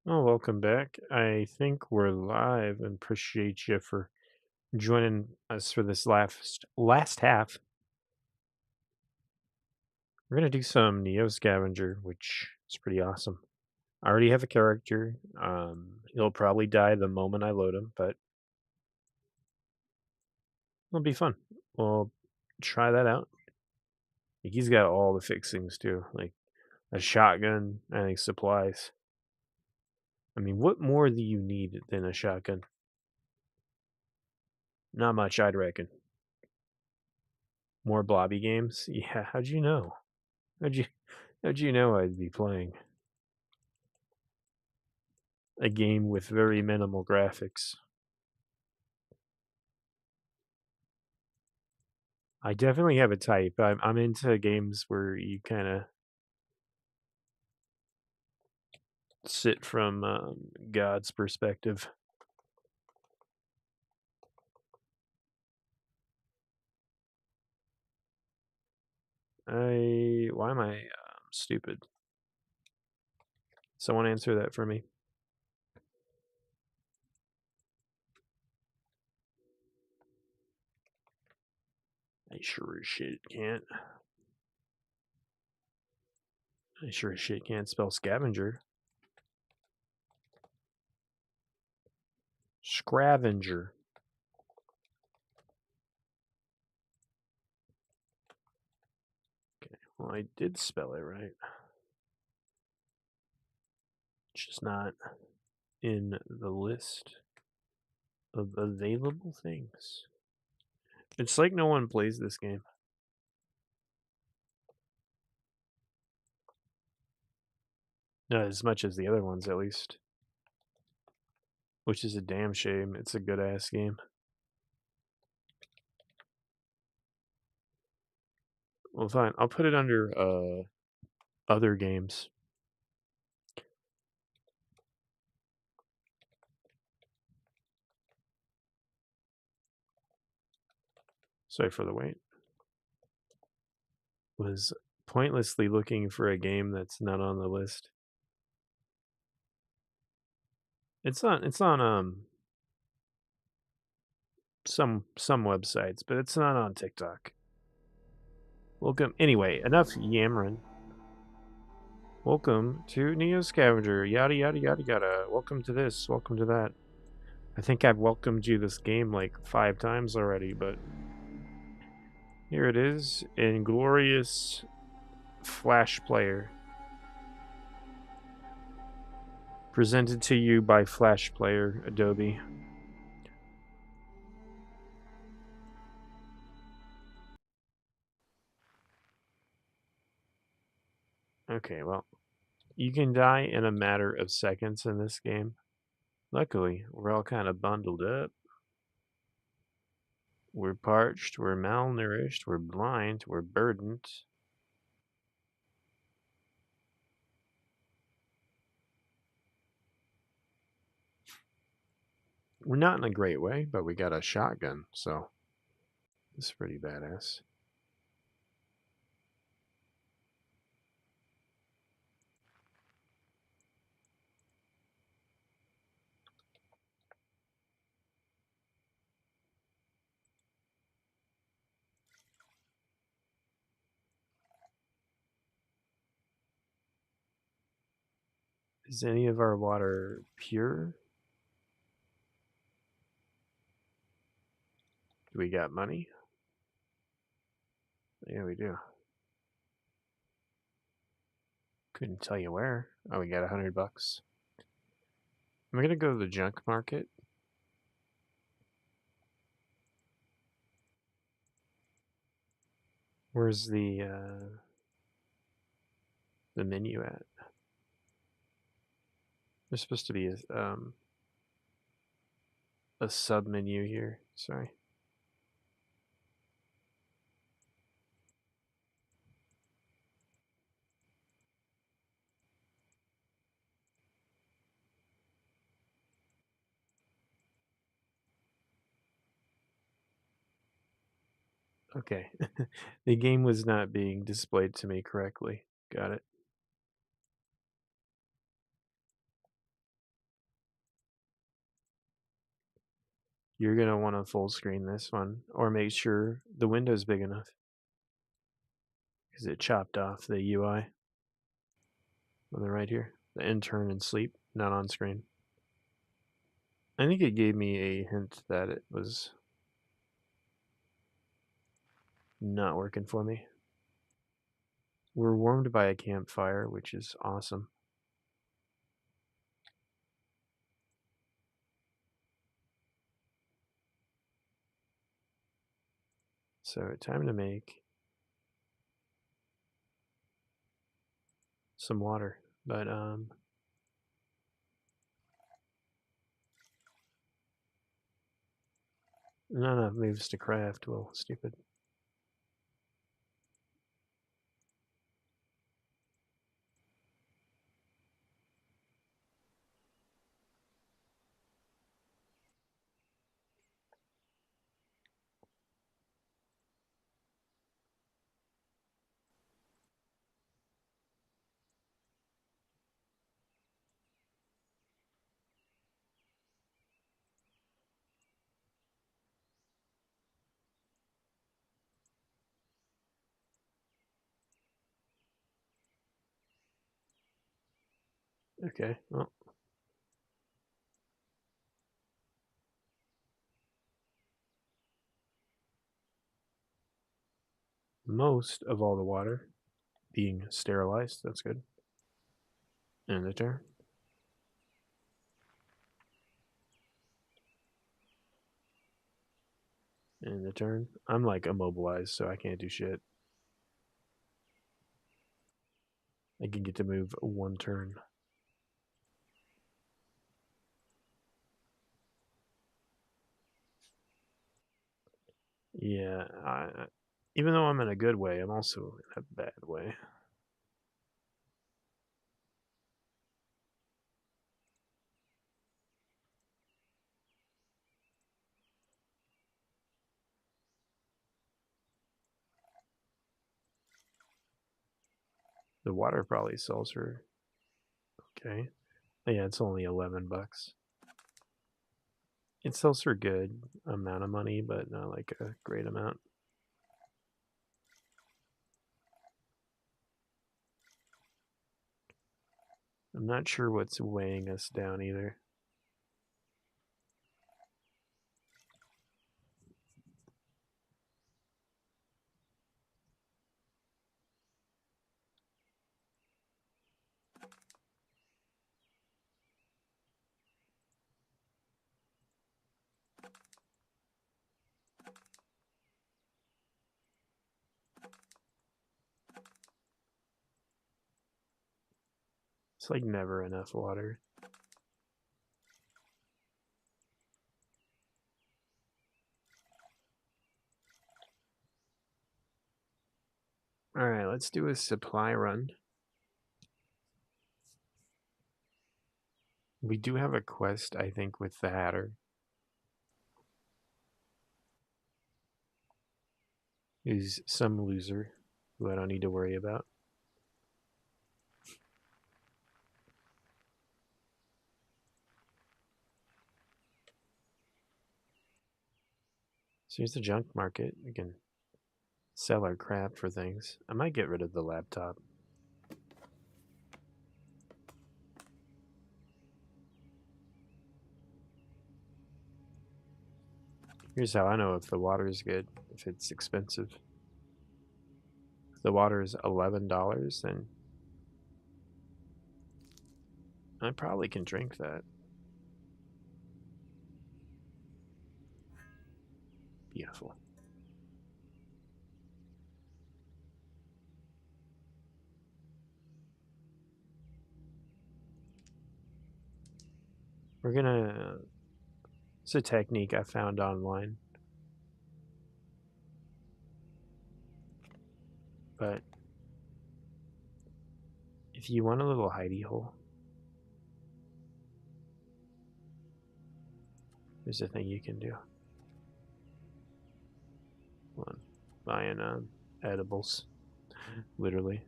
Oh, welcome back. I think we're live and appreciate you for joining us for this last half. We're gonna do some Neo Scavenger, which is pretty awesome. I already have a character. He'll probably die the moment I load him, but it'll be fun. We'll try that out. He's got all the fixings too, like a shotgun, I think supplies. I mean, what more do you need than a shotgun? Not much, I'd reckon. More blobby games? Yeah, how'd you know? How'd you how'd you know I'd be playing a game with very minimal graphics? I definitely have a type. I'm into games where you kind of sit from God's perspective. Why am I stupid? Someone answer that for me. I sure as shit can't. I sure as shit can't spell scavenger. Scravenger. Okay, well I did spell it right. It's just not in the list of available things. It's like no one plays this game. Not as much as the other ones, at least. Which is a damn shame. It's a good ass game. Well, fine. I'll put it under other games. Sorry for the wait. Was pointlessly looking for a game that's not on the list. It's on some websites, but it's not on TikTok. Welcome. Anyway, enough yammering. Welcome to Neo Scavenger. Yada yada yada yada. Welcome to this. Welcome to that. I think I've welcomed you this game like 5 times already, but here it is in glorious Flash Player. Presented to you by Flash Player Adobe. Okay, well, you can die in a matter of seconds in this game. Luckily, we're all kind of bundled up. We're parched, we're malnourished, we're blind, we're burdened. We're not in a great way, but we got a shotgun, so it's pretty badass. Is any of our water pure? Do we got money? Yeah, we do. Couldn't tell you where. Oh, we got $100. I'm gonna go to the junk market. Where's the menu at? There's supposed to be a sub menu here. Sorry. Okay. The game was not being displayed to me correctly. Got it. You're gonna want to full screen this one, or make sure the window's big enough, because it chopped off the UI on the right here. The intern and sleep, not on screen. I think it gave me a hint that it was not working for me. We're warmed by a campfire, which is awesome. So time to make some water. But not enough moves to craft. Well, stupid. Okay, well. Most of all the water being sterilized. That's good. And the turn. And the turn. I'm like immobilized, so I can't do shit. I can get to move one turn. Yeah, even though I'm in a good way, I'm also in a bad way. The water probably sells for okay. Yeah, it's only $11. It sells for good amount of money, but not like a great amount. I'm not sure what's weighing us down either. It's like never enough water. All right, let's do a supply run. We do have a quest, I think, with the Hatter. Who's some loser who I don't need to worry about. So here's the junk market. We can sell our crap for things. I might get rid of the laptop. Here's how I know if the water is good, if it's expensive. If the water is $11, then I probably can drink that. Beautiful. We're gonna. It's a technique I found online. But if you want a little hidey hole, there's a thing you can do. One, buying edibles, literally.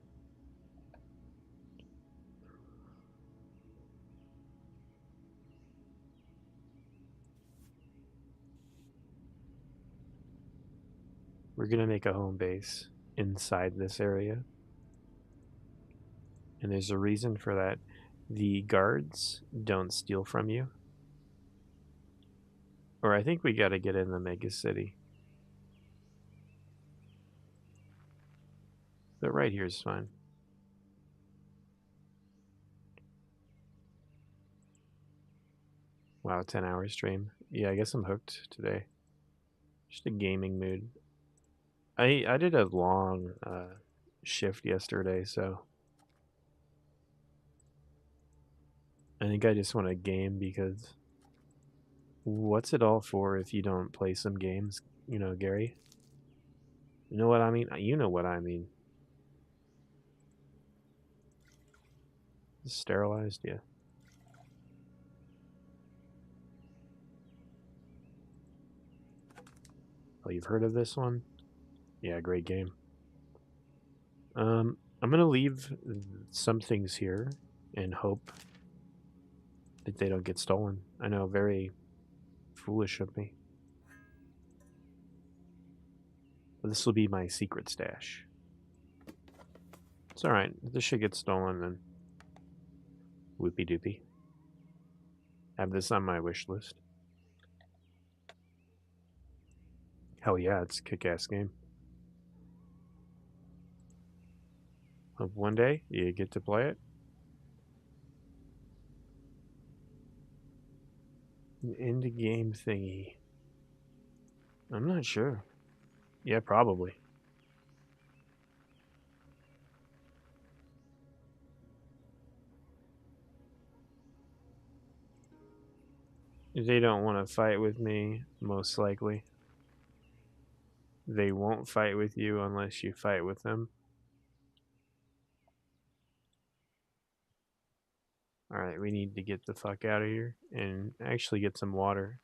We're gonna make a home base inside this area. And there's a reason for that. The guards don't steal from you. Or I think we gotta get in the mega city. But right here is fine. Wow, 10-hour stream. Yeah, I guess I'm hooked today. Just a gaming mood. I did a long shift yesterday, so I think I just want to game because what's it all for if you don't play some games, Gary? You know what I mean? You know what I mean. Sterilized, yeah. Oh, you've heard of this one? Yeah, great game. I'm gonna leave some things here and hope that they don't get stolen. I know, very foolish of me. But this will be my secret stash. It's alright. If this shit gets stolen, then whoopie doopie. Have this on my wish list. Hell yeah, it's a kick-ass game. Hope one day you get to play it. An end game thingy. I'm not sure. Yeah, probably. They don't want to fight with me, most likely. They won't fight with you unless you fight with them. Alright, we need to get the fuck out of here and actually get some water.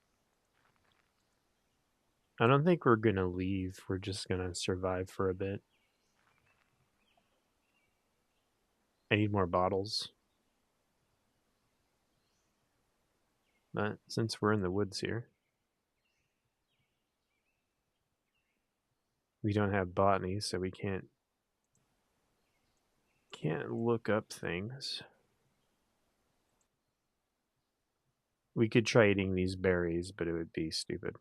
I don't think we're gonna leave. We're just gonna survive for a bit. I need more bottles. But since we're in the woods here, we don't have botany, so we can't look up things. We could try eating these berries, but it would be stupid.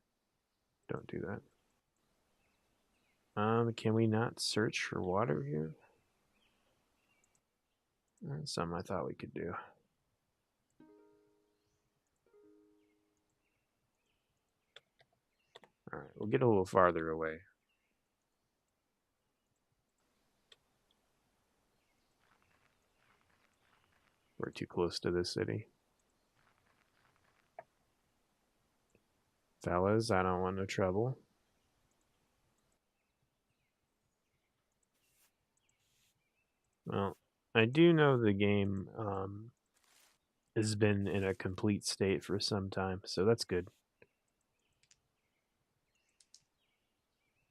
Don't do that. Can we not search for water here? That's something I thought we could do. Alright, we'll get a little farther away. We're too close to the city. Fellas, I don't want no trouble. Well, I do know the game has been in a complete state for some time, so that's good.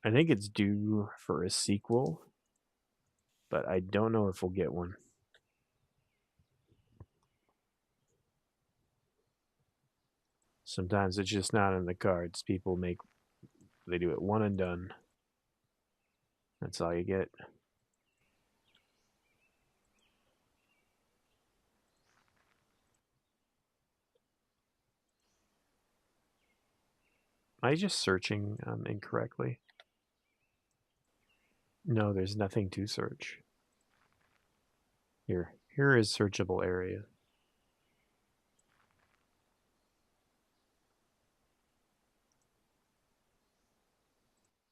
I think it's due for a sequel, but I don't know if we'll get one. Sometimes it's just not in the cards. They do it one and done. That's all you get. Am I just searching incorrectly? No, there's nothing to search. Here is searchable area.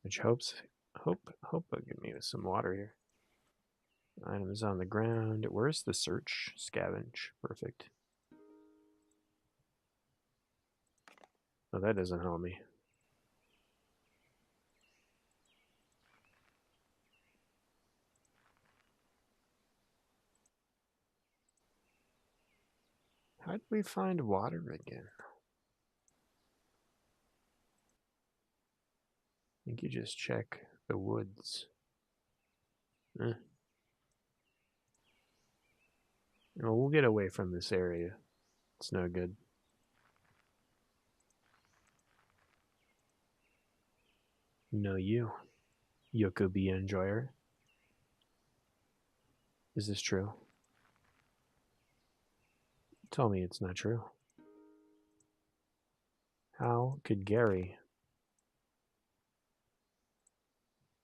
Which hope will give me some water here. Items on the ground. Where's the search? Scavenge. Perfect. Oh, that doesn't help me. How did we find water again? I think you just check the woods. Well, we'll get away from this area. It's no good. No, you. Yokobi enjoyer. Is this true? Tell me it's not true. How could Gary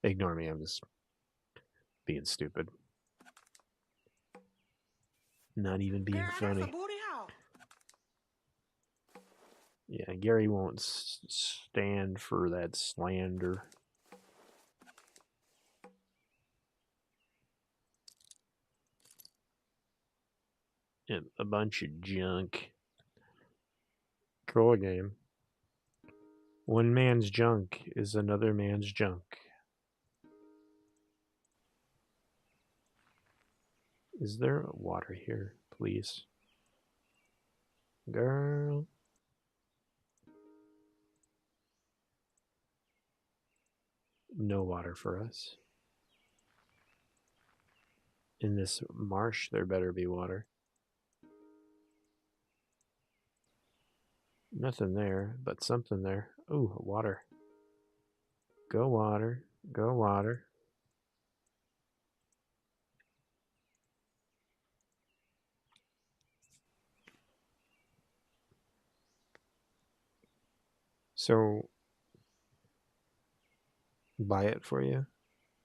ignore me? I'm just being stupid. Not even being funny. Yeah, Gary won't stand for that slander. A bunch of junk. Cool game. One man's junk is another man's junk. Is there water here, please? Girl. No water for us. In this marsh, there better be water. Nothing there, but something there. Ooh, water. Go water. Go water. So, buy it for you?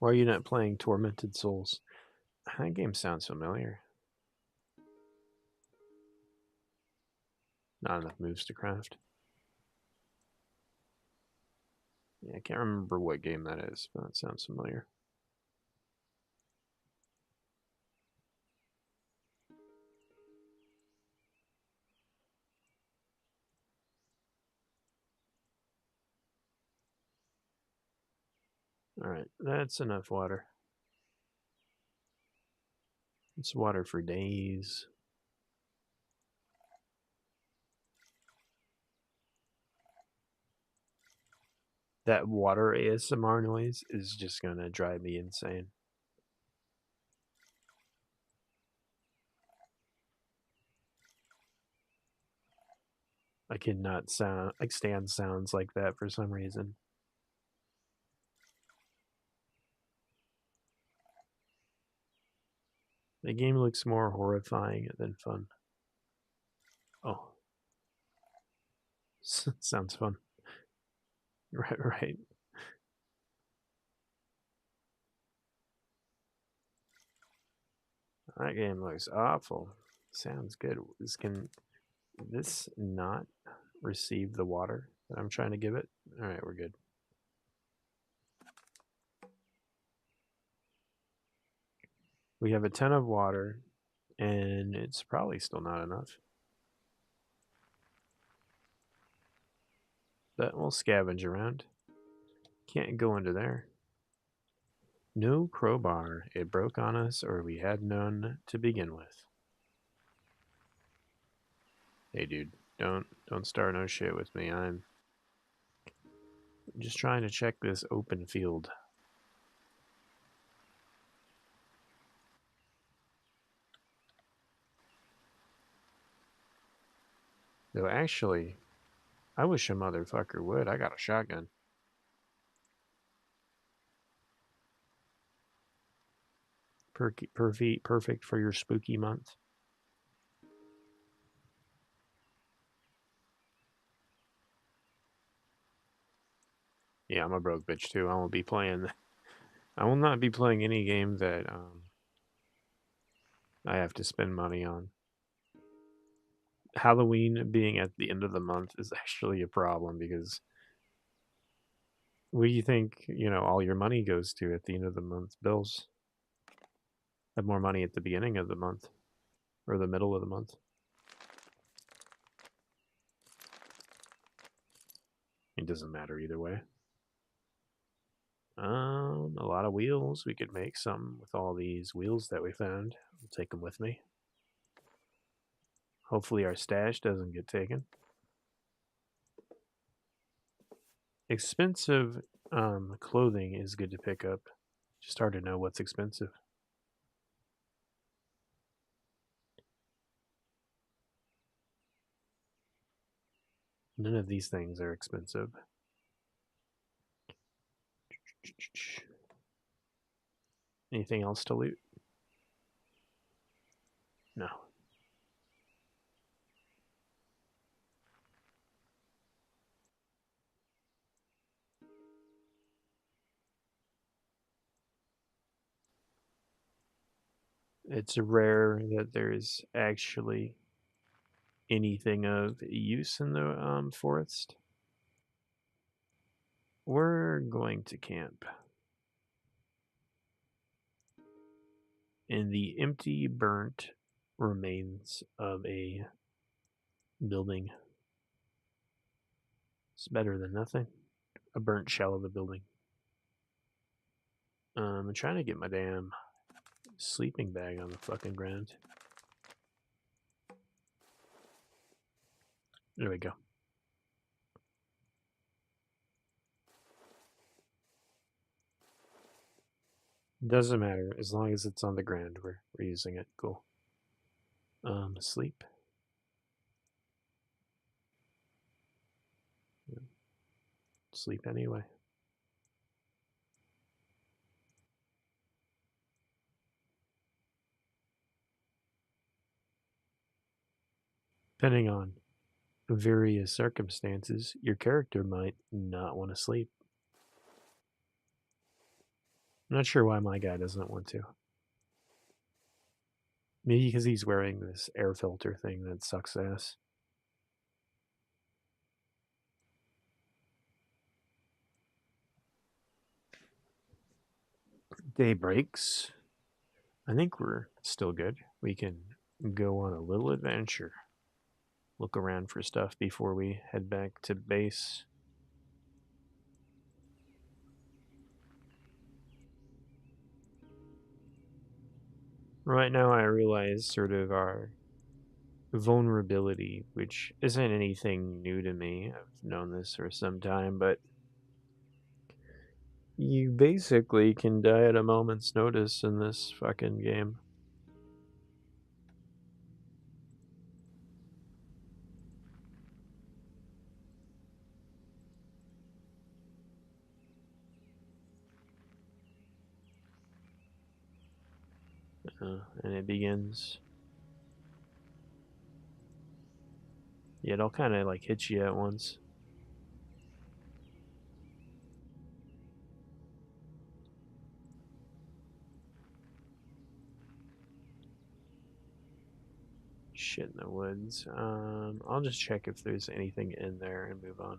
Why are you not playing Tormented Souls? That game sounds familiar. Not enough moves to craft. Yeah, I can't remember what game that is, but it sounds familiar. Alright, that's enough water. It's water for days. That water ASMR noise is just gonna drive me insane. I cannot stand sounds like that for some reason. The game looks more horrifying than fun. Oh. Sounds fun. Right. That game looks awful. Sounds good. Can this not receive the water that I'm trying to give it? Alright, we're good. We have a ton of water, and it's probably still not enough. But we'll scavenge around. Can't go into there. No crowbar. It broke on us, or we had none to begin with. Hey, dude, don't start no shit with me. I'm just trying to check this open field. Though actually, I wish a motherfucker would. I got a shotgun. Perfect for your spooky month. Yeah, I'm a broke bitch too. I won't be playing. I will not be playing any game that I have to spend money on. Halloween being at the end of the month is actually a problem because what do you think, all your money goes to at the end of the month? Bills. Have more money at the beginning of the month or the middle of the month. It doesn't matter either way. A lot of wheels. We could make some with all these wheels that we found. I'll take them with me. Hopefully our stash doesn't get taken. Expensive clothing is good to pick up. Just hard to know what's expensive. None of these things are expensive. Anything else to loot? No. It's rare that there's actually anything of use in the forest. We're going to camp in the empty, burnt remains of a building. It's better than nothing. A burnt shell of a building. I'm trying to get my damn sleeping bag on the fucking ground. There we go. Doesn't matter as long as it's on the ground. We're using it. Cool. Sleep. Sleep anyway. Depending on various circumstances, your character might not want to sleep. I'm not sure why my guy doesn't want to. Maybe because he's wearing this air filter thing that sucks ass. Day breaks. I think we're still good. We can go on a little adventure. Look around for stuff before we head back to base. Right now, I realize sort of our vulnerability, which isn't anything new to me. I've known this for some time, but you basically can die at a moment's notice in this fucking game. And it begins. Yeah, it all kind of like hits you at once. Shit in the woods. I'll just check if there's anything in there and move on.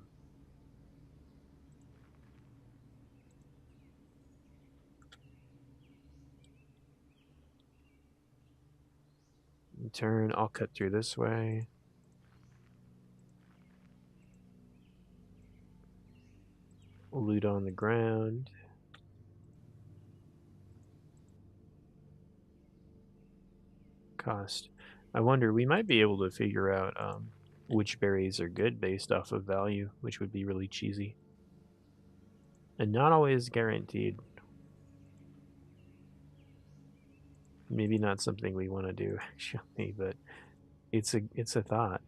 Turn. I'll cut through this way. Loot on the ground. Cost. I wonder, we might be able to figure out which berries are good based off of value, which would be really cheesy. And not always guaranteed. Maybe not something we want to do, actually, but it's a thought.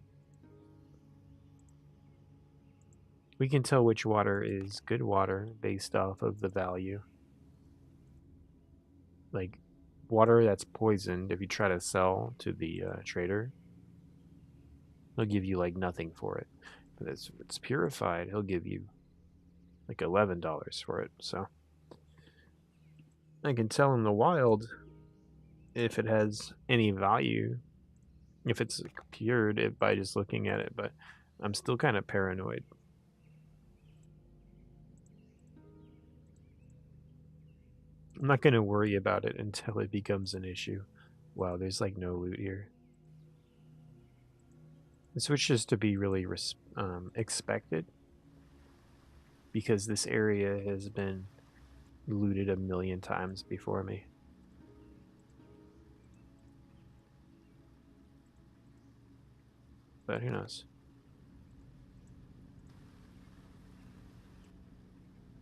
We can tell which water is good water based off of the value. Like water that's poisoned, if you try to sell to the trader, he'll give you like nothing for it. But it's purified, he'll give you like $11 for it. So I can tell in the wild if it has any value, if it's cured by just looking at it. But I'm still kind of paranoid. I'm not going to worry about it until it becomes an issue. Wow, there's like no loot here. Which is to be really expected because this area has been looted a million times before me. But who knows?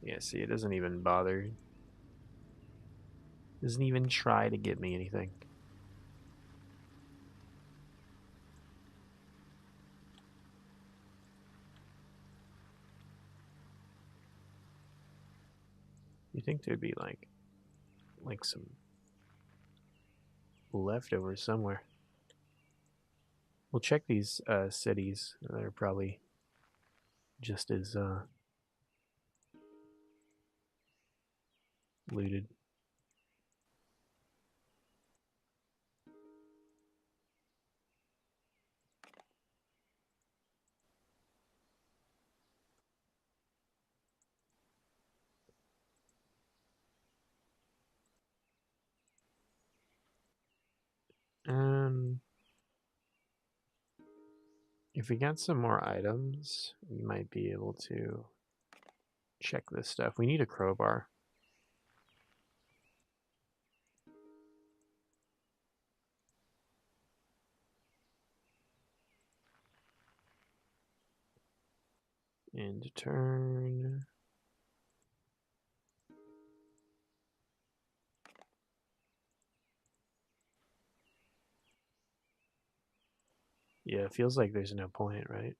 Yeah, see, it doesn't even bother. Doesn't even try to get me anything. You think there'd be like like some leftovers somewhere. We'll check these cities. They're probably just as looted. Um, if we got some more items, we might be able to check this stuff. We need a crowbar. And turn. Yeah, it feels like there's no point, right?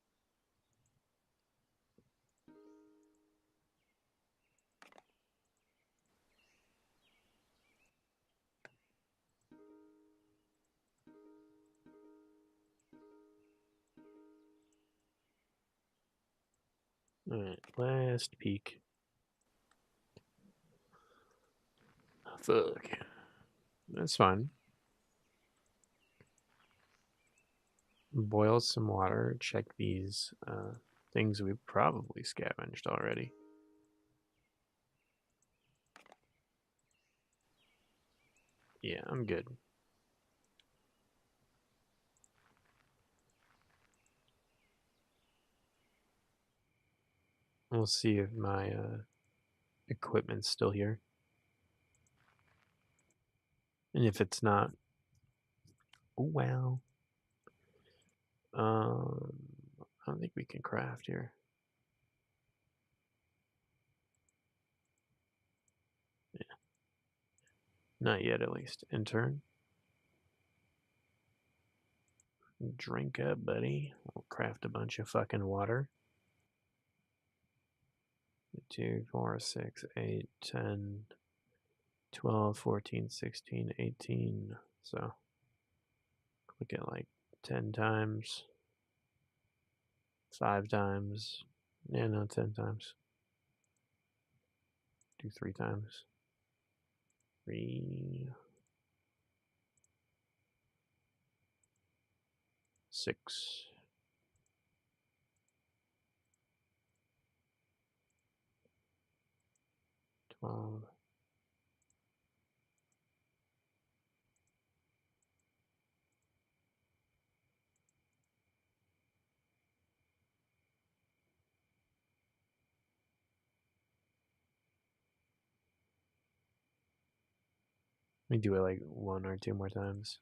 Alright, last peek. Fuck. That's fine. Boil some water, check these things we probably scavenged already. Yeah, I'm good. We'll see if my equipment's still here. And if it's not, oh well. I don't think we can craft here. Yeah. Not yet, at least. In turn. Drink up, buddy. We'll craft a bunch of fucking water. 2, 4, 6, 8, 10, 12, 14, 16, 18. So click it like 10 times, 5 times. Yeah, no, 10 times. Do 3 times. 3, 6. 12. Let me do it like 1 or 2 more times.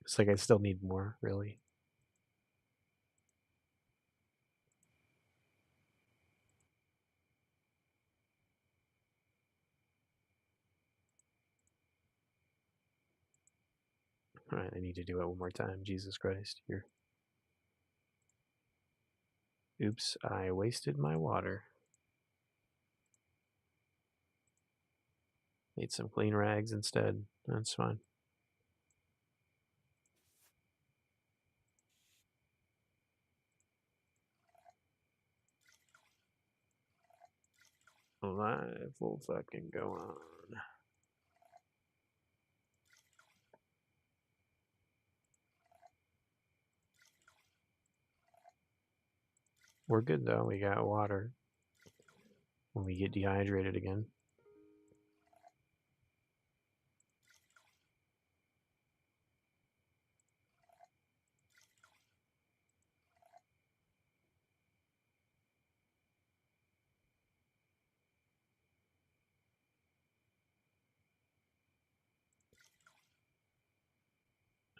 It's like I still need more, really. Alright, I need to do it one more time. Jesus Christ. Here. Oops, I wasted my water. Made some clean rags instead. That's fine. Life will fucking go on. We're good though. We got water. When we get dehydrated again.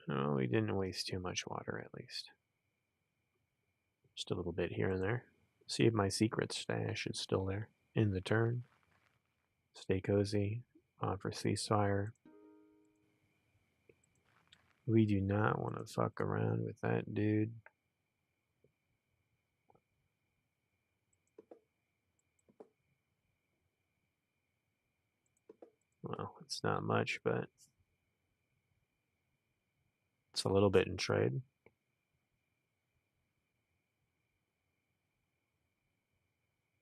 Oh, we didn't waste too much water at least. Just a little bit here and there. See if my secret stash is still there. In the turn. Stay cozy. Offer ceasefire. We do not want to fuck around with that, dude. Well, it's not much, but it's a little bit in trade.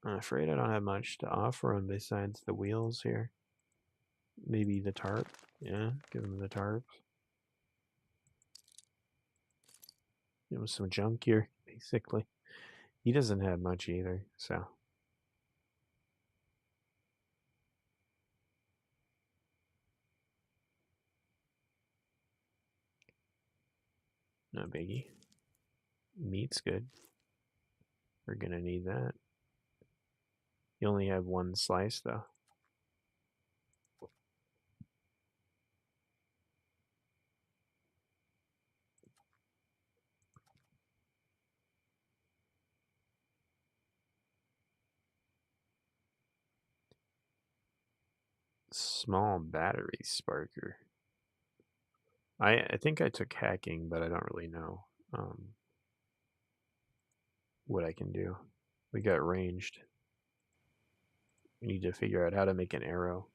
I'm afraid I don't have much to offer him besides the wheels here. Maybe the tarp. Yeah, give him the tarp. Give him some junk here, basically. He doesn't have much either, so. No biggie. Meat's good. We're gonna need that. You only have one slice, though. Small battery sparker. I think I took hacking, but I don't really know what I can do. We got ranged. We need to figure out how to make an arrow.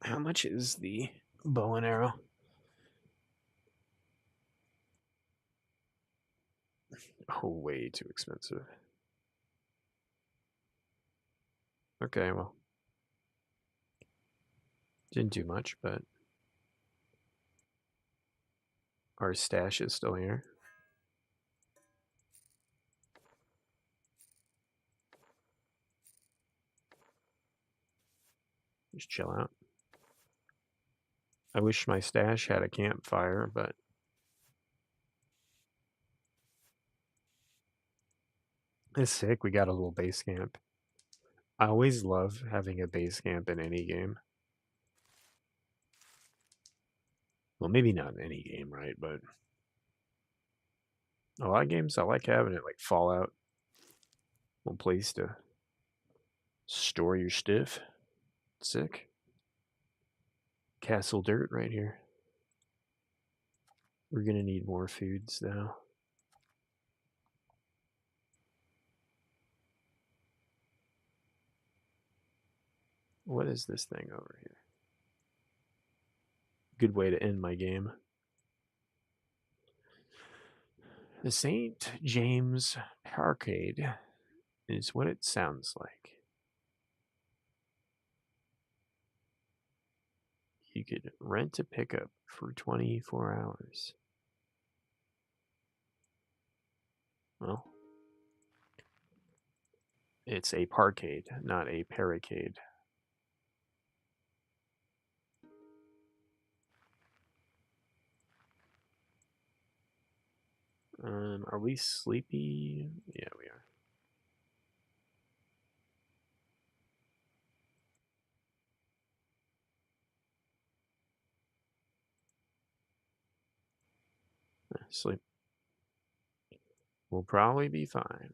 How much is the bow and arrow? Oh, way too expensive. Okay, well. Didn't do much, but our stash is still here. Just chill out. I wish my stash had a campfire, but it's sick. We got a little base camp. I always love having a base camp in any game. Well, maybe not in any game, right? But a lot of games I like having it, like Fallout. One place to store your stuff. Sick. Castle Dirt right here. We're gonna need more foods though. What is this thing over here? Good way to end my game. The St. James Arcade is what it sounds like. You could rent a pickup for 24 hours. Well, it's a parkade, not a paracade. Are we sleepy? Yeah, we are. Sleep. We'll probably be fine.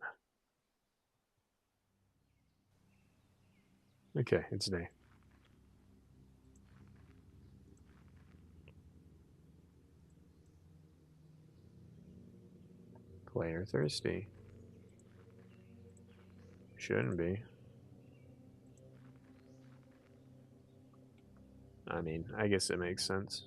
Okay, it's day. Player thirsty. Shouldn't be. I mean, I guess it makes sense.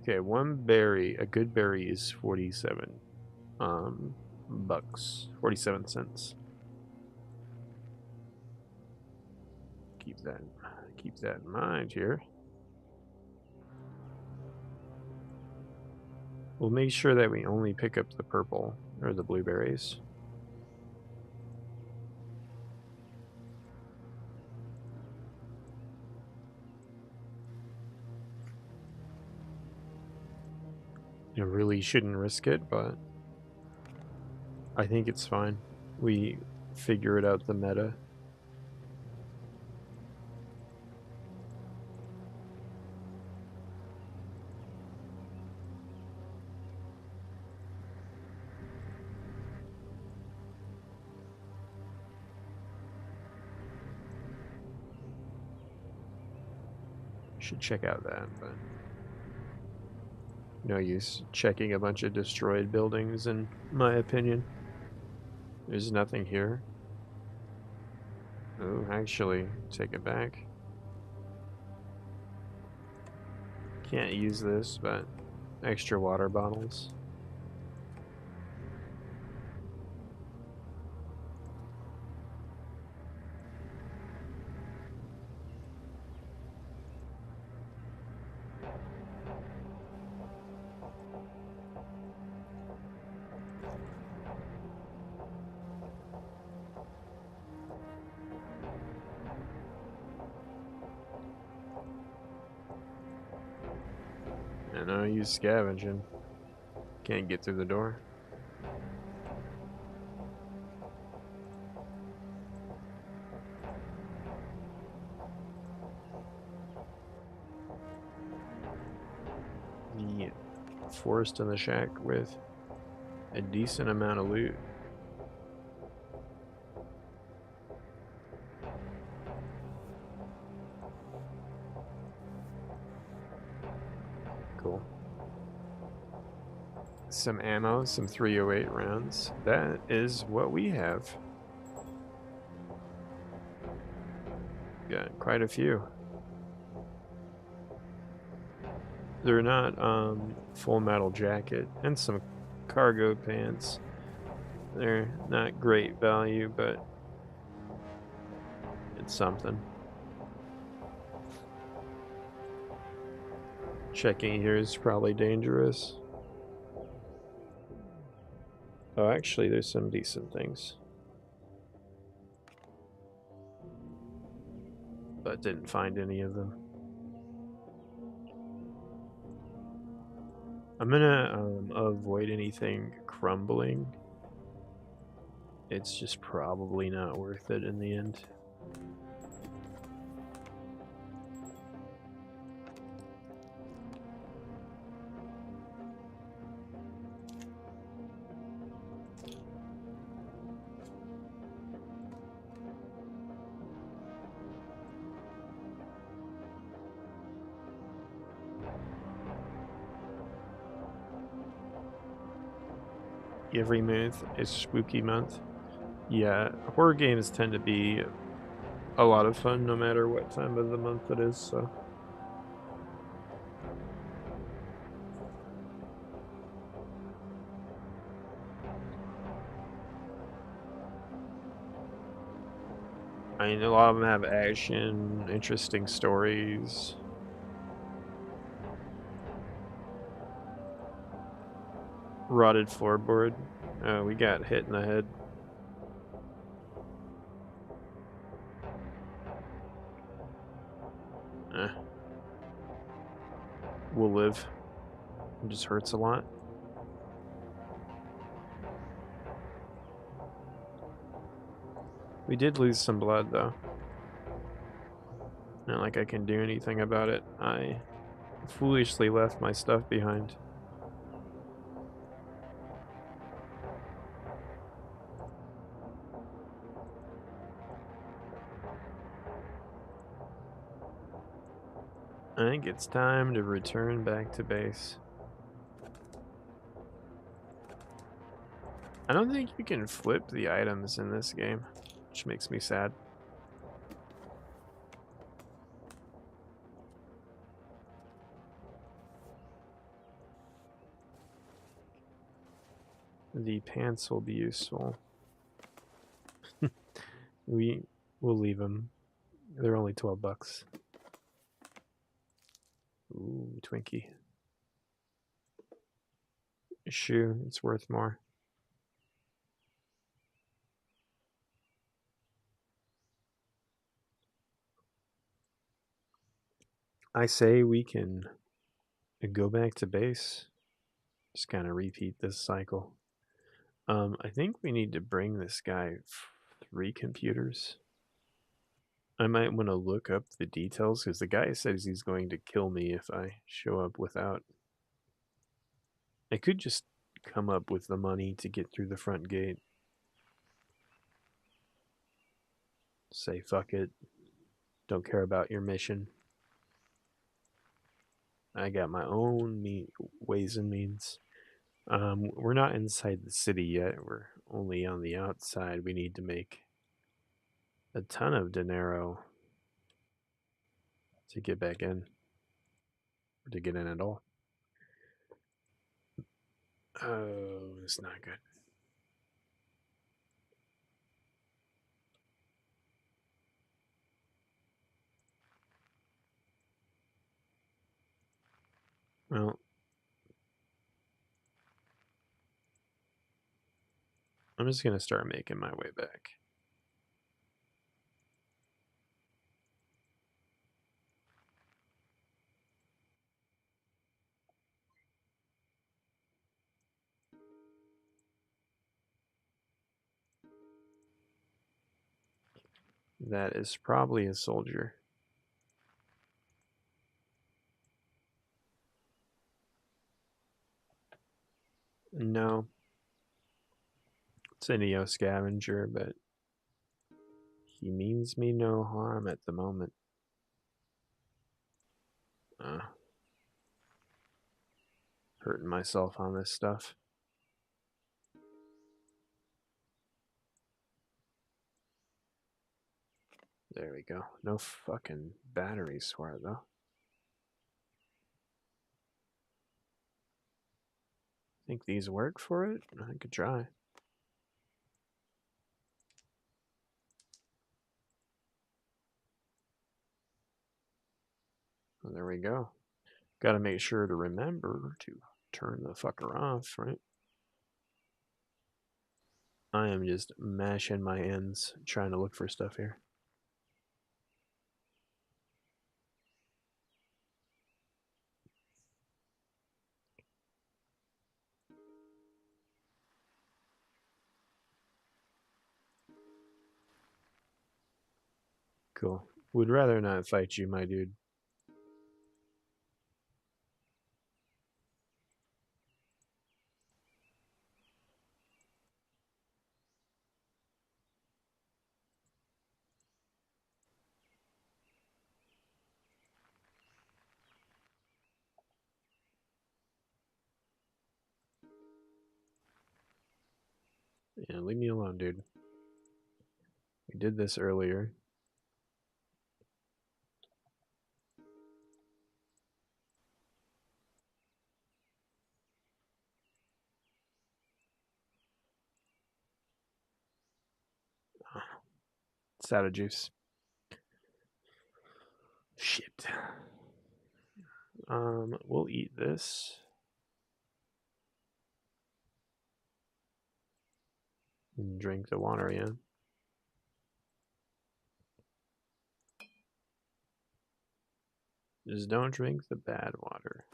Okay, one berry, a good berry is 47 bucks, 47 cents. Keep that in mind here. We'll make sure that we only pick up the purple or the blueberries. You really shouldn't risk it, but I think it's fine. We figure it out the meta. Should check out that, but no use checking a bunch of destroyed buildings, in my opinion. There's nothing here. Oh, actually, take it back. Can't use this, but extra water bottles. And I use scavenging. Can't get through the door. The forest in the shack with a decent amount of loot. Cool. Some ammo, some 308 rounds. That is what we have. Got quite a few. They're not full metal jacket, and some cargo pants. They're not great value, but it's something. Checking here is probably dangerous. Oh, actually, there's some decent things. But didn't find any of them. I'm gonna avoid anything crumbling. It's just probably not worth it in the end. Every month is spooky month. Yeah, horror games tend to be a lot of fun no matter what time of the month it is, so. I mean, a lot of them have action, interesting stories. Rotted floorboard. We got hit in the head. Eh. We'll live. It just hurts a lot. We did lose some blood, though. Not like I can do anything about it. I foolishly left my stuff behind. I think it's time to return back to base. I don't think you can flip the items in this game, which makes me sad. The pants will be useful. We'll leave them. They're only 12 bucks. Ooh, Twinkie. Shoe, it's worth more. I say we can go back to base. Just kind of repeat this cycle. I think we need to bring this guy 3 computers. I might want to look up the details because the guy says he's going to kill me if I show up without. I could just come up with the money to get through the front gate. Say fuck it. Don't care about your mission. I got my own ways and means. We're not inside the city yet. We're only on the outside. We need to make a ton of dinero to get back in, or to get in at all. Oh, it's not good. Well, I'm just gonna start making my way back. That is probably a soldier. No, it's a neo scavenger, but he means me no harm at the moment. Uh, Hurting myself on this stuff. There we go. No fucking battery sword though. Think these work for it? I could try. Well, there we go. Got to make sure to remember to turn the fucker off, right? I am just mashing my ends trying to look for stuff here. Cool. Would rather not fight you, my dude. Yeah, leave me alone, dude. We did this earlier. It's out of juice. Shit. We'll eat this. And drink the water, yeah. Just don't drink the bad water.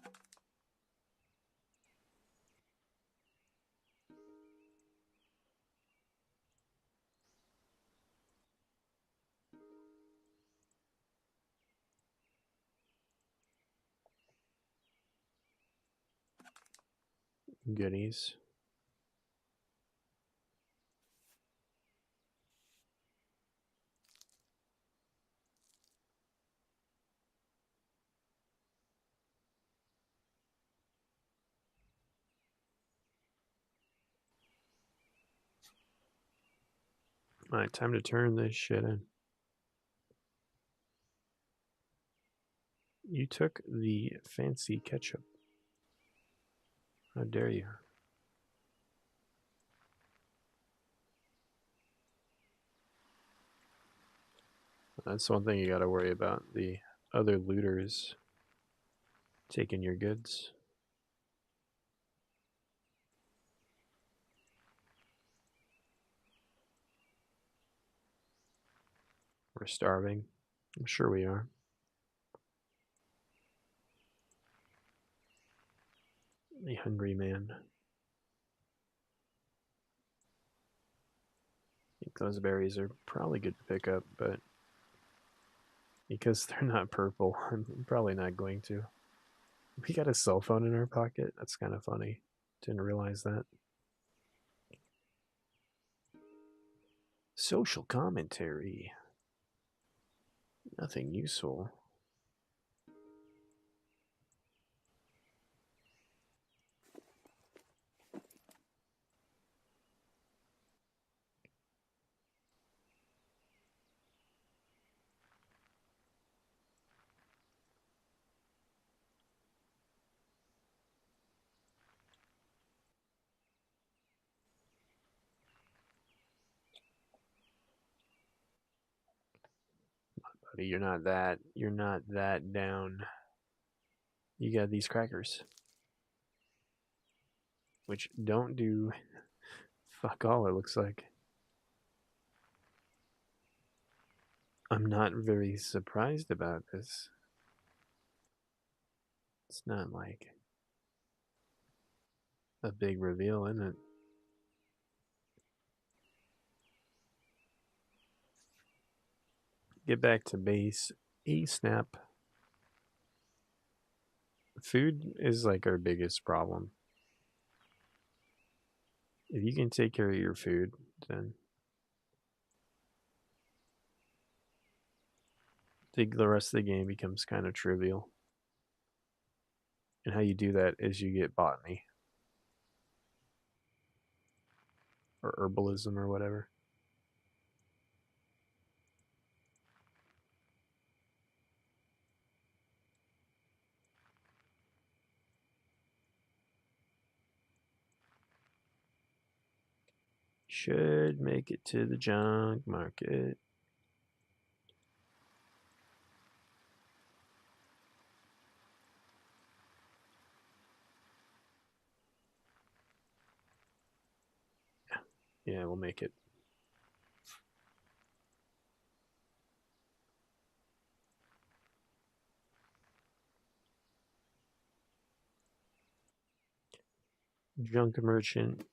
Goodies. Alright, time to turn this shit in. You took the fancy ketchup. How dare you? That's one thing you gotta worry about. The other looters taking your goods. We're starving. I'm sure we are. A hungry man. I think those berries are probably good to pick up, but because they're not purple, I'm probably not going to. We got a cell phone in our pocket. That's kind of funny. Didn't realize that. Social commentary. Nothing useful. buddy. You're not that down. You got these crackers, which don't do fuck all, it looks like. I'm not very surprised about this. It's not like a big reveal, isn't it? Get back to base. Snap. Food is like our biggest problem. If you can take care of your food, then I think the rest of the game becomes kind of trivial. And how you do that is you get botany or herbalism or whatever. Should make it to the junk market. Yeah, we'll make it. Junk merchant.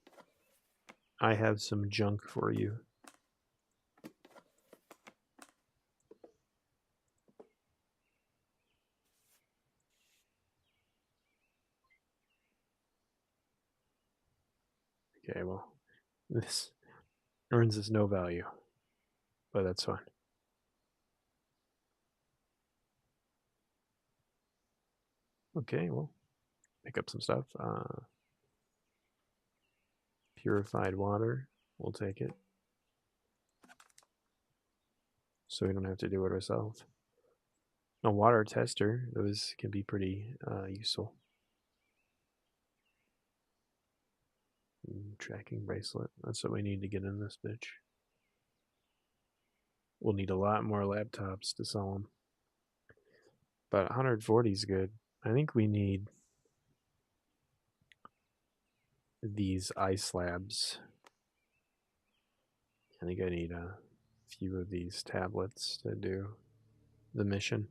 I have some junk for you. Okay, well, this earns us no value, but that's fine. Okay, well, pick up some stuff. Purified water, we'll take it. So we don't have to do it ourselves. A water tester, those can be pretty useful. Tracking bracelet, that's what we need to get in this bitch. We'll need a lot more laptops to sell them. But 140 is good. I think we need these ice slabs. I think I need a few of these tablets to do the mission,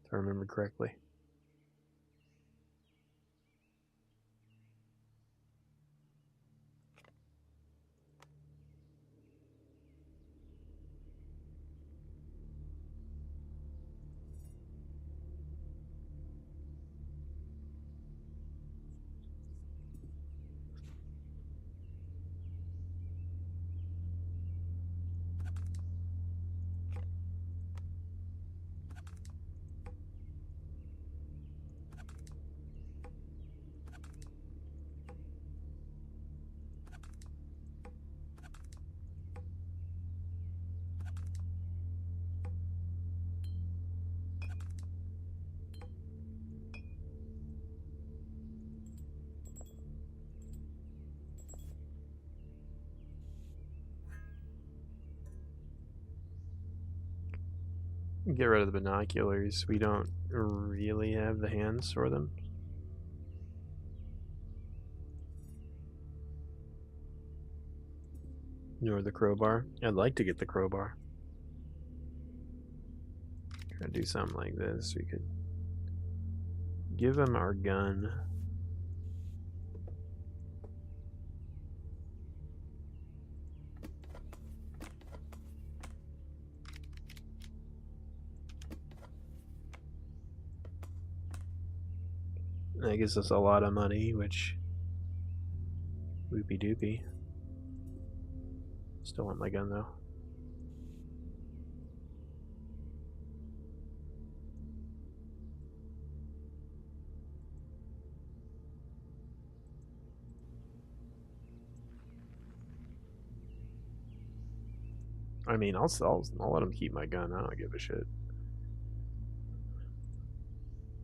if I remember correctly. Get rid of the binoculars. We don't really have the hands for them. Nor the crowbar. I'd like to get the crowbar. Try to do something like this. We could give him our gun. That gives us a lot of money, which whoopie doopie. Still want my gun though. I mean, I'll let him keep my gun. I don't give a shit.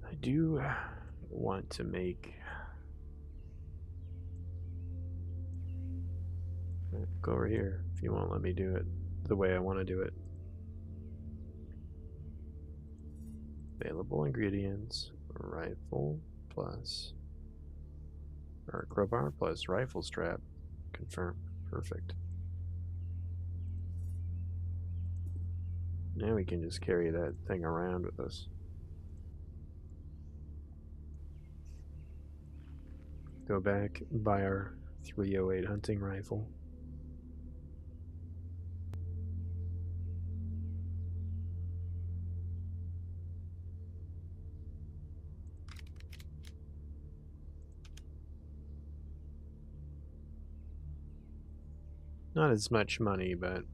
I do want to make. Go over here if you won't let me do it the way I want to do it. Available ingredients: rifle plus, or crowbar plus rifle strap. Confirm. Perfect. Now we can just carry that thing around with us. Go back, buy our 308 hunting rifle. Not as much money, but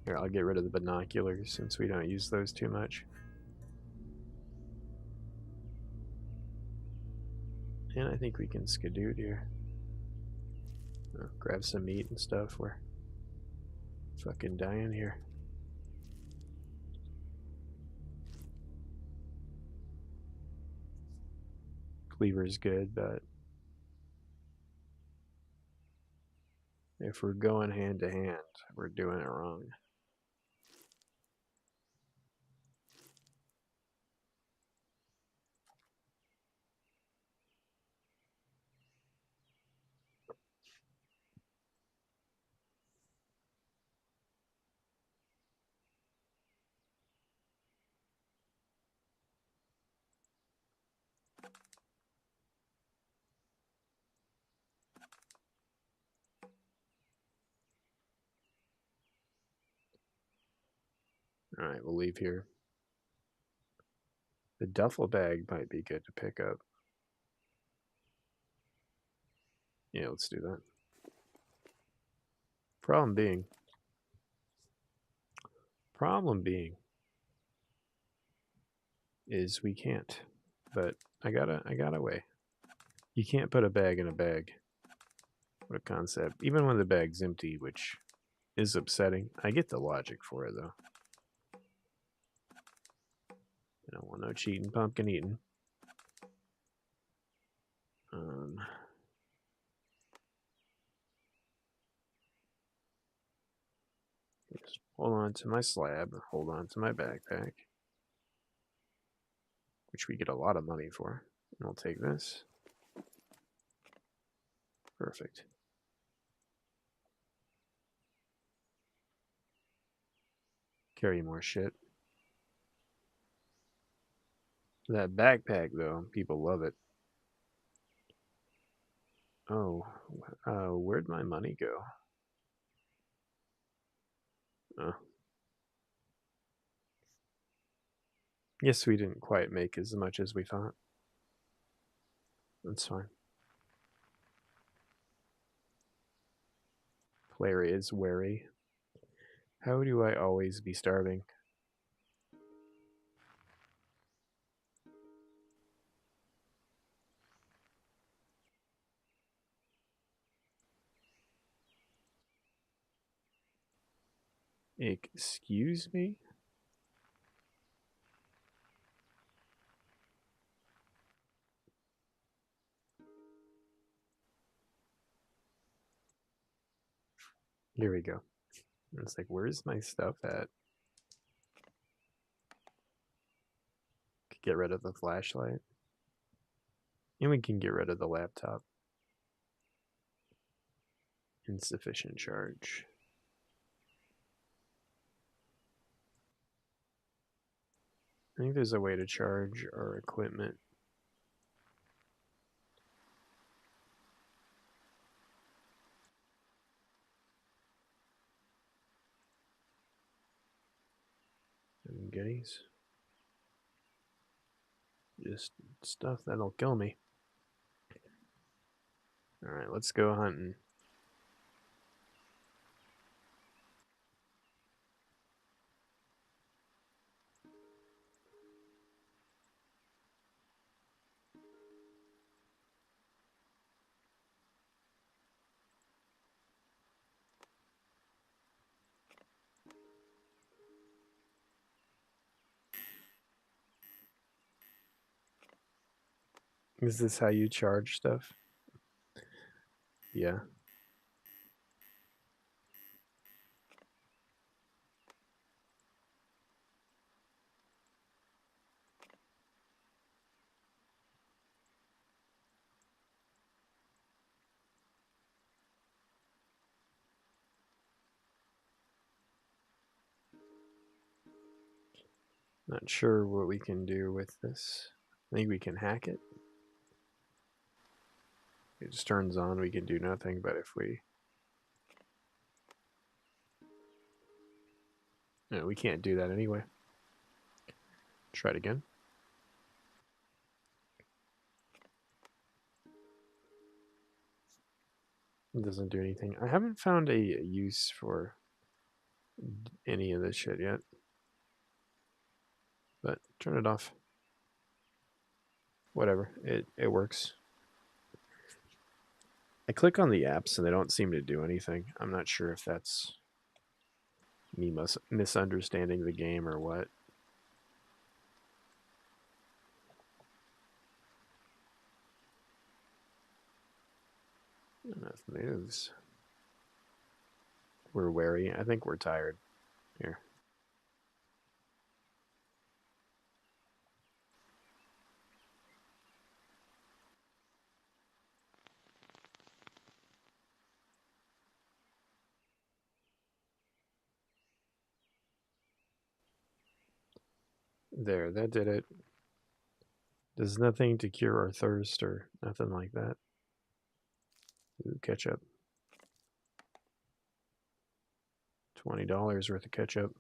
here, I'll get rid of the binoculars since we don't use those too much. And I think we can skadoot here. Grab some meat and stuff. We're fucking dying here. Cleaver's good, but if we're going hand to hand, we're doing it wrong. Alright, we'll leave here. The duffel bag might be good to pick up. Yeah, let's do that. Problem being is we can't. But I got a way. You can't put a bag in a bag. What a concept. Even when the bag's empty, which is upsetting. I get the logic for it though. I don't want no cheating, pumpkin eating. Just hold on to my slab, hold on to my backpack, which we get a lot of money for. And I'll take this. Perfect. Carry more shit. That backpack, though, people love it. Oh, where'd my money go? Oh. Yes, we didn't quite make as much as we thought. That's fine. Player is wary. How do I always be starving? Excuse me? Here we go. It's like, where's my stuff at? Could get rid of the flashlight. And we can get rid of the laptop. Insufficient charge. I think there's a way to charge our equipment. And goodies. Just stuff that'll kill me. Alright, let's go hunting. Is this how you charge stuff? Yeah. Not sure what we can do with this. I think we can hack it. It just turns on, we can do nothing, but if we... No, we can't do that anyway. Try it again. It doesn't do anything. I haven't found a use for any of this shit yet. But turn it off. Whatever. It works. I click on the apps and they don't seem to do anything. I'm not sure if that's me misunderstanding the game or what. Enough moves. We're wary. I think we're tired. Here. There, that did it. Does nothing to cure our thirst or nothing like that. Ooh, ketchup. $20 worth of ketchup.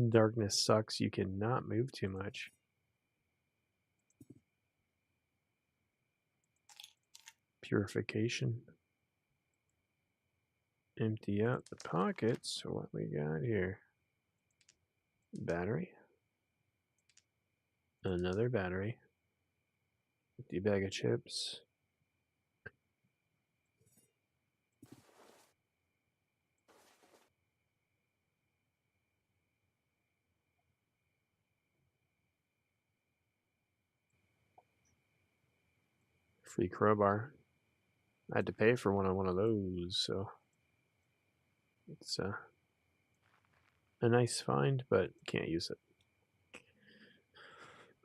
Darkness sucks. You cannot move too much. Purification. Empty out the pockets. What we got here? Battery. Another battery. Empty bag of chips. Free crowbar. I had to pay for one of those, so it's a nice find, but can't use it.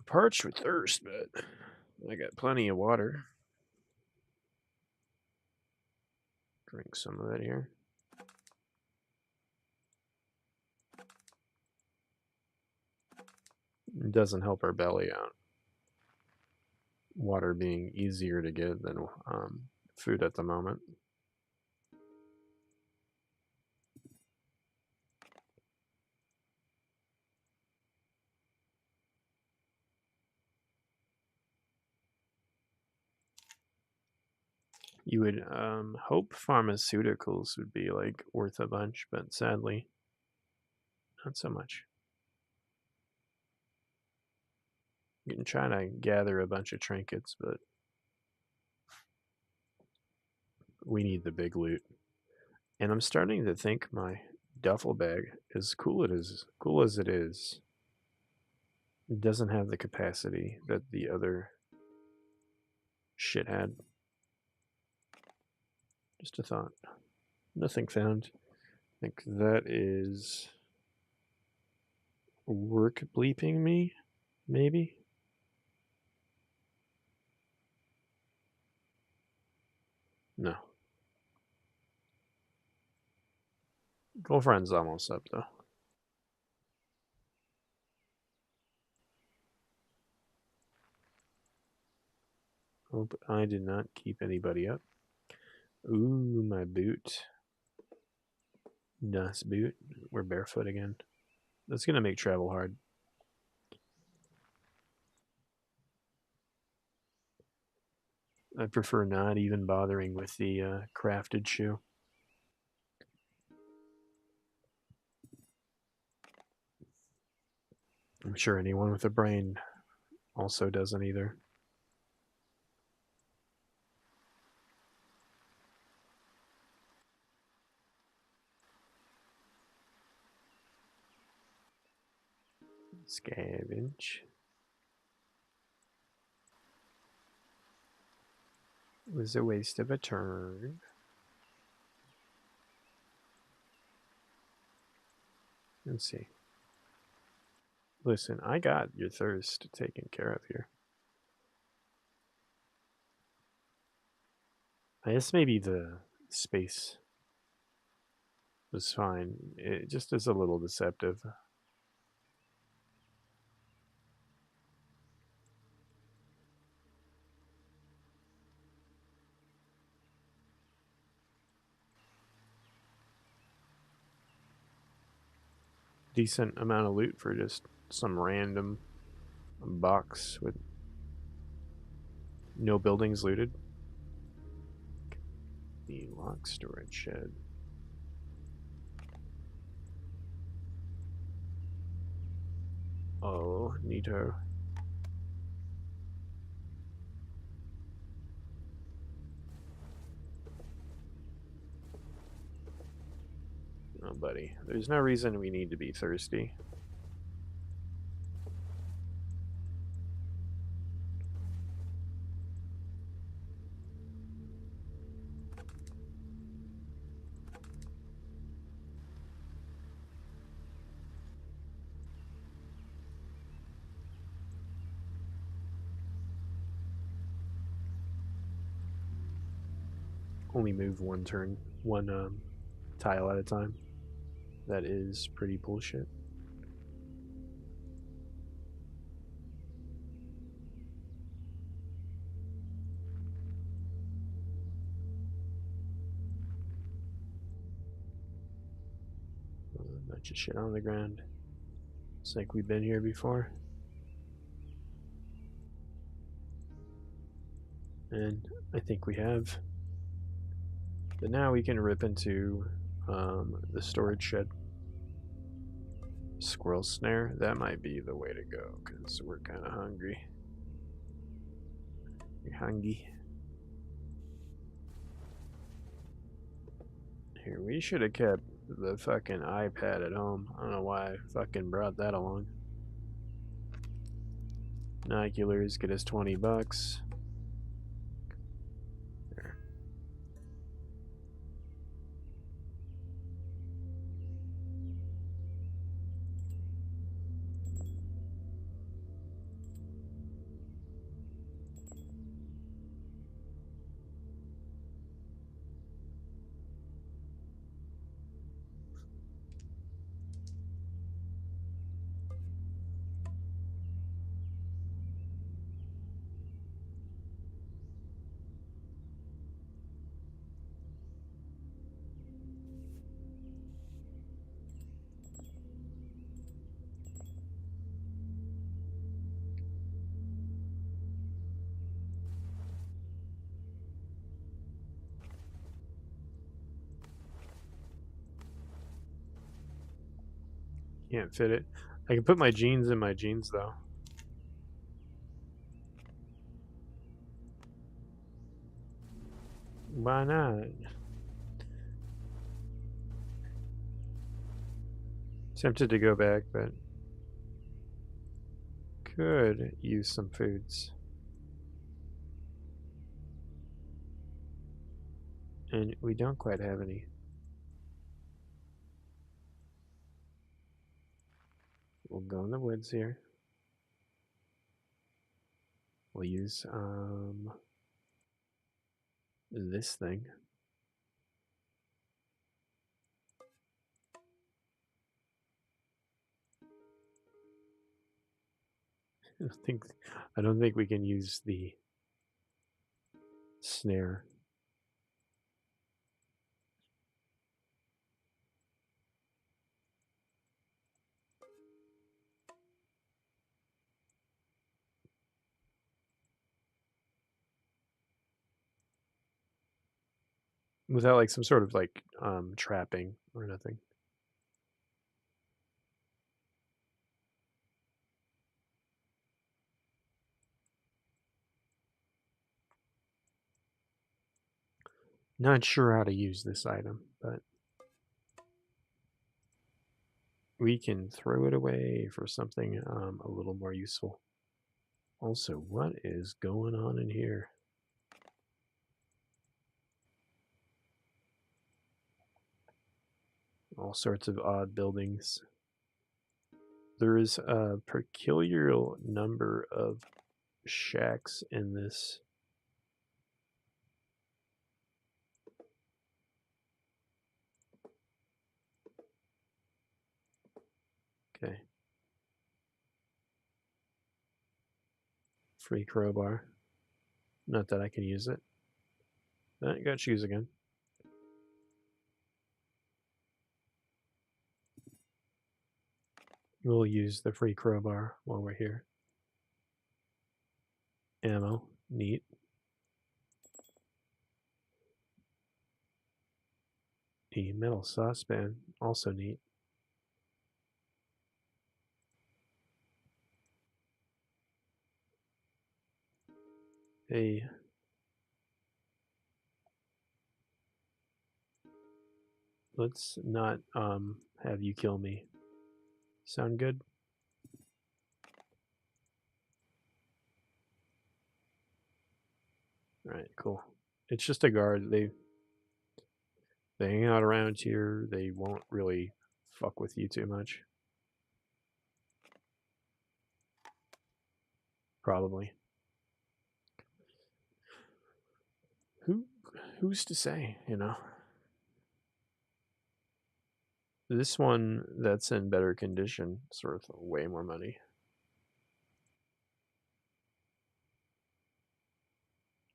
Parched with thirst, but I got plenty of water. Drink some of it here. It doesn't help our belly out. Water being easier to get than food at the moment. You would hope pharmaceuticals would be like worth a bunch, but sadly, not so much. You can try to gather a bunch of trinkets, but we need the big loot. And I'm starting to think my duffel bag, as cool as it is, it doesn't have the capacity that the other shit had. Just a thought. Nothing found. I think that is work bleeping me, maybe? No. Girlfriend's almost up, though. Hope I did not keep anybody up. Ooh, my boot. Nice boot. We're barefoot again. That's going to make travel hard. I prefer not even bothering with the crafted shoe. I'm sure anyone with a brain also doesn't either. Scavenge. It was a waste of a turn. Let's see. Listen, I got your thirst taken care of here. I guess maybe the space was fine. It just is a little deceptive. Decent amount of loot for just some random box with no buildings looted. The lock storage shed. Oh, neato. Oh, buddy. There's no reason we need to be thirsty. Only move one tile at a time. That is pretty bullshit. A bunch of shit on the ground. It's like we've been here before. And I think we have. But now we can rip into the storage shed. Squirrel snare, that might be the way to go because we're kind of hungry. You're hungry. Here, we should have kept the fucking iPad at home. I don't know why I fucking brought that along. Binoculars get us 20 bucks. There. Can't fit it. I can put my jeans in my jeans though. Why not? Tempted to go back, but could use some foods. And we don't quite have any. We'll go in the woods here. We'll use this thing. I don't think we can use the snare. Without like some sort of like trapping or nothing. Not sure how to use this item, but we can throw it away for something a little more useful. Also, what is going on in here? All sorts of odd buildings. There is a peculiar number of shacks in this. Okay. Free crowbar. Not that I can use it. I got shoes again. We'll use the free crowbar while we're here. Ammo. Neat. A metal saucepan. Also neat. Hey. Let's not have you kill me. Sound good? Alright, cool. It's just a guard. They hang out around here. They won't really fuck with you too much. Probably. Who's to say, you know? This one that's in better condition is worth way more money.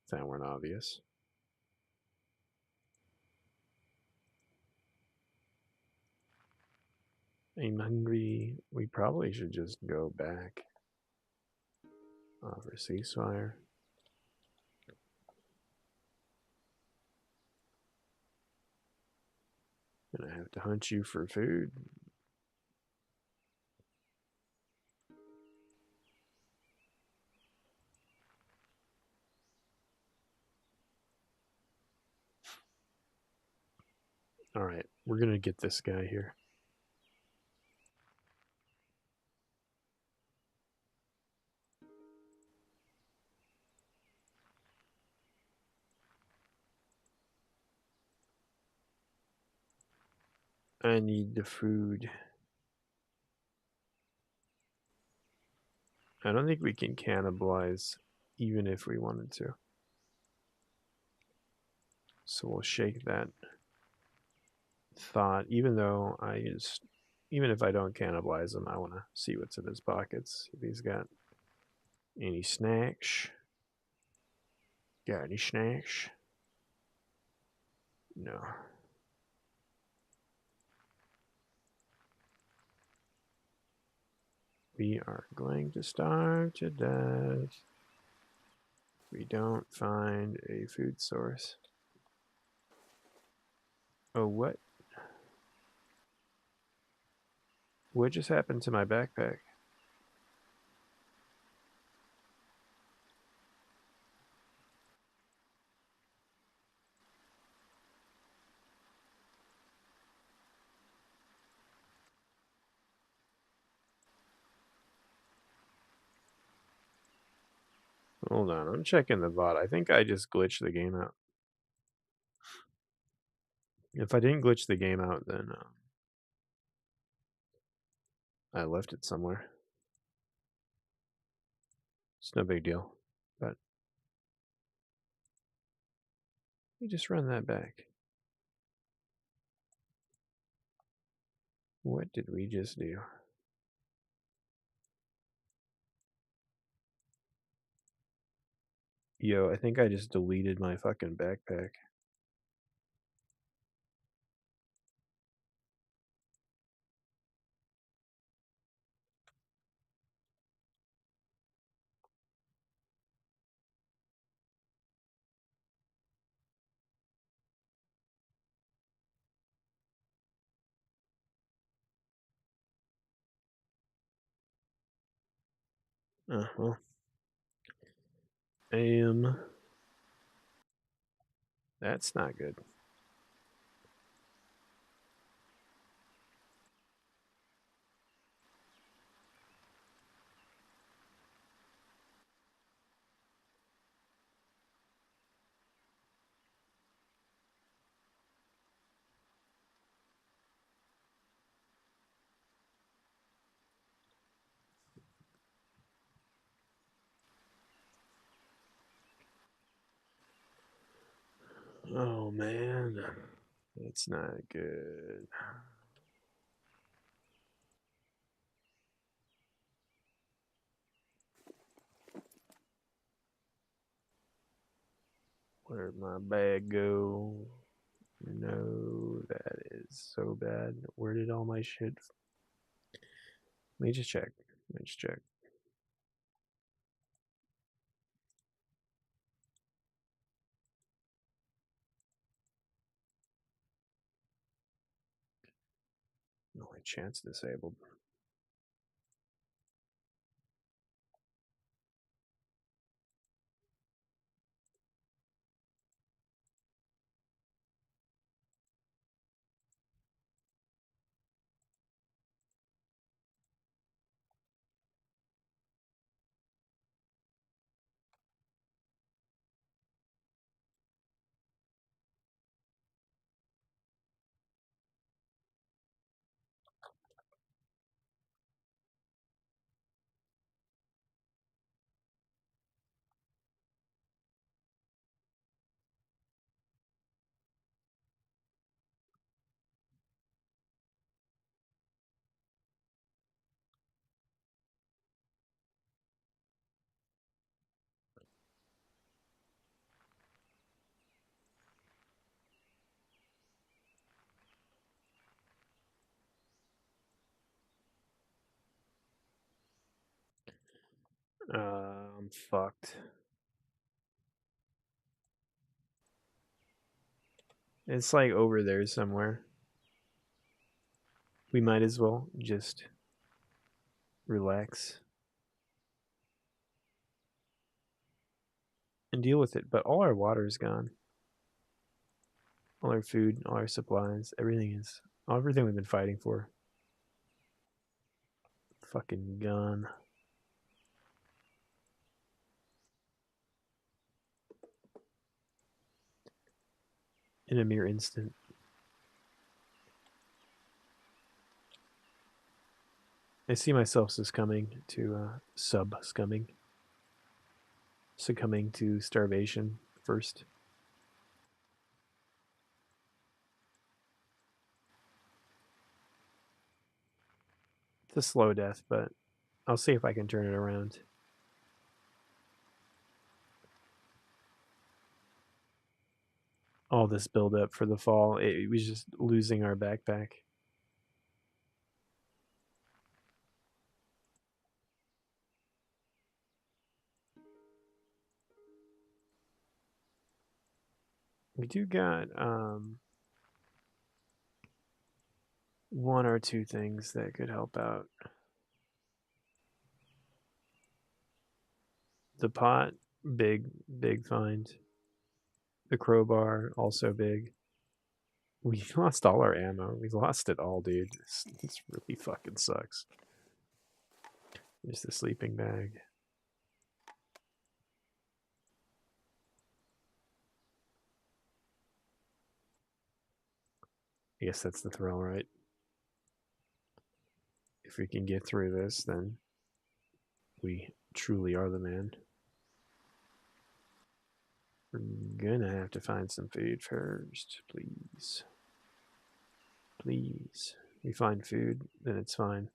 If that weren't obvious. I'm hungry. We probably should just go back. Offer ceasefire. And I have to hunt you for food. Alright, we're gonna get this guy here. I need the food. I don't think we can cannibalize even if we wanted to. So we'll shake that thought, even if I don't cannibalize him, I want to see what's in his pockets. If he's got any snacks. Got any snacks? No. We are going to starve to death if we don't find a food source. Oh, what? What just happened to my backpack? Hold on, I'm checking the VOD. I think I just glitched the game out. If I didn't glitch the game out, then I left it somewhere. It's no big deal. But we just run that back. What did we just do? Yo, I think I just deleted my fucking backpack. Well. That's not good. Oh man, it's not good. Where'd my bag go? No, that is so bad. Where did all my shit? Let me just check. Let me just check. Only chance disabled. I'm fucked. It's like over there somewhere. We might as well just relax and deal with it. But all our water is gone. All our food, all our supplies, everything we've been fighting for. Fucking gone. In a mere instant. I see myself succumbing to starvation first. It's a slow death, but I'll see if I can turn it around. All this build up for the fall, it was just losing our backpack. We do got one or two things that could help out. The pot, big find. The crowbar, also big. We lost all our ammo. We lost it all, dude. This really fucking sucks. There's the sleeping bag. I guess that's the thrill, right? If we can get through this, then we truly are the man. We're gonna have to find some food first, please. Please. We find food, then it's fine.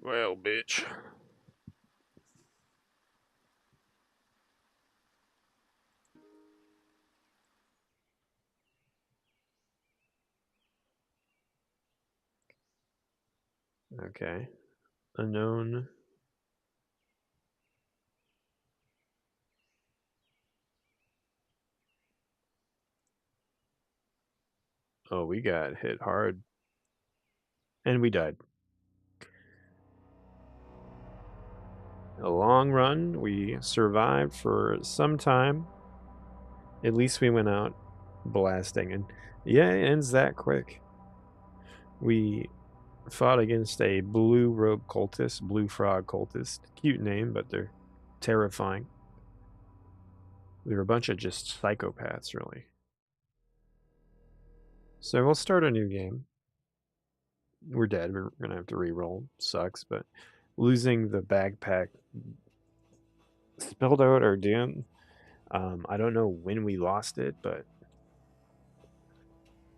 Well, bitch. Okay. Unknown. Oh, we got hit hard. And we died. A long run. We survived for some time. At least we went out blasting. And yeah, it ends that quick. We fought against a blue robe cultist, blue frog cultist. Cute name, but they're terrifying. We were a bunch of just psychopaths, really. So we'll start a new game. We're dead. We're gonna have to re-roll. Sucks, but losing the backpack spilled out our doom. I don't know when we lost it, but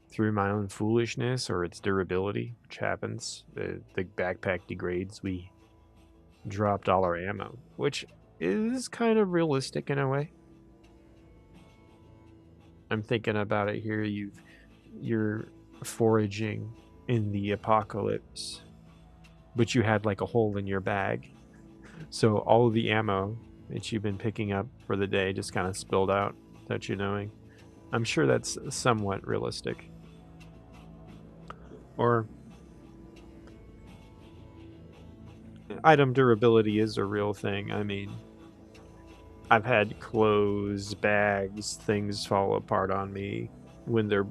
through my own foolishness or its durability, which happens, the backpack degrades. We dropped all our ammo, which is kind of realistic in a way. I'm thinking about it here. You're foraging in the apocalypse, but you had like a hole in your bag. So all of the ammo that you've been picking up for the day just kind of spilled out without you knowing. I'm sure that's somewhat realistic. Or item durability is a real thing. I mean, I've had clothes, bags, things fall apart on me when they're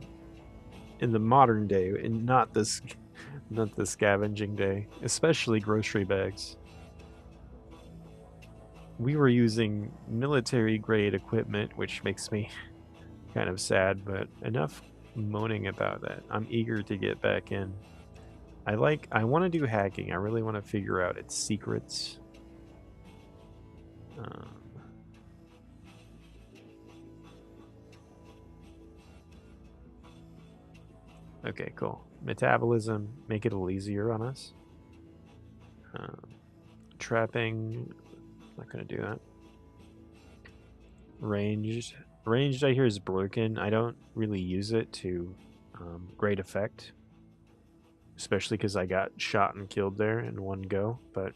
in the modern day and not the scavenging day, especially grocery bags. We were using military grade equipment, which makes me kind of sad, but enough moaning about that. I'm eager to get back in. I want to do hacking. I really want to figure out its secrets. Um, okay, cool. Metabolism, make it a little easier on us. Um, trapping, not gonna do that. Ranged, ranged. I hear is broken. I don't really use it to great effect, especially because I got shot and killed there in one go. But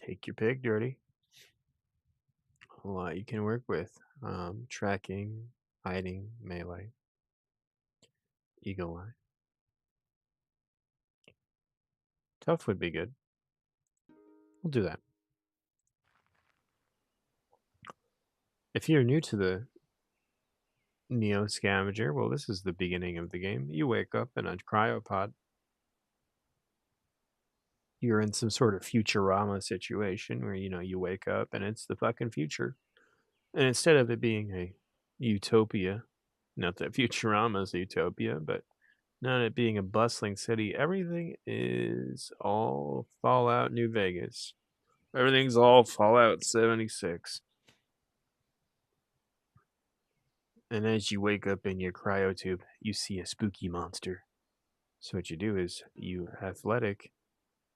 take your pick, dirty. A lot you can work with. Tracking, hiding, melee, eagle eye. Tough would be good. We'll do that. If you're new to the Neo Scavenger, well, this is the beginning of the game. You wake up in a cryopod. You're in some sort of Futurama situation where, you wake up and it's the fucking future. And instead of it being a utopia, not that Futurama's a utopia, but not it being a bustling city, everything is all Fallout New Vegas. Everything's all Fallout 76. And as you wake up in your cryotube, you see a spooky monster. So what you do is you athletic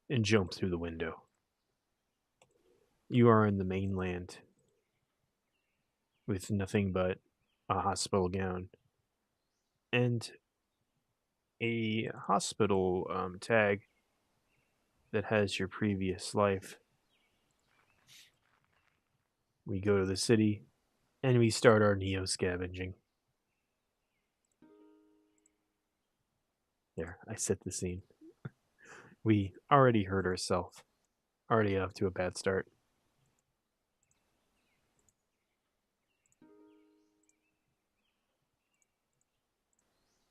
and jump through the window. You are in the mainland with nothing but a hospital gown and a hospital tag that has your previous life. We go to the city and we start our neo scavenging. There, I set the scene. We already hurt ourselves, already off to a bad start.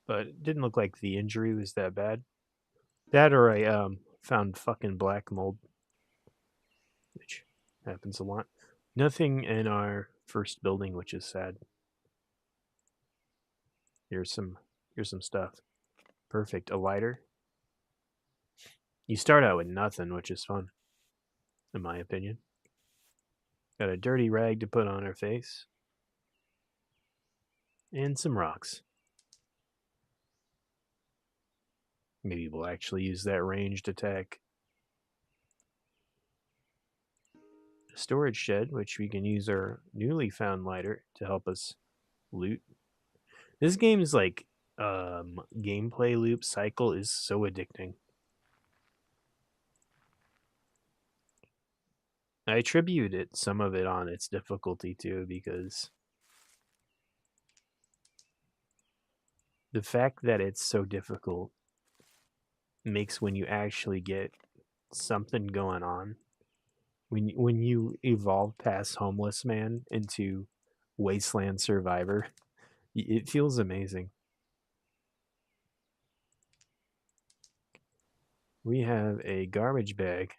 But it didn't look like the injury was that bad. That or I found fucking black mold, which happens a lot. Nothing in our first building, which is sad. Here's some here's some stuff. Perfect. A lighter. You start out with nothing, which is fun, in my opinion. Got a dirty rag to put on her face. And some rocks. Maybe we'll actually use that ranged attack. A storage shed, which we can use our newly found lighter to help us loot. This game's like gameplay loop cycle is so addicting. I attribute it some of it on its difficulty too, because the fact that it's so difficult makes when you actually get something going on, when you evolve past homeless man into Wasteland Survivor. It feels amazing. We have a garbage bag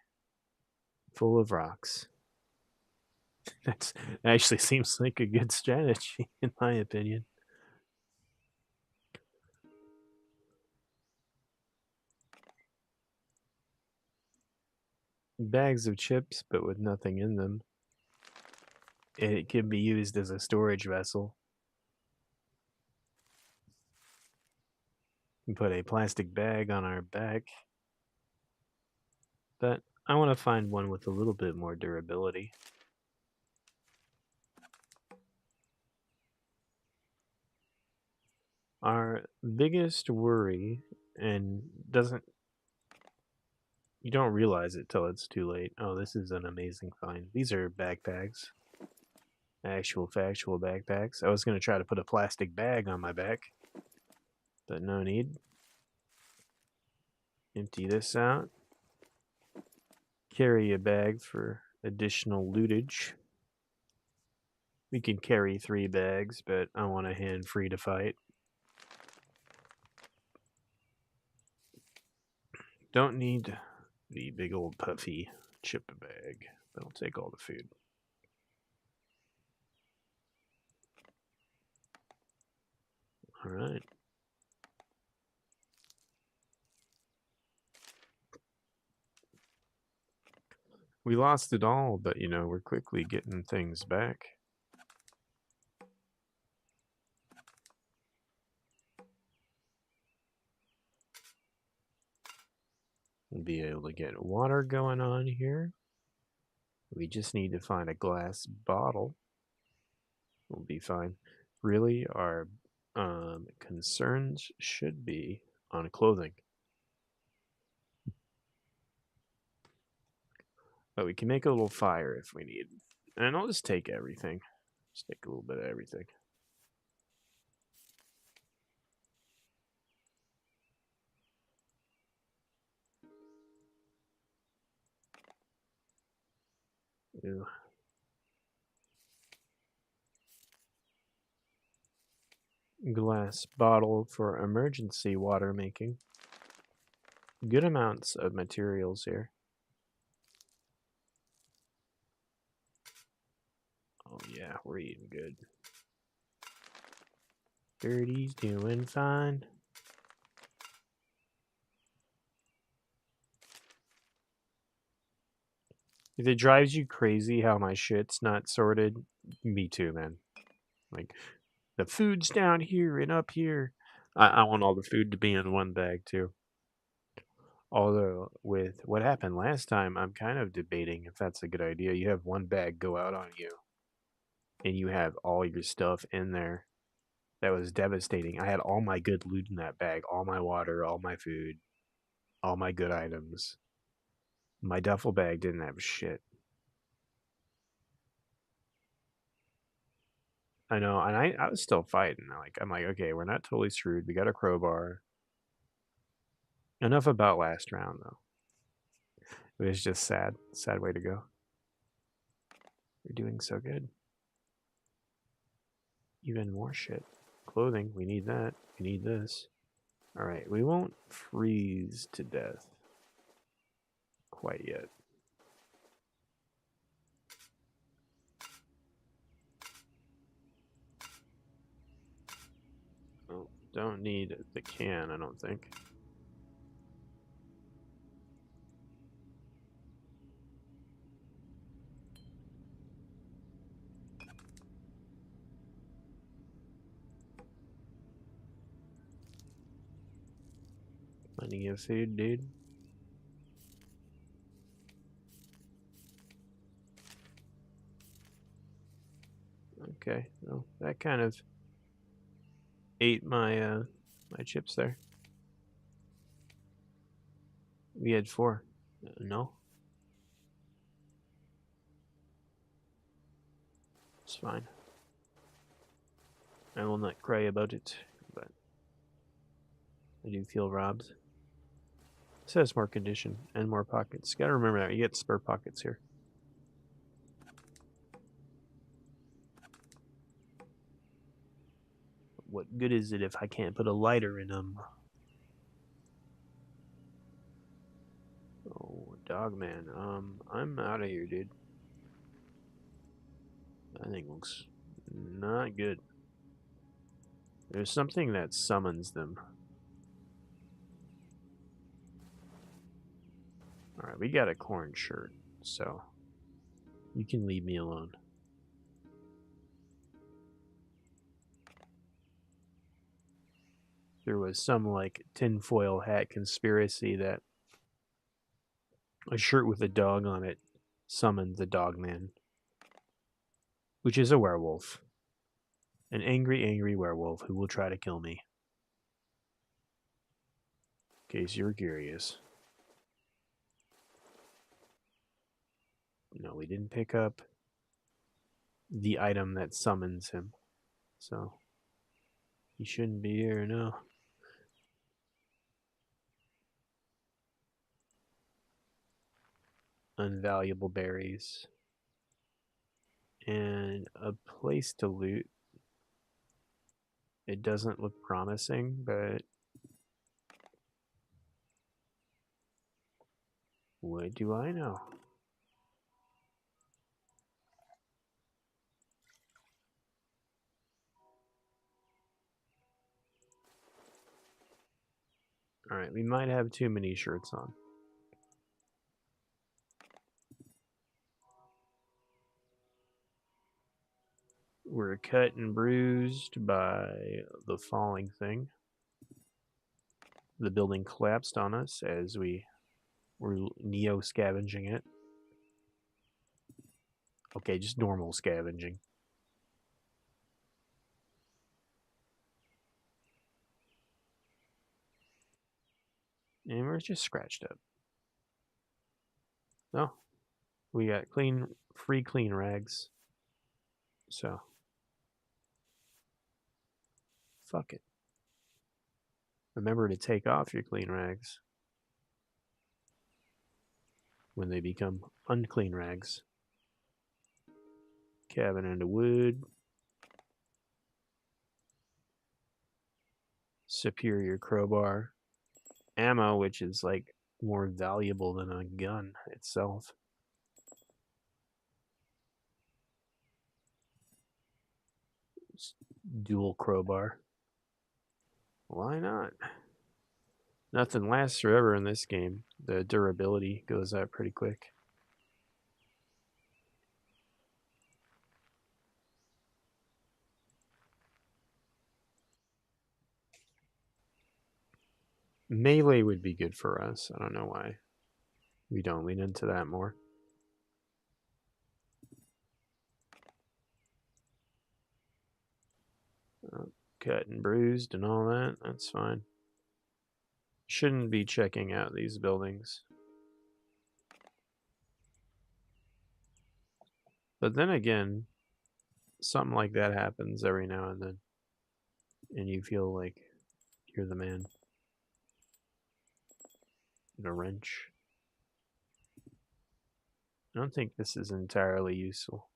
full of rocks. That actually seems like a good strategy, in my opinion. Bags of chips, but with nothing in them. It can be used as a storage vessel. We put a plastic bag on our back. But I want to find one with a little bit more durability. Our biggest worry, and doesn't you don't realize it till it's too late. Oh, this is an amazing find. These are backpacks. Actual factual backpacks. I was going to try to put a plastic bag on my back, but no need. Empty this out. Carry a bag for additional lootage. We can carry 3 bags, but I want a hand free to fight. Don't need the big old puffy chip bag. That'll take all the food. All right. We lost it all, but we're quickly getting things back. We'll be able to get water going on here. We just need to find a glass bottle. We'll be fine. Really, our concerns should be on clothing. But we can make a little fire if we need. And I'll just take everything. Just take a little bit of everything. Ew. Glass bottle for emergency water making. Good amounts of materials here. Oh yeah, we're eating good. Dirty's doing fine. If it drives you crazy how my shit's not sorted, me too, man. Like, the food's down here and up here. I want all the food to be in one bag, too. Although, with what happened last time, I'm kind of debating if that's a good idea. You have one bag go out on you, and you have all your stuff in there. That was devastating. I had all my good loot in that bag, all my water, all my food, all my good items. My duffel bag didn't have shit. I know, and I was still fighting. I'm like, okay, we're not totally screwed. We got a crowbar. Enough about last round, though. It was just sad. Sad way to go. We're doing so good. Even more shit. Clothing, we need that. We need this. Alright, we won't freeze to death quite yet. Oh, don't need the can, I don't think. Plenty of food, dude. Okay, well, that kind of ate my my chips there. We had 4. No? It's fine. I will not cry about it, but I do feel robbed. It says more condition and more pockets. Gotta remember that. You get spare pockets here. what good is it if I can't put a lighter in them? Oh, Dogman. I'm out of here, dude. That thing looks not good. There's something that summons them. Alright, we got a corn shirt, so you can leave me alone. There was some, like, tinfoil hat conspiracy that a shirt with a dog on it summoned the Dogman, which is a werewolf. An angry, angry werewolf who will try to kill me. In case you're curious. No, we didn't pick up the item that summons him. So, he shouldn't be here, no. Unvaluable berries. And a place to loot. It doesn't look promising, but what do I know? Alright, we might have too many shirts on. We're cut and bruised by the falling thing. The building collapsed on us as we were neo-scavenging it. Okay, just normal scavenging. And we're just scratched up. No, we got free clean rags. So, fuck it. Remember to take off your clean rags when they become unclean rags. Cabin into wood. Superior crowbar. Ammo, which is like more valuable than a gun itself. Dual crowbar. Why not? Nothing lasts forever in this game. The durability goes out pretty quick. Melee would be good for us. I don't know why we don't lean into that more. Cut and bruised and all that. That's fine. Shouldn't be checking out these buildings. But then again, something like that happens every now and then. And you feel like you're the man. And a wrench. I don't think this is entirely useful.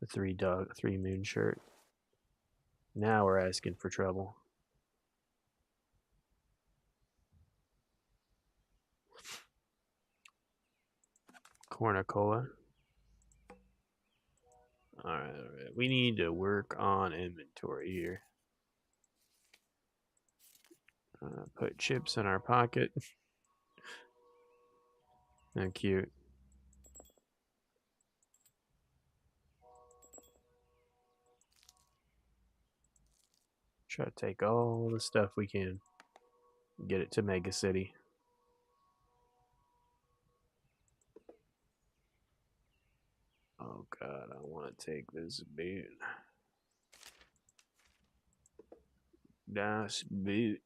The three moon shirt. Now we're asking for trouble. Cornucola. Alright. We need to work on inventory here. Put chips in our pocket. How cute. Try to take all the stuff we can. Get it to Mega City. Oh god, I want to take this boot. Nice boot.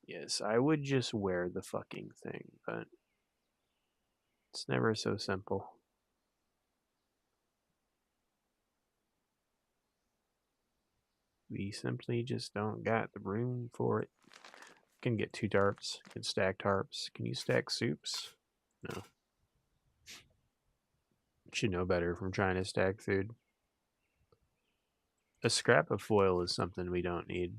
Yes, I would just wear the fucking thing, but it's never so simple. We simply just don't got the room for it. Can get 2 tarps. Can stack tarps. Can you stack soups? No. Should know better from trying to stack food. A scrap of foil is something we don't need.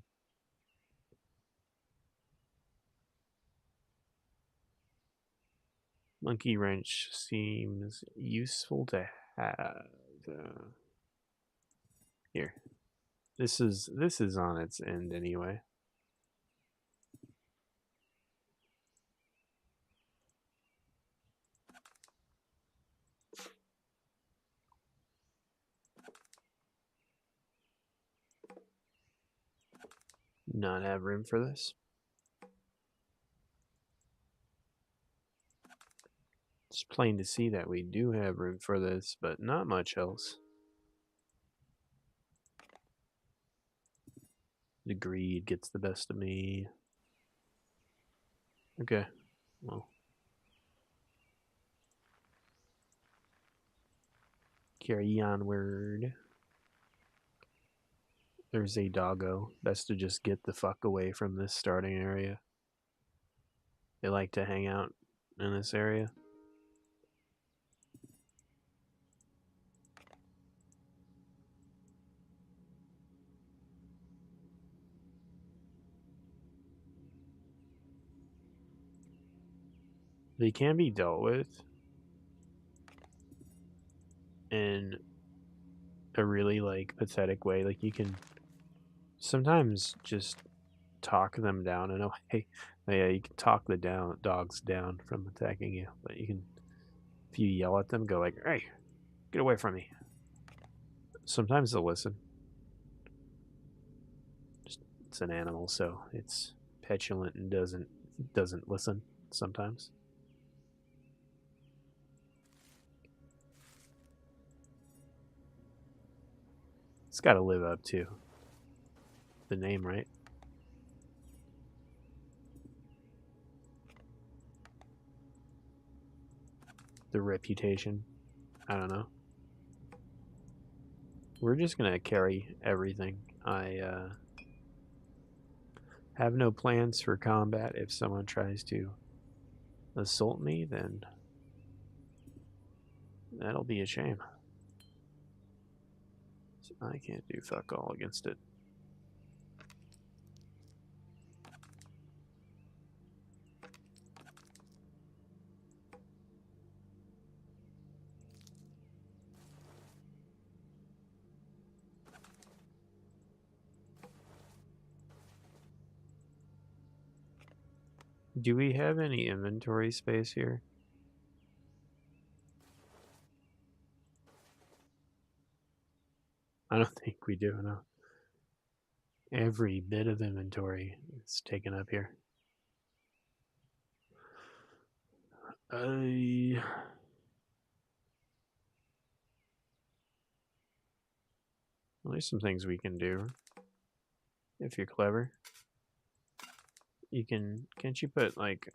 Monkey wrench seems useful to have. Here. This is on its end anyway. Not have room for this. It's plain to see that we do have room for this, but not much else. The greed gets the best of me. Okay, well. Carry onward. There's a doggo. Best to just get the fuck away from this starting area. They like to hang out in this area. They can be dealt with in a really like pathetic way. Like you can sometimes just talk them down in a way. Yeah, you can talk the dogs down from attacking you, but you can, if you yell at them, go like, "Hey, get away from me." Sometimes they'll listen. Just, it's an animal, so it's petulant and doesn't listen sometimes. It's got to live up to the name, right? The reputation. I don't know. We're just gonna carry everything. I have no plans for combat. If someone tries to assault me, then that'll be a shame. So I can't do fuck all against it. Do we have any inventory space here? I don't think we do, no. Every bit of inventory is taken up here. There's some things we can do. If you're clever. You can, can't you put like,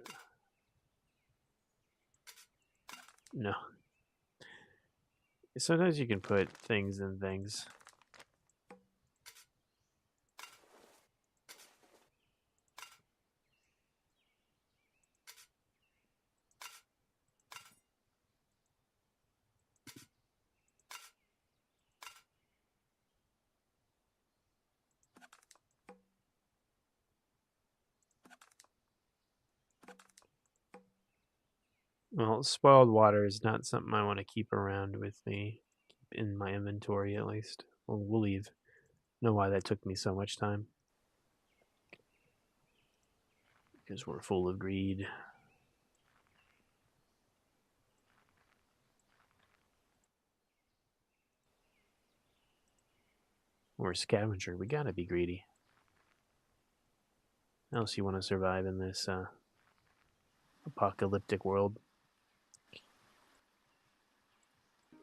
no. Sometimes you can put things in things. Well, spoiled water is not something I want to keep around with me, in my inventory at least. We'll leave. Know why that took me so much time? Because we're full of greed. We're a scavenger. We gotta be greedy. Else you want to survive in this apocalyptic world.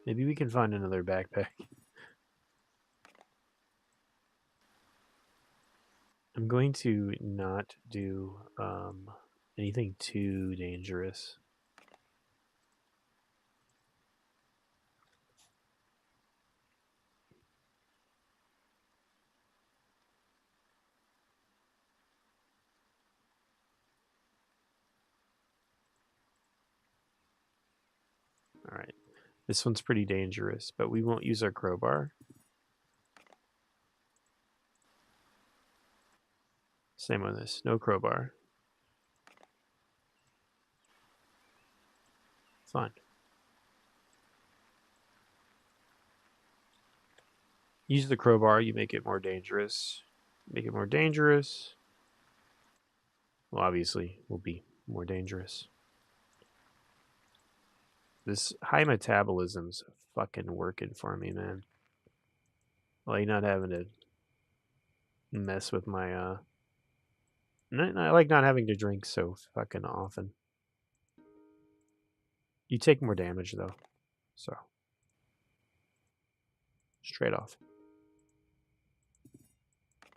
Maybe we can find another backpack. I'm going to not do anything too dangerous. All right. This one's pretty dangerous, but we won't use our crowbar. Same on this. No crowbar. Fine. Use the crowbar, you make it more dangerous. Make it more dangerous. Well, obviously, will be more dangerous. This high metabolism's fucking working for me, man. Like not having to mess with my I like not having to drink so fucking often. You take more damage though. So straight off.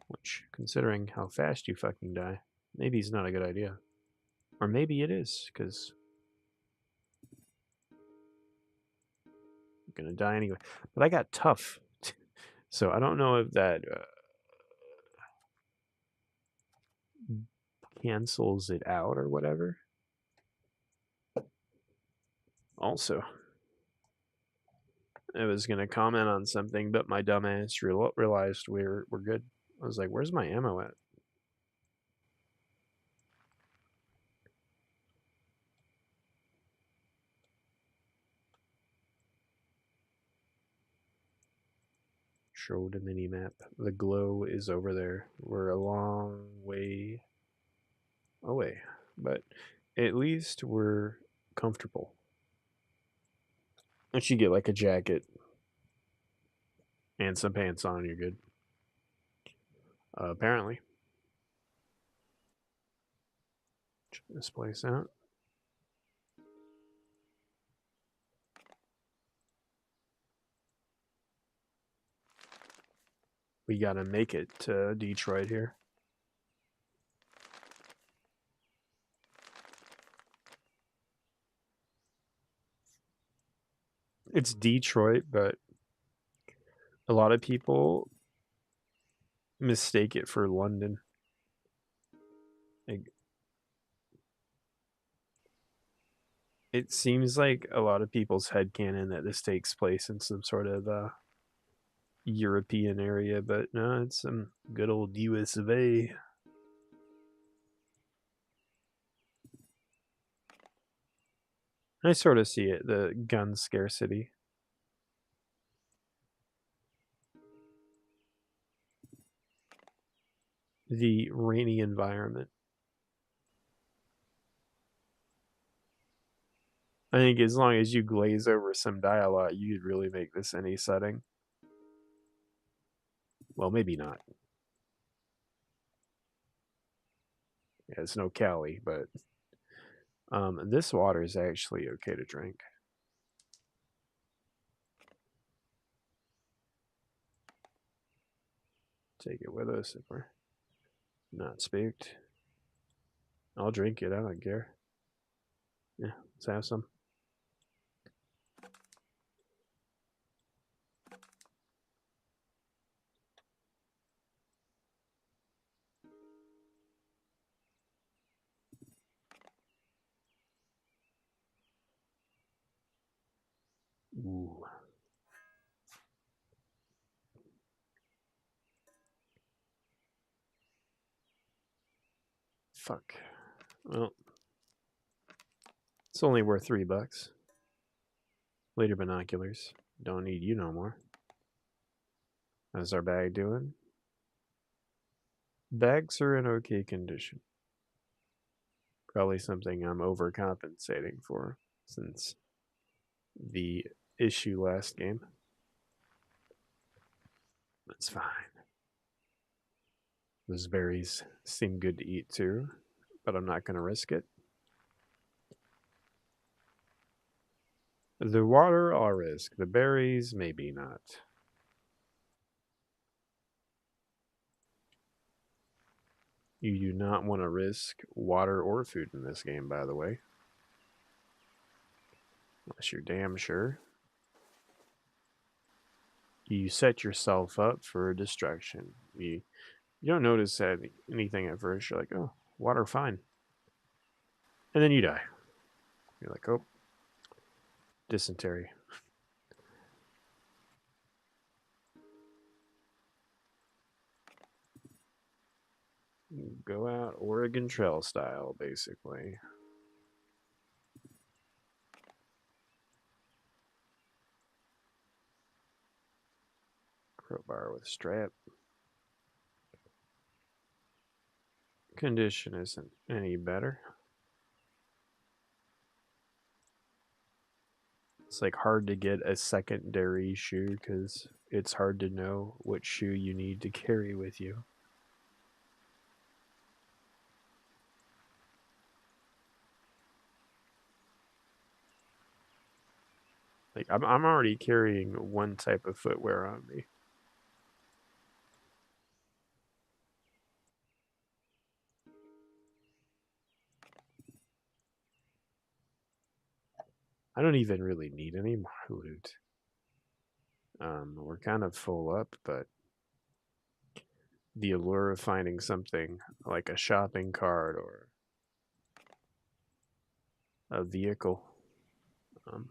Which, considering how fast you fucking die, maybe it's not a good idea. Or maybe it is, because I'm gonna die anyway. But I got tough. So I don't know if that cancels it out or whatever. Also, I was gonna comment on something, but my dumbass realized we're good. I was like, "Where's my ammo at?" Show the mini map. The glow is over there. We're a long way away, but at least we're comfortable. Once you get like a jacket and some pants on, you're good. Apparently, check this place out. We gotta make it to Detroit here. It's Detroit, but a lot of people mistake it for London. Like, it seems like a lot of people's headcanon that this takes place in some sort of European area, but no, it's some good old US of A. I sort of see it, the gun scarcity. The rainy environment. I think as long as you glaze over some dialogue, you could really make this any setting. Well, maybe not. Yeah, it's no Cali, but this water is actually okay to drink. Take it with us if we're not spooked. I'll drink it. I don't care. Yeah, let's have some. Ooh. Fuck. Well, it's only worth $3. Later binoculars. Don't need you no more. How's our bag doing? Bags are in okay condition. Probably something I'm overcompensating for since the issue last game. That's fine. Those berries seem good to eat too, but I'm not going to risk it. The water I'll risk. The berries, maybe not. You do not want to risk water or food in this game, by the way. Unless you're damn sure. You set yourself up for destruction. You don't notice anything at first. You're like, oh, water, fine. And then you die. You're like, oh, dysentery. Go out Oregon Trail style, basically. Crowbar with strap. Condition isn't any better. It's like hard to get a secondary shoe because it's hard to know what shoe you need to carry with you. Like I'm already carrying one type of footwear on me. I don't even really need any more loot. We're kind of full up, but the allure of finding something like a shopping cart or a vehicle um,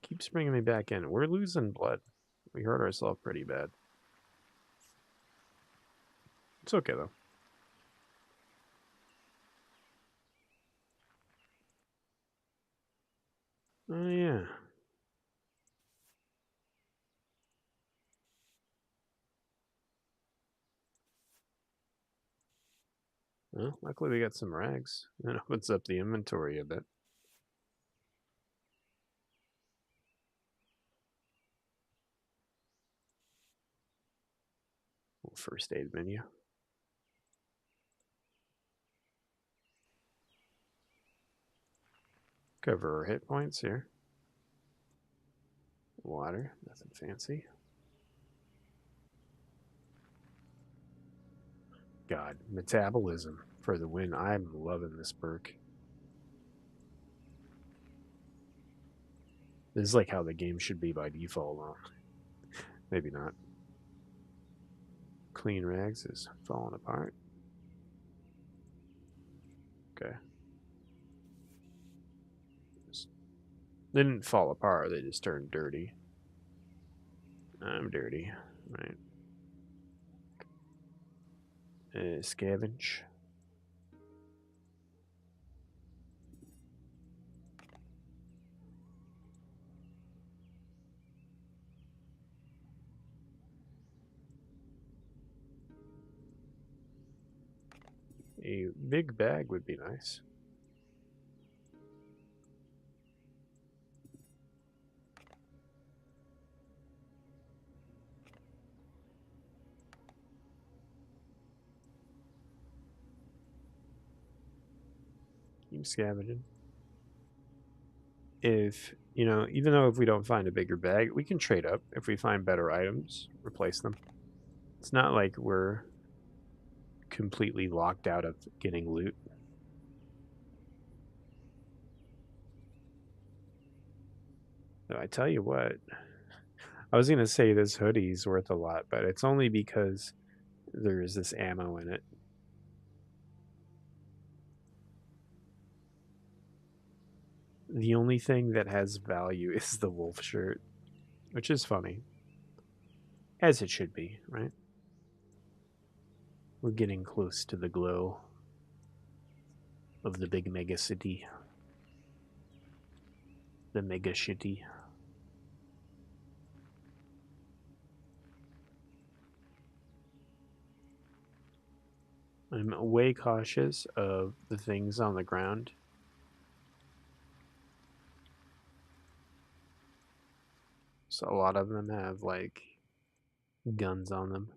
keeps bringing me back in. We're losing blood. We hurt ourselves pretty bad. It's okay though. Oh yeah. Well, luckily we got some rags. That opens up the inventory a bit. First aid menu. Cover our hit points here. Water, nothing fancy. God, metabolism for the win. I'm loving this perk. This is like how the game should be by default. Well, maybe not. Clean rags is falling apart. Okay. They didn't fall apart, they just turned dirty. I'm dirty. Right. Scavenge. A big bag would be nice. Keep scavenging. If, even though if we don't find a bigger bag, we can trade up. If we find better items, replace them. It's not like we're completely locked out of getting loot. So I tell you what, I was gonna say this hoodie's worth a lot, but it's only because there's this ammo in it. The only thing that has value is the wolf shirt, which is funny. As it should be, right? We're getting close to the glow of the big mega city. The mega shitty. I'm way cautious of the things on the ground. So a lot of them have like guns on them.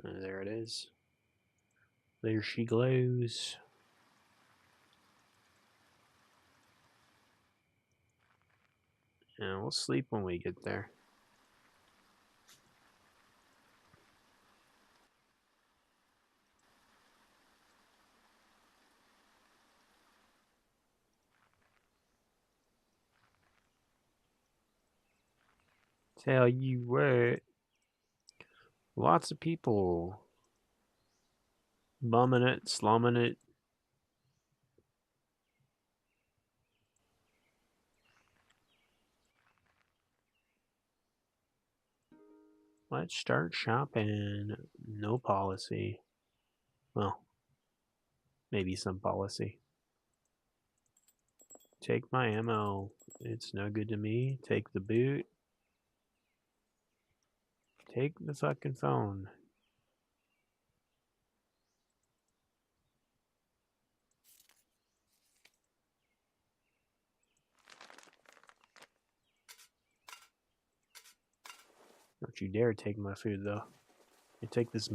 And there it is. There she glows. And we'll sleep when we get there. Tell you what. Lots of people bumming it, slumming it. Let's start shopping. No policy. Well, maybe some policy. Take my ammo. It's no good to me. Take the boot. Take the fucking phone. Don't you dare take my food, though. You take this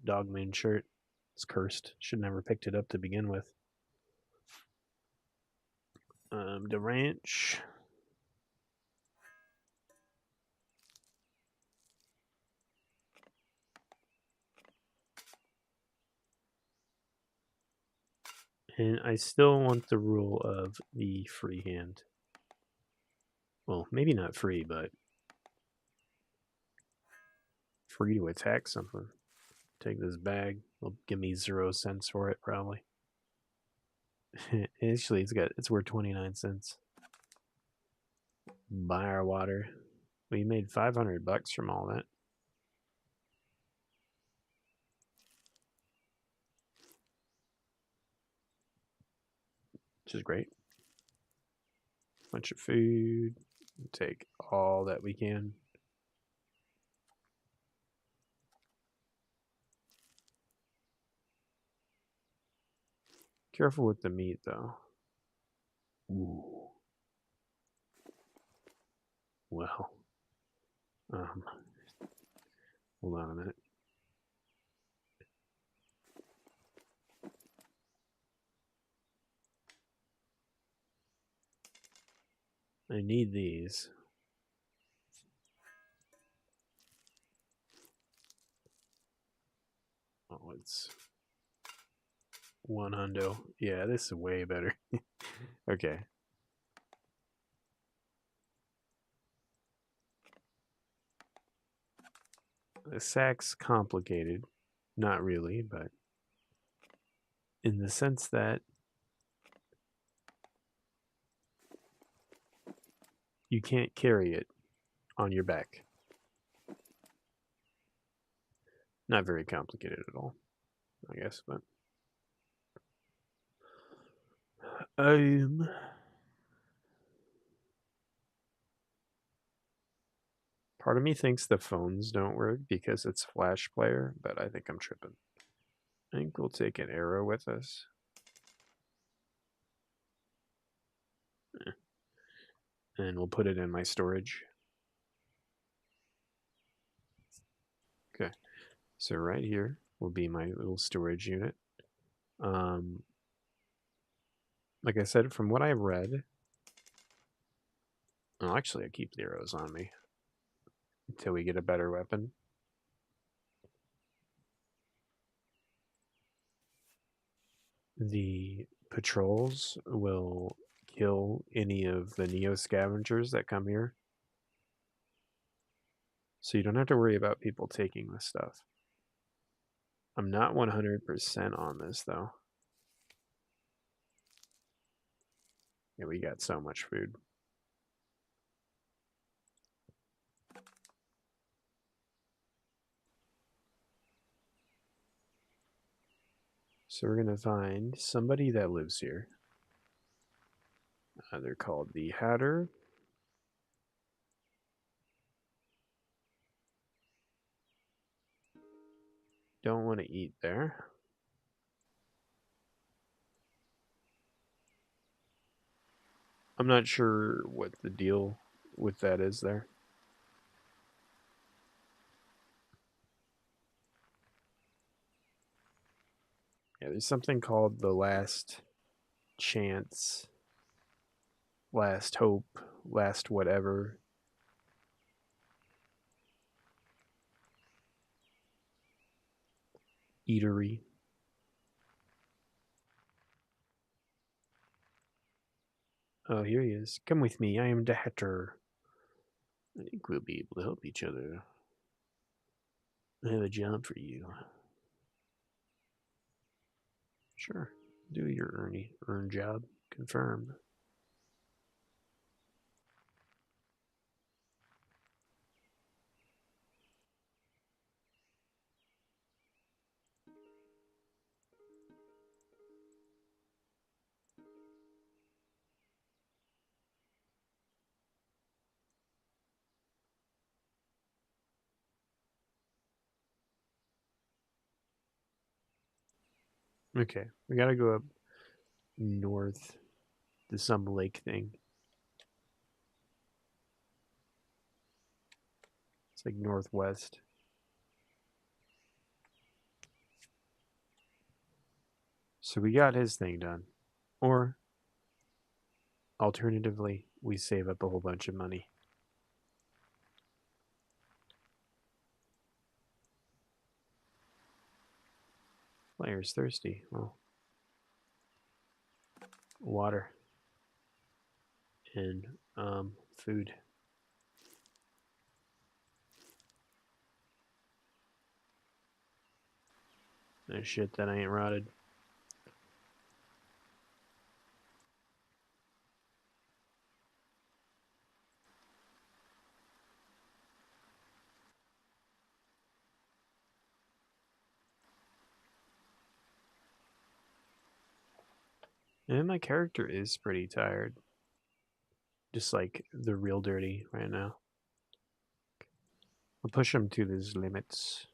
dog moon shirt. It's cursed. Should never picked it up to begin with. The ranch. And I still want the rule of the free hand. Well, maybe not free, but free to attack something. Take this bag. Will give me 0 cents for it, probably. Actually, it's worth 29 cents. Buy our water. We made 500 bucks from all that. Which is great. Bunch of food. Take all that we can. Careful with the meat, though. Ooh. Well. Hold on a minute. I need these. Oh, it's 100. Yeah, this is way better. Okay. The sack's complicated. Not really, but in the sense that you can't carry it on your back. Not very complicated at all, I guess, but um part of me thinks the phones don't work because it's Flash Player, but I think I'm tripping. I think we'll take an arrow with us. And we'll put it in my storage. Okay. So right here will be my little storage unit. Like I said, from what I read, well, actually, I keep the arrows on me until we get a better weapon. The patrols will kill any of the Neo scavengers that come here. So you don't have to worry about people taking this stuff. I'm not 100% on this, though. Yeah, we got so much food. So we're going to find somebody that lives here. They're called the Hatter. Don't want to eat there. I'm not sure what the deal with that is there. Yeah, there's something called the last chance, last hope, last whatever. Eatery. Oh, here he is. Come with me. I am the Hatter. I think we'll be able to help each other. I have a job for you. Sure. Do your earn job. Confirm. Okay, we gotta go up north to some lake thing. It's like northwest. So we got his thing done. Or, alternatively, we save up a whole bunch of money. Player's thirsty. Well, water and food. No shit that ain't rotted. And my character is pretty tired. Just like the real dirty right now. I'll push him to his limits.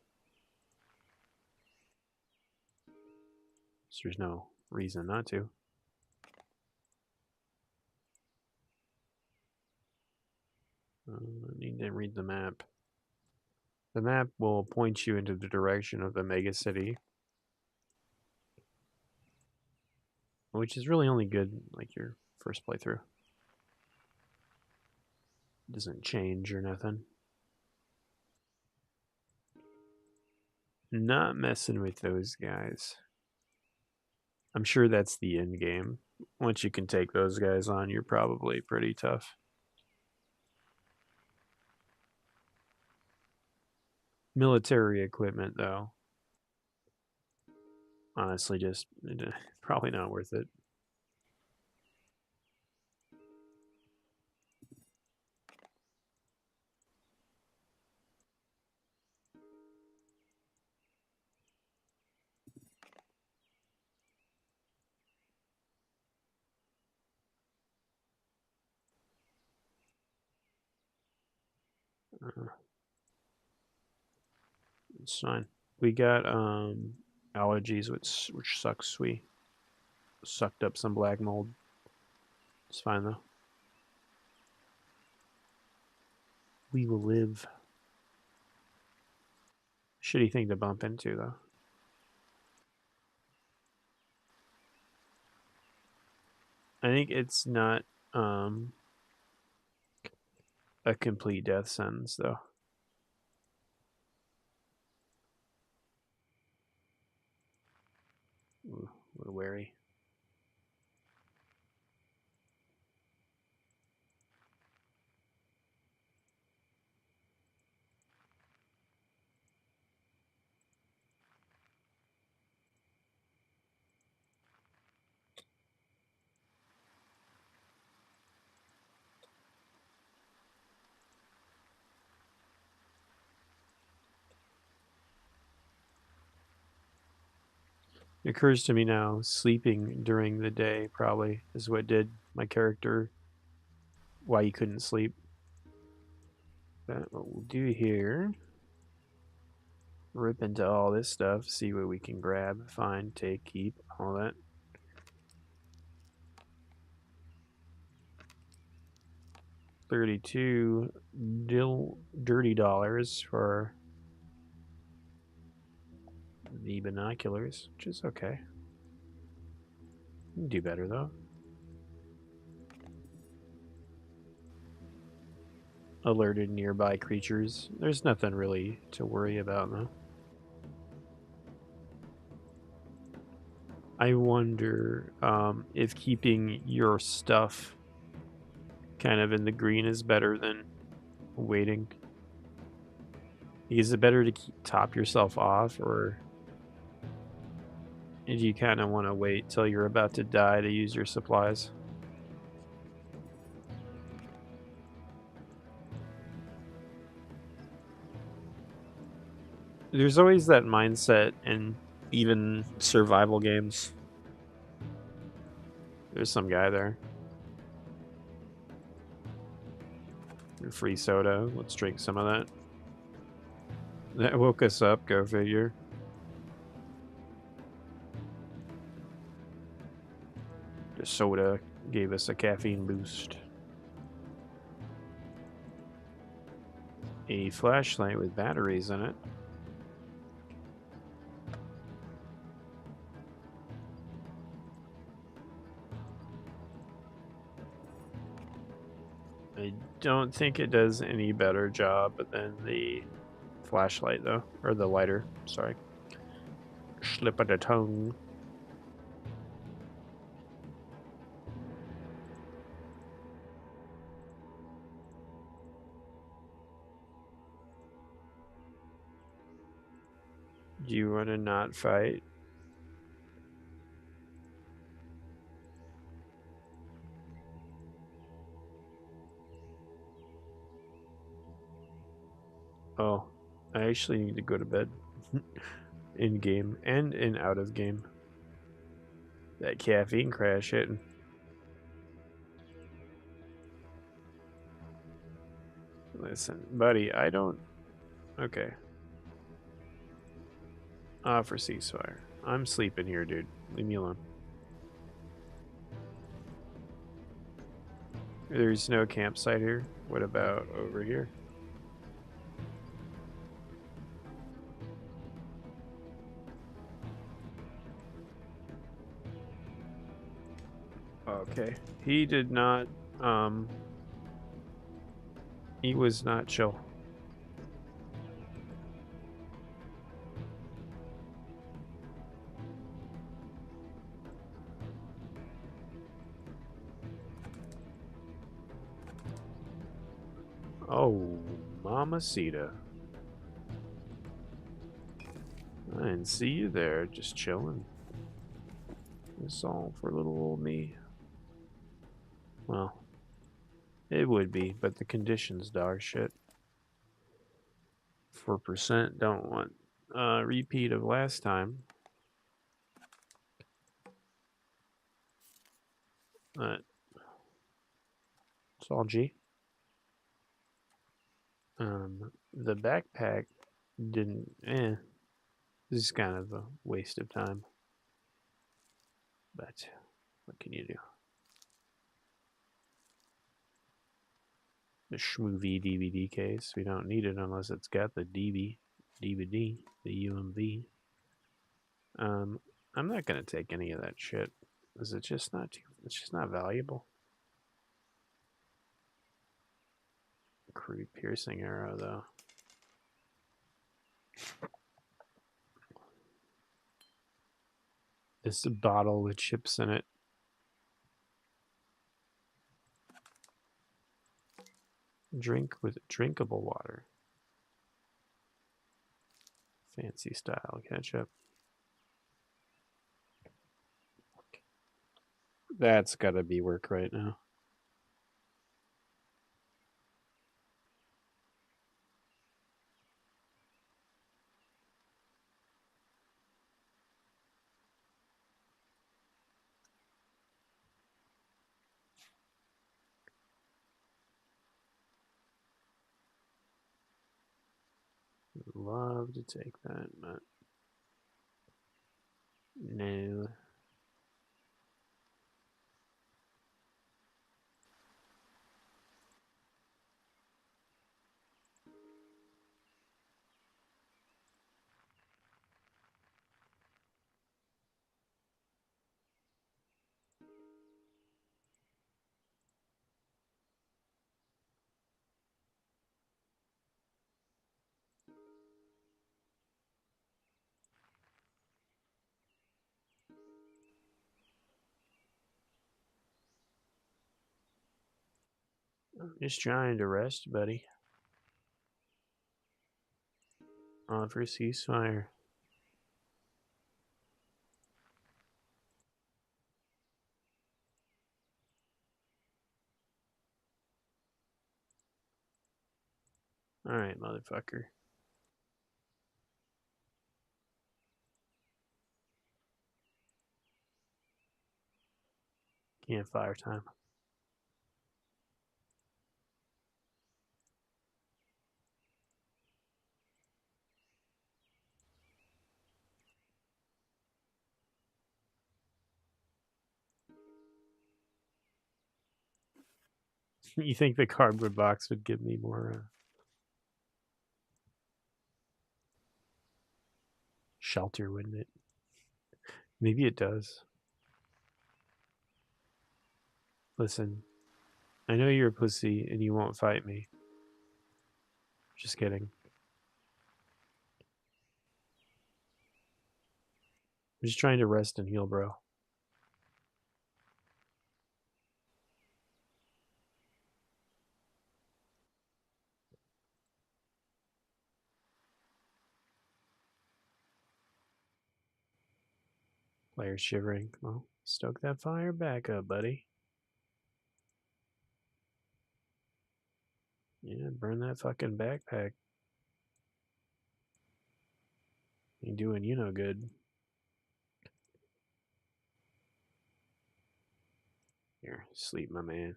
So there's no reason not to. I need to read the map. The map will point you into the direction of the mega city, which is really only good like your first playthrough. It doesn't change or nothing. Not messing with those guys. I'm sure that's the end game. Once you can take those guys on, you're probably pretty tough. Military equipment, though, honestly, just probably not worth it. Uh, it's fine. We got allergies, which sucks. We sucked up some black mold. It's fine though. We will live. Shitty thing to bump into though. I think it's not a complete death sentence though. Ooh, we're wary. It occurs to me now, sleeping during the day probably is what did my character why he couldn't sleep. But what we'll do here, rip into all this stuff, see what we can grab, find, take, keep, all that. $32 dirty dollars for the binoculars, which is okay. You can do better though. Alerted nearby creatures. There's nothing really to worry about though. I wonder if keeping your stuff kind of in the green is better than waiting. Is it better to top yourself off, or do you kind of want to wait till you're about to die to use your supplies? There's always that mindset in even survival games. There's some guy there. Free soda. Let's drink some of that. That woke us up, go figure. The soda gave us a caffeine boost. A flashlight with batteries in it. I don't think it does any better job than the flashlight, though. Or the lighter, sorry. Slip of the tongue. Do you want to not fight? Oh, I actually need to go to bed. In game and in out of game. That caffeine crash hitting. Listen, buddy, I don't. Okay. For ceasefire. I'm sleeping here, dude. Leave me alone. There's no campsite here. What about over here? Okay. He did not. He was not chill. Oh, mamacita. I didn't see you there, just chilling. It's all for little old me. Well, it would be, but the conditions dog shit. 4% don't want repeat of last time. It's all G. The backpack didn't. This is kind of a waste of time. But what can you do? The schmovie DVD case. We don't need it unless it's got the DVD, the UMV. I'm not gonna take any of that shit. Is it just not too? It's just not valuable. Crude piercing arrow though. This bottle with chips in it. Drink with drinkable water. Fancy style ketchup. That's gotta be work right now. Love to take that, but no. I'm just trying to rest, buddy. Offer ceasefire. Alright, motherfucker. Campfire time. You think the cardboard box would give me more shelter, wouldn't it? Maybe it does. Listen, I know you're a pussy and you won't fight me. Just kidding. I'm just trying to rest and heal, bro. Player shivering. Well, stoke that fire back up, buddy. Yeah, burn that fucking backpack. Ain't doing you no good. Here, sleep, my man.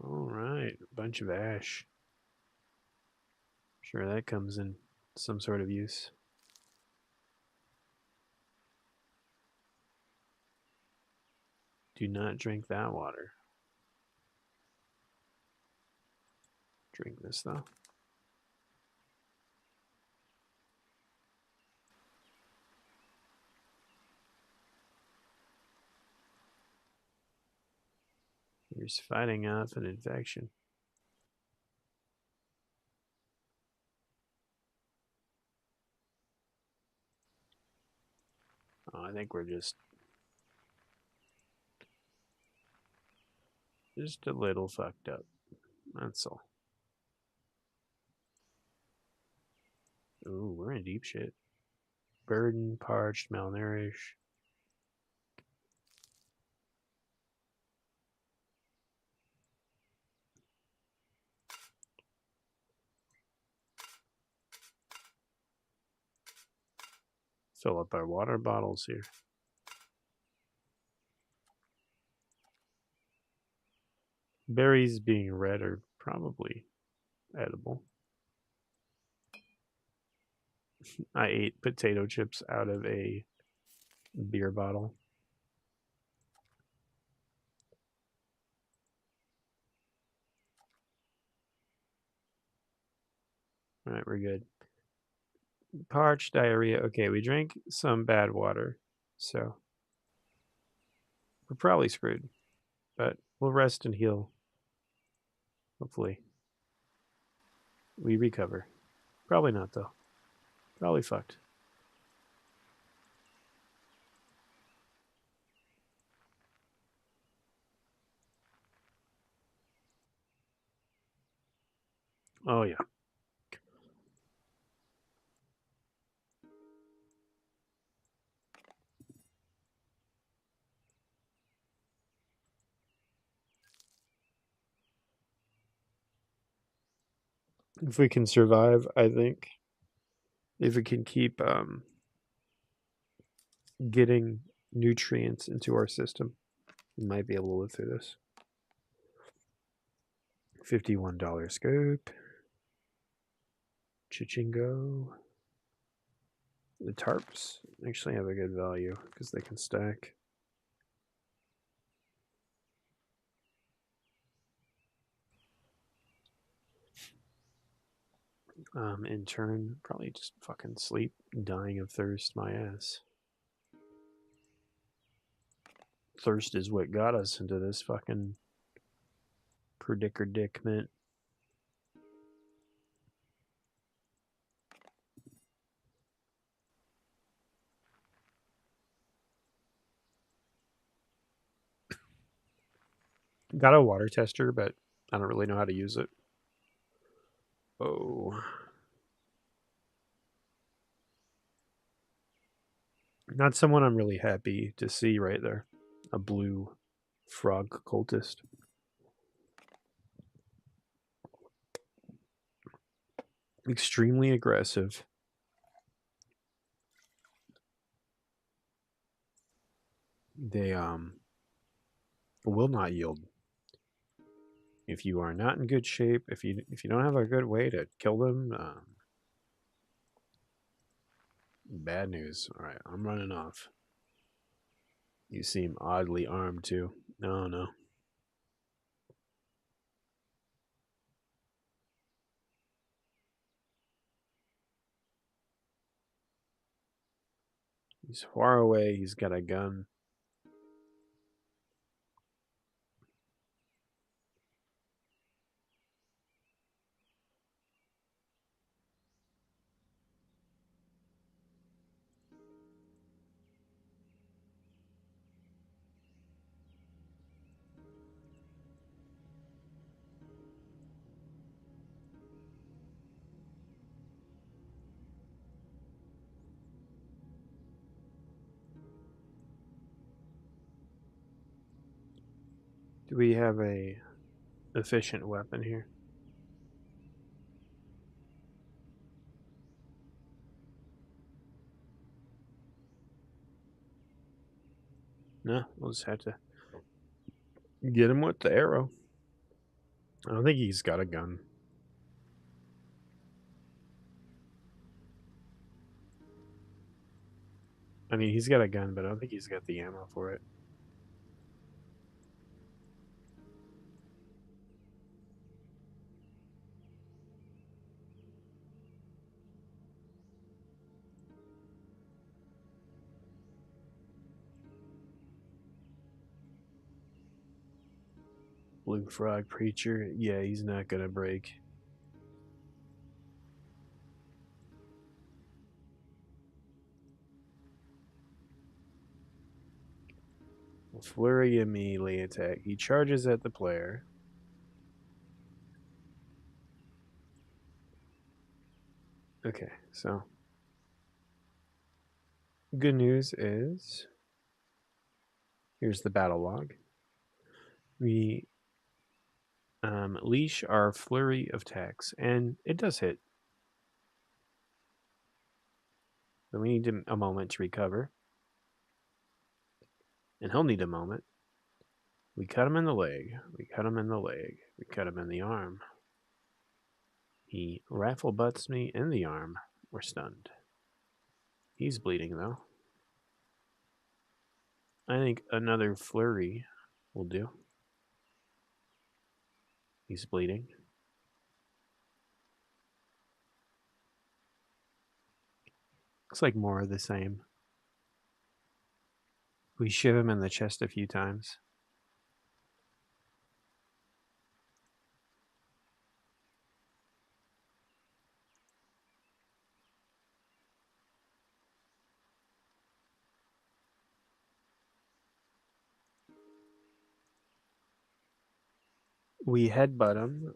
Alright, a bunch of ash. Sure, that comes in some sort of use. Do not drink that water. Drink this, though. You're fighting off an infection. Oh, I think we're just a little fucked up. That's all. Ooh, we're in deep shit. Burdened, parched, malnourished. Fill up our water bottles here. Berries being red are probably edible. I ate potato chips out of a beer bottle. All right, we're good. Parched, diarrhea. Okay, we drank some bad water, so we're probably screwed. But we'll rest and heal. Hopefully, we recover. Probably not, though. Probably fucked. Oh, yeah. If we can survive, I think. If we can keep getting nutrients into our system, we might be able to live through this. $51 scope. Chichingo. The tarps actually have a good value because they can stack. In turn, probably just fucking sleep, dying of thirst, my ass. Thirst is what got us into this fucking predicament. Got a water tester, but I don't really know how to use it. Oh. Not someone I'm really happy to see right there. A blue frog cultist. Extremely aggressive. They will not yield. If you are not in good shape, if you don't have a good way to kill them, bad news. All right, I'm running off. You seem oddly armed too. No, no. He's far away. He's got a gun. Do we have a efficient weapon here? No, we'll just have to get him with the arrow. I don't think he's got a gun. I mean, he's got a gun, but I don't think he's got the ammo for it. Blue frog preacher. Yeah, he's not gonna break. Flurry and melee attack. He charges at the player. Okay, so good news is here's the battle log. We leash our flurry of attacks, and it does hit. So we need a moment to recover, and he'll need a moment. We cut him in the leg. We cut him in the leg. We cut him in the arm. He rifle butts me in the arm. We're stunned. He's bleeding though. I think another flurry will do. He's bleeding. Looks like more of the same. We shiv him in the chest a few times. We headbutt him.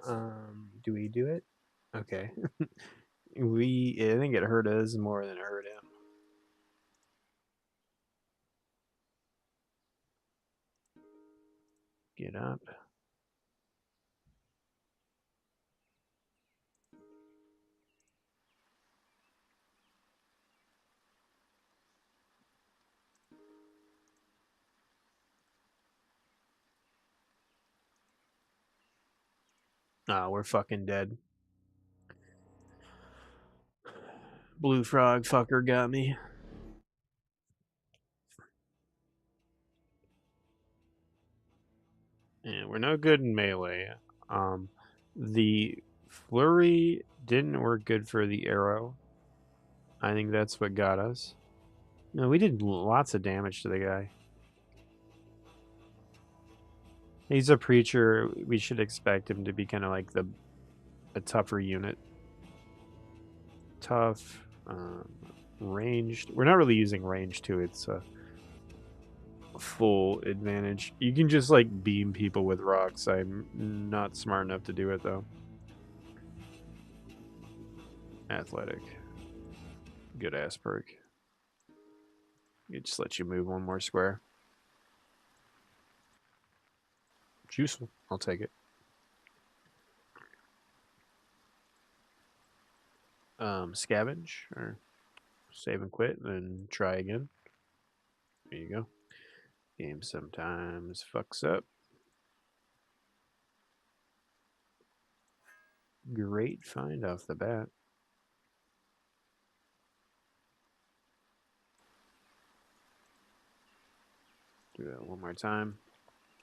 Do we do it? Okay. I think it hurt us more than it hurt him. Get up. Ah, we're fucking dead. Blue frog fucker got me. And we're no good in melee. Um, the flurry didn't work good for the arrow. I think that's what got us. No, we did lots of damage to the guy. He's a preacher. We should expect him to be kind of like a tougher unit. Tough, ranged. We're not really using range too. It's full advantage. You can just like beam people with rocks. I'm not smart enough to do it though. Athletic. Good ass perk. It just lets you move one more square. Useful. I'll take it. Scavenge or save and quit, then try again. There you go. Game sometimes fucks up. Great find off the bat. Do that one more time.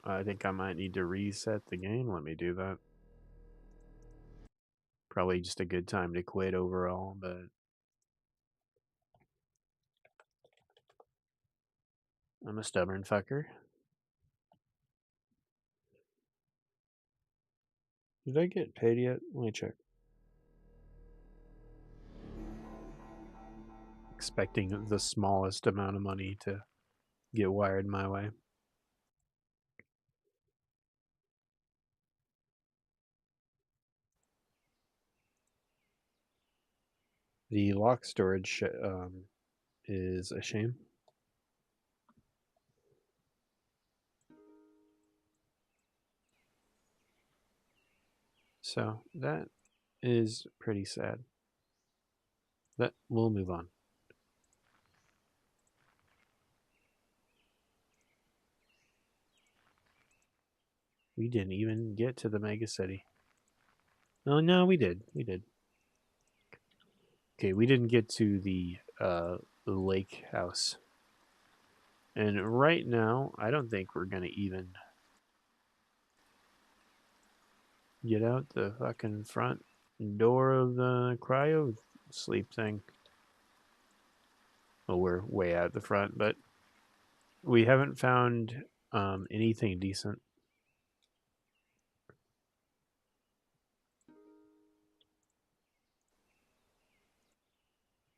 I think I might need to reset the game. Let me do that. Probably just a good time to quit overall, but I'm a stubborn fucker. Did I get paid yet? Let me check. Expecting the smallest amount of money to get wired my way. The lock storage is a shame. So that is pretty sad. But we'll move on. We didn't even get to the mega city. Oh no, we did. We did. Okay, we didn't get to the lake house. And right now, I don't think we're gonna even get out the fucking front door of the cryo sleep thing. Well, we're way out the front, but we haven't found anything decent.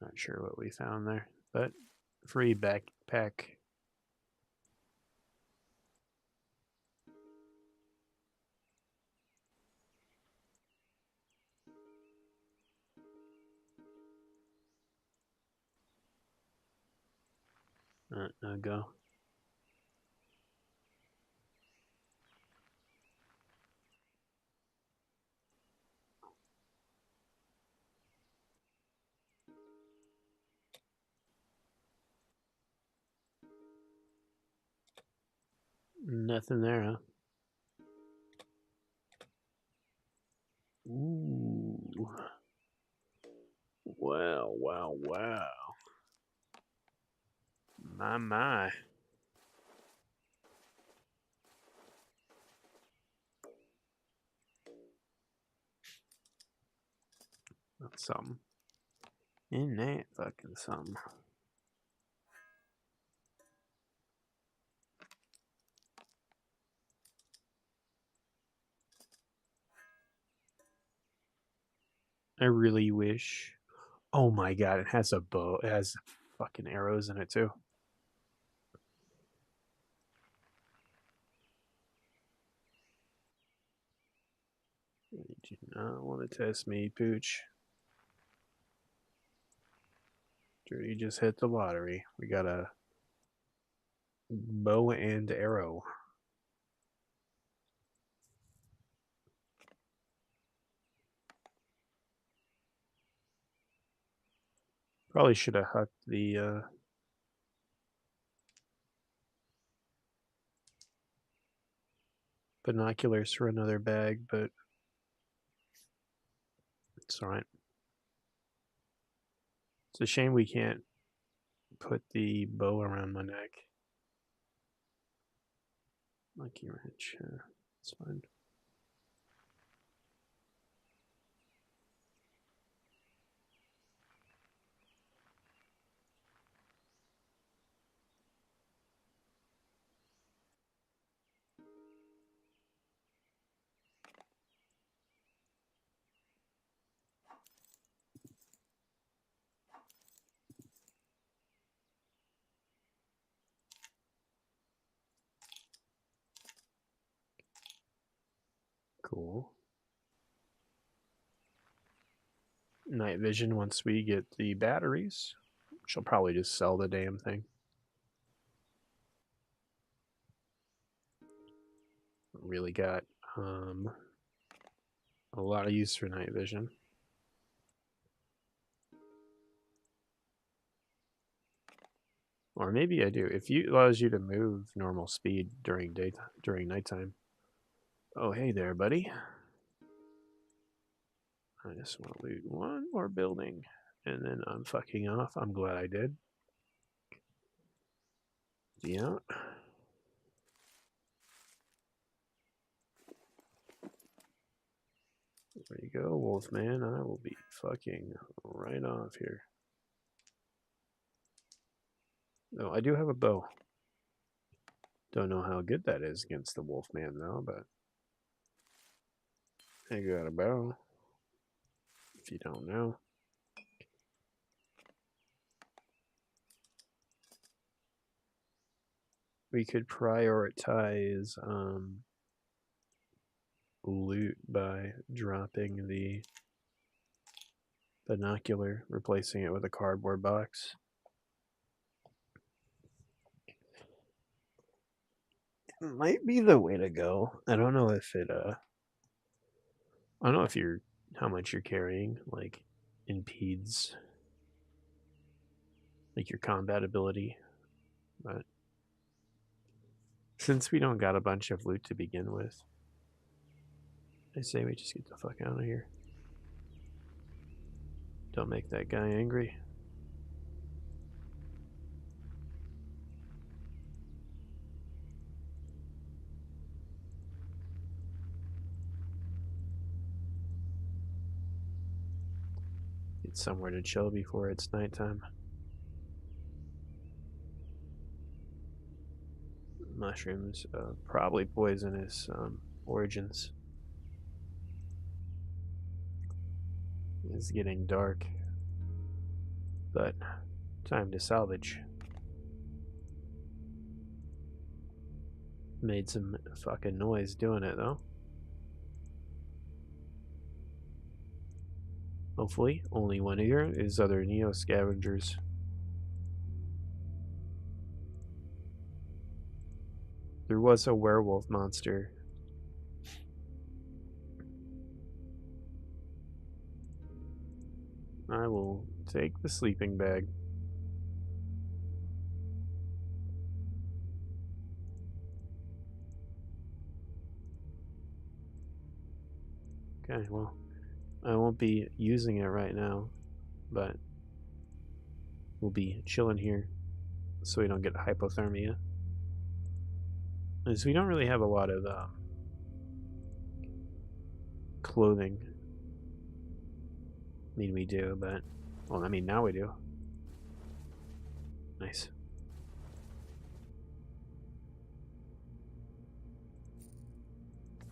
Not sure what we found there, but free backpack. No go. Nothing there, huh? Ooh. Wow, wow, wow. My. That's something. Isn't that fucking something? I really wish. Oh my god, it has a bow. It has fucking arrows in it too. You do not want to test me, Pooch. Dude, you just hit the lottery. We got a bow and arrow. Probably should have hucked the binoculars for another bag, but it's alright. It's a shame we can't put the bow around my neck. Monkey wrench. It's fine. Cool. Night vision once we get the batteries. She'll probably just sell the damn thing. Really got a lot of use for night vision. Or maybe I do. If it allows you to move normal speed during nighttime. Oh, hey there, buddy. I just want to loot one more building, and then I'm fucking off. I'm glad I did. Yeah. There you go, Wolfman. I will be fucking right off here. No, I do have a bow. Don't know how good that is against the Wolfman, though, but I got a bow. If you don't know. We could prioritize loot by dropping the binocular, replacing it with a cardboard box. It might be the way to go. I don't know if it I don't know if you're how much you're carrying like impedes like your combat ability, but since we don't got a bunch of loot to begin with, I say we just get the fuck out of here. Don't make that guy angry. Get somewhere to chill before it's nighttime. Mushrooms, probably poisonous origins. It's getting dark, but time to salvage. Made some fucking noise doing it though. Hopefully, only one here is other Neo scavengers. There was a werewolf monster. I will take the sleeping bag. Okay, well, I won't be using it right now, but we'll be chilling here so we don't get hypothermia. Because we don't really have a lot of clothing. I mean, we do, but well, I mean, now we do. Nice.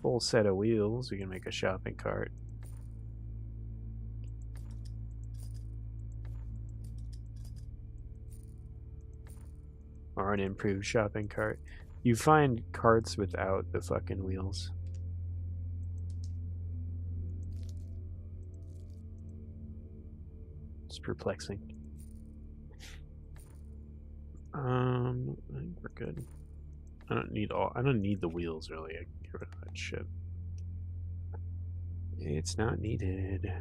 Full set of wheels. We can make a shopping cart. Or an improved shopping cart. You find carts without the fucking wheels. It's perplexing. I think we're good. I don't need the wheels really. I can get rid of that shit. It's not needed.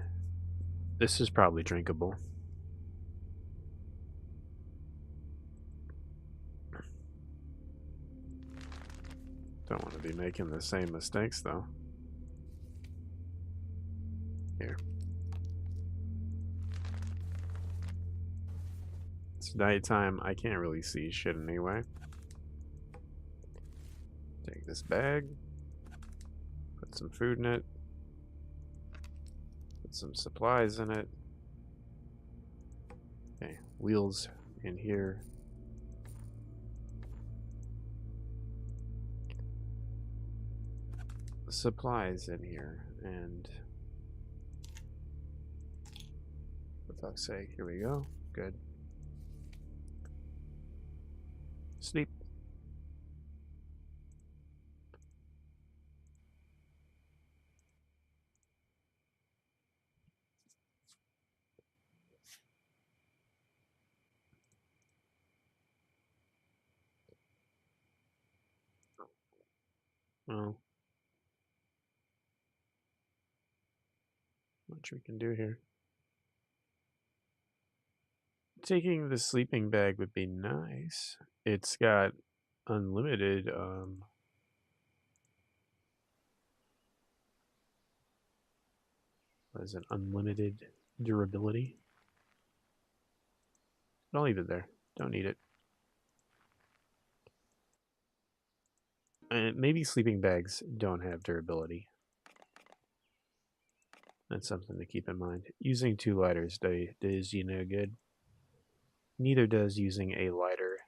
This is probably drinkable. Don't want to be making the same mistakes though. Here. It's nighttime. I can't really see shit anyway. Take this bag. Put some food in it. Put some supplies in it. Okay, wheels in here. Supplies in here, and for fuck's sake, here we go. Good. Sleep. Well, much we can do here. Taking the sleeping bag would be nice. It's got unlimited, what is it, unlimited durability? I'll leave it there. Don't need it. And maybe sleeping bags don't have durability. That's something to keep in mind. Using 2 lighters does you no good. Neither does using a lighter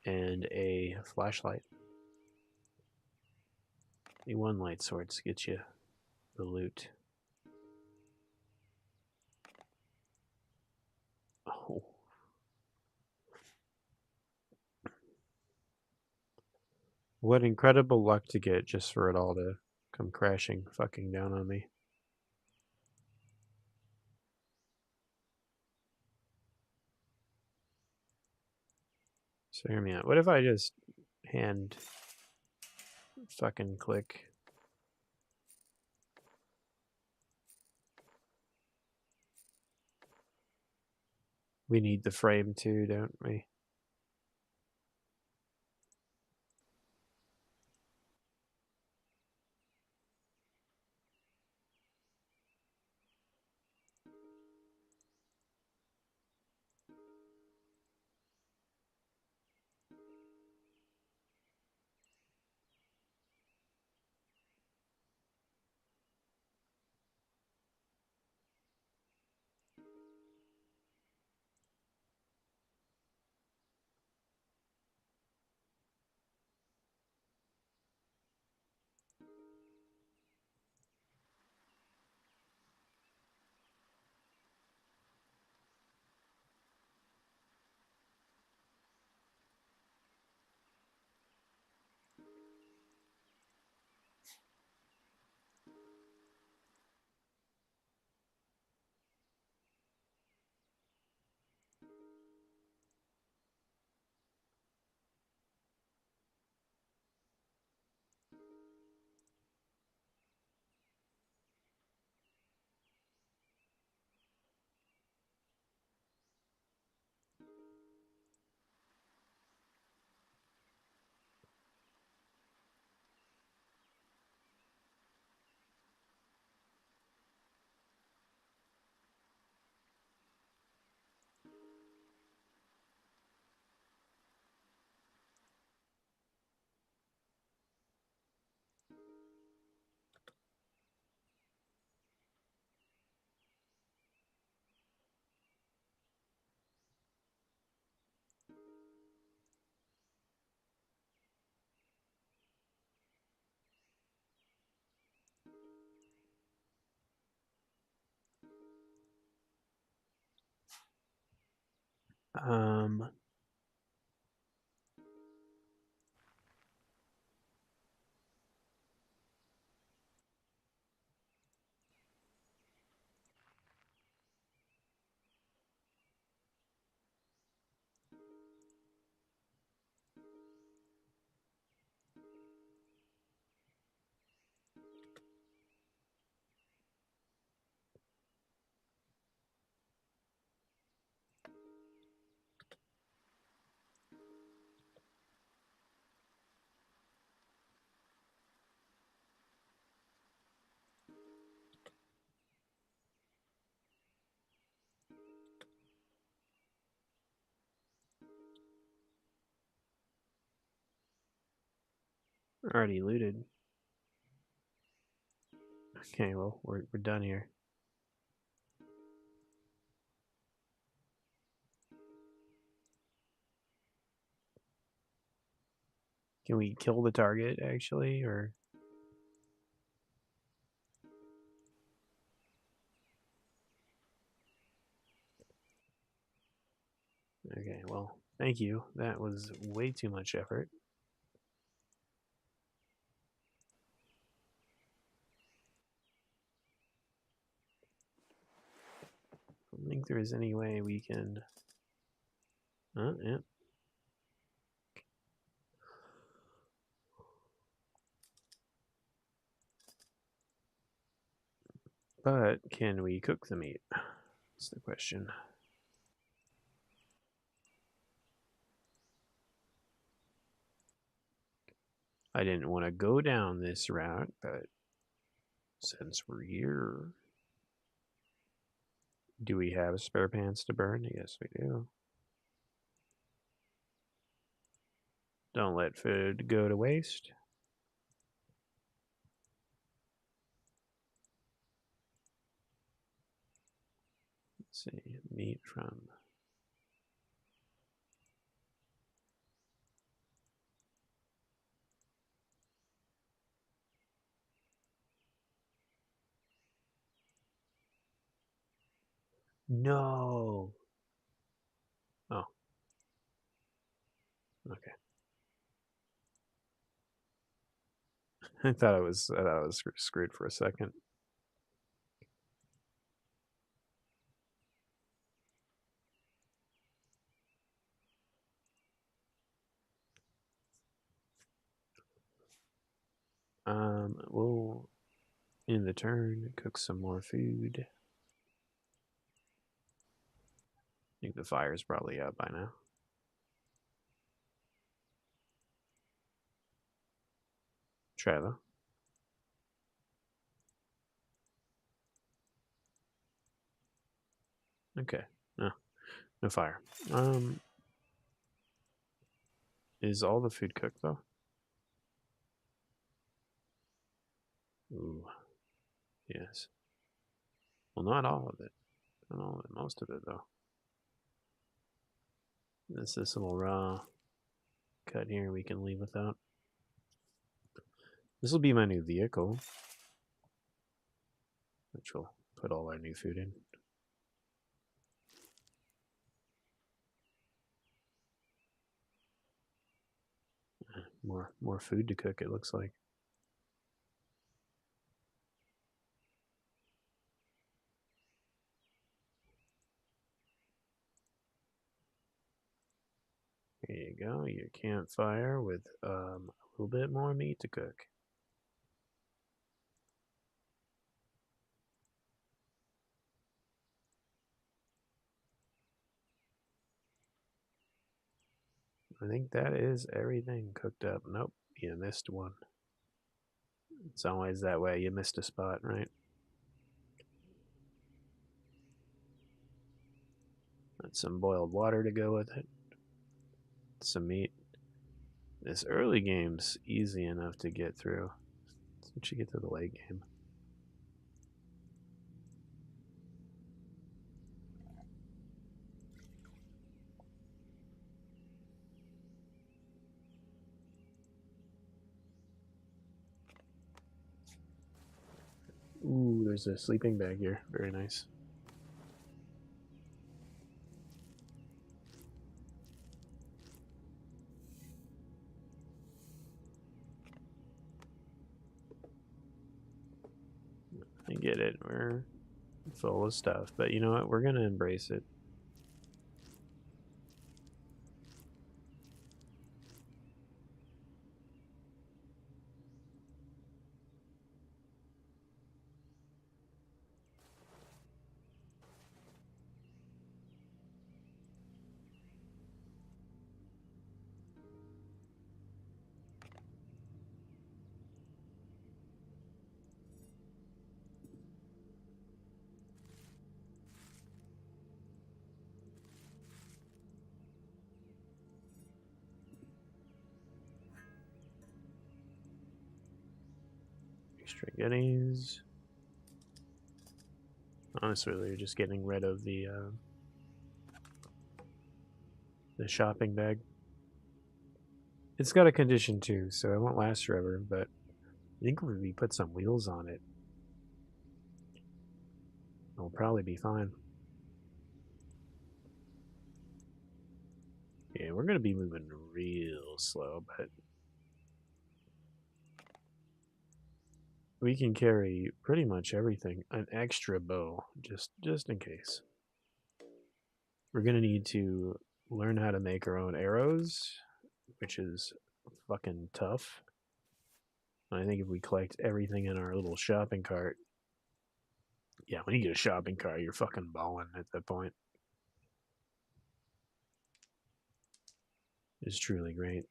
and a flashlight. The 1 light source gets you the loot. Oh. What incredible luck to get just for it all to come crashing fucking down on me. So hear me out. What if I just hand fucking click? We need the frame too, don't we? Um, already looted. Okay, well, we're done here. Can we kill the target, actually, or... Okay, well, thank you. That was way too much effort. I don't think there is any way we can... yeah. But can we cook the meat? That's the question. I didn't want to go down this route, but since we're here, do we have spare pans to burn? Yes, we do. Don't let food go to waste. Let's see, meat from... No! Oh, okay. I thought I was screwed for a second. We'll in the turn cook some more food. I think the fire's probably out by now. Try though. Okay. No, no fire. Is all the food cooked though? Ooh, yes. Well, not all of it. Not all of it. Most of it though. This little raw cut here we can leave without. This will be my new vehicle, which will put all our new food in. More food to cook, it looks like. Here you go, your campfire with a little bit more meat to cook. I think that is everything cooked up. Nope, you missed one. It's always that way. You missed a spot, right? That's some boiled water to go with it. Some meat. This early game's easy enough to get through. Once you get to the late game. Ooh, there's a sleeping bag here. Very nice. I get it. We're full of stuff. But you know what? We're going to embrace it. Extra goodies. Honestly, they're just getting rid of the shopping bag. It's got a condition too, so it won't last forever, but I think if we put some wheels on it, it'll probably be fine. Yeah, we're going to be moving real slow, but we can carry pretty much everything. An extra bow, just in case. We're going to need to learn how to make our own arrows, which is fucking tough. I think if we collect everything in our little shopping cart, Yeah, when you get a shopping cart, you're fucking balling at that point. It's truly great.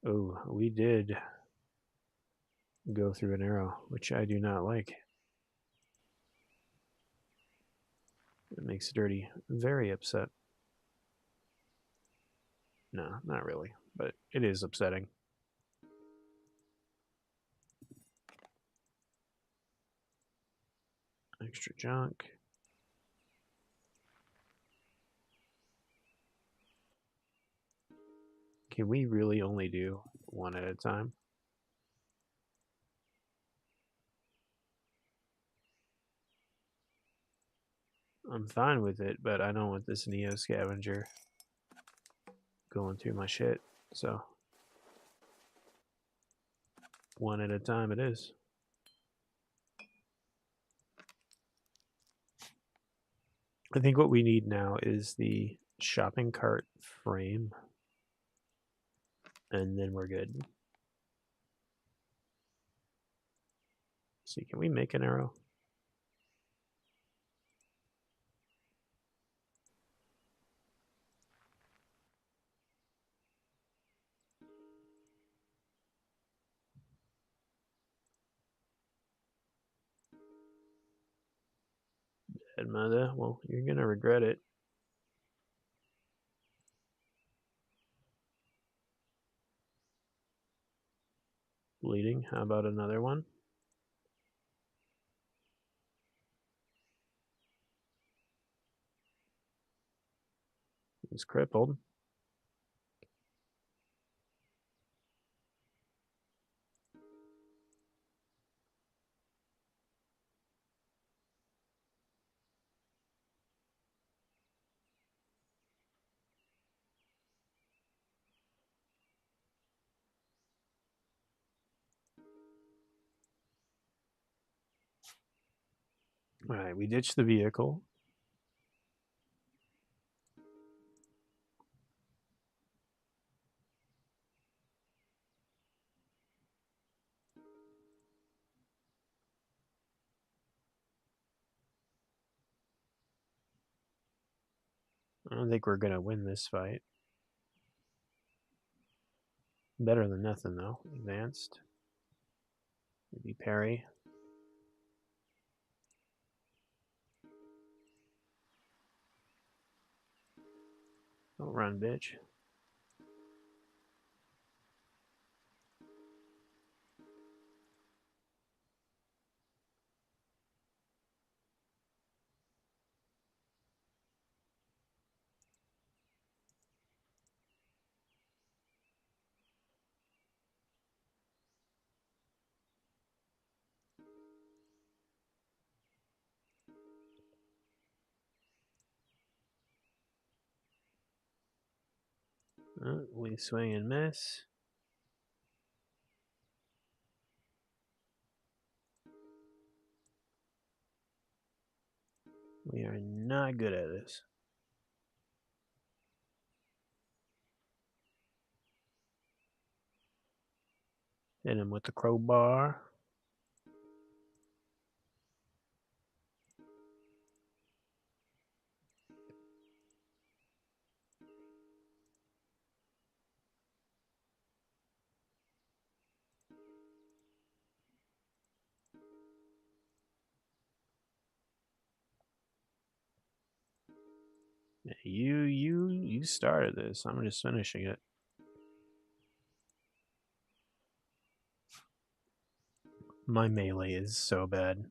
Oh, we did go through an arrow, which I do not like. It makes Dirty very upset. No, not really, but it is upsetting. Extra junk. Can we really only do one at a time? I'm fine with it, but I don't want this Neo scavenger going through my shit. So, one at a time it is. I think what we need now is the shopping cart frame, and then we're good. See, can we make an arrow? Dead mother. Well, you're gonna regret it. Bleeding. How about another one? He's crippled. All right, we ditched the vehicle. I don't think we're gonna win this fight. Better than nothing, though. Advanced. Maybe parry. Don't run, bitch. We swing and miss. We are not good at this. Hit him with the crowbar. You started this. I'm just finishing it. My melee is so bad.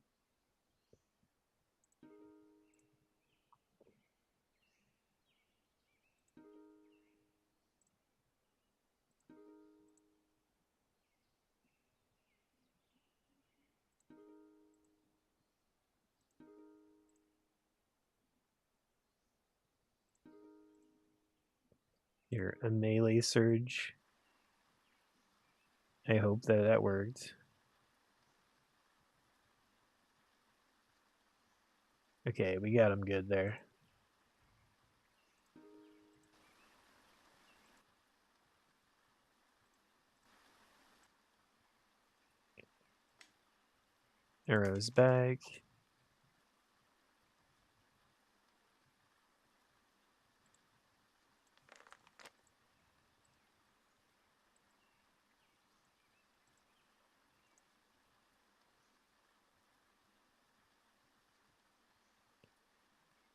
You're a melee surge. I hope that worked. Okay, we got him good there. Arrows back.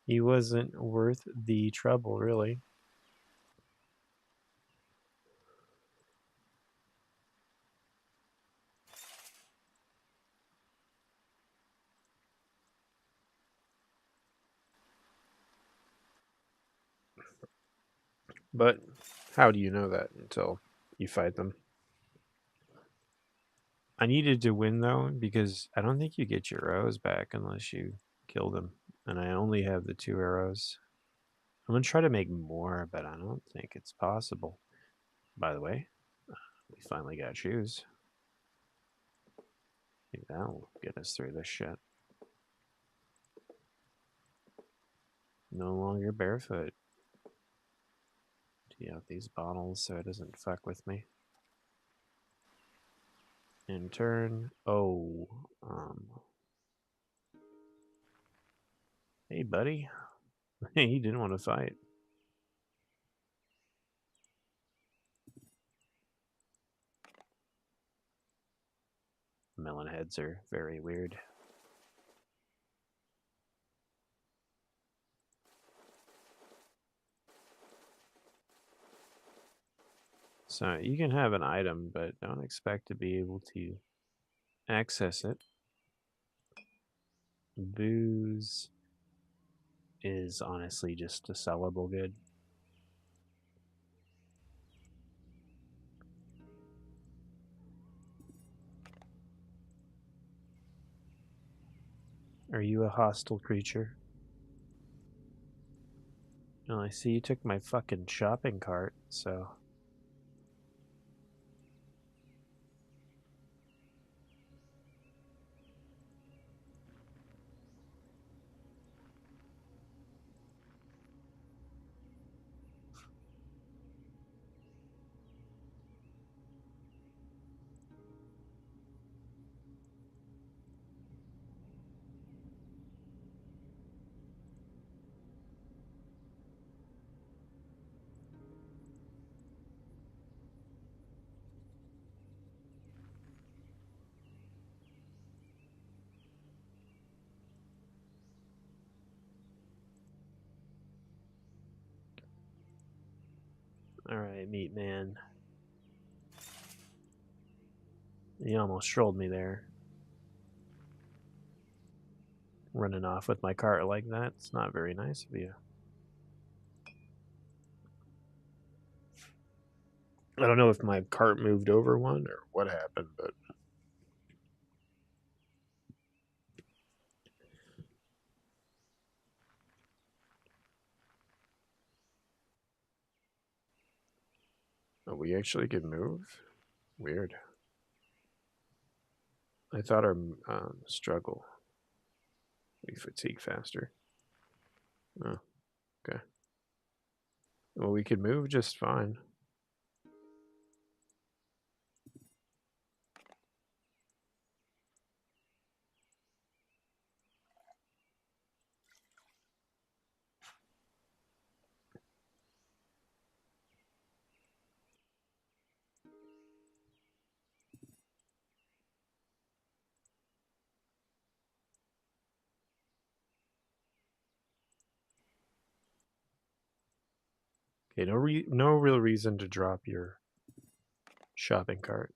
He wasn't worth the trouble, really. But how do you know that until you fight them? I needed to win though because I don't think you get your arrows back unless you kill them, and I only have the 2 arrows. I'm gonna try to make more, but I don't think it's possible. By the way, we finally got shoes. I think that'll get us through this shit. No longer barefoot. Tee out these bottles so it doesn't fuck with me. In turn, oh, hey buddy, he didn't want to fight. Melon heads are very weird. So you can have an item, but don't expect to be able to access it. Booze is honestly just a sellable good. Are you a hostile creature? Oh, I see you took my fucking shopping cart, so. Alright, meat man. You almost trolled me there. Running off with my cart like that. It's not very nice of you. I don't know if my cart moved over one or what happened, but oh, we actually could move? Weird. I thought our struggle, we fatigue faster. Oh, okay. Well, we could move just fine. Okay, no real reason to drop your shopping cart.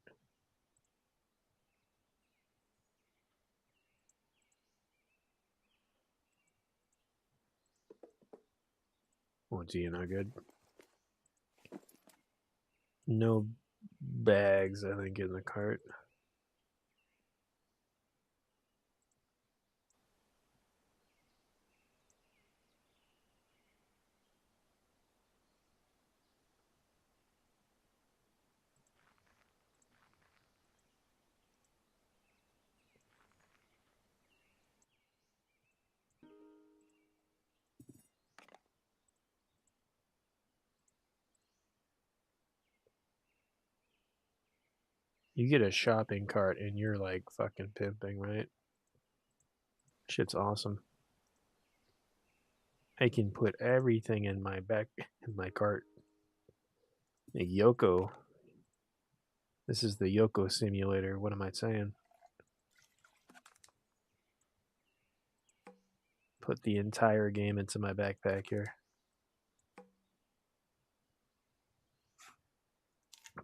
Oh, gee, not good. No bags, I think, in the cart. You get a shopping cart and you're like fucking pimping, right? Shit's awesome. I can put everything in my cart. A Yoko. This is the Yoko simulator. What am I saying? Put the entire game into my backpack here.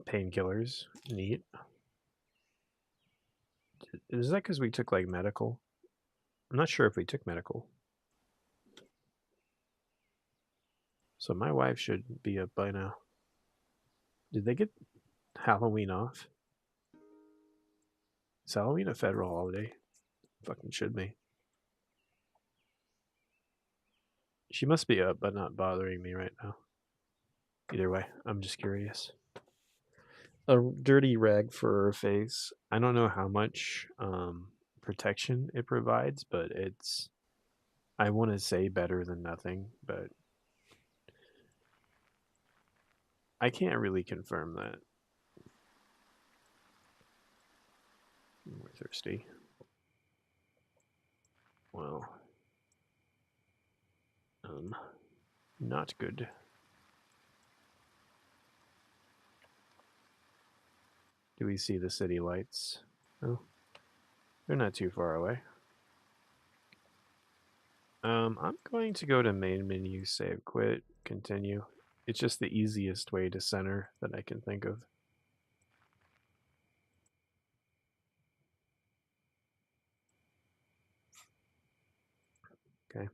Painkillers. Neat. Is that because we took like medical? I'm not sure if we took medical. So my wife should be up by now. Did they get Halloween off? Is Halloween a federal holiday? Fucking should be. She must be up, but not bothering me right now. Either way, I'm just curious. A dirty rag for her face. I don't know how much protection it provides, but it's, I want to say better than nothing, but I can't really confirm that. We're thirsty. Well, not good. Do we see the city lights? Oh, they're not too far away. I'm going to go to main menu, save, quit, continue. It's just the easiest way to center that I can think of. Okay.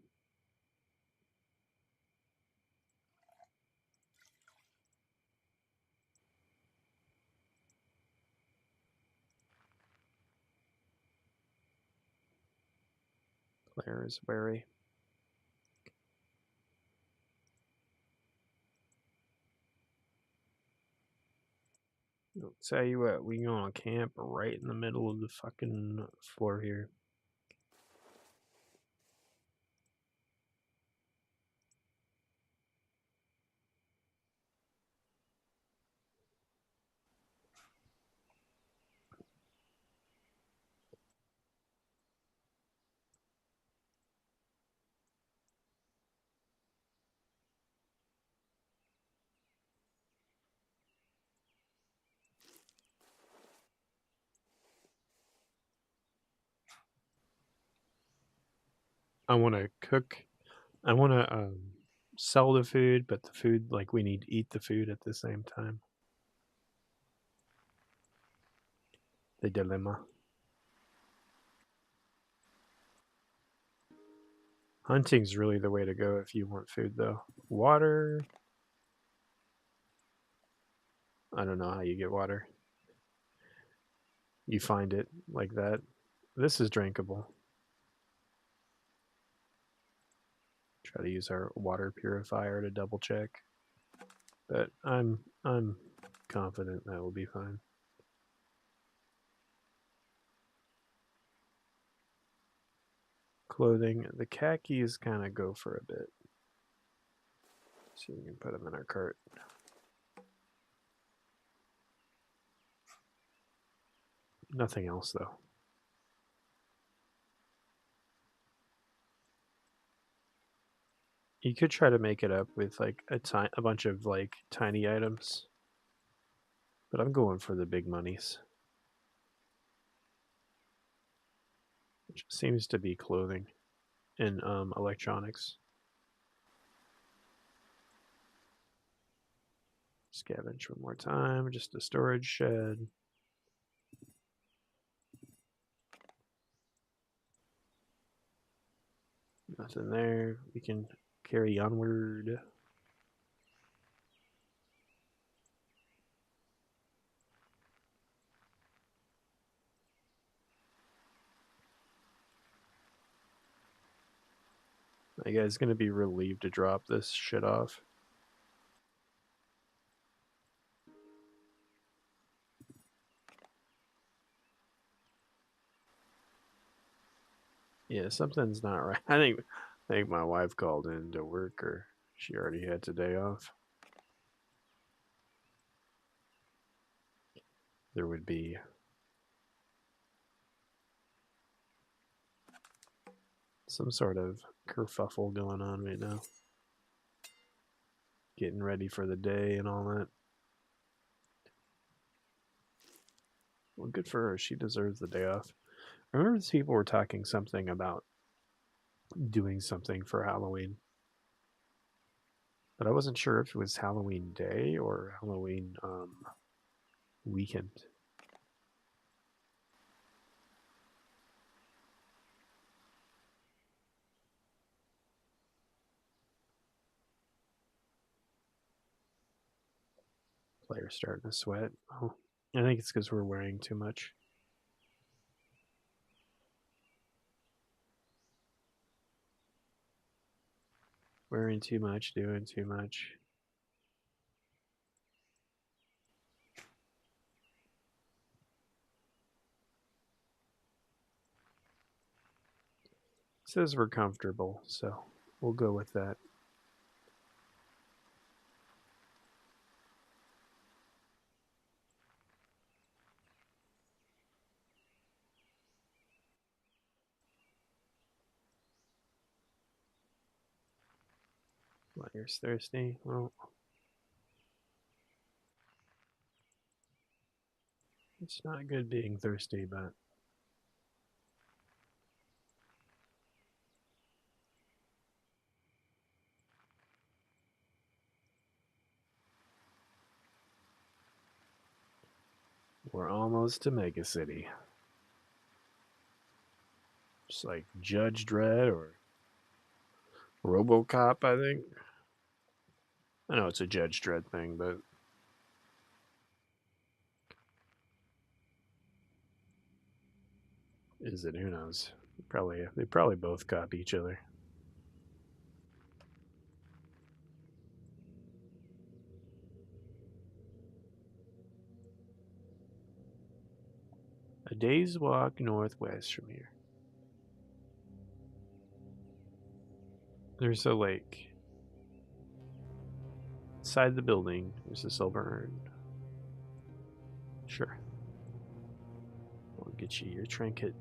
Claire is wary. I'll tell you what, we gonna camp right in the middle of the fucking floor here. I want to cook. I want to sell the food, but the food, like, we need to eat the food at the same time. The dilemma. Hunting's really the way to go if you want food, though. Water. I don't know how you get water. You find it like that. This is drinkable. Try to use our water purifier to double check. But I'm confident that will be fine. Clothing. The khakis kind of go for a bit. So we can put them in our cart. Nothing else though. You could try to make it up with like a bunch of like tiny items. But I'm going for the big monies. Which seems to be clothing and electronics. Scavenge one more time, just a storage shed. Nothing there. We can carry onward. My guy's gonna be relieved to drop this shit off. Yeah, something's not right. I think my wife called in to work, or she already had today off. There would be some sort of kerfuffle going on right now. Getting ready for the day and all that. Well, good for her. She deserves the day off. I remember these people were talking something about doing something for Halloween, but I wasn't sure if it was Halloween day or Halloween weekend. Player's starting to sweat. Oh, I think it's because we're wearing too much. Wearing too much, doing too much. It says we're comfortable, so we'll go with that. Player's thirsty. Well, it's not good being thirsty, but we're almost to Mega City. Just like Judge Dredd or RoboCop, I think. I know it's a Judge Dredd thing, but is it? Who knows? They probably both copy each other. A day's walk northwest from here. There's a lake. Inside the building, there's a silver urn. Sure. I'll get you your trinket.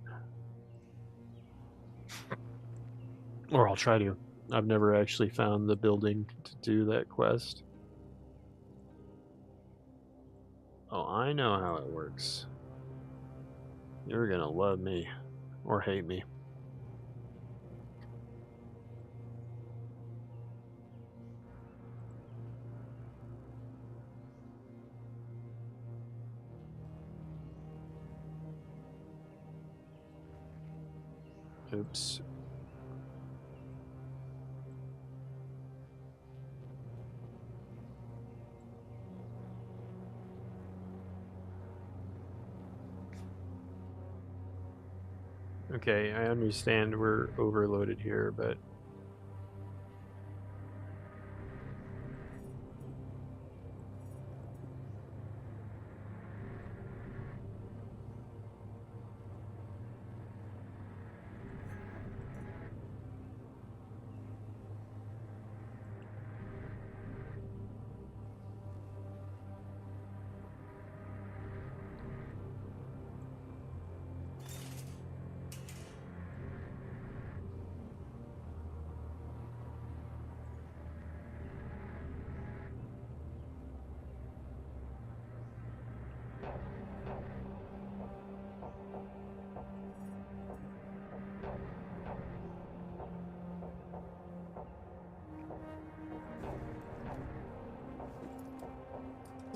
Or I'll try to. I've never actually found the building to do that quest. Oh, I know how it works. You're gonna love me. Or hate me. Oops. Okay, I understand we're overloaded here, but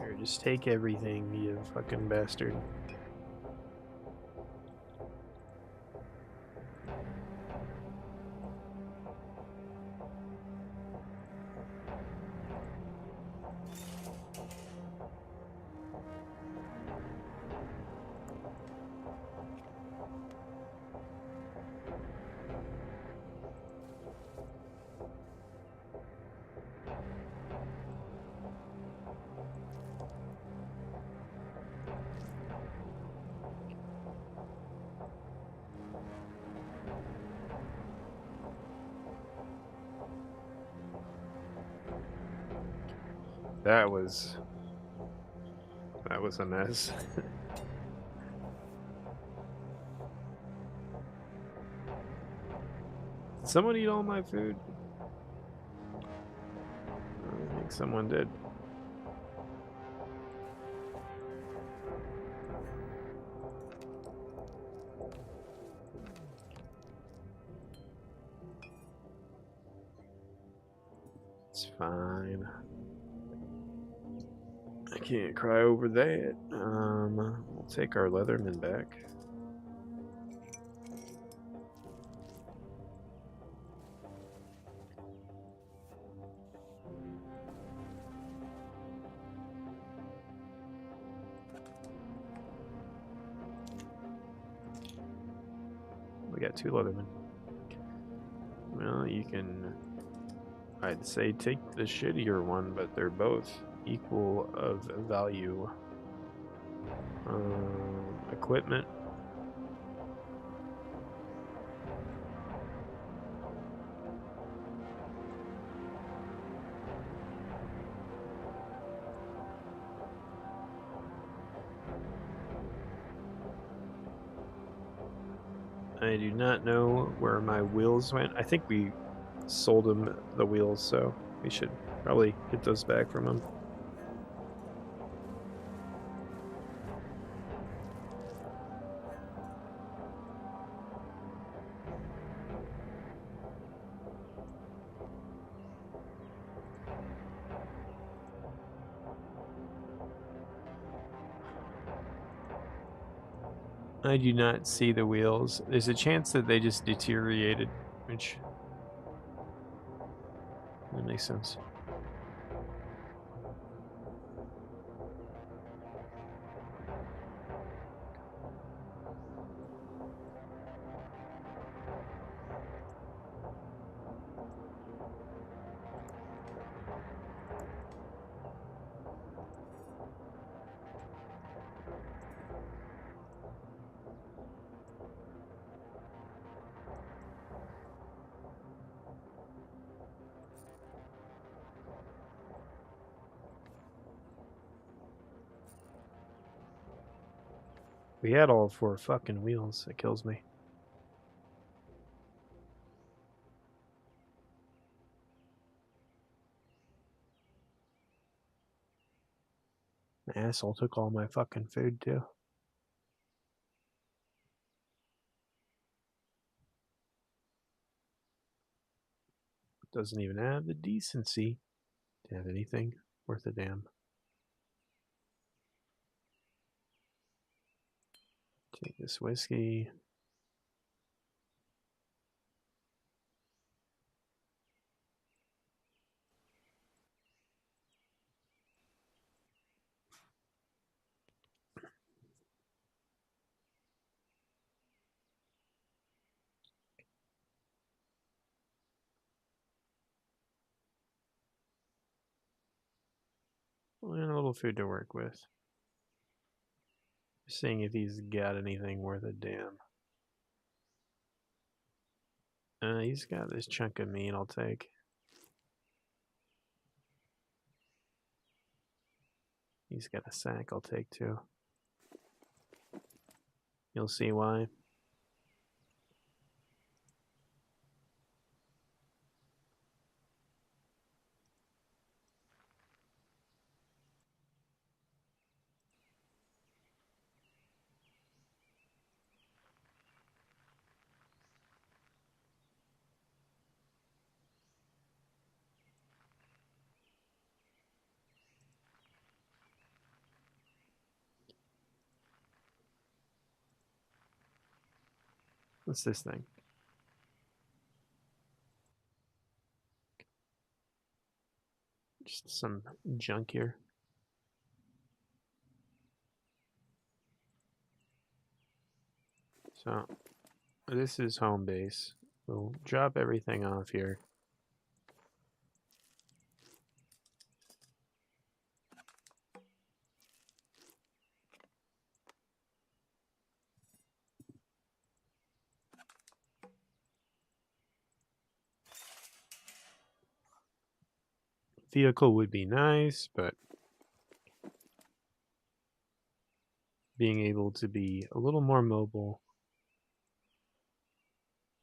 here, just take everything, you fucking bastard. That was a mess. someone eat all my food? I think someone did. It's fine. I can't cry over that. We'll take our Leatherman back. We got 2 Leathermen. Well, you can, I'd say take the shittier one, but they're both equal of value. Equipment. I do not know where my wheels went. I think we sold him the wheels, so we should probably get those back from him. I do not see the wheels. There's a chance that they just deteriorated, which that makes sense. We had all 4 fucking wheels. It kills me. The asshole took all my fucking food too. Doesn't even have the decency to have anything worth a damn. Take this whiskey. And a little food to work with. Seeing if he's got anything worth a damn. He's got this chunk of meat I'll take. He's got a sack I'll take too. You'll see why. What's this thing? Just some junk here. So, this is home base. We'll drop everything off here. Vehicle would be nice, but being able to be a little more mobile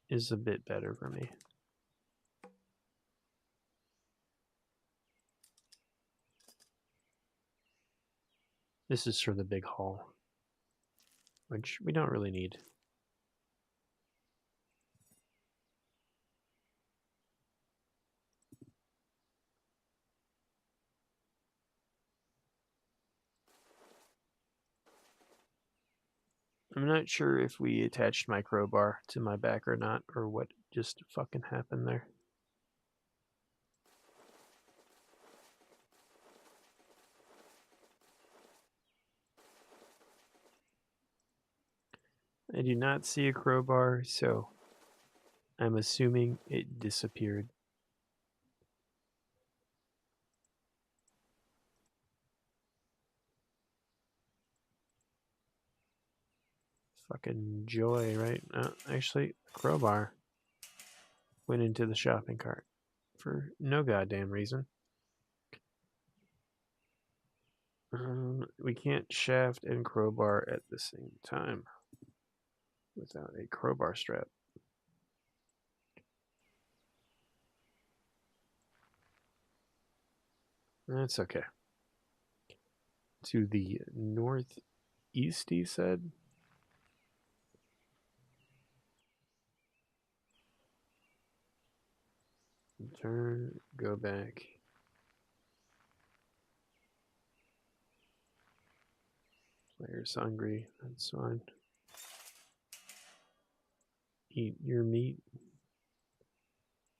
is a bit better for me. This is for the big haul, which we don't really need. I'm not sure if we attached my crowbar to my back or not, or what just fucking happened there. I do not see a crowbar, so I'm assuming it disappeared. Fucking joy, right? Actually, crowbar went into the shopping cart for no goddamn reason. We can't shaft and crowbar at the same time without a crowbar strap. That's okay. To the northeast, he said. Turn, go back. Player's hungry. That's fine. Eat your meat.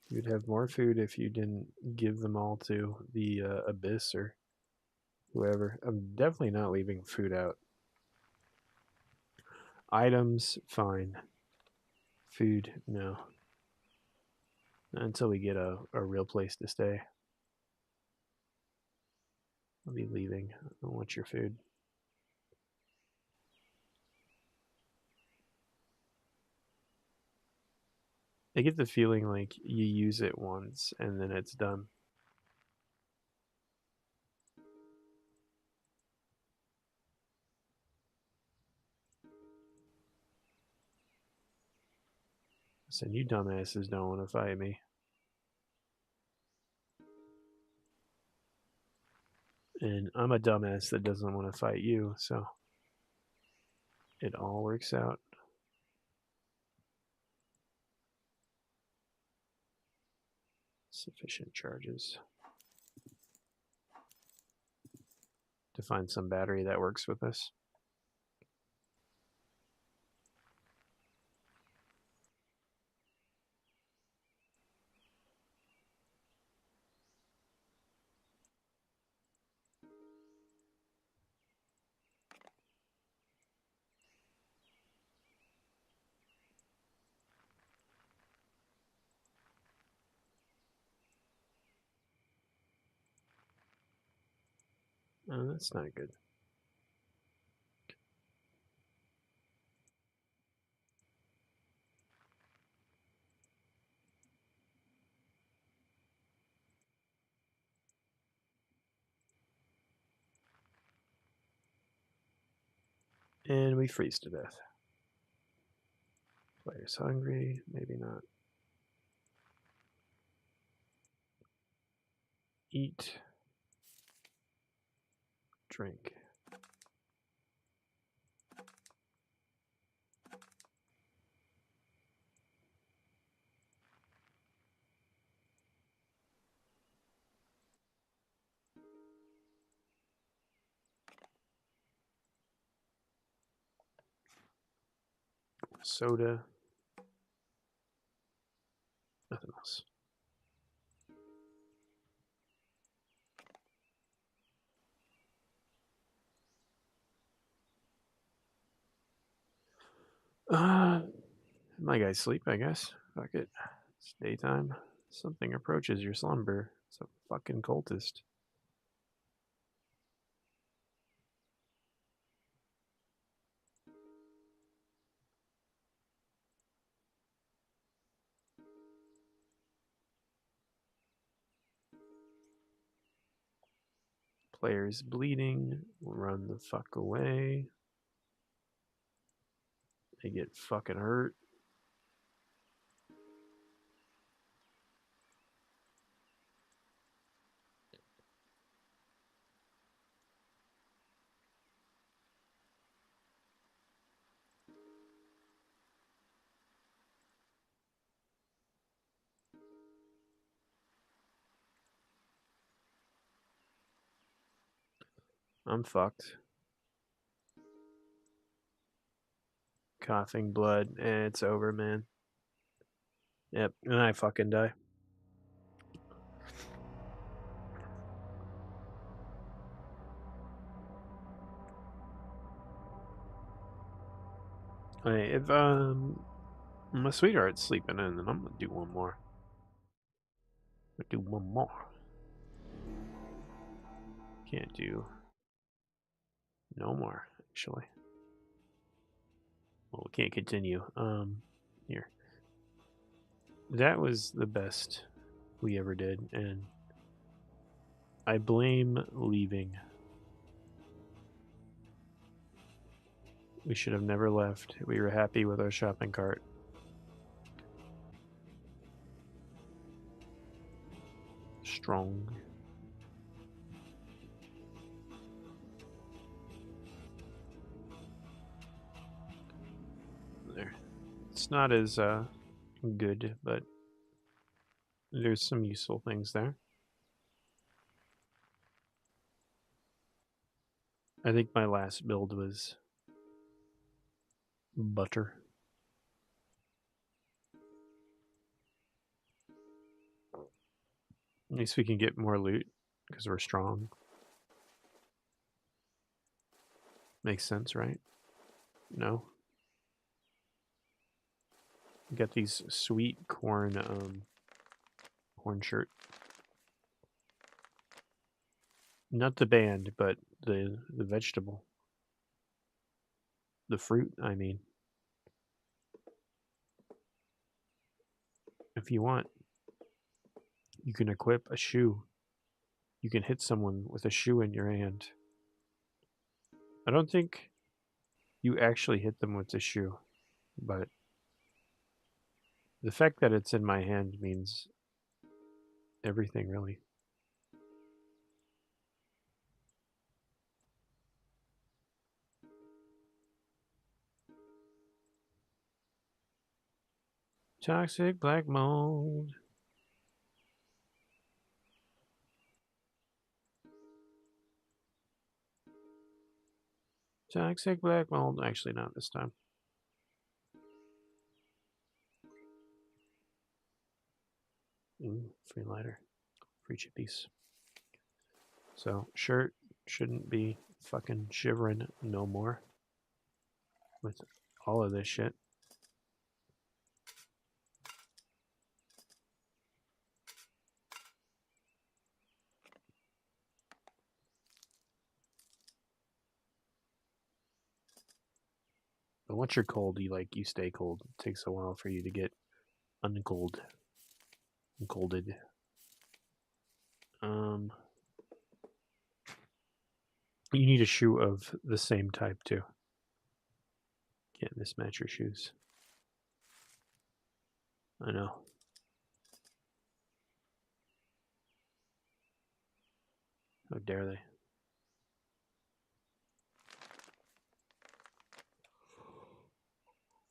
You'd have more food if you didn't give them all to the abyss or whoever. I'm definitely not leaving food out. Items, fine. Food, no. Not until we get a real place to stay. I'll be leaving. I don't want your food. I get the feeling like you use it once and then it's done. So you dumbasses don't want to fight me. And I'm a dumbass that doesn't want to fight you, so it all works out. Sufficient charges. To find some battery that works with this. Oh, that's not good. And we freeze to death. Player's hungry, maybe not. Eat. Drink. Soda. Nothing else. My guys sleep, I guess. Fuck it. It's daytime. Something approaches your slumber. It's a fucking cultist. Player's bleeding. Run the fuck away. They get fucking hurt. I'm fucked. Coughing blood. It's over, man. Yep, and I fucking die. Hey, if my sweetheart's sleeping in, then I'm gonna do one more. Can't do no more, actually. Well, we can't continue. Here. That was the best we ever did, and I blame leaving. We should have never left. We were happy with our shopping cart. Strong. There. It's not as good, but there's some useful things there. I think my last build was butter. At least we can get more loot because we're strong. Makes sense, right? No? We got these sweet corn shirt. Not the band, but the vegetable. The fruit, I mean. If you want, you can equip a shoe. You can hit someone with a shoe in your hand. I don't think you actually hit them with the shoe, but the fact that it's in my hand means everything, really. Toxic black mold. Toxic black mold. Actually, not this time. Free lighter. Free chippies. So, shirt shouldn't be fucking shivering no more with all of this shit. But once you're cold, you stay cold. It takes a while for you to get uncolded. You need a shoe of the same type too. Can't mismatch your shoes. I know. How dare they?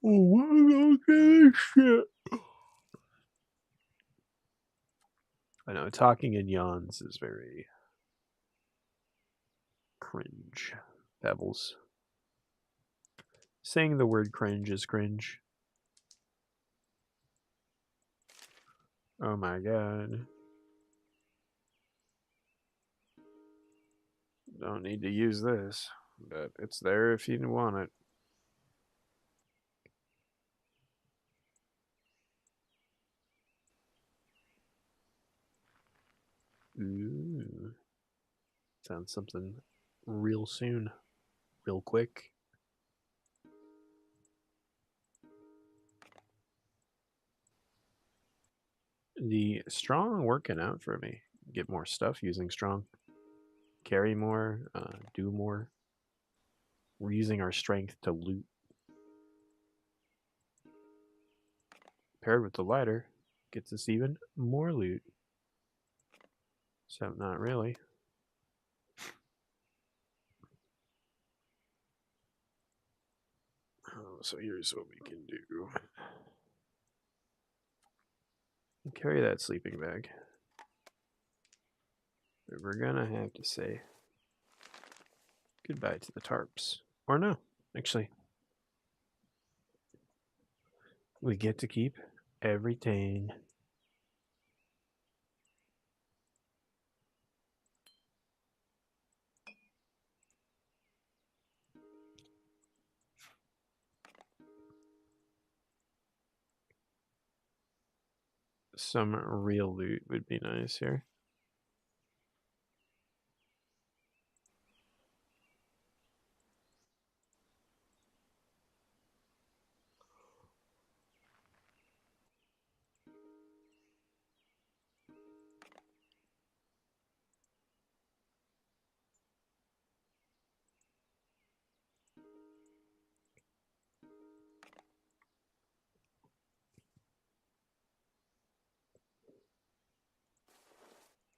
Oh, okay, shit. I know, talking in yawns is very cringe. Pebbles. Saying the word cringe is cringe. Oh my god. Don't need to use this, but it's there if you want it. Ooh. Found something real soon. Real quick. The strong working out for me. Get more stuff using strong. Carry more, do more. We're using our strength to loot. Paired with the lighter, gets us even more loot. Except not really. So here's what we can do. Carry that sleeping bag. We're gonna have to say Goodbye to the tarps. Or no, actually. We get to keep everything. Some real loot would be nice here.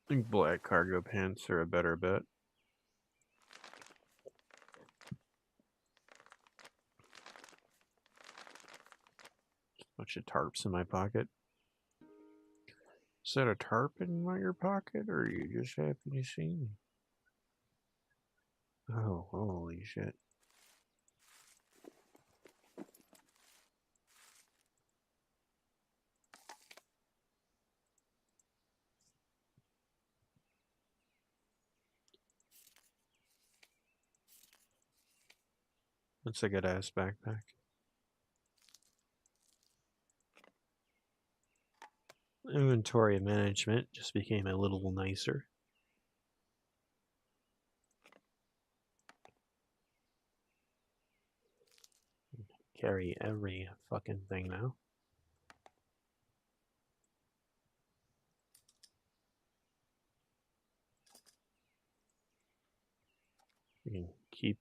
I think black cargo pants are a better bet. Bunch of tarps in my pocket. Is that a tarp in your pocket, or are you just happy to see me? Oh, holy shit. That's a good ass backpack. Inventory management just became a little nicer. Carry every fucking thing now. We can keep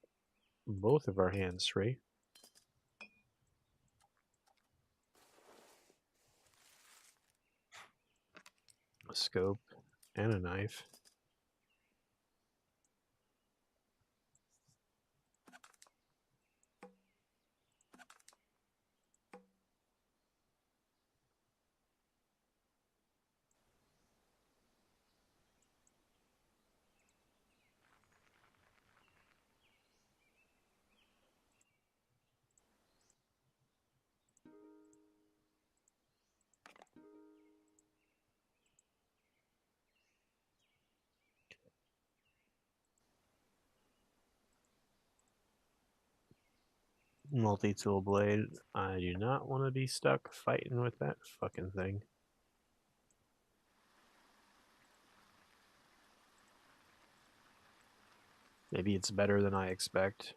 both of our hands free. A scope and a knife. Multi-tool blade. I do not want to be stuck fighting with that fucking thing. Maybe it's better than I expect.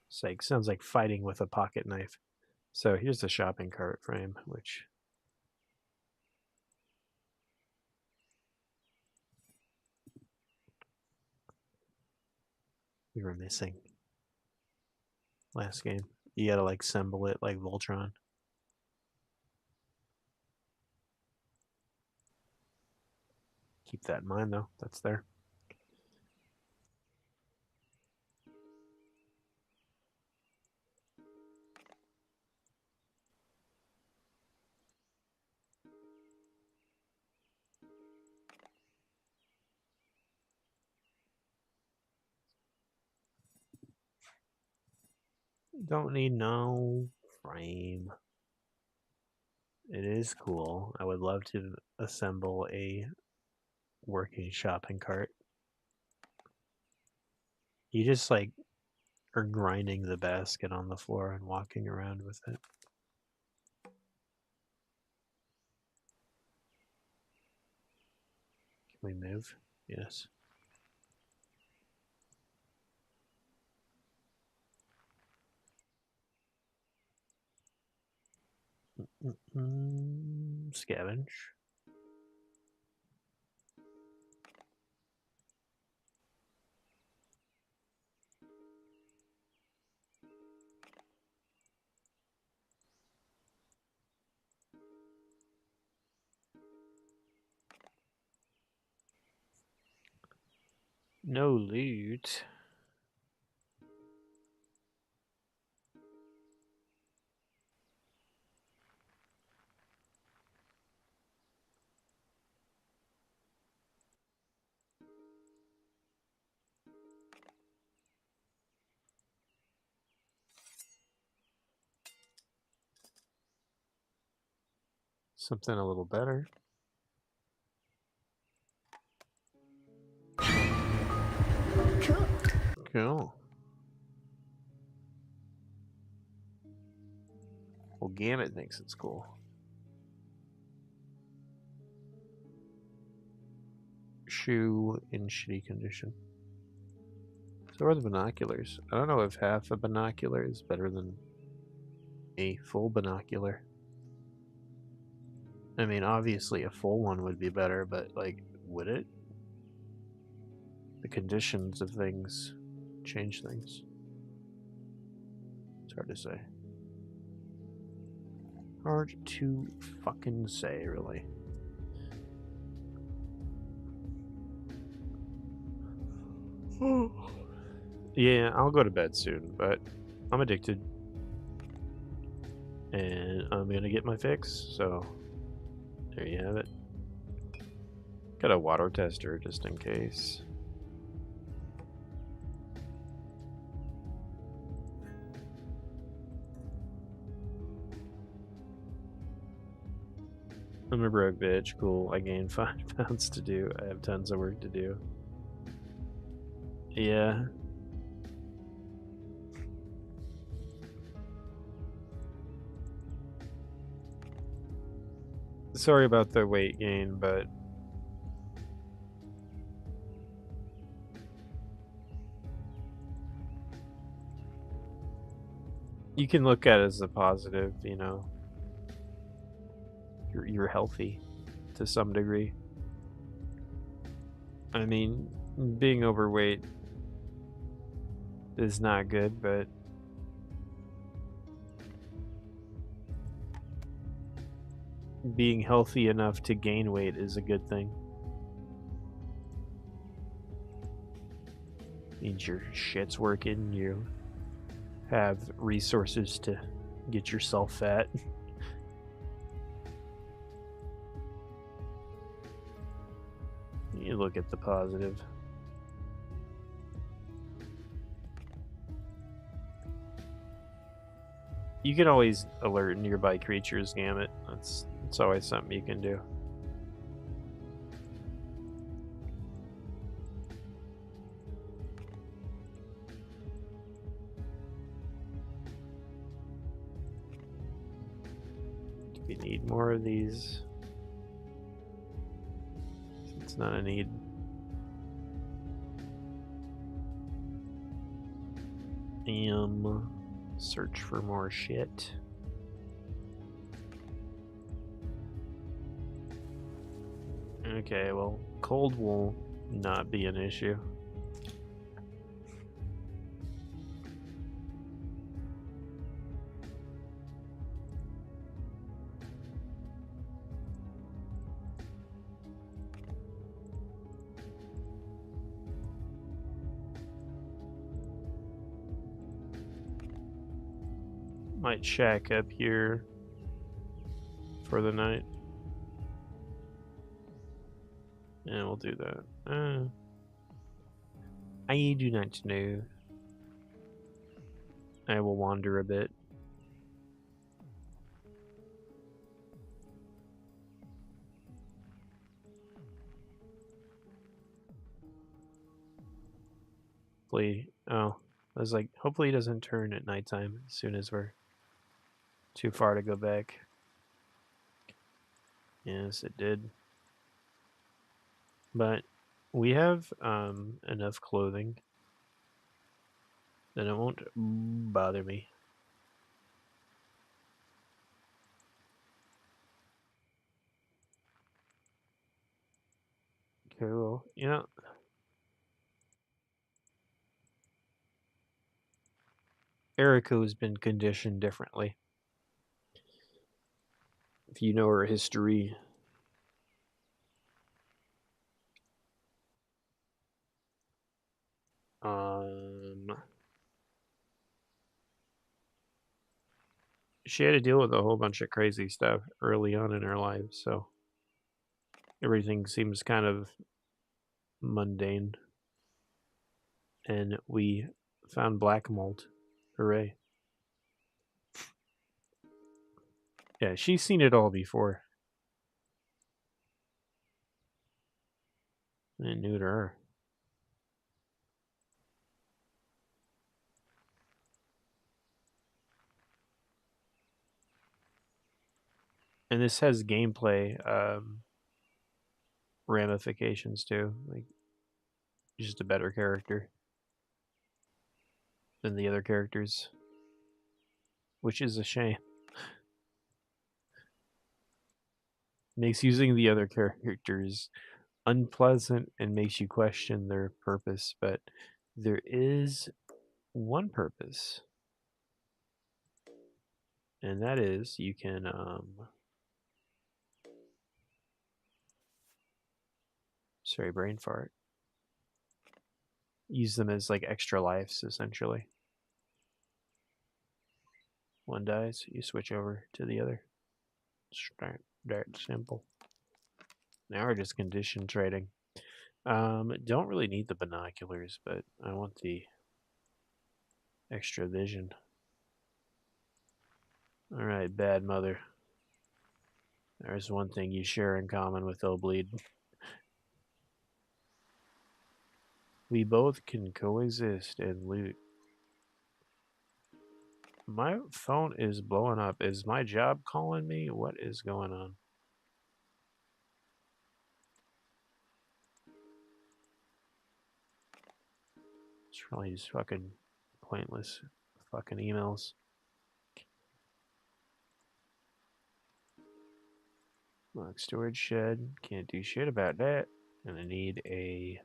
Sake, sounds like fighting with a pocket knife. So here's the shopping cart frame, which we were missing last game. You gotta like assemble it like Voltron. Keep that in mind though. That's there. Don't need no frame. It is cool. I would love to assemble a working shopping cart. You just like are grinding the basket on the floor and walking around with it. Can we move? Yes. Scavenge. No loot. Something a little better. Cool. Cool. Well, Gamut thinks it's cool. Shoe in shitty condition. So are the binoculars. I don't know if half a binocular is better than a full binocular. I mean, obviously a full one would be better, but, like, would it? The conditions of things change things. It's hard to say. Hard to fucking say, really. Yeah, I'll go to bed soon, but I'm addicted. And I'm gonna get my fix, so there you have it. Got a water tester just in case. I'm a broke bitch. Cool. I gained 5 pounds to do. I have tons of work to do. Yeah. Sorry about the weight gain, but you can look at it as a positive, you know. You're healthy to some degree. I mean, being overweight is not good, but being healthy enough to gain weight is a good thing. Means your shit's working, you have resources to get yourself fat. You look at the positive. You can always alert nearby creatures, Gamut. That's always something you can do. Do we need more of these? It's not a need. Search for more shit. Okay, well, cold will not be an issue. Might shack up here for the night. And we'll do that. I do not know. I will wander a bit. Hopefully, oh, I was like, hopefully it doesn't turn at nighttime as soon as we're too far to go back. Yes, it did. But we have enough clothing that it won't bother me. Cool. You know, Eriko's been conditioned differently. If you know her history, she had to deal with a whole bunch of crazy stuff early on in her life, so everything seems kind of mundane. And we found black mold. Hooray. Yeah, she's seen it all before. And neuter her. And this has gameplay ramifications too. Like, just a better character than the other characters, which is a shame. Makes using the other characters unpleasant and makes you question their purpose. But there is one purpose, and that is you can sorry, brain fart. Use them as like extra lives essentially. One dies, you switch over to the other. That simple. Now we're just condition trading. Don't really need the binoculars, but I want the extra vision. All right, bad mother. There's one thing you share in common with Obleed. We both can coexist and loot. My phone is blowing up. Is my job calling me? What is going on? It's probably just fucking pointless fucking emails. Lock storage shed. Can't do shit about that. And I need a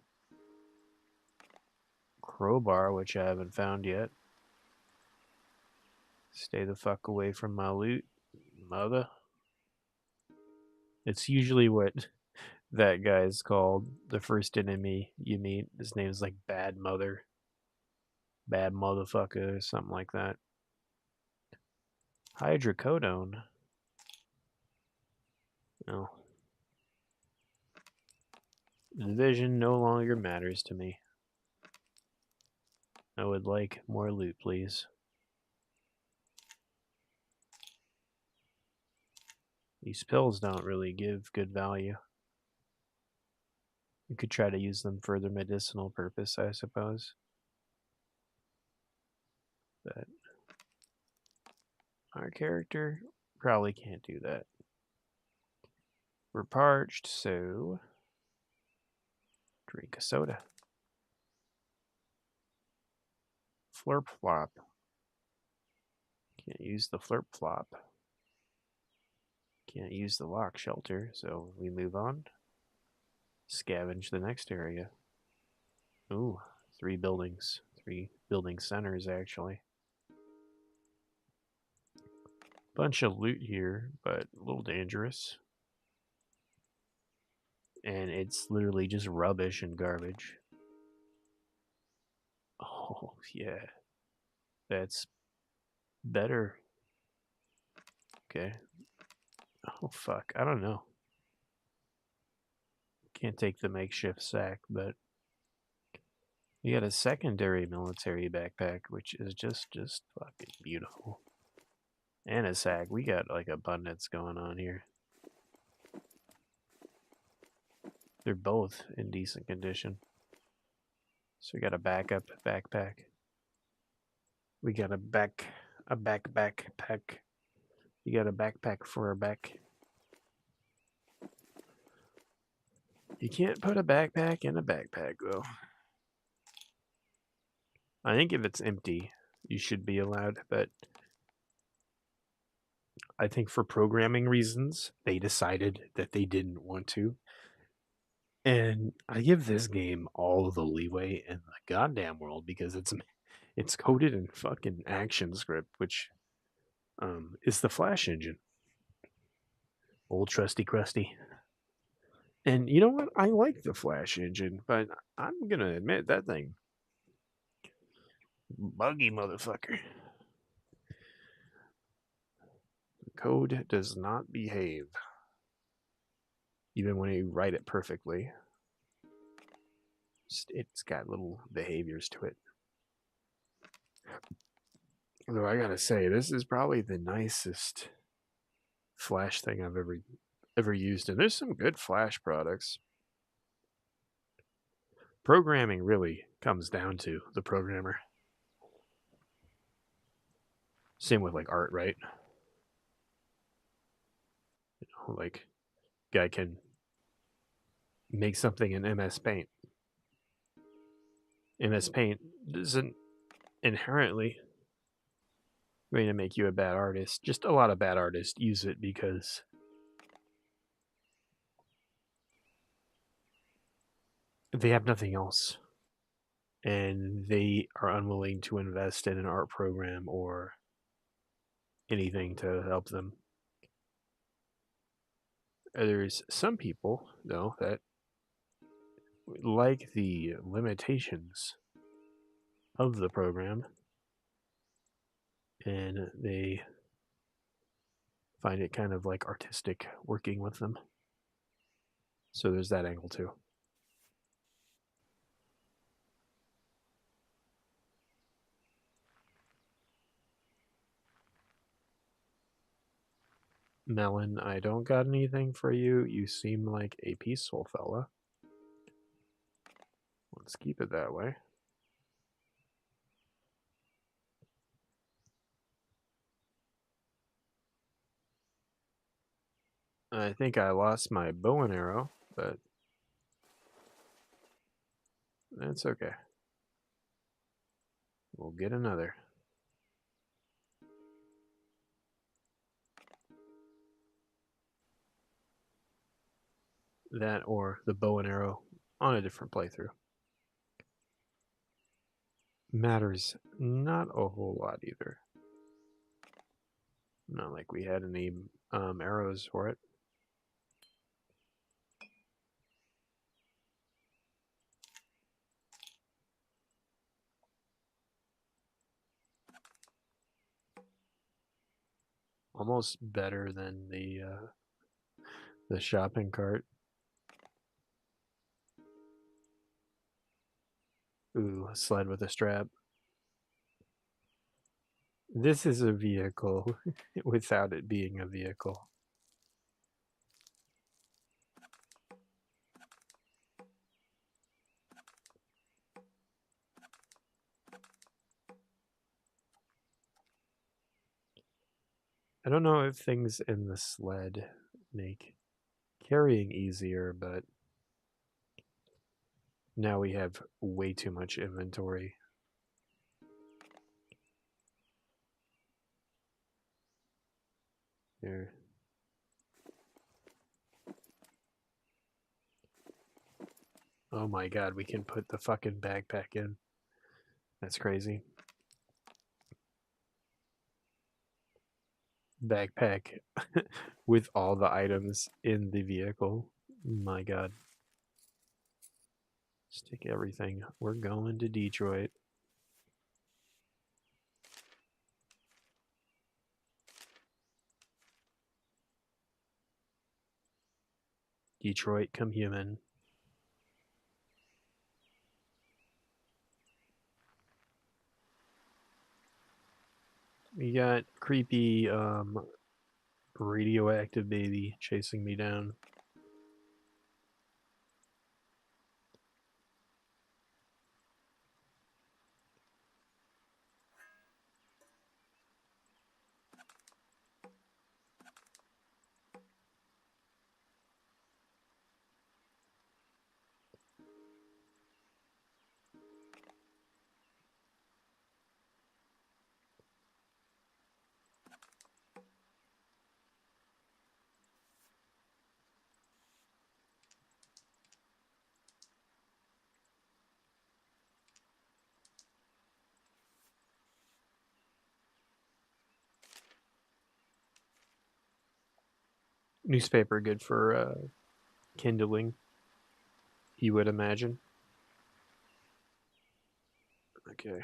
crowbar, which I haven't found yet. Stay the fuck away from my loot, mother. It's usually what that guy's called. The first enemy you meet. His name's like Bad Mother. Bad Motherfucker, or something like that. Hydrocodone. No. The vision no longer matters to me. I would like more loot, please. These pills don't really give good value. You could try to use them for their medicinal purpose, I suppose. But our character probably can't do that. We're parched, so drink a soda. Flurp flop. Can't use the flurp flop. Can't use the lock shelter, so we move on. Scavenge the next area. Ooh, 3 buildings. 3 building centers, actually. Bunch of loot here, but a little dangerous. And it's literally just rubbish and garbage. Oh, yeah. That's better. Okay. Oh, fuck. I don't know. Can't take the makeshift sack, but you got a secondary military backpack, which is just fucking beautiful. And a sack. We got like abundance going on here. They're both in decent condition. So we got a backup backpack. We got a backpack. You got a backpack for a back. You can't put a backpack in a backpack though. I think if it's empty, you should be allowed, but I think for programming reasons, they decided that they didn't want to. And I give this game all the leeway in the goddamn world because it's coded in fucking ActionScript, which is the Flash engine. Old trusty crusty. And you know what? I like the Flash engine, but I'm gonna admit that thing buggy motherfucker. The code does not behave. Even when you write it perfectly. It's got little behaviors to it. Though I gotta say, this is probably the nicest Flash thing I've ever used, and there's some good Flash products. Programming really comes down to the programmer. Same with like art, right? Like guy can make something in MS Paint. MS Paint doesn't inherently going to make you a bad artist. Just a lot of bad artists use it because they have nothing else and they are unwilling to invest in an art program or anything to help them. There's some people, though, that like the limitations of the program and they find it kind of like artistic working with them. So there's that angle too. Melon, I don't got anything for you. You seem like a peaceful fella. Let's keep it that way. I think I lost my bow and arrow, but that's okay. We'll get another. That or the bow and arrow on a different playthrough. Matters not a whole lot either. Not like we had any arrows for it. Almost better than the shopping cart. Ooh, a sled with a strap. This is a vehicle without it being a vehicle. I don't know if things in the sled make carrying easier, but now we have way too much inventory. Here. Oh my god, we can put the fucking backpack in. That's crazy. Backpack with all the items in the vehicle. My god. Stick everything. We're going to Detroit. Detroit, come human. We got creepy radioactive baby chasing me down. Newspaper good for kindling, you would imagine. Okay.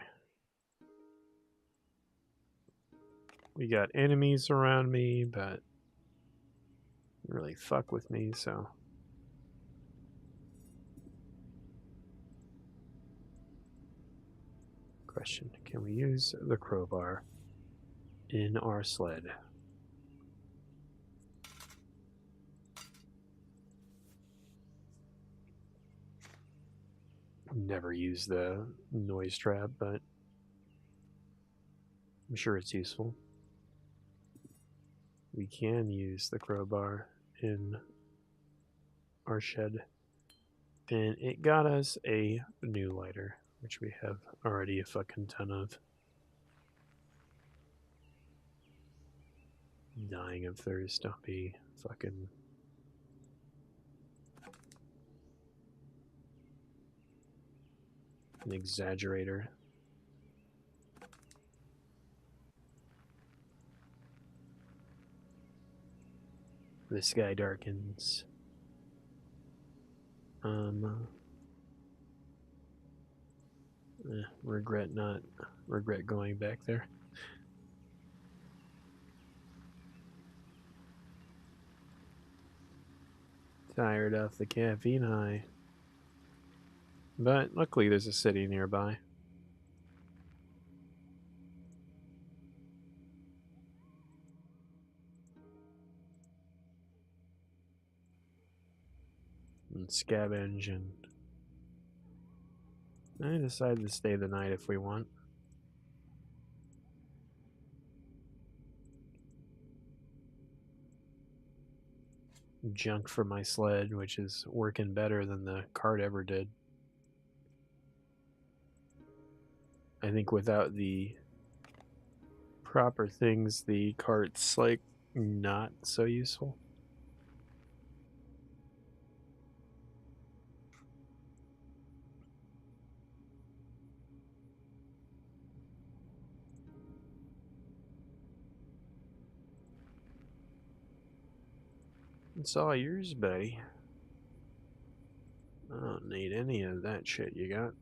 We got enemies around me, but really fuck with me, so. Question, can we use the crowbar in our sled? Never use the noise trap, but I'm sure it's useful. We can use the crowbar in our shed. And it got us a new lighter, which we have already a fucking ton of. Dying of thirst, don't be fucking. An exaggerator. The sky darkens. Regret going back there. Tired off the caffeine high. But luckily there's a city nearby. And scavenge, and I decided to stay the night if we want. Junk for my sled, which is working better than the cart ever did. I think without the proper things, the cart's like not so useful. It's all yours, buddy. I don't need any of that shit you got.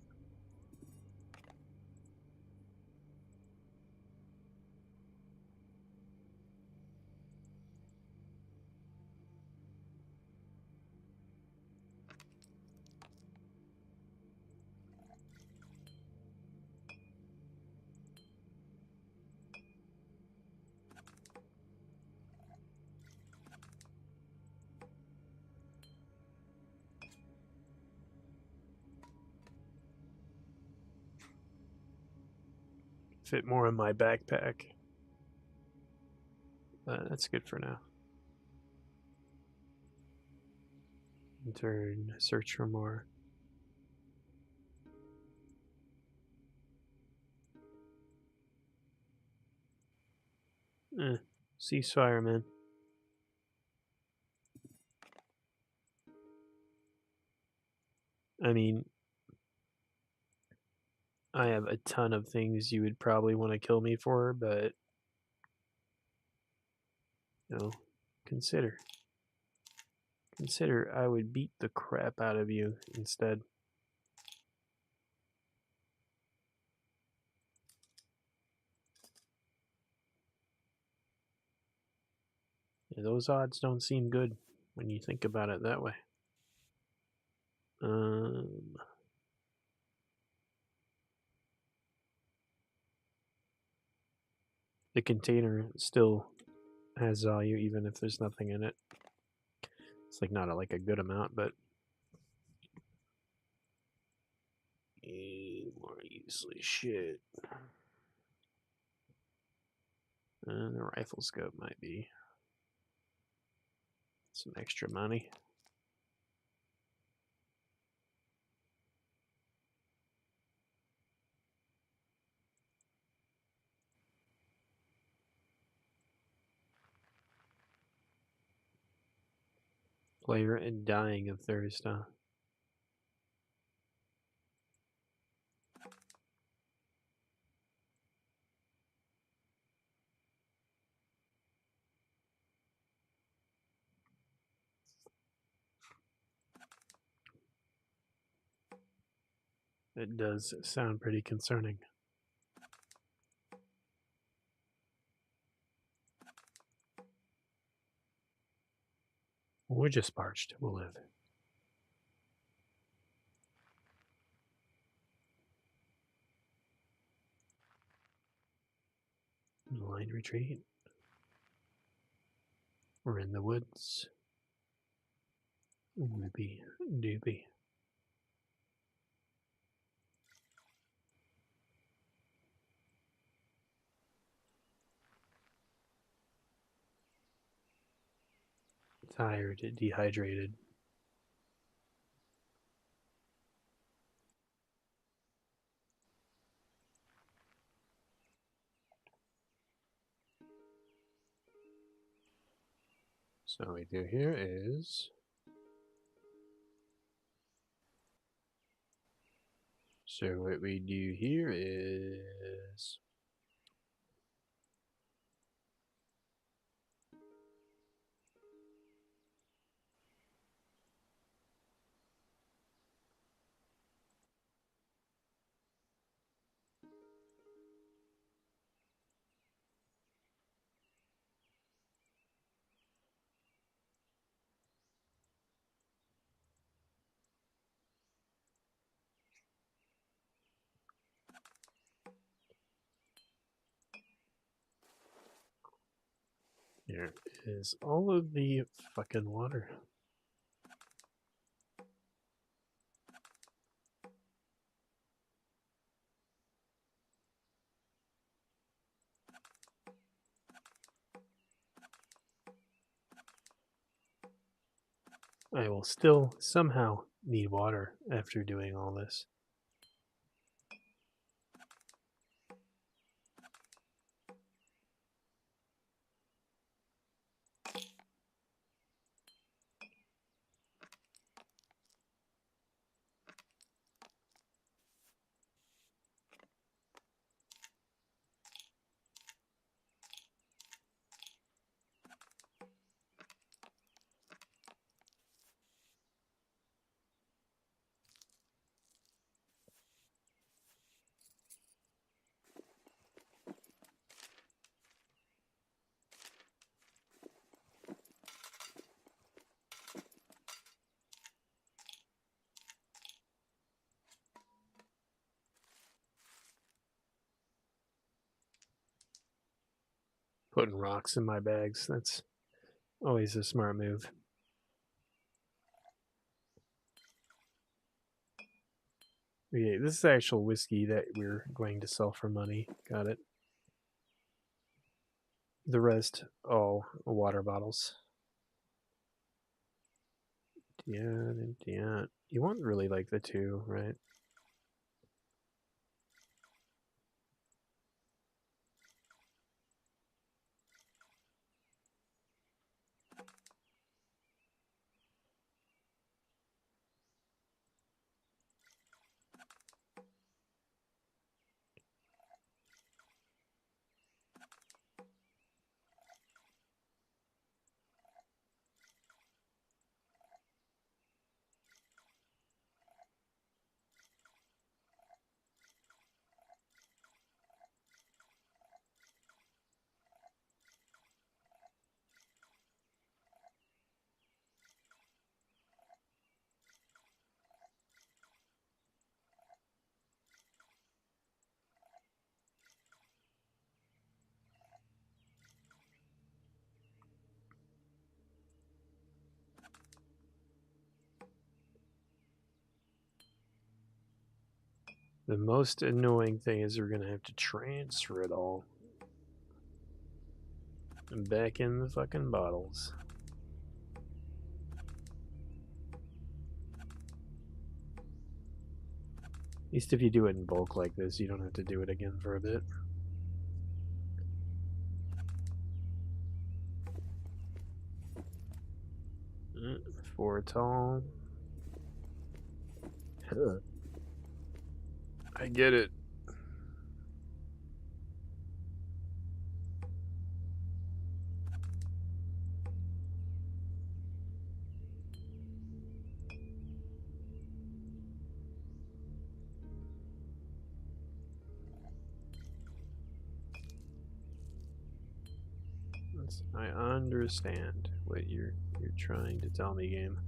Fit more in my backpack. That's good for now. Turn, search for more. Ceasefire, man. I mean, I have a ton of things you would probably want to kill me for, but you know, consider I would beat the crap out of you instead. Yeah, those odds don't seem good when you think about it that way. The container still has value even if there's nothing in it. It's like not like a good amount, but more useless shit. The rifle scope might be some extra money. Player and dying of thirst, huh? It does sound pretty concerning. We're just parched. We'll live. Blind retreat. We're in the woods. Whoopie doopie. Tired, dehydrated. So what we do here is here is all of the fucking water. I will still somehow need water after doing all this. Putting rocks in my bags, that's always a smart move. Okay, this is actual whiskey that we're going to sell for money. Got it. The rest, all water bottles. Yeah. You want really like the two, right? The most annoying thing is we're going to have to transfer it all back in the fucking bottles. At least if you do it in bulk like this, you don't have to do it again for a bit. Four tall. I get it. I understand what you're trying to tell me, game.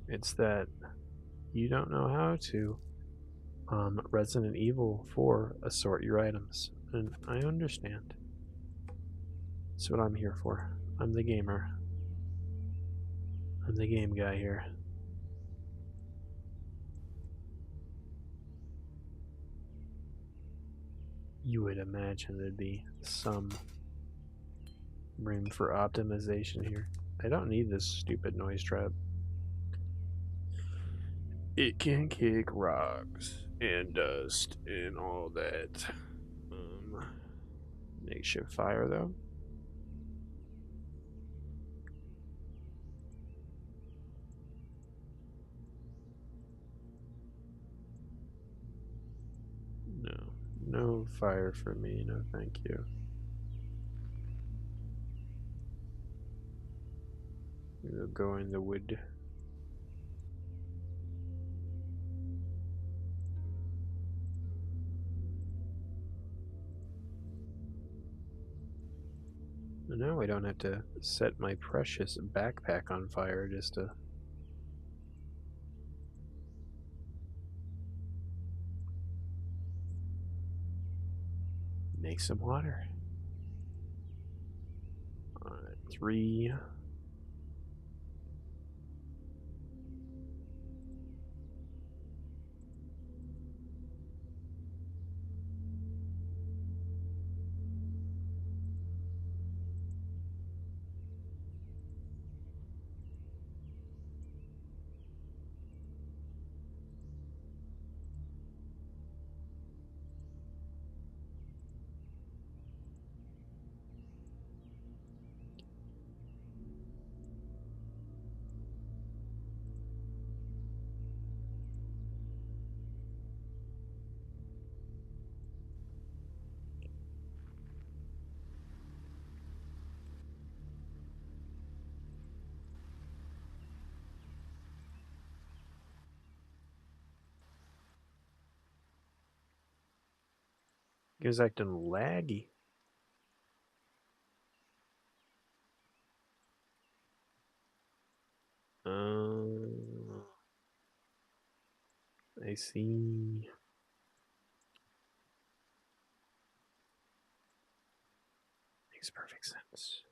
It's that you don't know how to Resident Evil 4 assort your items, and I understand. That's what I'm here for. I'm the gamer. I'm the game guy here. You would imagine there'd be some room for optimization here. I don't need this stupid noise trap. It can kick rocks and dust and all that. Makeshift fire though. No, no fire for me. No, thank you. We'll go in the wood. Now I don't have to set my precious backpack on fire just to make some water. 3. Game's acting laggy. I see. Makes perfect sense.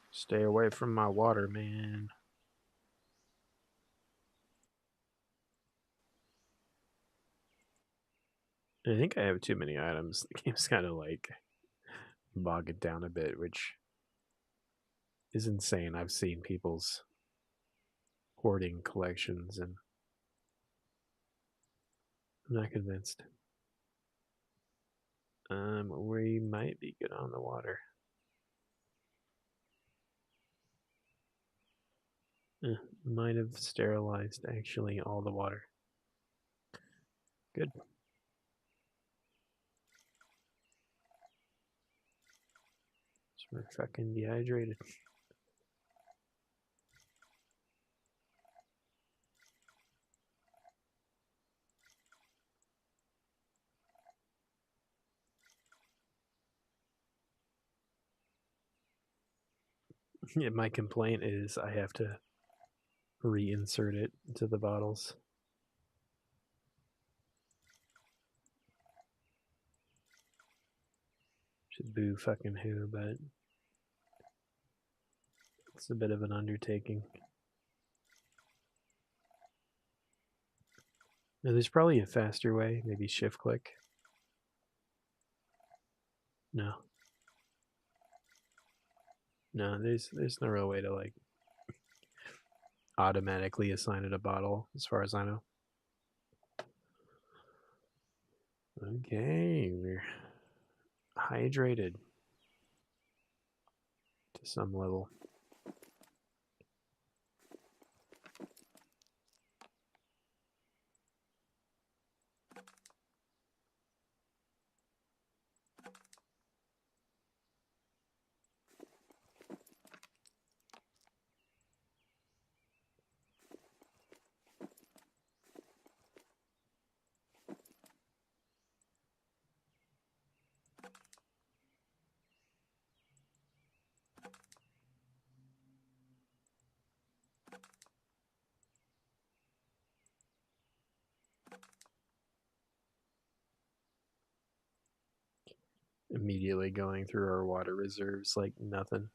Stay away from my water, man. I think I have too many items. The game's kind of like bog it down a bit, which is insane. I've seen people's hoarding collections, and I'm not convinced. We might be good on the water. Might have sterilized actually all the water. Good. So we're fucking dehydrated. Yeah, my complaint is I have to reinsert it into the bottles. Should boo fucking who, but it's a bit of an undertaking. Now, there's probably a faster way, maybe shift click. No. No, there's no real way to like automatically assign it a bottle, as far as I know. Okay, we're hydrated to some level. Immediately going through our water reserves like nothing.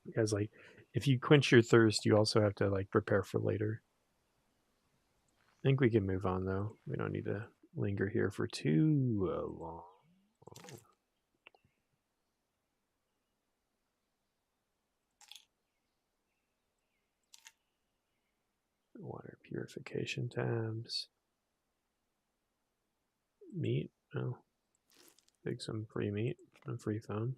Because like if you quench your thirst, you also have to like prepare for later. I think we can move on though. We don't need to linger here for too long. Water purification tabs. Meat. Oh, take some free meat and free phone.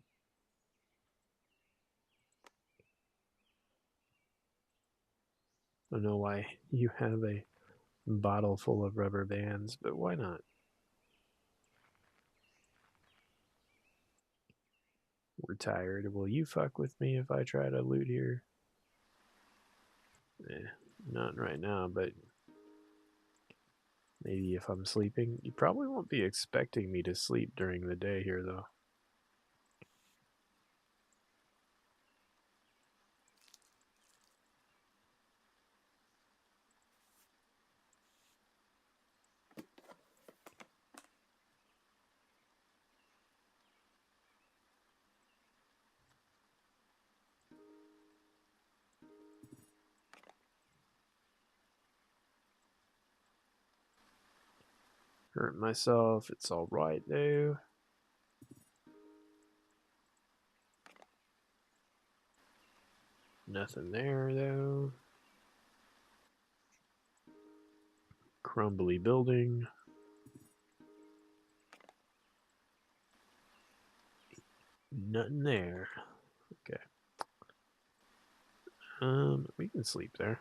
I don't know why you have a bottle full of rubber bands, but why not? We're tired. Will you fuck with me if I try to loot here? Not right now, but maybe if I'm sleeping. You probably won't be expecting me to sleep during the day here, though. Hurt myself. It's all right, though. Nothing there, though. Crumbly building. Nothing there. Okay. We can sleep there.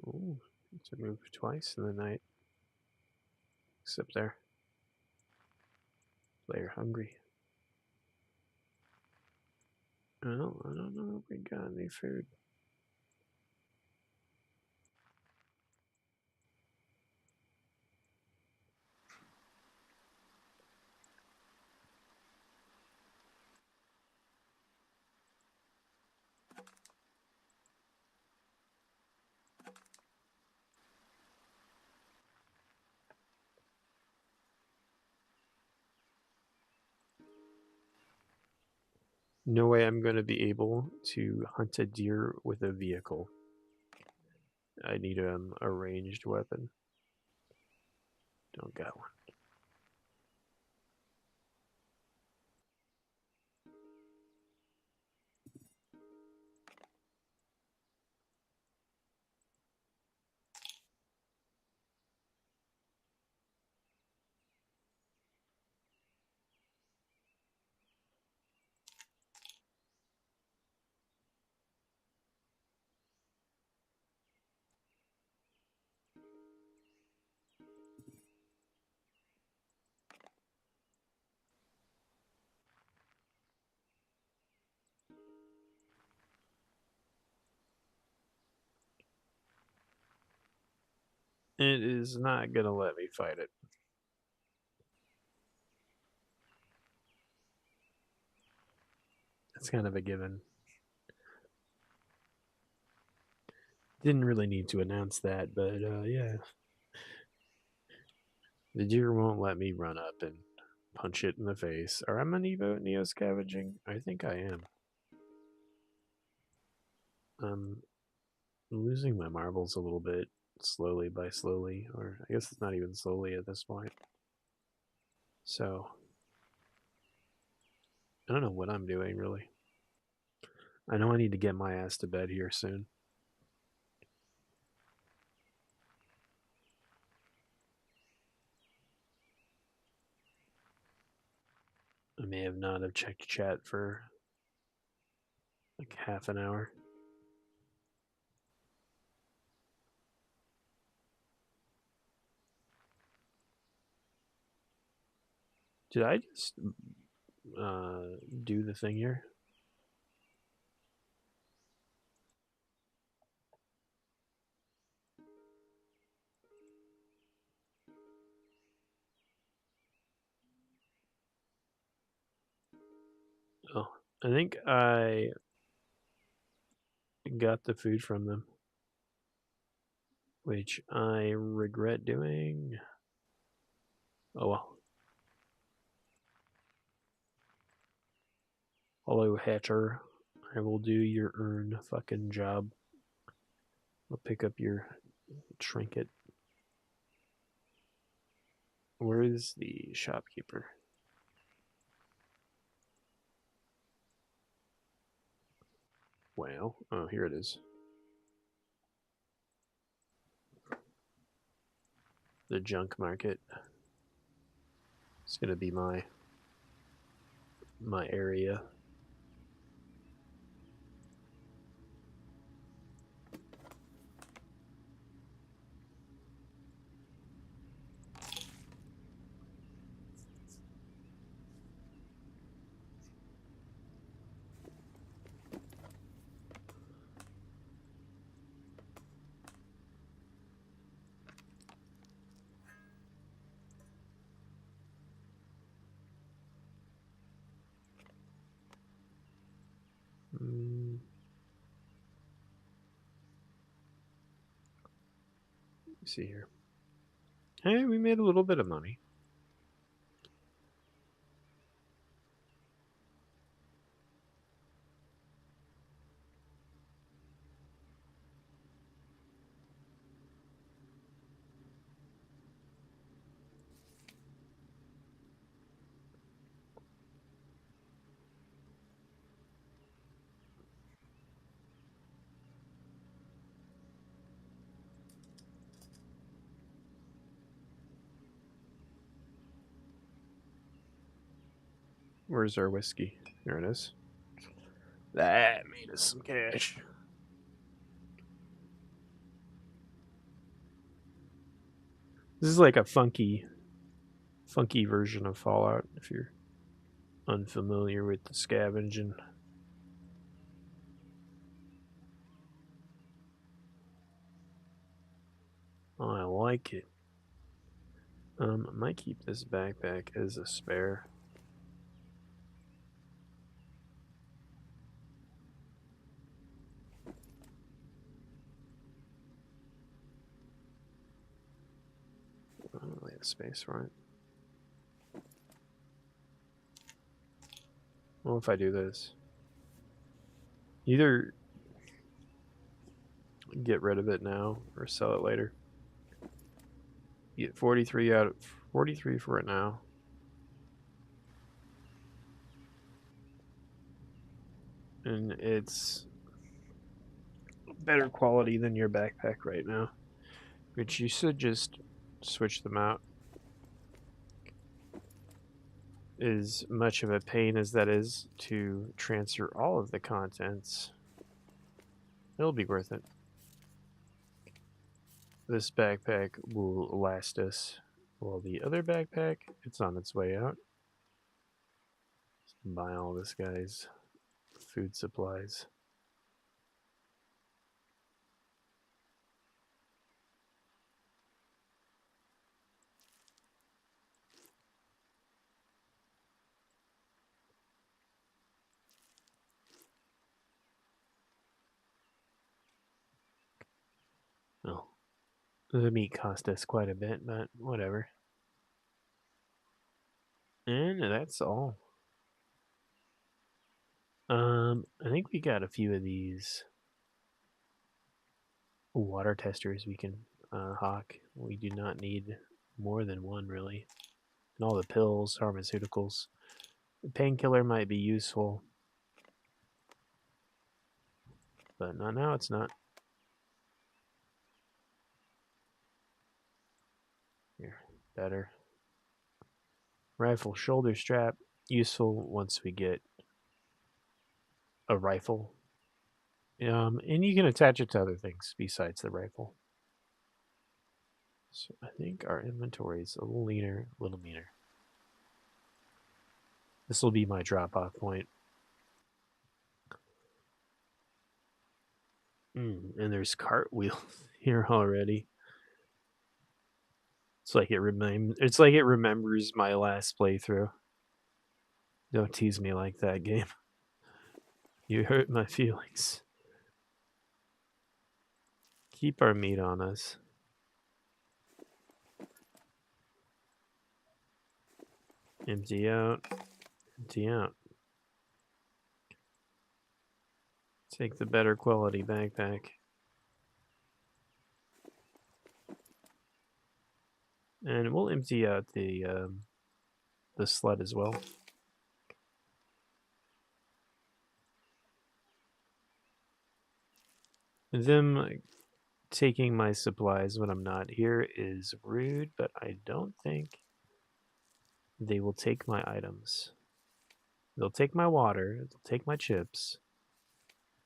Ooh, to move twice in the night. Except there. Player hungry. Well, I don't know if we got any food. No way I'm going to be able to hunt a deer with a vehicle. I need a ranged weapon. Don't got one. It is not going to let me fight it. It's kind of a given. Didn't really need to announce that, but yeah. The deer won't let me run up and punch it in the face. Or I'm an Evo Neo scavenging? I think I am. I'm losing my marbles a little bit slowly by slowly, or I guess it's not even slowly at this point. So I don't know what I'm doing really. I know I need to get my ass to bed here soon. I may have not have checked chat for like half an hour. Did I just do the thing here? Oh, I think I got the food from them, which I regret doing. Oh well. Hello, Hatter. I will do your fucking job. I'll pick up your trinket. Where is the shopkeeper? Well, oh, here it is. The junk market. It's gonna be my area. Mm, let me see here. Hey, we made a little bit of money. Where's our whiskey? There it is. That made us some cash. This is like a funky version of Fallout if you're unfamiliar with the scavenging. I like it. I might keep this backpack as a spare. I don't really have space for it. Well, if I do this, either get rid of it now or sell it later. You get 43 out of 43 for it now. And it's better quality than your backpack right now, which you should just switch them out. As much of a pain as that is to transfer all of the contents, it'll be worth it. This backpack will last us, while the other backpack, it's on its way out. Just buy all this guy's food supplies. Oh, the meat cost us quite a bit, but whatever. And that's all. I think we got a few of these water testers we can hawk. We do not need more than one, really. And all the pills, pharmaceuticals. The painkiller might be useful, but not now. It's not. Here, better. Rifle shoulder strap, useful once we get a rifle. And you can attach it to other things besides the rifle. So I think our inventory is a little leaner, a little meaner. This will be my drop-off point. And there's cartwheels here already. It's like it remembers my last playthrough. Don't tease me like that, game. You hurt my feelings. Keep our meat on us. Empty out. Empty out. Take the better quality backpack. And we'll empty out the sled as well. Them taking my supplies when I'm not here is rude, but I don't think they will take my items. They'll take my water, they'll take my chips.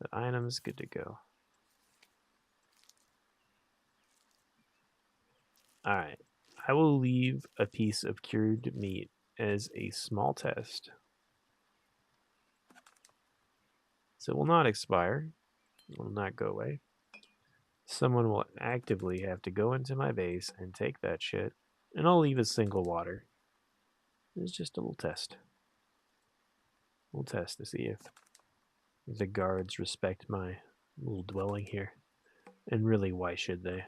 The item's good to go. Alright. I will leave a piece of cured meat as a small test. So it will not expire. It will not go away. Someone will actively have to go into my base and take that shit. And I'll leave a single water. It's just a little test. We'll test to see if the guards respect my little dwelling here. And really, why should they?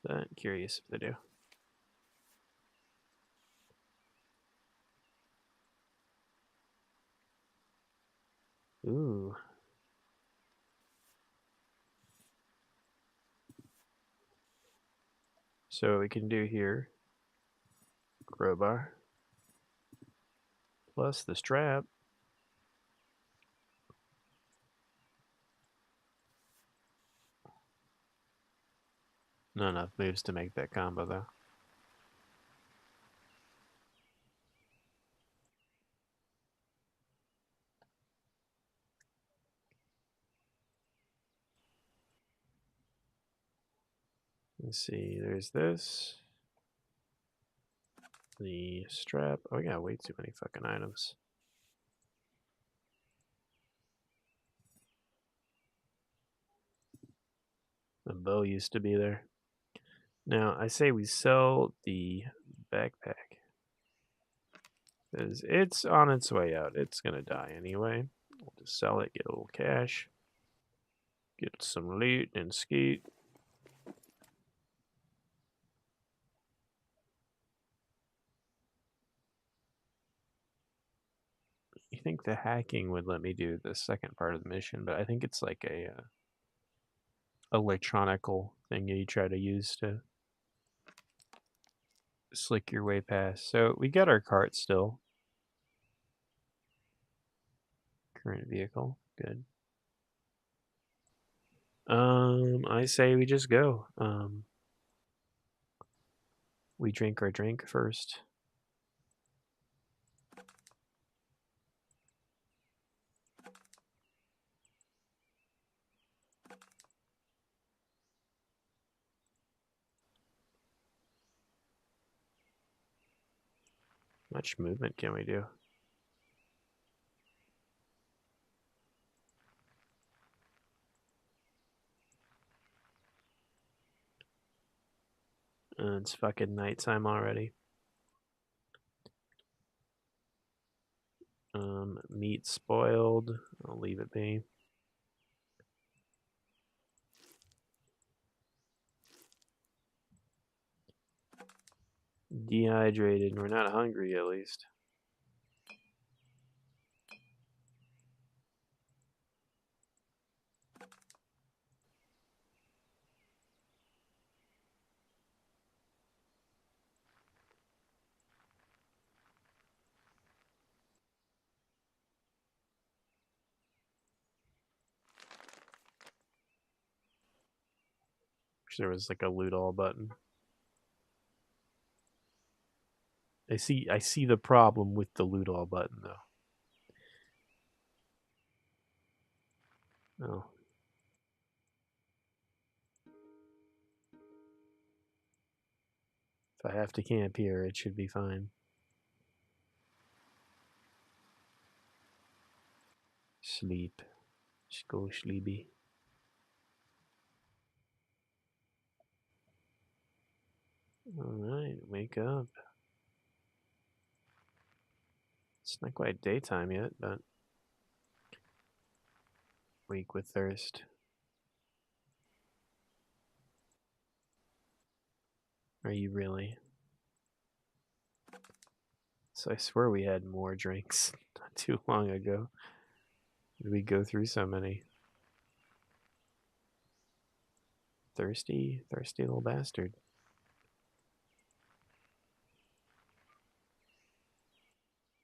But curious if they do. Ooh. So what we can do here, crowbar, plus the strap. Not enough moves to make that combo though. Let's see, there's this. The strap. Oh, I got way too many fucking items. The bow used to be there. Now, I say we sell the backpack. Because it's on its way out. It's going to die anyway. We'll just sell it, get a little cash. Get some loot and skeet. You think the hacking would let me do the second part of the mission, but I think it's like a electronical thing you try to use to slick your way past. So we got our cart still. Current vehicle, good. I say we just go. We drink our drink first. How much movement can we do? It's fucking nighttime already. Meat spoiled. I'll leave it be. Dehydrated. We're not hungry at least. Wish there was like a loot all button. I see the problem with the loot all button though. Oh. I have to camp here, it should be fine. Sleep. Just go sleepy. Alright, wake up. It's not quite daytime yet, but weak with thirst. Are you really? So I swear we had more drinks not too long ago. Did we go through so many? Thirsty, thirsty little bastard.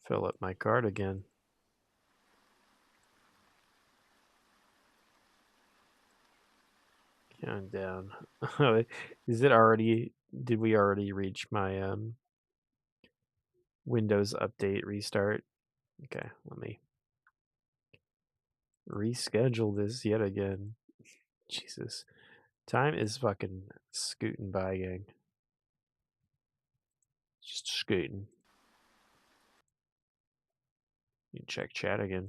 Fill up my cart again. Count down. Is it already? Did we already reach my Windows update restart? Okay, let me reschedule this yet again. Jesus. Time is fucking scooting by, gang. Just scooting. You can check chat again.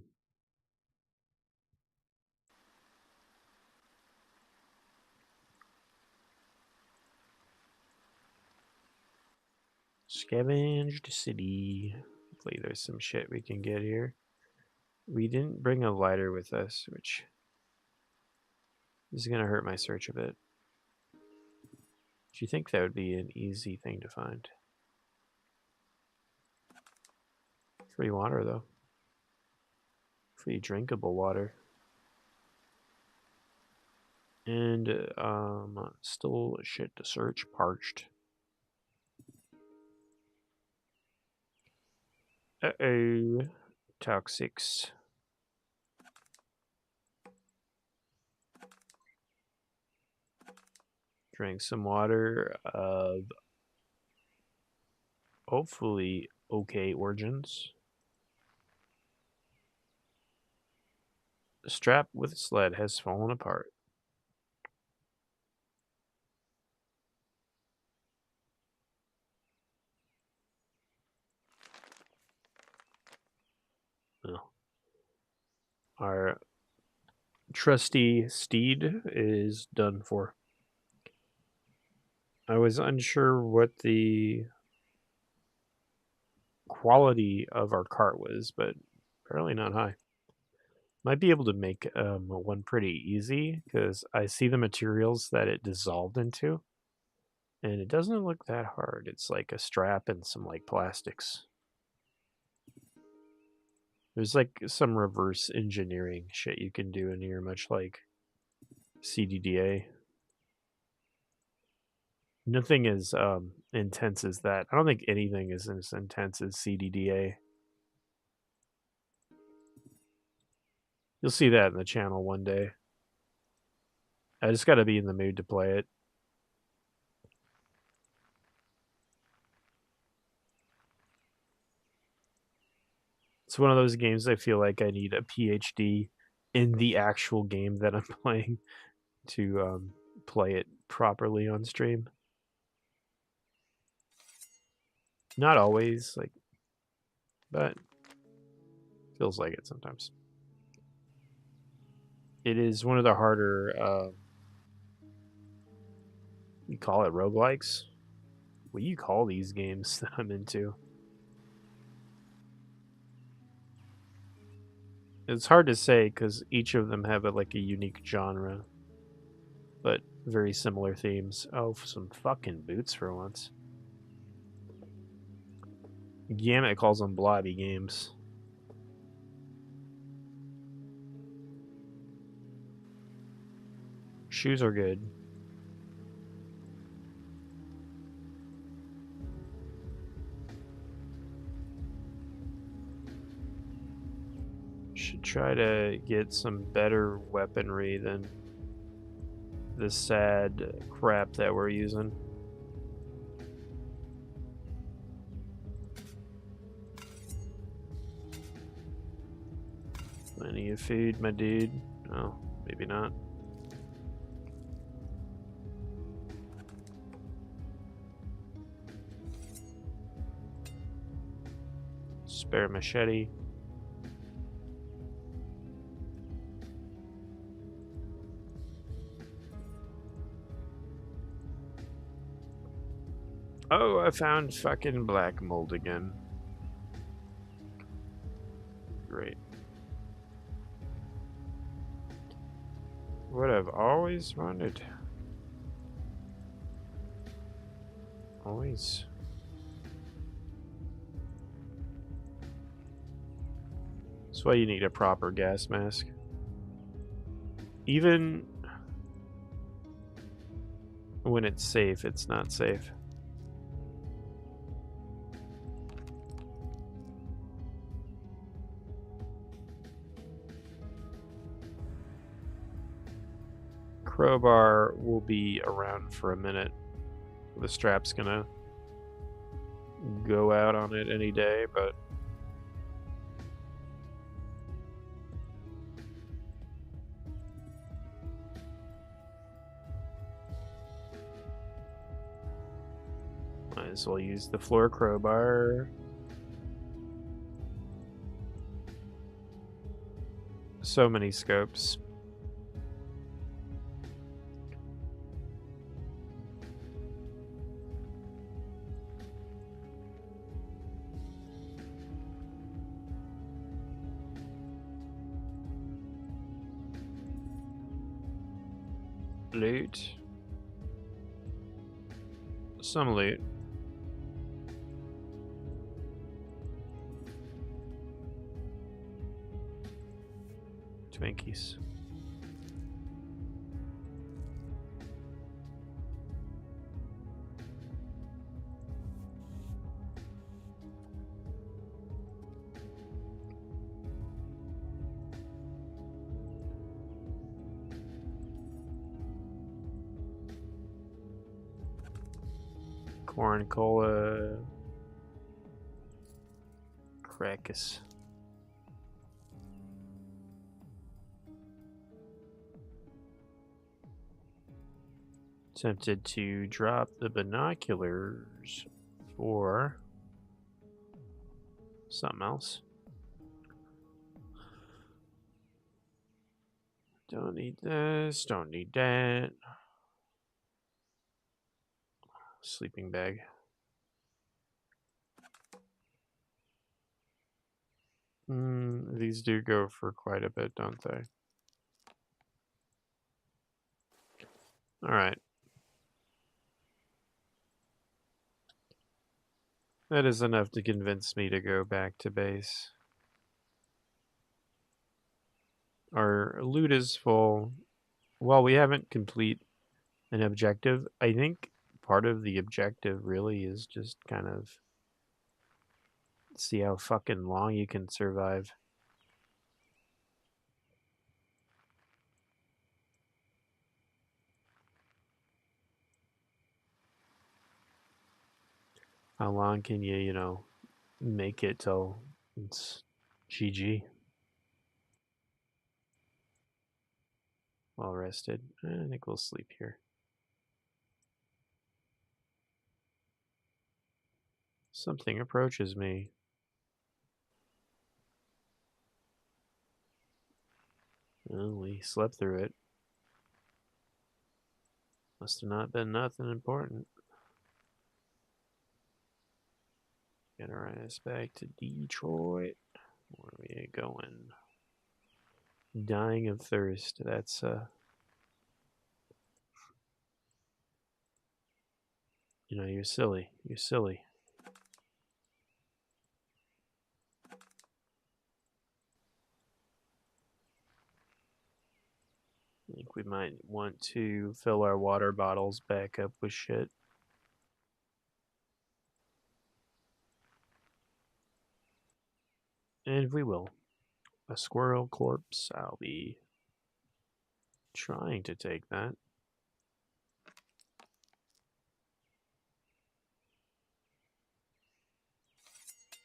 Scavenged city. Hopefully there's some shit we can get here. We didn't bring a lighter with us, which is gonna hurt my search a bit. Do you think that would be an easy thing to find? Free water, though. Free drinkable water. And, still shit to search. Parched. Uh-oh. Toxics. Drink some water of hopefully okay origins. The strap with sled has fallen apart. Oh. Our trusty steed is done for. I was unsure what the quality of our cart was, but apparently not high. Might be able to make one pretty easy because I see the materials that it dissolved into, and it doesn't look that hard. It's like a strap and some like plastics. There's like some reverse engineering shit you can do in here, much like CDDA. Nothing as intense as that. I don't think anything is as intense as CDDA. You'll see that in the channel one day. I just got to be in the mood to play it. It's one of those games I feel like I need a PhD in the actual game that I'm playing to play it properly on stream. Not always, like, but feels like it sometimes. It is one of the harder, you call it roguelikes? What do you call these games that I'm into? It's hard to say because each of them have like a unique genre, but very similar themes. Oh, some fucking boots for once. Gamut calls them blobby games. Shoes are good. Should try to get some better weaponry than the sad crap that we're using. Plenty of food, my dude. Oh, maybe not. Spare machete. Oh, I found fucking black mold again. Great. What I've always wanted. Always. That's why you need a proper gas mask. Even when it's safe, it's not safe. Crowbar will be around for a minute. The strap's gonna go out on it any day, but might as well use the floor crowbar. So many scopes. Loot. Some loot. Twinkies. Corn cola. Crackus. Tempted to drop the binoculars for something else. Don't need this, don't need that. Sleeping bag. These do go for quite a bit, don't they? Alright. That is enough to convince me to go back to base. Our loot is full. Well, we haven't complete an objective. I think part of the objective really is just kind of see how fucking long you can survive. How long can you, make it till it's GG? Well rested. I think we'll sleep here. Something approaches me. Well, we slept through it. Must have not been nothing important. Gonna ride us back to Detroit. Where are we going? Dying of thirst. That's you're silly. You're silly. I think we might want to fill our water bottles back up with shit. And we will. A squirrel corpse. I'll be trying to take that.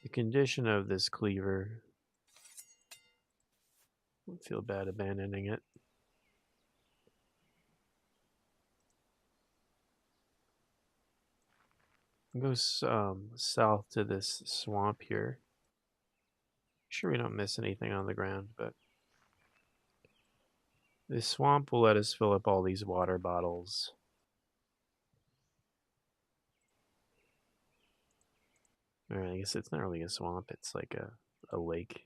The condition of this cleaver. I don't feel bad abandoning it. Go south to this swamp here. Sure we don't miss anything on the ground, but this swamp will let us fill up all these water bottles. Or I guess it's not really a swamp, it's like a lake.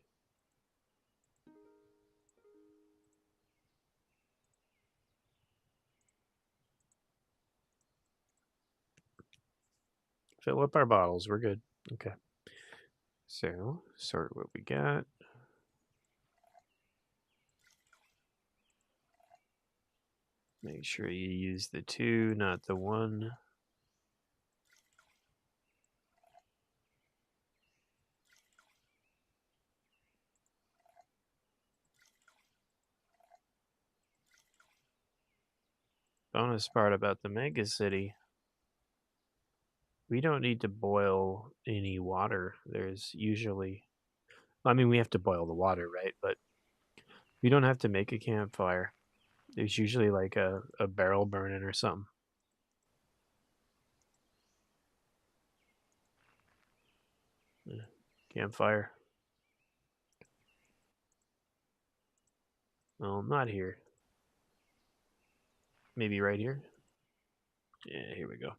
Fill up our bottles, we're good. Okay. So, sort what we got. Make sure you use the 2, not the 1. Bonus part about the mega city. We don't need to boil any water. There's usually, I mean, we have to boil the water, right? But we don't have to make a campfire. There's usually like a barrel burning or something. Campfire. Well, not here. Maybe right here. Yeah, here we go.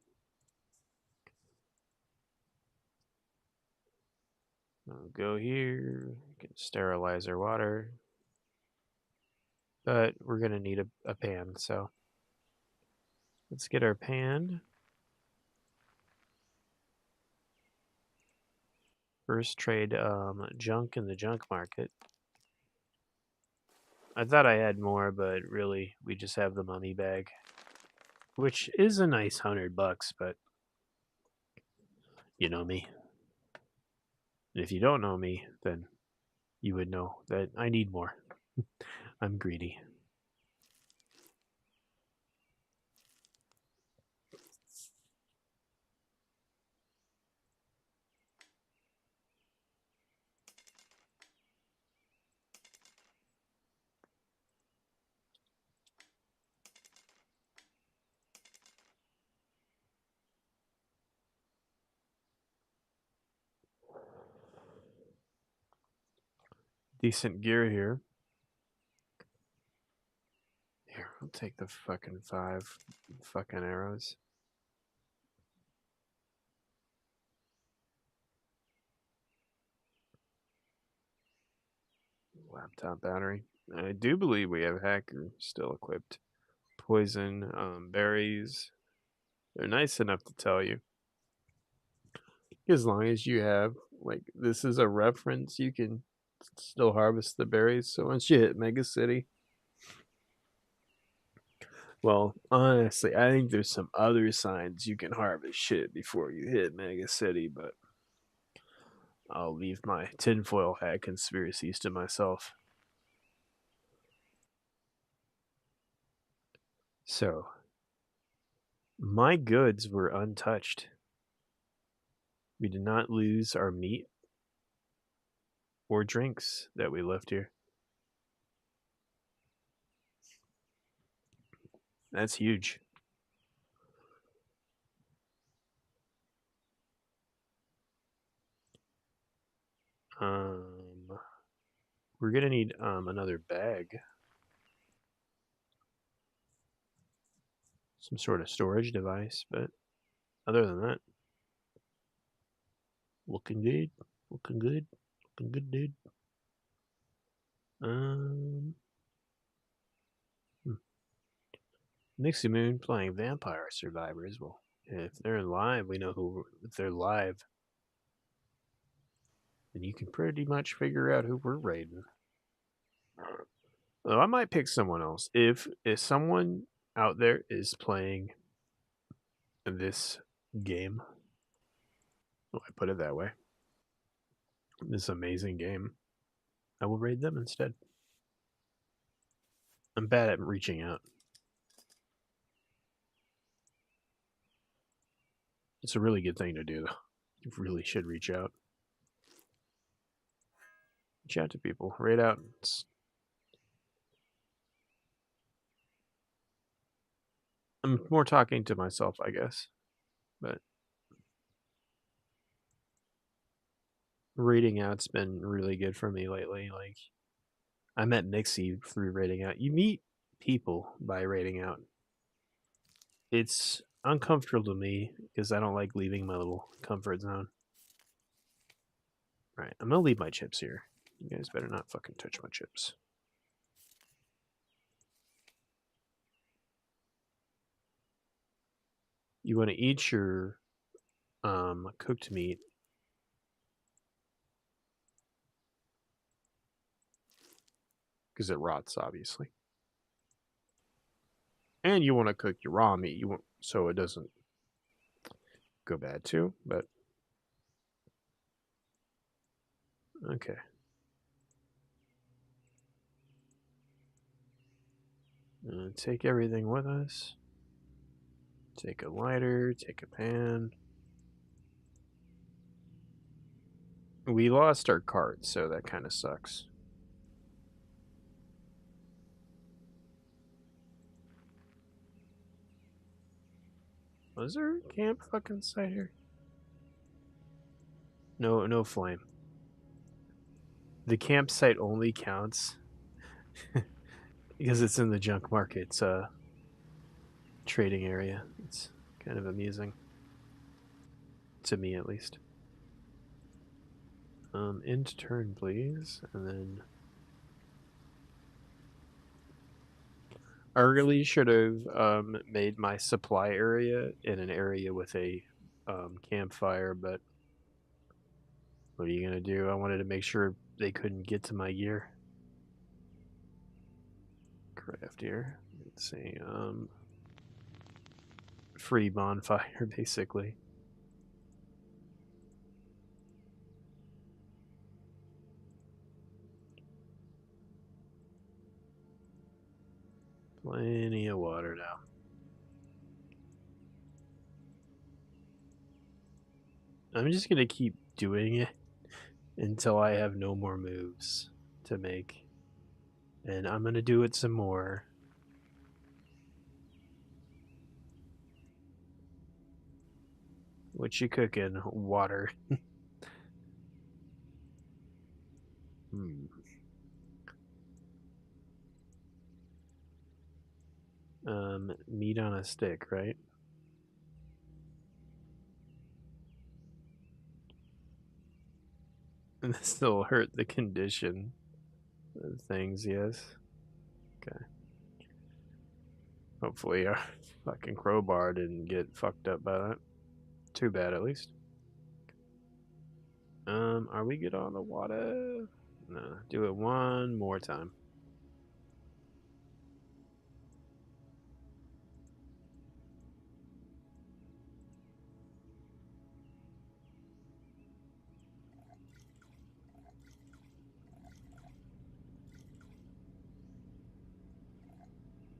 I'll go here. We can sterilize our water. But we're going to need a pan, so let's get our pan. First trade junk in the junk market. I thought I had more, but really we just have the mummy bag, which is a nice $100, but you know me. And if you don't know me, then you would know that I need more. I'm greedy. Decent gear here. Here, I'll take the fucking 5 fucking arrows. Laptop battery. I do believe we have hacker still equipped. Poison, berries. They're nice enough to tell you. As long as you have, like, this is a reference, you can still harvest the berries. So once you hit Mega City, well, honestly, I think there's some other signs you can harvest shit before you hit Mega City, but I'll leave my tinfoil hat conspiracies to myself. So, my goods were untouched. We did not lose our meat or drinks that we left here. That's huge. Um, we're gonna need another bag, some sort of storage device, but other than that, looking good, looking good, looking good, dude. Um, hmm. Nixie Moon playing Vampire Survivors. Well, if they're live, we know who. If they're live, then you can pretty much figure out who we're raiding. Though I might pick someone else. If someone out there is playing this game, well, I put it that way, this amazing game, I will raid them instead. I'm bad at reaching out. It's a really good thing to do, though. You really should reach out. Reach out to people. Raid out. I'm more talking to myself, I guess. But Raiding out's been really good for me lately. Like I met Mixie through raiding out. You meet people by raiding out. It's uncomfortable to me because I don't like leaving my little comfort zone. All right, I'm gonna leave my chips here. You guys better not fucking touch my chips. You want to eat your cooked meat because it rots, obviously, and you want to cook your raw meat. You want so it doesn't go bad too. But okay, take everything with us. Take a lighter. Take a pan. We lost our cart, so that kind of sucks. Was there a camp fucking site here? No, no flame. The campsite only counts because it's in the junk market's trading area. It's kind of amusing to me, at least. End turn, please, and then I really should have made my supply area in an area with a campfire, but what are you gonna do? I wanted to make sure they couldn't get to my gear. Craft here. Let's see. Free bonfire, basically. Plenty of water now. I'm just gonna keep doing it until I have no more moves to make. And I'm gonna do it some more. What you cooking? Water. Hmm. Meat on a stick, right? And this still hurt the condition of things, yes. Okay. Hopefully our fucking crowbar didn't get fucked up by that. Too bad at least. Are we good on the water? No, do it one more time.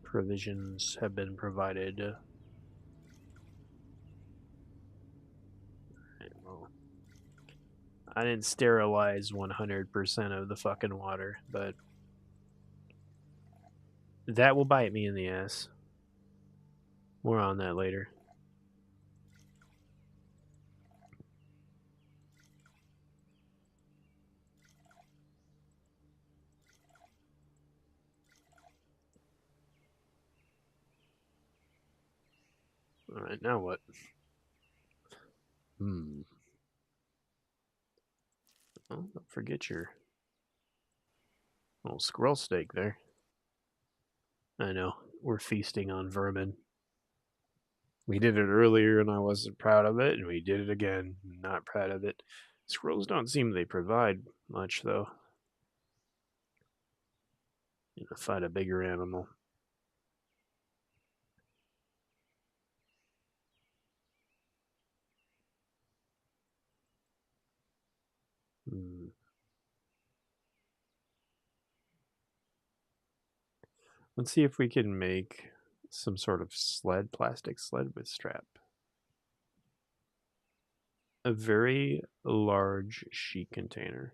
Provisions have been provided. Well, I didn't sterilize 100% of the fucking water, but that will bite me in the ass. More on that later. Alright, now what? Hmm. Oh, don't forget your little squirrel steak there. I know, we're feasting on vermin. We did it earlier and I wasn't proud of it, and we did it again. Not proud of it. Squirrels don't seem they provide much, though. You know, fight a bigger animal. Hmm. Let's see if we can make some sort of sled, plastic sled with strap. A very large sheet container.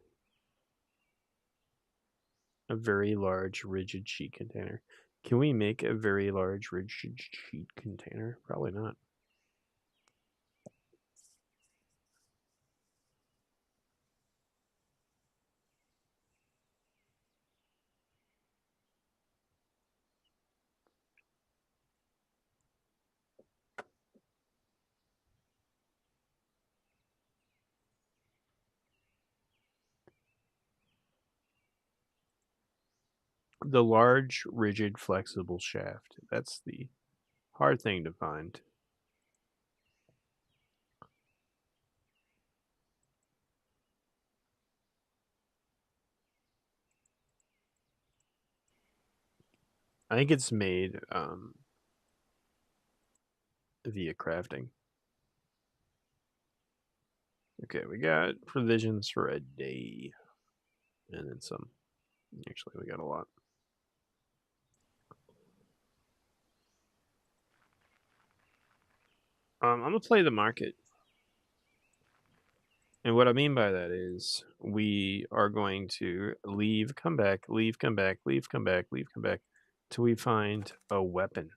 A very large rigid sheet container. Can we make a very large rigid sheet container? Probably not. The large, rigid, flexible shaft. That's the hard thing to find. I think it's made via crafting. Okay, we got provisions for a day. And then some. Actually, we got a lot. I'm going to play the market. And what I mean by that is we are going to leave, come back, leave, come back, leave, come back, leave, come back till we find a weapon.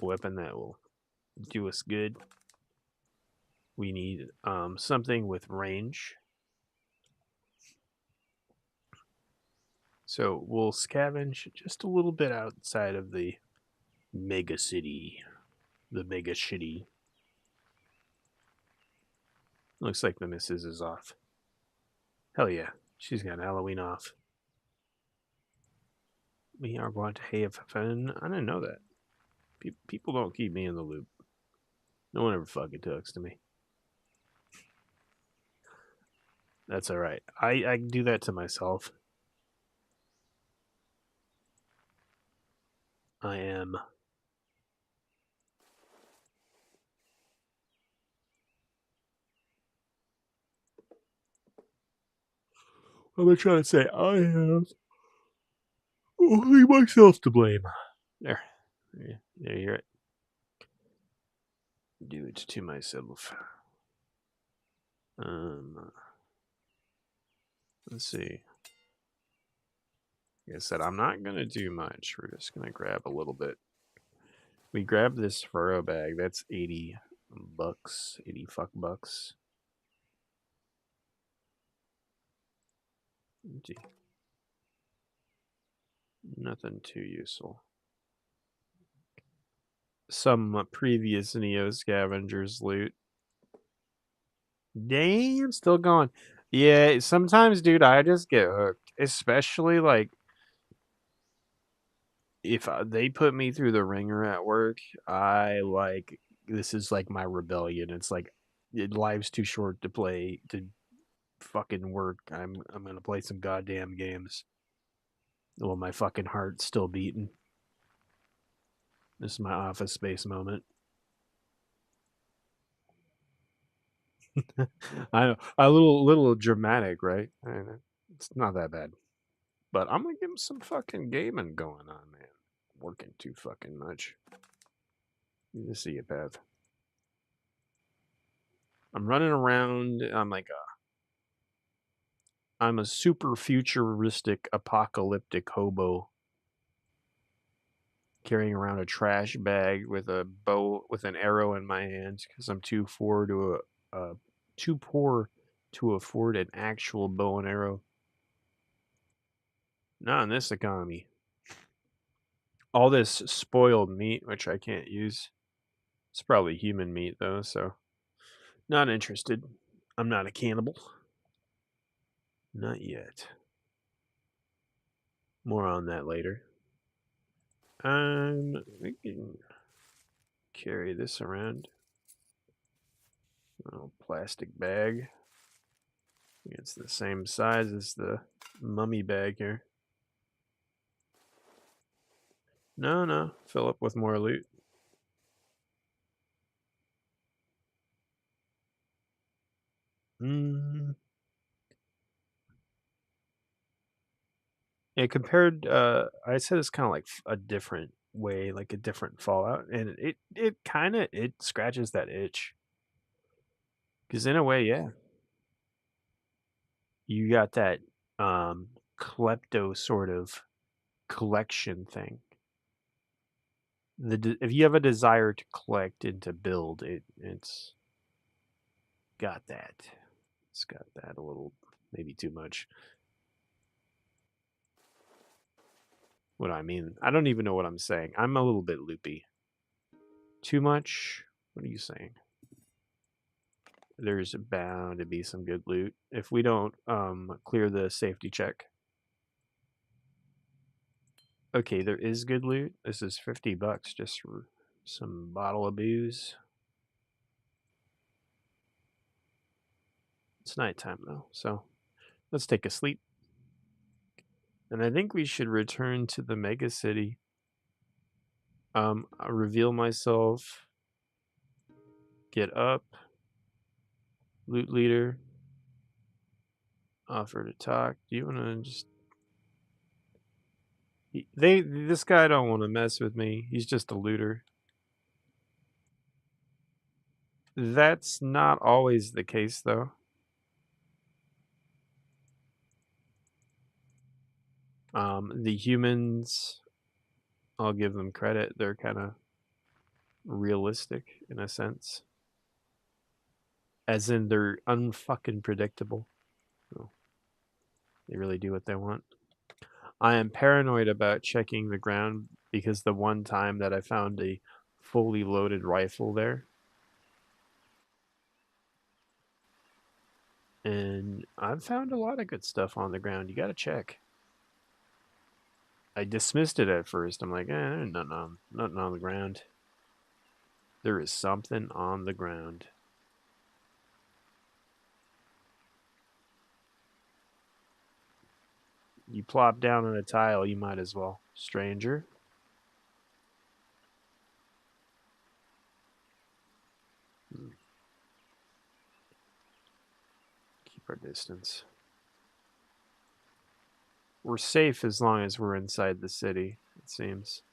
A weapon that will do us good. We need something with range. So we'll scavenge just a little bit outside of the mega city. The mega shitty. Looks like the missus is off. Hell yeah. She's got Halloween off. We are going to have fun. I didn't know that. People don't keep me in the loop. No one ever fucking talks to me. That's all right. I do that to myself. I am. I'm gonna try to say I have only myself to blame. There. There you hear it. Do it to myself. Let's see. Like I said, I'm not gonna do much. We're just gonna grab a little bit. We grabbed this furrow bag. That's 80 bucks. 80 fuck bucks. Empty. Nothing too useful. Some previous Neo scavengers loot. Damn, still going. Yeah, sometimes, dude, I just get hooked. Especially like if they put me through the ringer at work. I like this is like my rebellion. It's like life's too short to play to fucking work. I'm gonna play some goddamn games. Well, my fucking heart's still beating. This is my office space moment. I know, a little dramatic, right? I know. It's not that bad. But I'm gonna give him some fucking gaming going on, man. Working too fucking much. You just see it, Bev. I'm running around. I'm a super futuristic apocalyptic hobo carrying around a trash bag with a bow with an arrow in my hands because I'm too poor to afford an actual bow and arrow. Not in this economy. All this spoiled meat, which I can't use. It's probably human meat though, so not interested. I'm not a cannibal. Not yet. More on that later. We can carry this around. A little plastic bag. It's the same size as the mummy bag here. No, no. Fill up with more loot. Mm. Yeah, compared, I said it's kind of like a different way, like a different Fallout, and it kind of it scratches that itch. Because in a way, yeah, you got that klepto sort of collection thing. If you have a desire to collect and to build, it's got that. It's got that a little, maybe too much. What I mean, I don't even know what I'm saying. I'm a little bit loopy. Too much? What are you saying? There's bound to be some good loot if we don't clear the safety check. Okay, there is good loot. This is $50 just for some bottle of booze. It's nighttime though, so let's take a sleep. And I think we should return to the mega city. I'll reveal myself. Get up. Loot leader. Offer to talk. Do you want to just? This guy don't want to mess with me. He's just a looter. That's not always the case though. The humans, I'll give them credit. They're kind of realistic in a sense, as in they're unfucking predictable. So they really do what they want. I am paranoid about checking the ground because the one time that I found a fully loaded rifle there, and I've found a lot of good stuff on the ground. You got to check. I dismissed it at first. I'm like, nothing on the ground. There is something on the ground. You plop down on a tile, you might as well. Stranger. Keep our distance. We're safe as long as we're inside the city, it seems.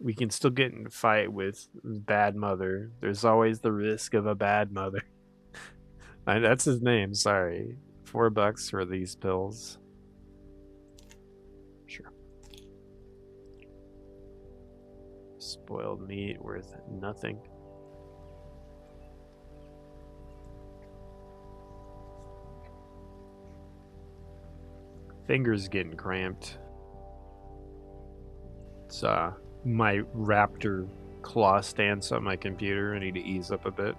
We can still get in a fight with Bad Mother. There's always the risk of a Bad Mother. That's his name, sorry. $4 for these pills. Sure. Spoiled meat worth nothing. Fingers getting cramped. It's my raptor claw stance on my computer. I need to ease up a bit.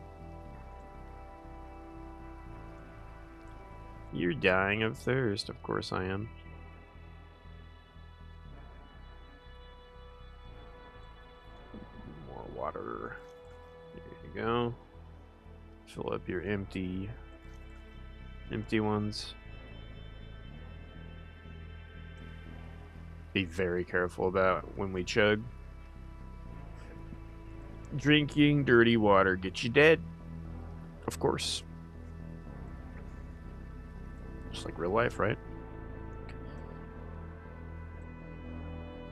You're dying of thirst. Of course I am. More water. There you go. Fill up your empty ones. Be very careful about when we chug. Drinking dirty water gets you dead. Of course. Just like real life, right?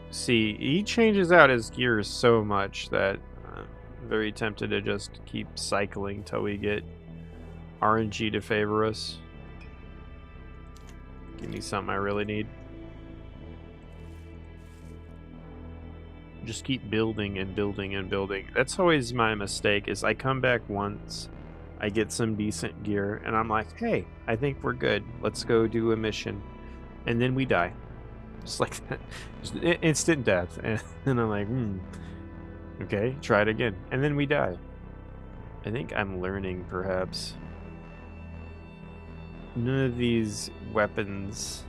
See, he changes out his gears so much that I'm very tempted to just keep cycling till we get RNG to favor us. Give me something I really need. Just keep building and building and building. That's always my mistake is I come back once, I get some decent gear, and I'm like, hey, I think we're good. Let's go do a mission. And then we die. Just like that. Just instant death. And I'm like, okay, try it again. And then we die. I think I'm learning, perhaps. None of these weapons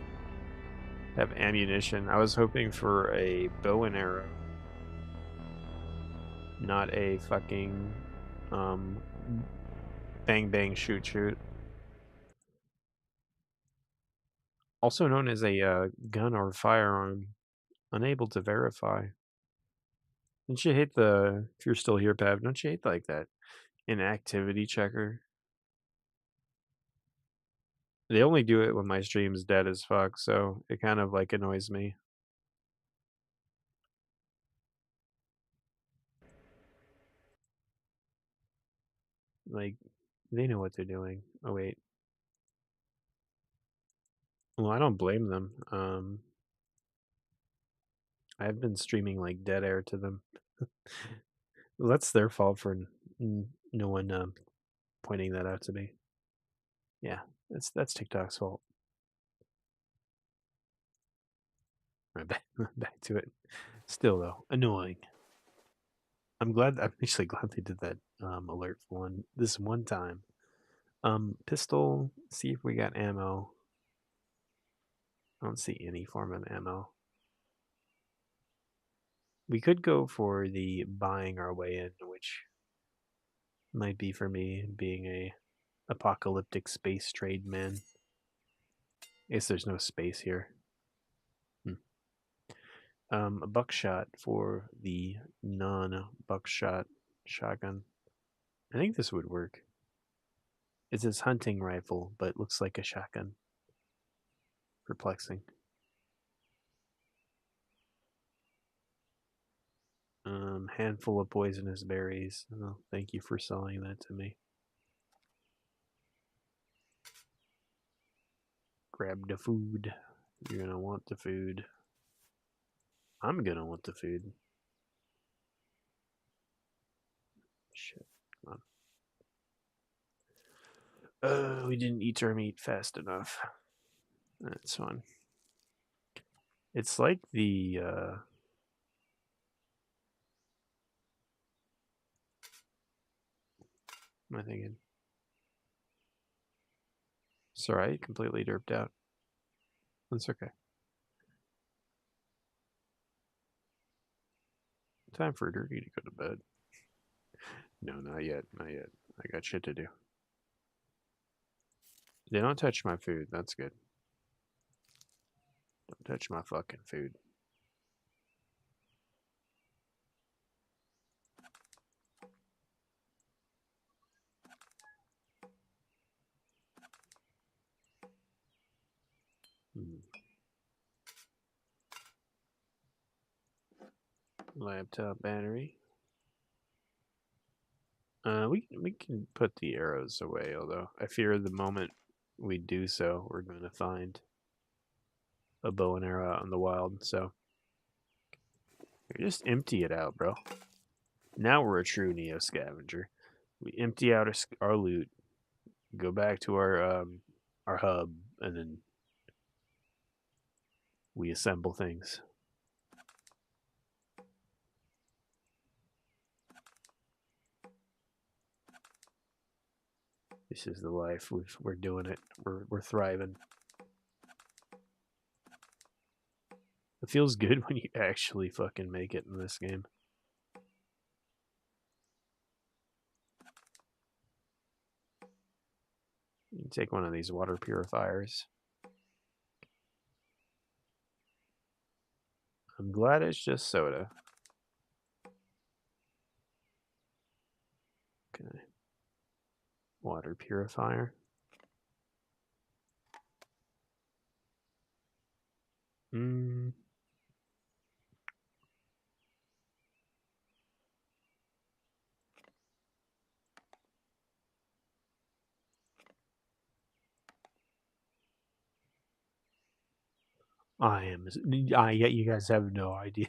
have ammunition. I was hoping for a bow and arrow. Not a fucking bang bang shoot shoot. Also known as a gun or firearm. Unable to verify. Don't you hate if you're still here, Pav, don't you hate like that inactivity checker? They only do it when my stream's dead as fuck, so it kind of like annoys me. Like, they know what they're doing. Oh, wait. Well, I don't blame them. I've been streaming like dead air to them. Well, that's their fault for no one pointing that out to me. Yeah, that's TikTok's fault. Right, back to it. Still though, annoying. I'm actually glad they did that alert for this one time. Pistol. See if we got ammo. I don't see any form of ammo. We could go for the buying our way in, which might be for me being a apocalyptic space trade man. I guess there's no space here. A buckshot for the non-buckshot shotgun. I think this would work. It's his hunting rifle, but looks like a shotgun. Perplexing. Handful of poisonous berries. Oh, thank you for selling that to me. Grab the food. You're gonna want the food. I'm gonna want the food. Shit. Come on. We didn't eat our meat fast enough. That's fun. It's like the what am I thinking? Sorry, completely derped out. That's okay. Time for Dirty to go to bed. No, not yet. Not yet. I got shit to do. They don't touch my food. That's good. Don't touch my fucking food. Hmm. Laptop battery. We can put the arrows away. Although I fear the moment we do so, we're going to find a bow and arrow out in the wild. So just empty it out, bro. Now we're a true Neo scavenger. We empty out our loot, go back to our hub, and then we assemble things. This is the life. We're doing it. We're thriving. It feels good when you actually fucking make it in this game. You take one of these water purifiers. I'm glad it's just soda. Okay. Water purifier. Hmm. I am. Yet you guys have no idea.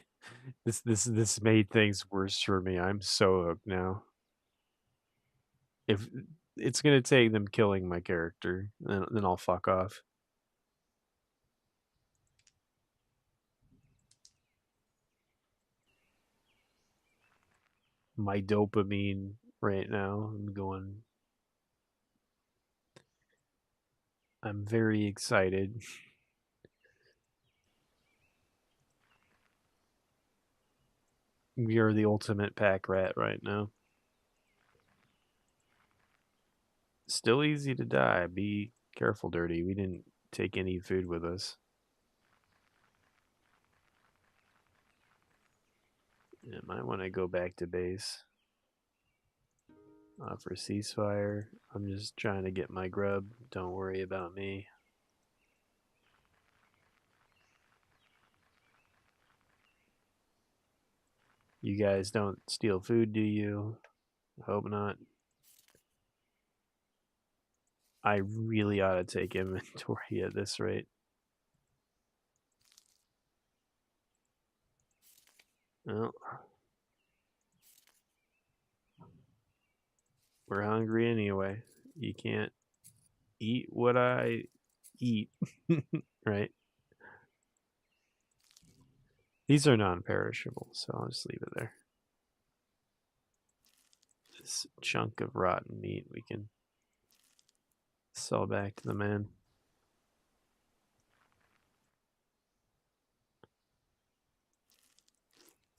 This made things worse for me. I'm so hooked now. If it's gonna take them killing my character, then I'll fuck off. My dopamine right now. I'm going. I'm very excited. We are the ultimate pack rat right now. Still easy to die. Be careful, Dirty. We didn't take any food with us. Yeah, might want to go back to base. For ceasefire. I'm just trying to get my grub. Don't worry about me. You guys don't steal food, do you? Hope not. I really ought to take inventory at this rate. Well, we're hungry anyway. You can't eat what I eat, right? These are non-perishable, so I'll just leave it there. This chunk of rotten meat we can sell back to the man.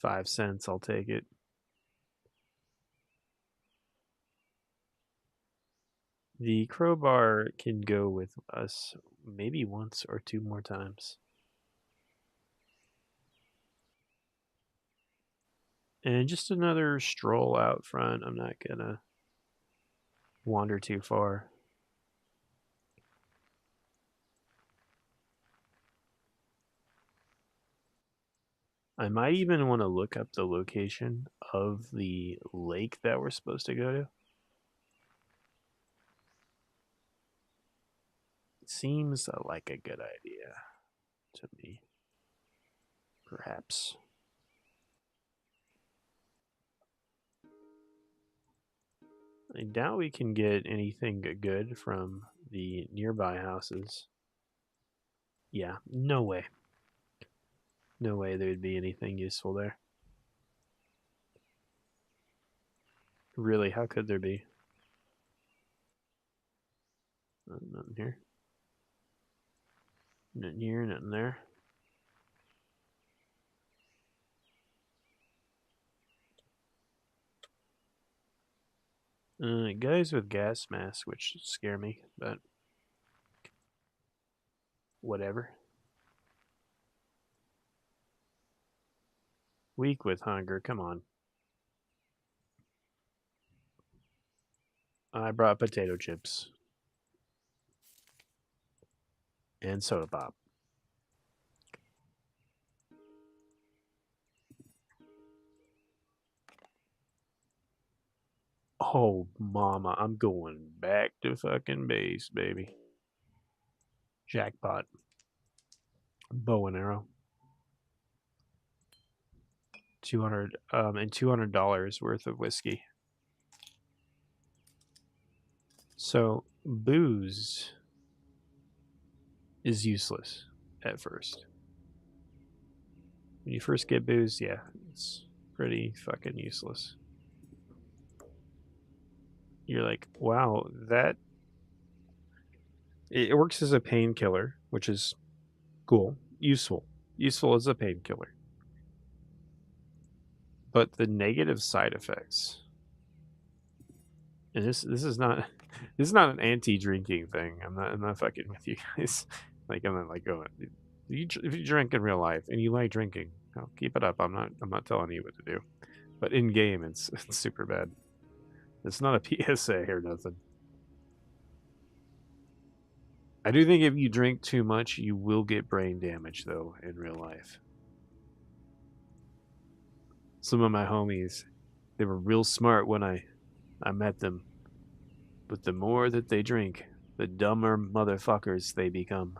5 cents, I'll take it. The crowbar can go with us maybe once or two more times. And just another stroll out front. I'm not gonna wander too far. I might even want to look up the location of the lake that we're supposed to go to. It seems like a good idea to me. Perhaps. I doubt we can get anything good from the nearby houses. Yeah, no way. No way there'd be anything useful there. Really, how could there be? Nothing here. Nothing here, nothing there. Guys with gas masks, which scare me, but whatever. Weak with hunger, come on. I brought potato chips and soda pop. Oh, mama, I'm going back to fucking base, baby. Jackpot. Bow and arrow. 200 and $200 worth of whiskey. So booze is useless at first. When you first get booze, yeah, it's pretty fucking useless. You're like, wow, that it works as a painkiller, which is cool, useful as a painkiller. But the negative side effects, and this is not this is not an anti-drinking thing. I'm not fucking with you guys. Like I'm not like going. If you drink in real life and you like drinking, keep it up. I'm not telling you what to do. But in game, it's super bad. It's not a PSA or nothing. I do think if you drink too much, you will get brain damage though in real life. Some of my homies, they were real smart when I met them, but the more that they drink, the dumber motherfuckers they become.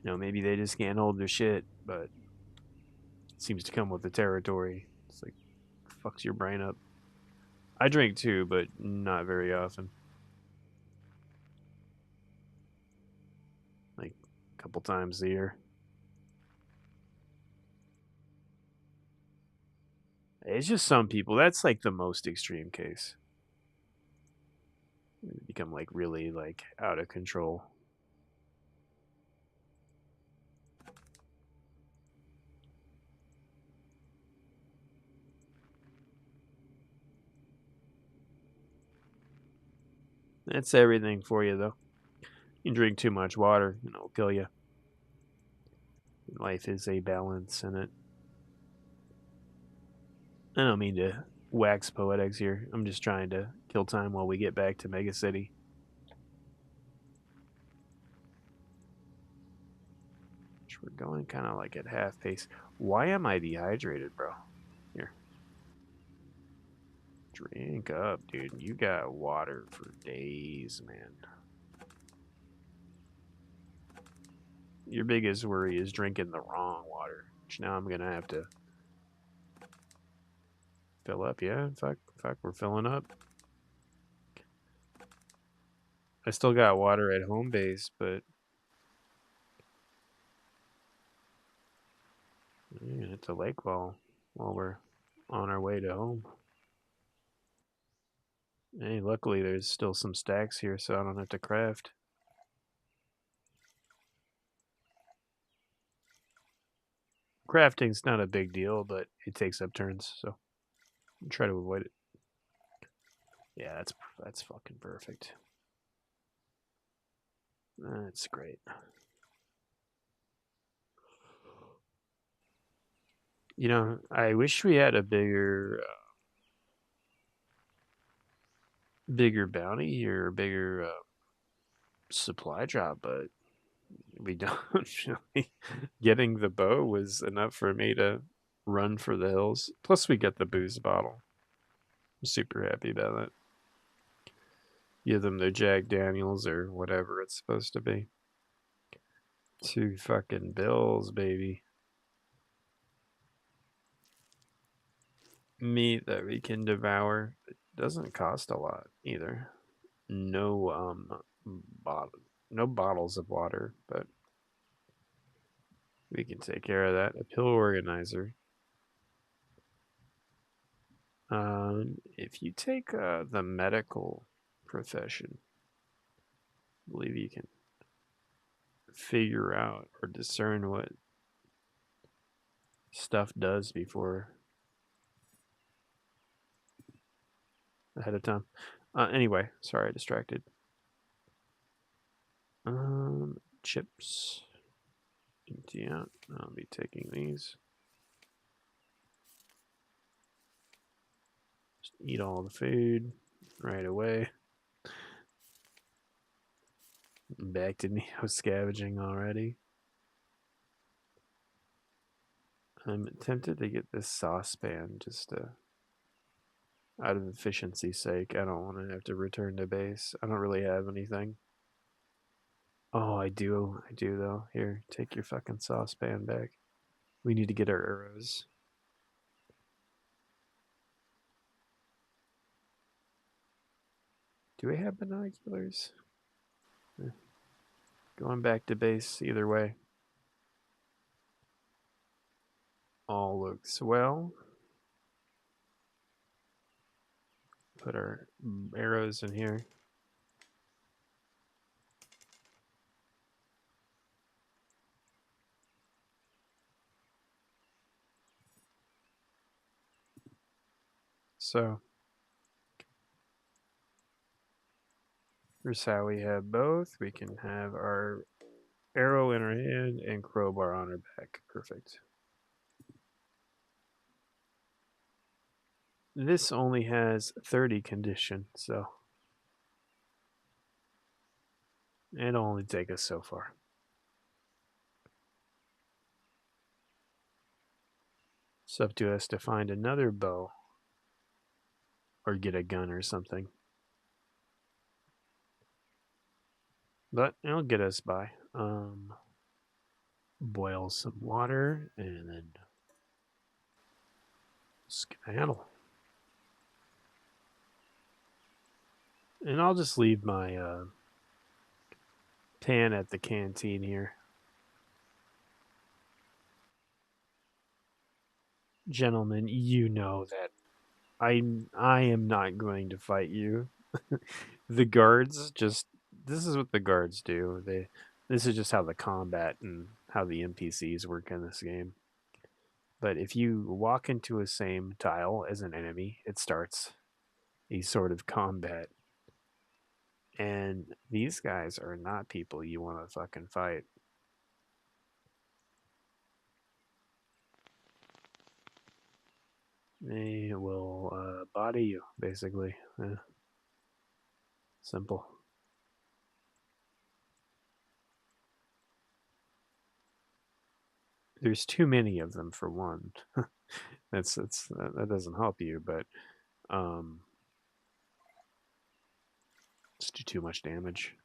Maybe they just can't hold their shit, but it seems to come with the territory. It's like fucks your brain up. I drink too, but not very often. Like a couple times a year. It's just some people. That's like the most extreme case. They become like really like out of control. That's everything for you though. You drink too much water, and it'll kill you. Life is a balance in it. I don't mean to wax poetics here. I'm just trying to kill time while we get back to Mega City. Which we're going kind of like at half pace. Why am I dehydrated, bro? Here. Drink up, dude. You got water for days, man. Your biggest worry is drinking the wrong water, which now I'm going to have to fill up. Yeah, fuck, we're filling up. I still got water at home base, but we're gonna hit the lake while we're on our way to home. Hey, luckily there's still some stacks here, so I don't have to craft. Crafting's not a big deal, but it takes up turns, so try to avoid it. Yeah, that's fucking perfect. That's great. You know, I wish we had a bigger bounty or bigger supply drop, but we don't. Really. Getting the bow was enough for me to run for the hills. Plus, we get the booze bottle. I'm super happy about that. Give them their Jack Daniels or whatever it's supposed to be. 2 fucking bills, baby. Meat that we can devour. It doesn't cost a lot either. No bottle, no bottles of water, but we can take care of that. A pill organizer. If you take the medical profession, I believe you can figure out or discern what stuff does before ahead of time. Anyway, sorry, I distracted. Chips. Empty out. I'll be taking these. Just eat all the food right away. Back to neo scavenging already. I'm tempted to get this saucepan just out of efficiency's sake. I don't want to have to return to base. I don't really have anything. Oh, I do. I do, though. Here, take your fucking saucepan back. We need to get our arrows. Do we have binoculars? Going back to base either way. All looks well. Put our arrows in here. So, here's how we have both. We can have our arrow in our hand and crowbar on our back. Perfect. This only has 30 condition, so it'll only take us so far. It's up to us to find another bow or get a gun or something. But it'll get us by. Boil some water and then skedaddle. And I'll just leave my pan at the canteen here. Gentlemen, you know that I am not going to fight you. The guards just this is what the guards do. This is just how the combat and how the NPCs work in this game. But if you walk into a same tile as an enemy, it starts a sort of combat. And these guys are not people you want to fucking fight. They will body you, basically. Simple. There's too many of them for one. That doesn't help you, but um, it's too much damage.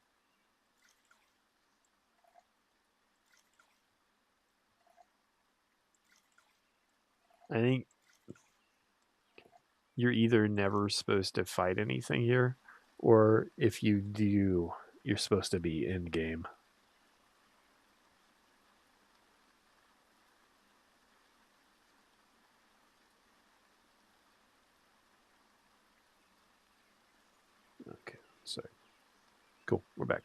I think you're either never supposed to fight anything here, or if you do, you're supposed to be in game. Okay, so cool. We're back.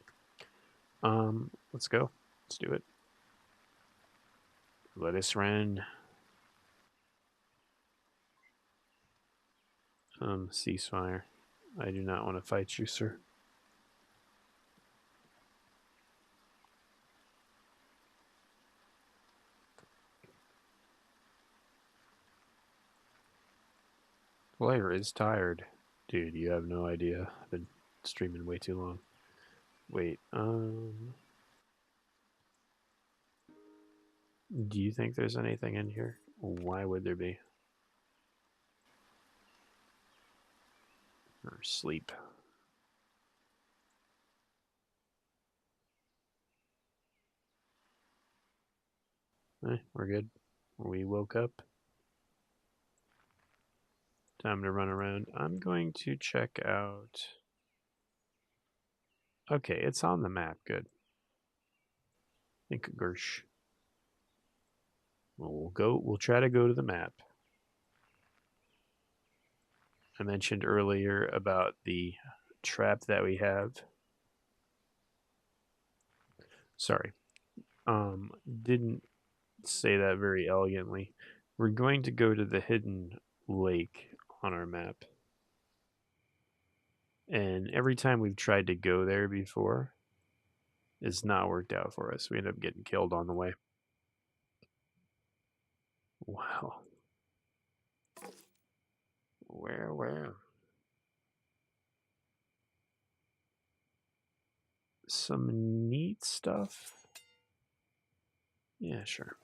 Let's go. Let's do it. Let us run. Ceasefire. I do not want to fight you, sir. Player is tired. Dude, you have no idea. I've been streaming way too long. Wait, do you think there's anything in here? Why would there be? Or sleep. We're good. We woke up. Time to run around. I'm going to check out. Okay, it's on the map. Good. Think Gersh. We'll go. We'll try to go to the map. I mentioned earlier about the trap that we have. Sorry. Didn't say that very elegantly. We're going to go to the hidden lake on our map. And every time we've tried to go there before, it's not worked out for us. We end up getting killed on the way. Wow. Where? Some neat stuff. Yeah, sure.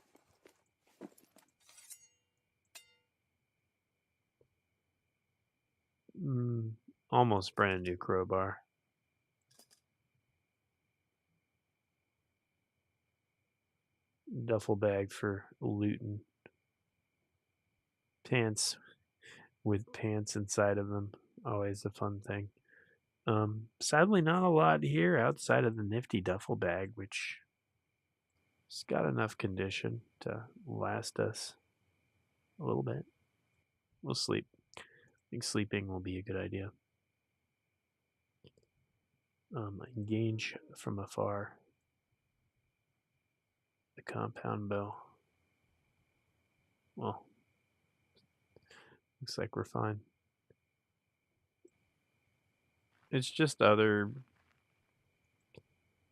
Mm, almost brand new crowbar. Duffel bag for looting. Pants with pants inside of them. Always a fun thing. Sadly, not a lot here outside of the nifty duffel bag, which has got enough condition to last us a little bit. We'll sleep. I think sleeping will be a good idea. Engage from afar. The compound bow. Well, looks like we're fine. It's just other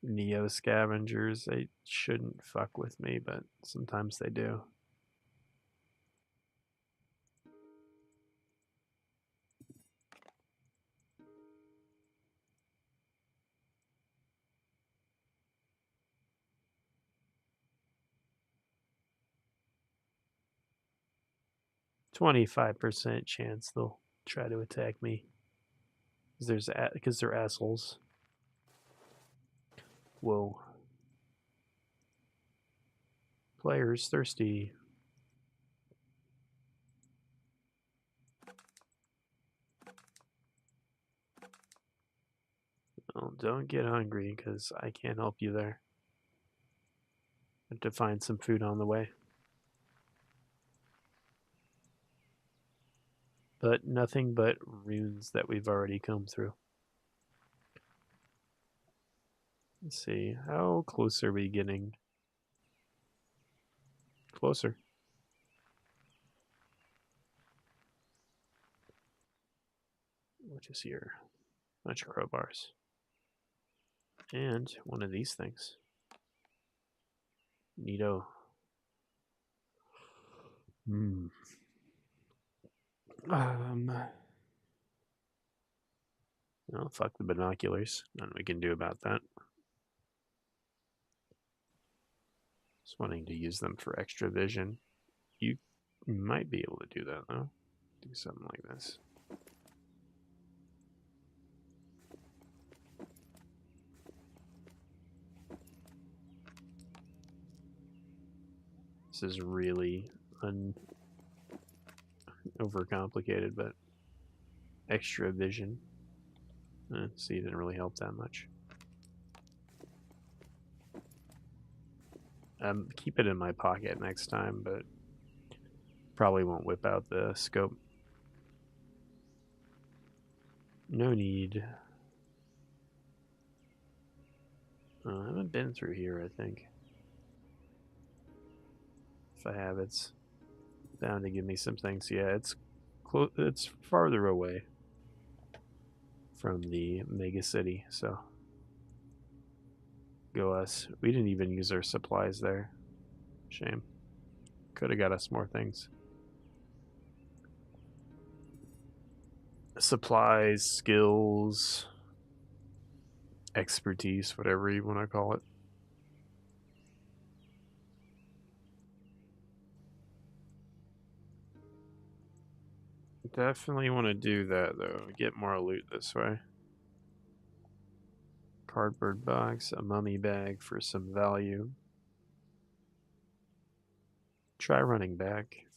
Neo scavengers. They shouldn't fuck with me, but sometimes they do. 25% chance they'll try to attack me. Because they're assholes. Whoa. Players thirsty. Well, don't get hungry because I can't help you there. Have to find some food on the way. But nothing but runes that we've already come through. Let's see. How close are we getting? Closer. Which is here. Bunch of crowbars. And one of these things. Neato. Hmm. Well, fuck the binoculars. Nothing we can do about that. Just wanting to use them for extra vision. You might be able to do that, though. Do something like this. This is really overcomplicated, but extra vision. See, it didn't really help that much. Keep it in my pocket next time, but probably won't whip out the scope. No need. I haven't been through here, I think. I have, it's bound to give me some things. Yeah, it's farther away from the mega city, so go us. We didn't even use our supplies there. Shame. Could have got us more things. Supplies, skills, expertise, whatever you want to call it. Definitely want to do that though. Get more loot this way. Cardboard box, a mummy bag for some value. Try running back.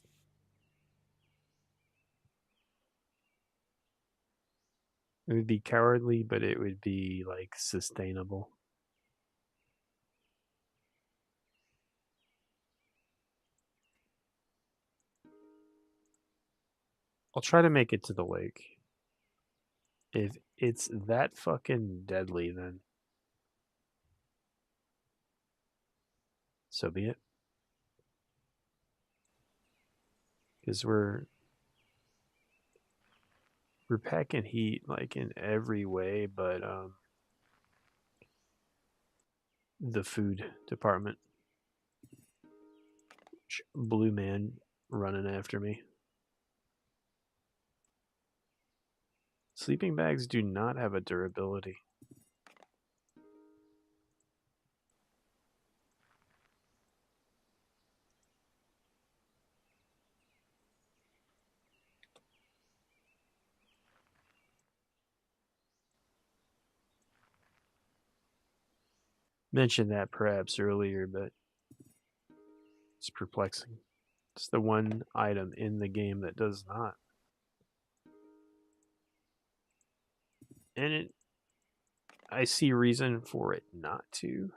It would be cowardly, but it would be like sustainable. I'll try to make it to the lake. If it's that fucking deadly, then so be it. Because we're packing heat like in every way, but the food department. Blue man running after me. Sleeping bags do not have a durability. Mentioned that perhaps earlier, but it's perplexing. It's the one item in the game that does not. And I see reason for it not to.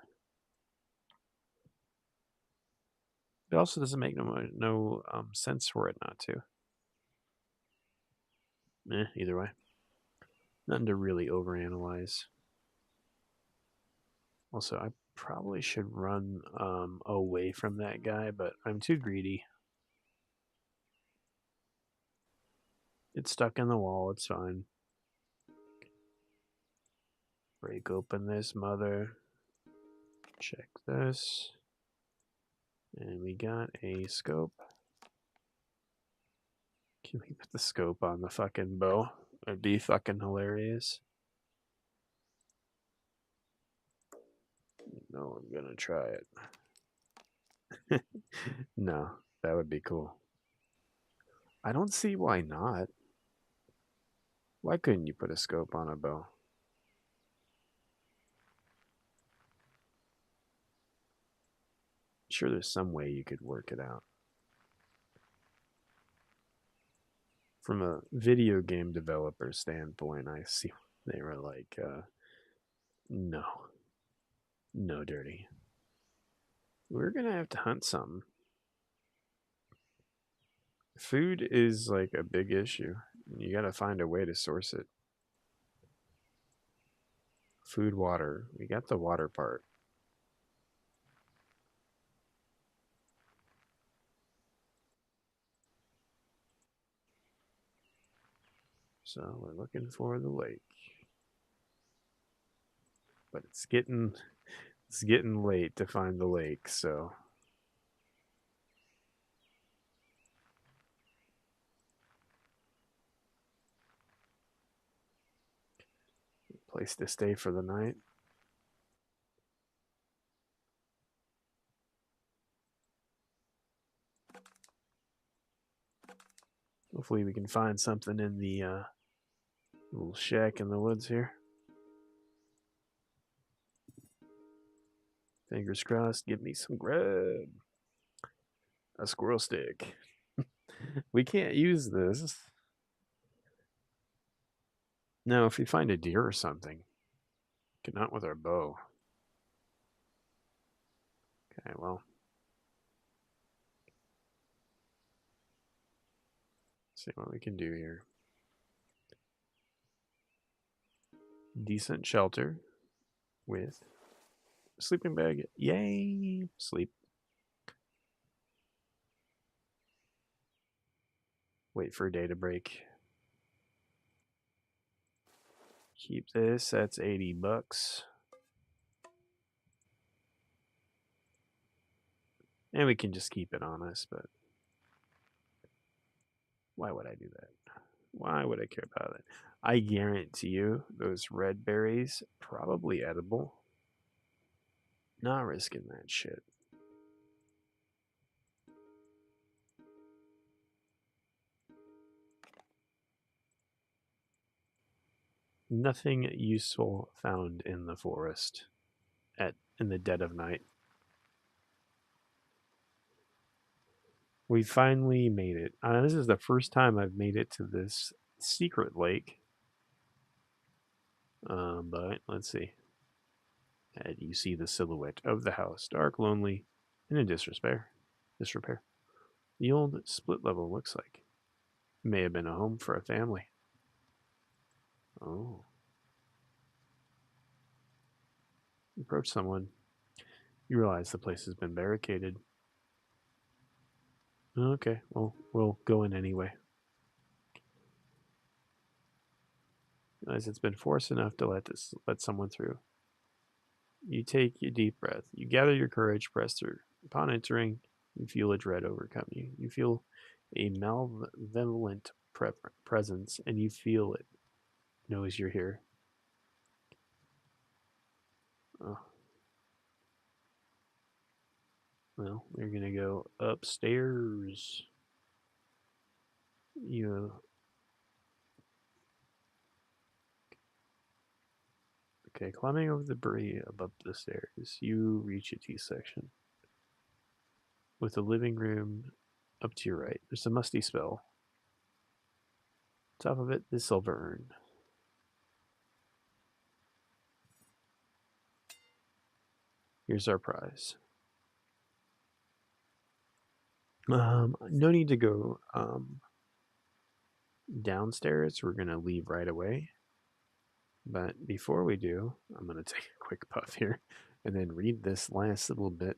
It also doesn't make no sense for it not to. Either way. Nothing to really overanalyze. Also, I probably should run away from that guy, but I'm too greedy. It's stuck in the wall. It's fine. Break open this mother. Check this. And we got a scope. Can we put the scope on the fucking bow? It'd be fucking hilarious. No, I'm gonna try it. No, that would be cool. I don't see why not. Why couldn't you put a scope on a bow? Sure, there's some way you could work it out. From a video game developer standpoint, I see they were like, no, no dirty. We're gonna have to hunt some. Food is like a big issue. You gotta find a way to source it. Food, water. We got the water part. So we're looking for the lake. But it's getting late to find the lake, so place to stay for the night. Hopefully we can find something in the little shack in the woods here. Fingers crossed, give me some grub. A squirrel stick. We can't use this. No, if we find a deer or something, get out with our bow. Okay, well. See what we can do here. Decent shelter with sleeping bag. Yay! Sleep. Wait for day to break. Keep this. That's $80. And we can just keep it on us, but why would I do that? Why would I care about it? I guarantee you those red berries probably edible. Not risking that shit. Nothing useful found in the forest at in the dead of night. We finally made it. This is the first time I've made it to this secret lake. But let's see. And you see the silhouette of the house, dark, lonely, and in disrepair. Disrepair. The old split level looks like it may have been a home for a family. Oh, you approach someone. You realize the place has been barricaded. Okay, well, we'll go in anyway. As it's been forced enough to let someone through. You take a deep breath. You gather your courage, press through. Upon entering, you feel a dread overcome you. You feel a malevolent presence, and you feel it knows you're here. Oh, well, we're gonna go upstairs. You okay? Climbing over the debris above the stairs, you reach a T section with the living room up to your right. There's a musty spell. Top of it, the silver urn. Here's our prize. No need to go downstairs. We're gonna leave right away. But before we do, I'm gonna take a quick puff here and then read this last little bit.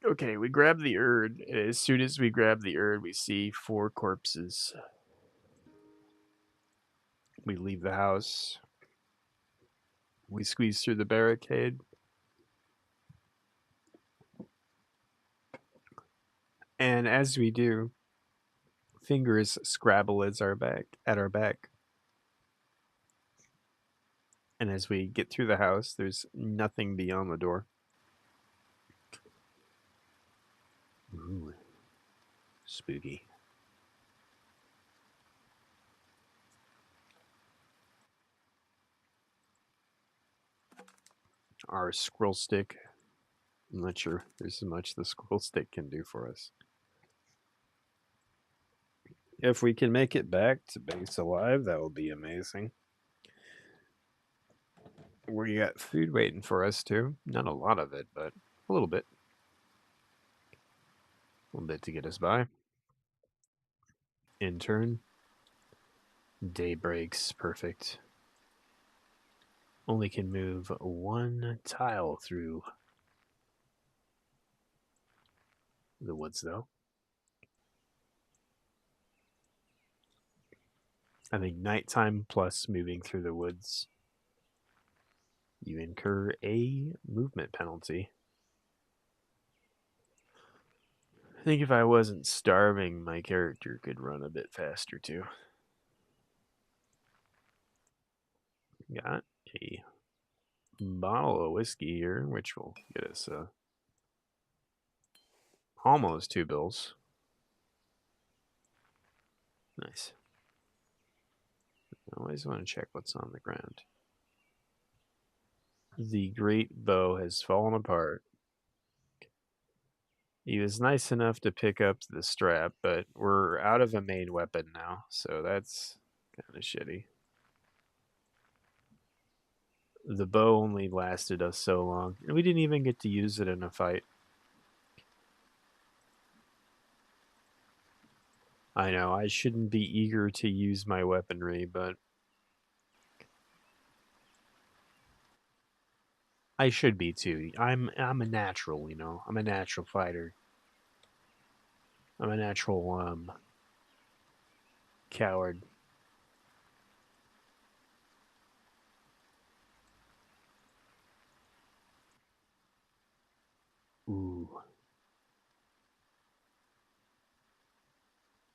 Okay, we grab the urn. As soon as we grab the urn, we see 4 corpses. We leave the house. We squeeze through the barricade. And as we do, fingers scrabble at our back. And as we get through the house, there's nothing beyond the door. Ooh, spooky. Our scroll stick. I'm not sure there's much the scroll stick can do for us. If we can make it back to base alive, that will be amazing. We got food waiting for us too. Not a lot of it, but a little bit. A little bit to get us by. In turn, day breaks. Perfect. Only can move 1 tile through the woods, though. I think nighttime plus moving through the woods, you incur a movement penalty. I think if I wasn't starving, my character could run a bit faster too. Got a bottle of whiskey here, which will get us almost 2 bills. Nice. I always want to check what's on the ground. The great bow has fallen apart. He was nice enough to pick up the strap, but we're out of a main weapon now, so that's kind of shitty. The bow only lasted us so long, and we didn't even get to use it in a fight. I know I shouldn't be eager to use my weaponry, but I should be too. I'm a natural, you know. I'm a natural fighter. I'm a natural coward. Ooh.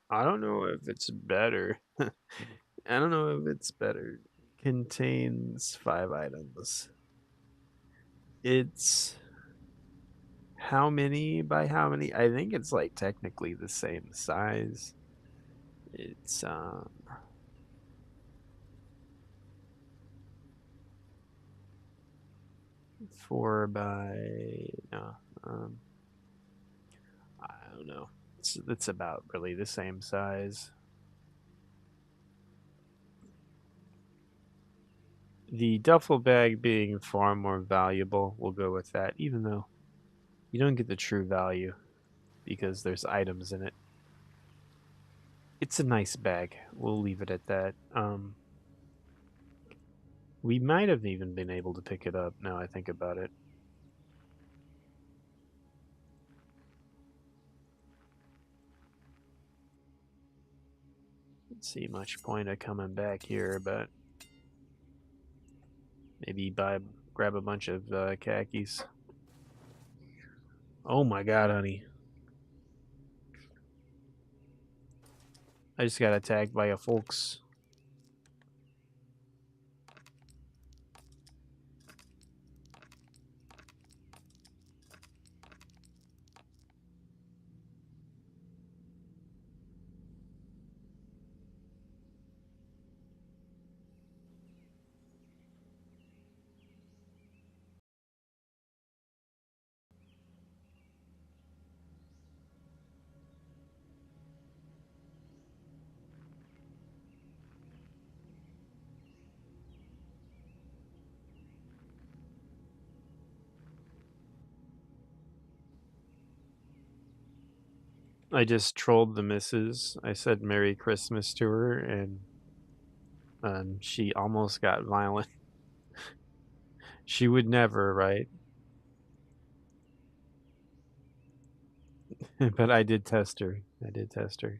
I don't know if it's better. I don't know if it's better. Contains 5 items. It's how many by how many? I think it's like technically the same size. It's 4 by no, um I don't know. It's about really the same size. The duffel bag being far more valuable, we'll go with that, even though you don't get the true value because there's items in it. It's a nice bag. We'll leave it at that. We might have even been able to pick it up now I think about it. Don't see much point of coming back here, but maybe grab a bunch of khakis. Oh my god, honey. I just got attacked by a folks. I just trolled the missus. I said Merry Christmas to her, and she almost got violent. She would never, right? But I did test her. I did test her.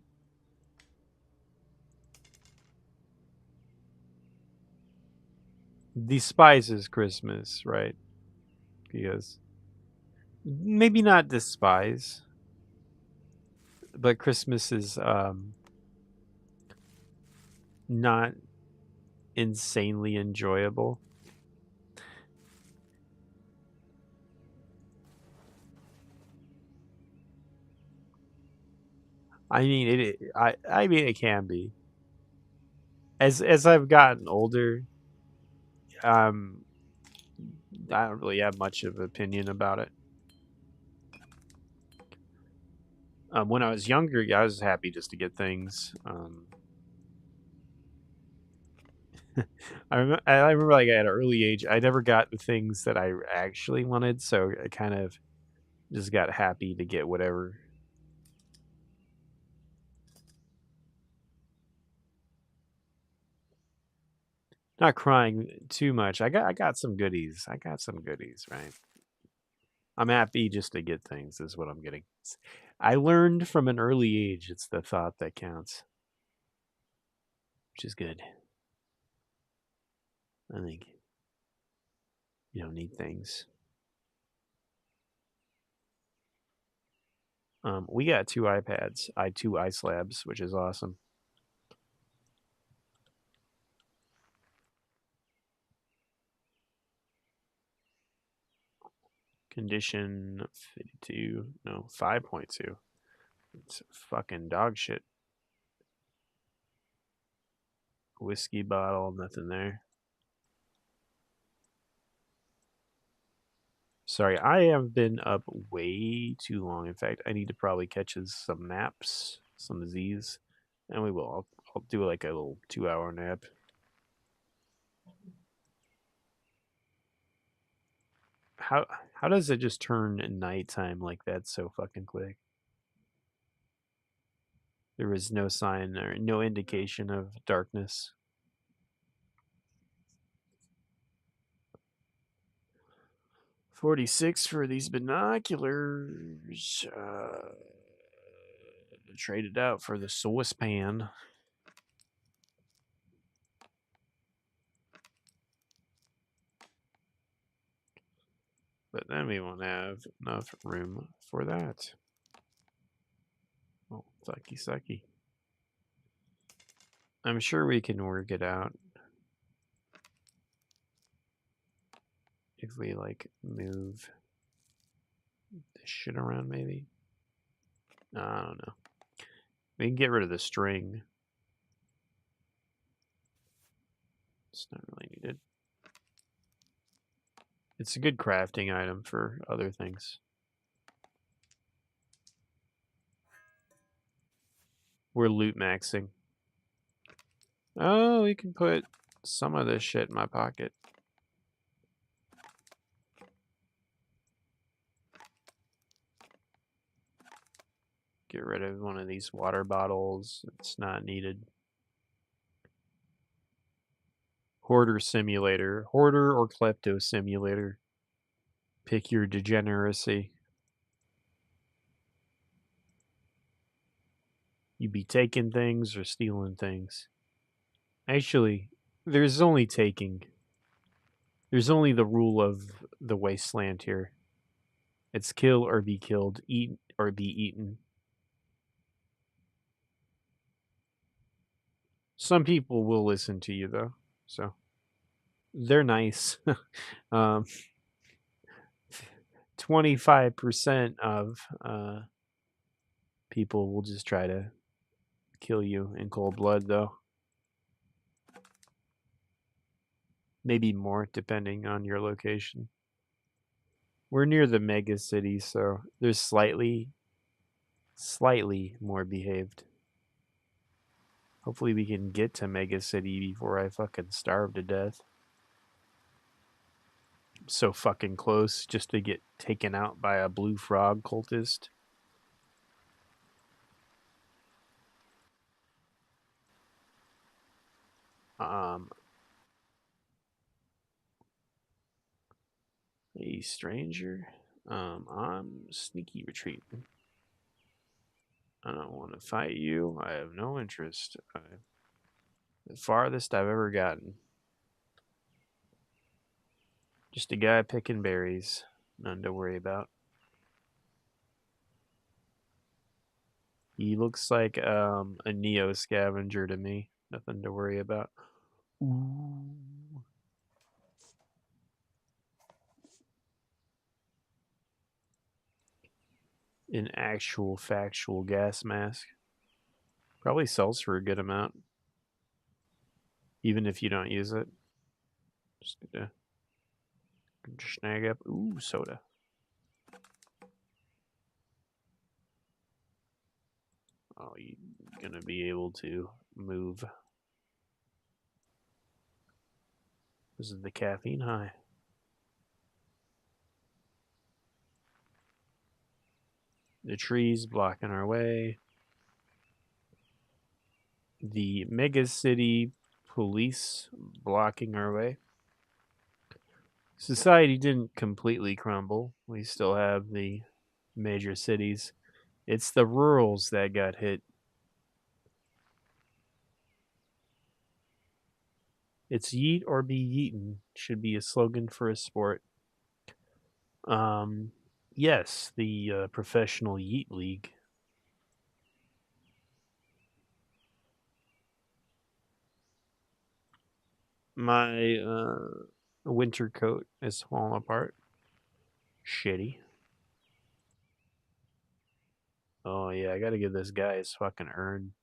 Despises Christmas, right? Because maybe not despise, but Christmas is not insanely enjoyable. I mean I mean it can be. As I've gotten older, um I don't really have much of an opinion about it. When I was younger, yeah, I was happy just to get things. I remember like at an early age, I never got the things that I actually wanted, so I kind of just got happy to get whatever. Not crying too much. I got some goodies. I got some goodies, right? I'm happy just to get things is what I'm getting. I learned from an early age it's the thought that counts, which is good. I think you don't need things. We got 2 iPads, two ice labs, which is awesome. Condition 52, no, 5.2. It's fucking dog shit. Whiskey bottle, nothing there. Sorry, I have been up way too long. In fact, I need to probably catch some naps, some of these, and we will. I'll do like a little 2 hour nap. How how does it just turn nighttime like that so fucking quick? There was no sign or no indication of darkness. $46 for these binoculars. Traded out for the saucepan. But then we won't have enough room for that. Oh, sucky sucky. I'm sure we can work it out. If we like move this shit around, maybe. I don't know. We can get rid of the string. It's not really needed. It's a good crafting item for other things. We're loot maxing. Oh, we can put some of this shit in my pocket. Get rid of one of these water bottles. It's not needed. Hoarder simulator. Hoarder or klepto simulator. Pick your degeneracy. You be taking things or stealing things. Actually, there's only taking. There's only the rule of the wasteland here. It's kill or be killed, eat or be eaten. Some people will listen to you though, so they're nice. 25% of people will just try to kill you in cold blood, though. Maybe more, depending on your location. We're near the mega city, so there's slightly more behaved. Hopefully we can get to mega city before I fucking starve to death. I'm so fucking close just to get taken out by a blue frog cultist. A stranger. I'm sneaky retreating. I don't want to fight you. I have no interest. The farthest I've ever gotten. Just a guy picking berries. None to worry about. He looks like a Neo scavenger to me. Nothing to worry about. Ooh. An actual factual gas mask. Probably sells for a good amount. Even if you don't use it. Just gonna snag up. Ooh, soda. Oh, you're gonna be able to move. This is the caffeine high. The trees blocking our way. The mega city police blocking our way. Society didn't completely crumble. We still have the major cities. It's the rurals that got hit. It's yeet or be yeeten should be a slogan for a sport. Um, yes, the professional yeet league. My winter coat is falling apart. Shitty. Oh yeah, I gotta give this guy his fucking urn.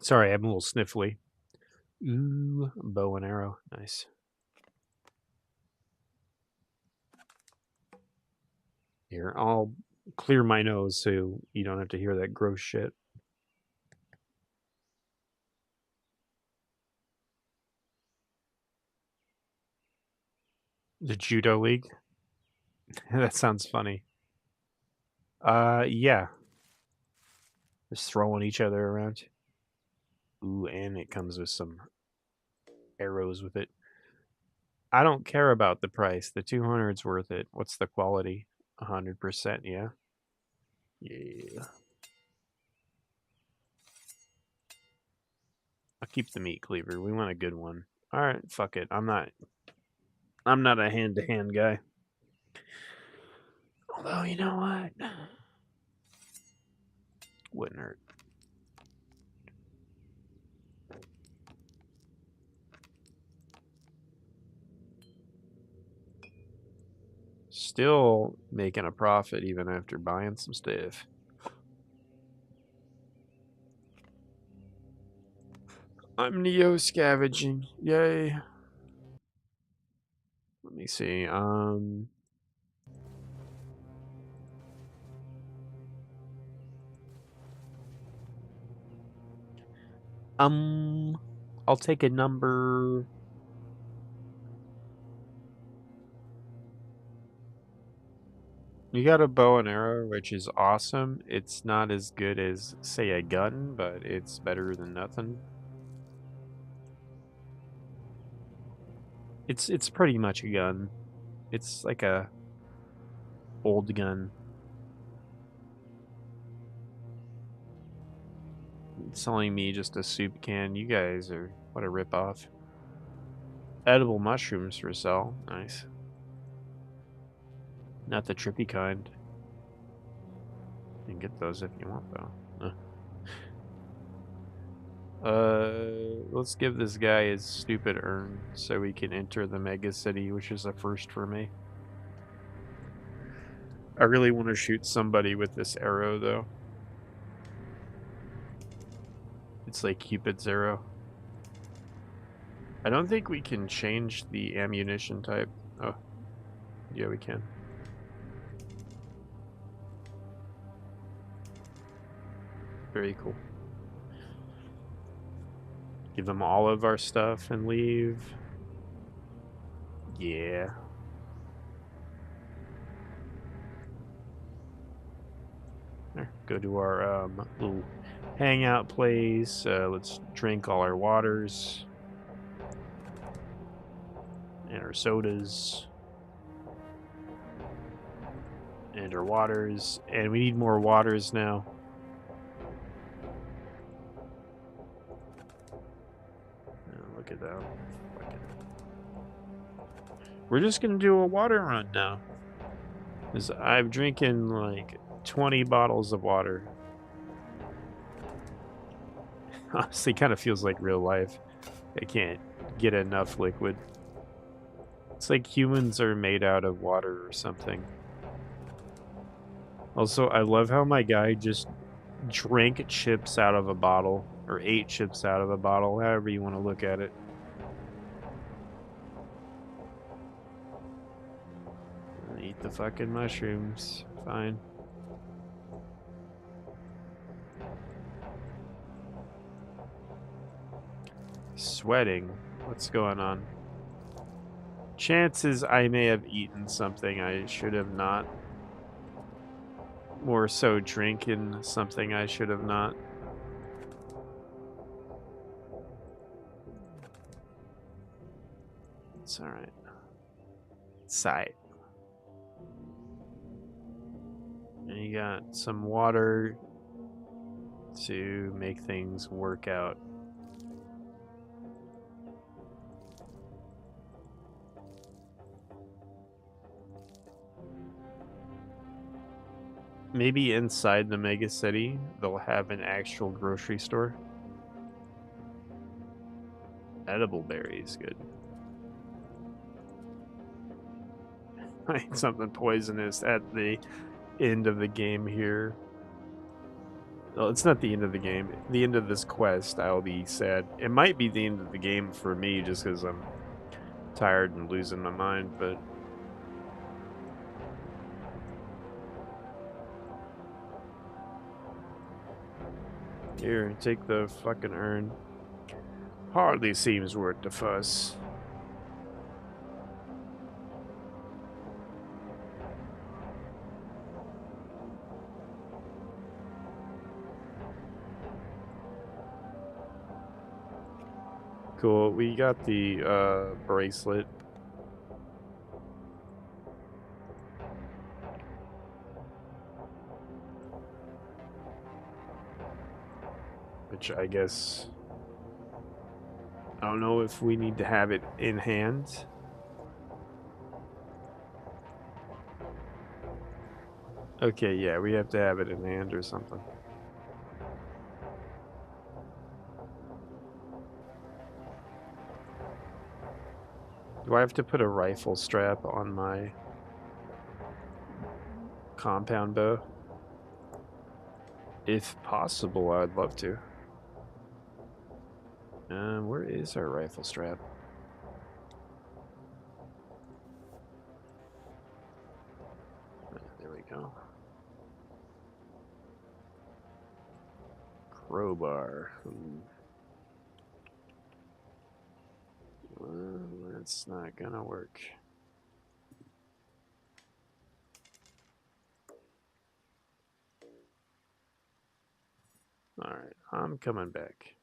Sorry, I'm a little sniffly. Ooh, bow and arrow. Nice. Here, I'll clear my nose so you don't have to hear that gross shit. The Judo League? That sounds funny. Yeah. Just throwing each other around. Ooh, and it comes with some arrows with it. I don't care about the price. The 200's worth it. What's the quality? 100%, yeah. Yeah. I'll keep the meat cleaver. We want a good one. All right, fuck it. I'm not a hand-to-hand guy. Although, you know what? Wouldn't hurt. Still making a profit even after buying some stuff. I'm neo scavenging. Yay. Let me see. I'll take a number. You got a bow and arrow, which is awesome. It's not as good as, say, a gun, but it's better than nothing. It's pretty much a gun. It's like a old gun. It's selling me just a soup can. You guys are what a ripoff. Edible mushrooms for sale. Nice. Not the trippy kind. You can get those if you want though. Let's give this guy his stupid urn so we can enter the mega city, which is a first for me. I really want to shoot somebody with this arrow though. It's like Cupid's arrow. I don't think we can change the ammunition type. Oh, yeah, we can. Very cool. Give them all of our stuff and leave. Yeah. There, go to our little hangout place. Let's drink all our waters and our sodas and our waters. And we need more waters now. Look at that. We're just going to do a water run now. Because I'm drinking like 20 bottles of water. Honestly, kind of feels like real life. I can't get enough liquid. It's like humans are made out of water or something. Also, I love how my guy just drank chips out of a bottle, or ate chips out of a bottle, however you want to look at it. Eat the fucking mushrooms. Fine. Sweating. What's going on? Chances I may have eaten something I should have not. More so drinking something I should have not. It's alright. Sight. And you got some water to make things work out. Maybe inside the mega city, they'll have an actual grocery store. Edible berries, good. Something poisonous at the end of the game here. Well, it's not the end of the game. The end of this quest, I'll be sad. It might be the end of the game for me just because I'm tired and losing my mind, but... Here, take the fucking urn. Hardly seems worth the fuss. Cool. We got the bracelet. Which I guess I don't know if we need to have it in hand. Okay, yeah, we have to have it in hand or something. Do I have to put a rifle strap on my compound bow? If possible, I'd love to. Where is our rifle strap? There we go. Crowbar. Well, that's not gonna work. Alright, I'm coming back.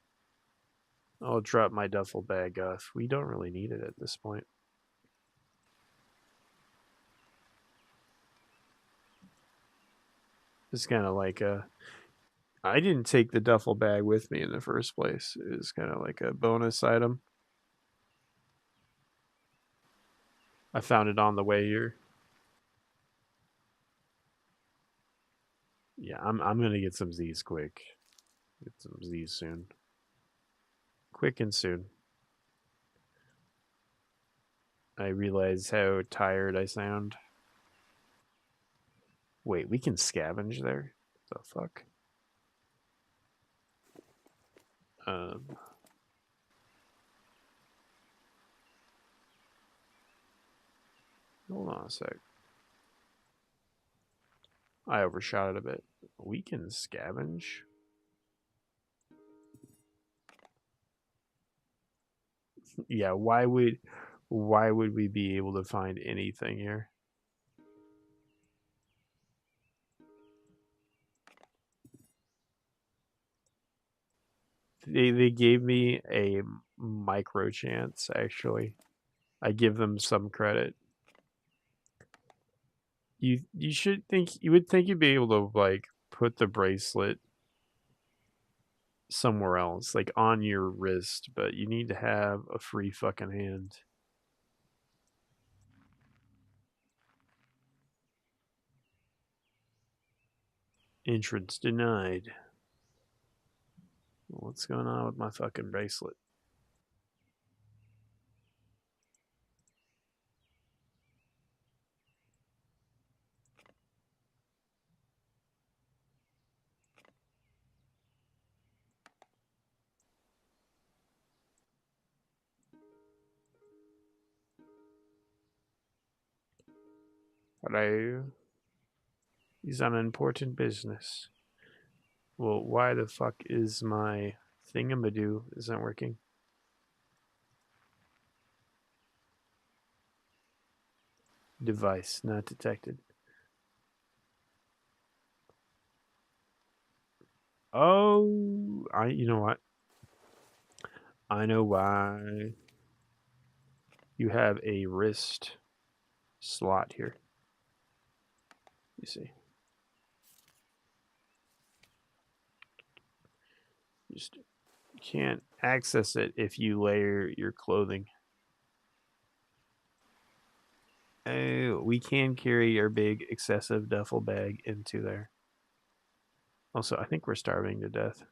I'll drop my duffel bag off. We don't really need it at this point. It's kind of like a. I didn't take the duffel bag with me in the first place. It was kind of like a bonus item. I found it on the way here. Yeah, I'm gonna get some Z's quick. Get some Z's soon. Quick and soon. I realize how tired I sound. Wait, we can scavenge there? The fuck? Um, hold on a sec. I overshot it a bit. We can scavenge? Yeah, why would we be able to find anything here? They gave me a micro chance actually. I give them some credit. You should think you would think you'd be able to like put the bracelet somewhere else, like on your wrist, but you need to have a free fucking hand. Entrance denied. What's going on with my fucking bracelet? Hello? He's on important business. Well, why the fuck is my thingamadoo isn't working? Device not detected. Oh, you know what? I know why. You have a wrist slot here. You see. Just can't access it if you layer your clothing. Oh, we can carry your big excessive duffel bag into there. Also, I think we're starving to death.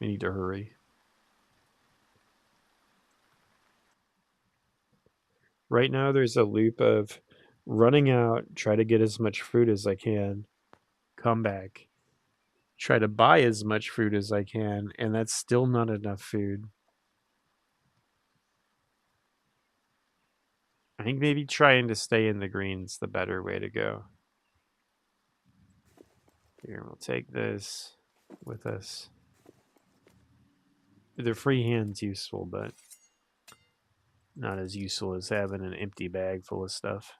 We need to hurry. Right now, there's a loop of running out, try to get as much fruit as I can, come back, try to buy as much fruit as I can, and that's still not enough food. I think maybe trying to stay in the green's the better way to go. Here, we'll take this with us. The free hand's useful, but not as useful as having an empty bag full of stuff.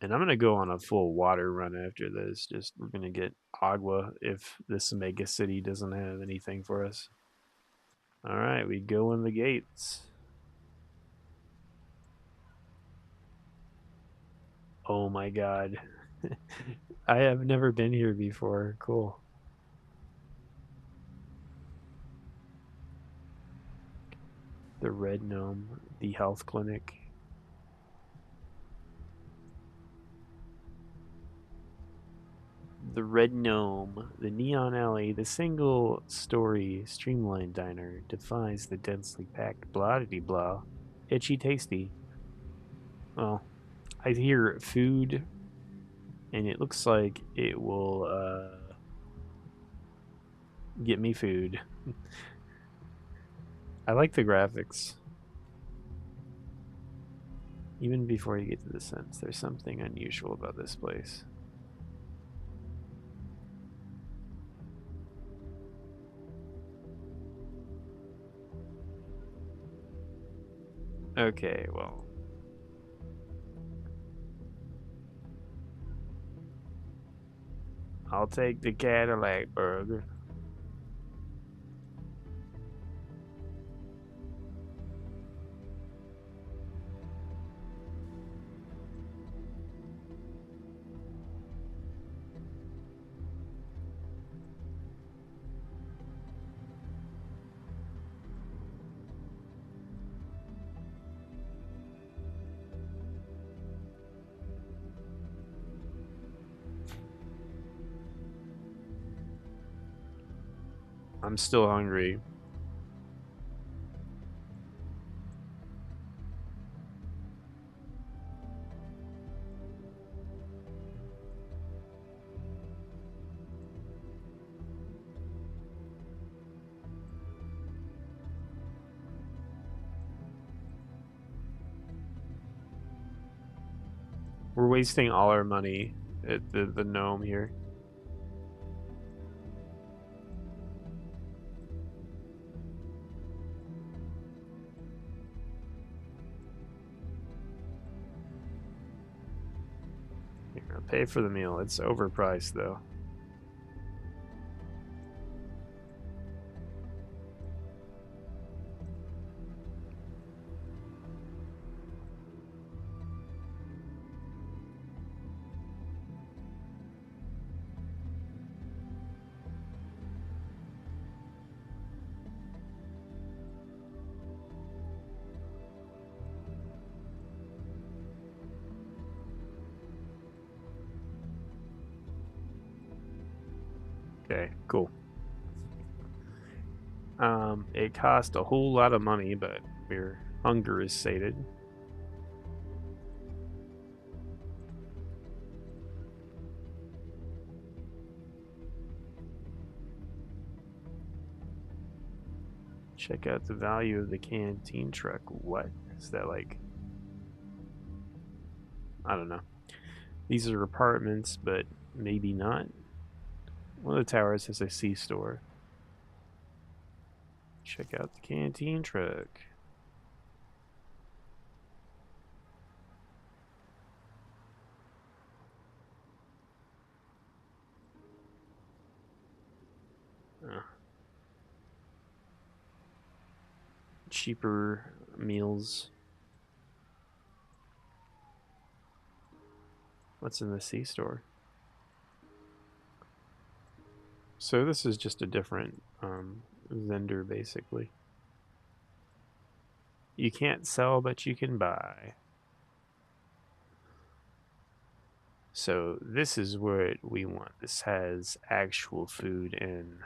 And I'm gonna go on a full water run after this. Just we're gonna get agua if this mega city doesn't have anything for us. All right, we go in the gates. Oh my god. I have never been here before. Cool. The Red Gnome, the health clinic. The Red Gnome, the Neon Alley, the single story streamlined diner defies the densely packed blah de blah. Itchy tasty. Well, I hear food, and it looks like it will get me food. I like the graphics. Even before you get to the scents, there's something unusual about this place. Okay, well. I'll take the Cadillac burger. I'm still hungry. We're wasting all our money at the gnome here. Here, I'll pay for the meal. It's overpriced though. Okay, cool. It cost a whole lot of money, but your hunger is sated. Check out the value of the canteen truck. What is that like? I don't know. These are apartments, but maybe not. One of the towers has a C-store. Check out the canteen truck. Uh, cheaper meals. What's in the C-store? So this is just a different vendor, basically. You can't sell, but you can buy. So this is what we want. This has actual food and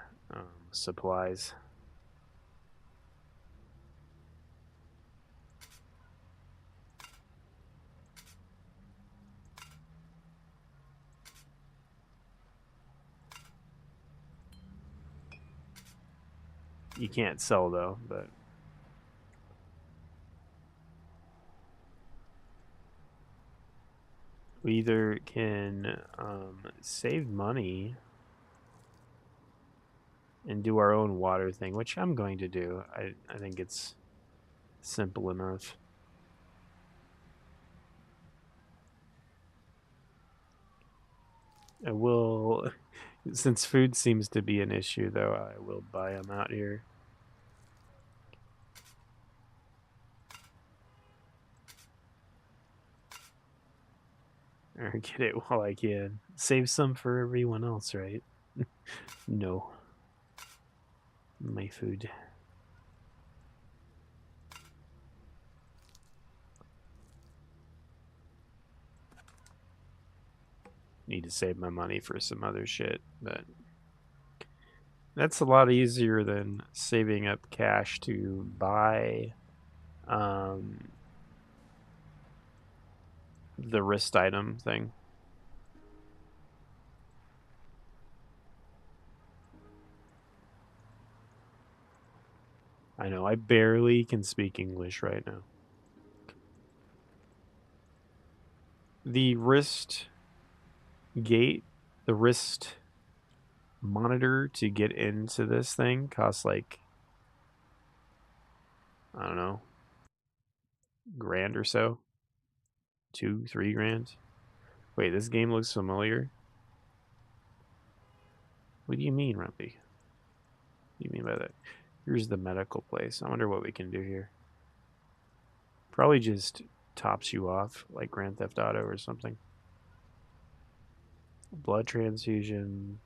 supplies. You can't sell though, but we either can save money and do our own water thing, which I'm going to do. I think it's simple enough. I will, since food seems to be an issue, though, I will buy them out here. Or get it while I can. Save some for everyone else, right? No. My food. Need to save my money for some other shit, but that's a lot easier than saving up cash to buy um, the wrist item thing. I know I barely can speak English right now. The wrist gate, the wrist monitor to get into this thing costs like, I don't know, grand or so. 2, 3 grand. Wait, this game looks familiar. What do you mean, Rumpy? What do you mean by that? Here's the medical place. I wonder what we can do here. Probably just tops you off like Grand Theft Auto or something. Blood transfusion.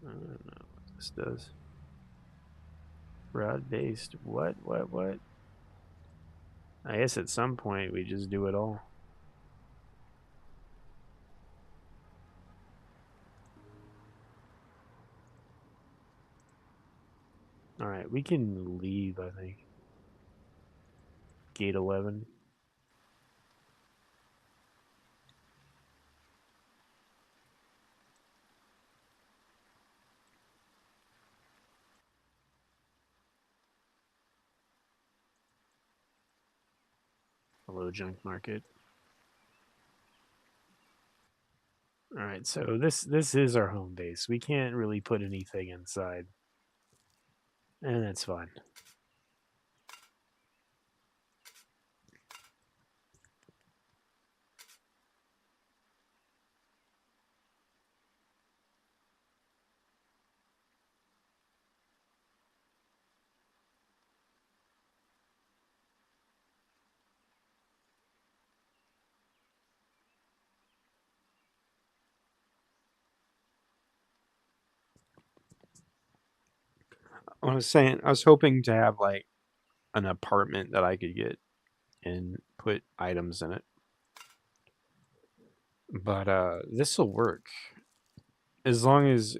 I don't know what this does. Broad based. What? I guess at some point we just do it all. All right, we can leave, I think. Gate 11. Hello, junk market. All right, so this is our home base. We can't really put anything inside, and that's fine. I was hoping to have like an apartment that I could get and put items in it. But this will work as long as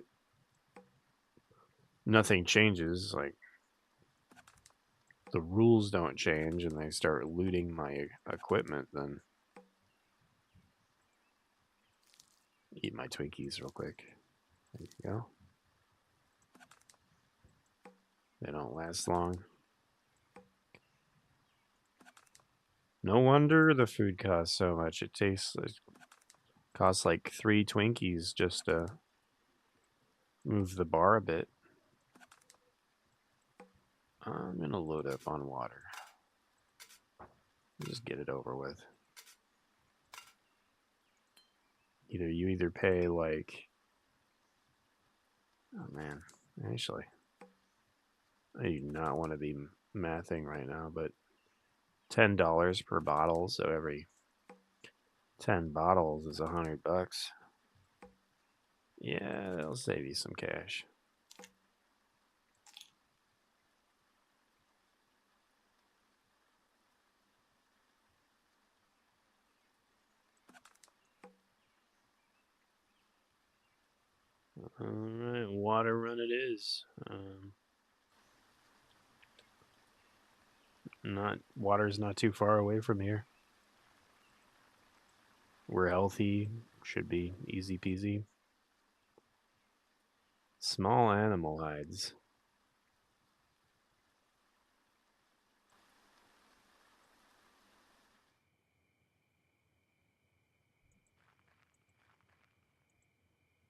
nothing changes. Like the rules don't change and they start looting my equipment, then eat my Twinkies real quick. There you go. They don't last long. No wonder the food costs so much. It costs like 3 Twinkies just to move the bar a bit. I'm gonna load up on water. Just get it over with. You either pay like, oh man, actually, I do not want to be mathing right now, but $10 per bottle, so every 10 bottles is $100. Yeah, that'll save you some cash. All right, water run it is. Not water's not too far away from here. We're healthy, should be easy peasy. Small animal hides.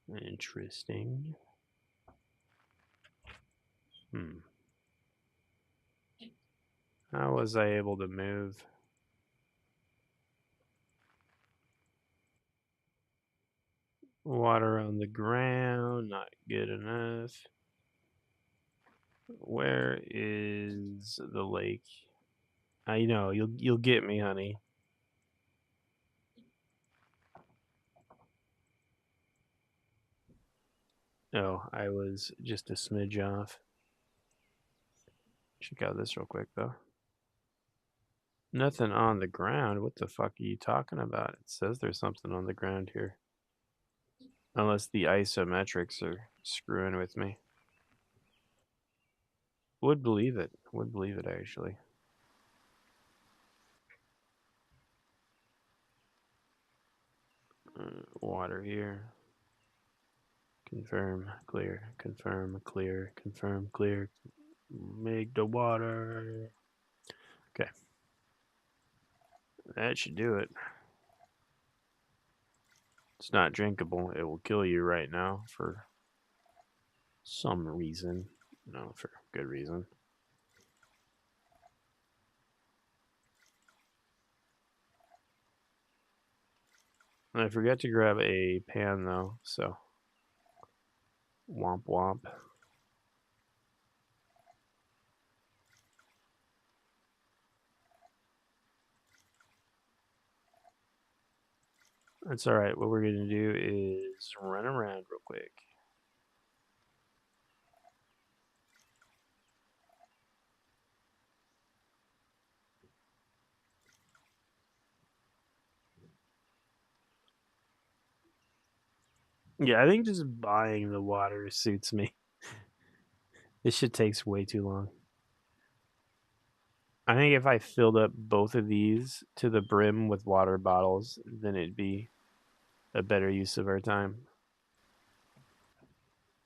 Interesting. Hmm. How was I able to move? Water on the ground, not good enough. Where is the lake? I know you'll get me, honey. Oh, I was just a smidge off. Check out this real quick though. Nothing on the ground. What the fuck are you talking about? It says there's something on the ground here. Unless the isometrics are screwing with me. Would believe it. Would believe it actually. Water here. Confirm, clear, confirm, clear, confirm, clear. Make the water. Okay. That should do it. It's not drinkable. It will kill you right now for some reason. No, for good reason. And I forgot to grab a pan though, so womp womp. That's alright. What we're going to do is run around real quick. Yeah, I think just buying the water suits me. This shit takes way too long. I think if I filled up both of these to the brim with water bottles, then it'd be a better use of our time.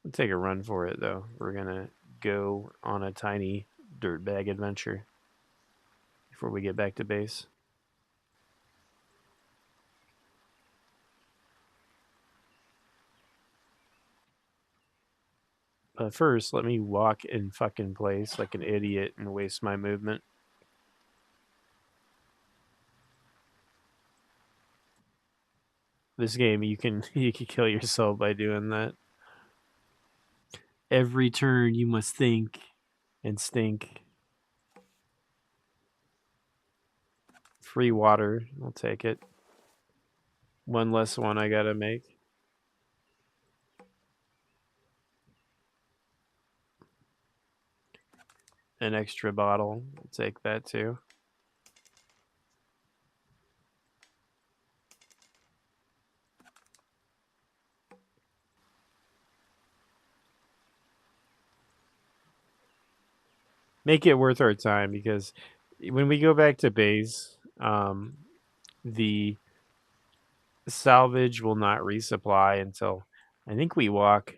We'll take a run for it, though. We're going to go on a tiny dirtbag adventure before we get back to base. But first, let me walk in fucking place like an idiot and waste my movement. This game, you can kill yourself by doing that. Every turn, you must think and stink. Free water, I'll take it. One less one I gotta make. An extra bottle, I'll take that too. Make it worth our time because when we go back to base, the salvage will not resupply until I think we walk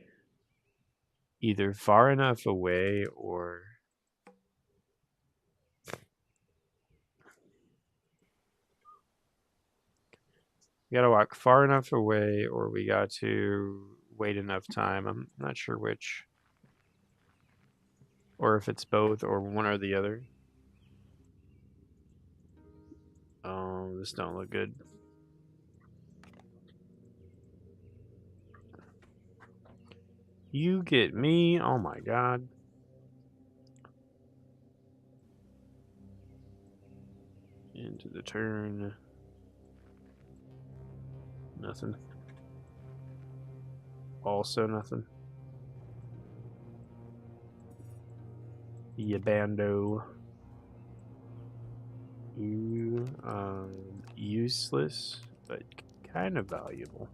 either far enough away or we gotta walk far enough away or we got to wait enough time. I'm not sure which. Or if it's both or one or the other. Oh, this don't look good. You get me? Oh my god. Into the turn. Nothing. Also nothing. Yabando. You, useless, but kind of valuable.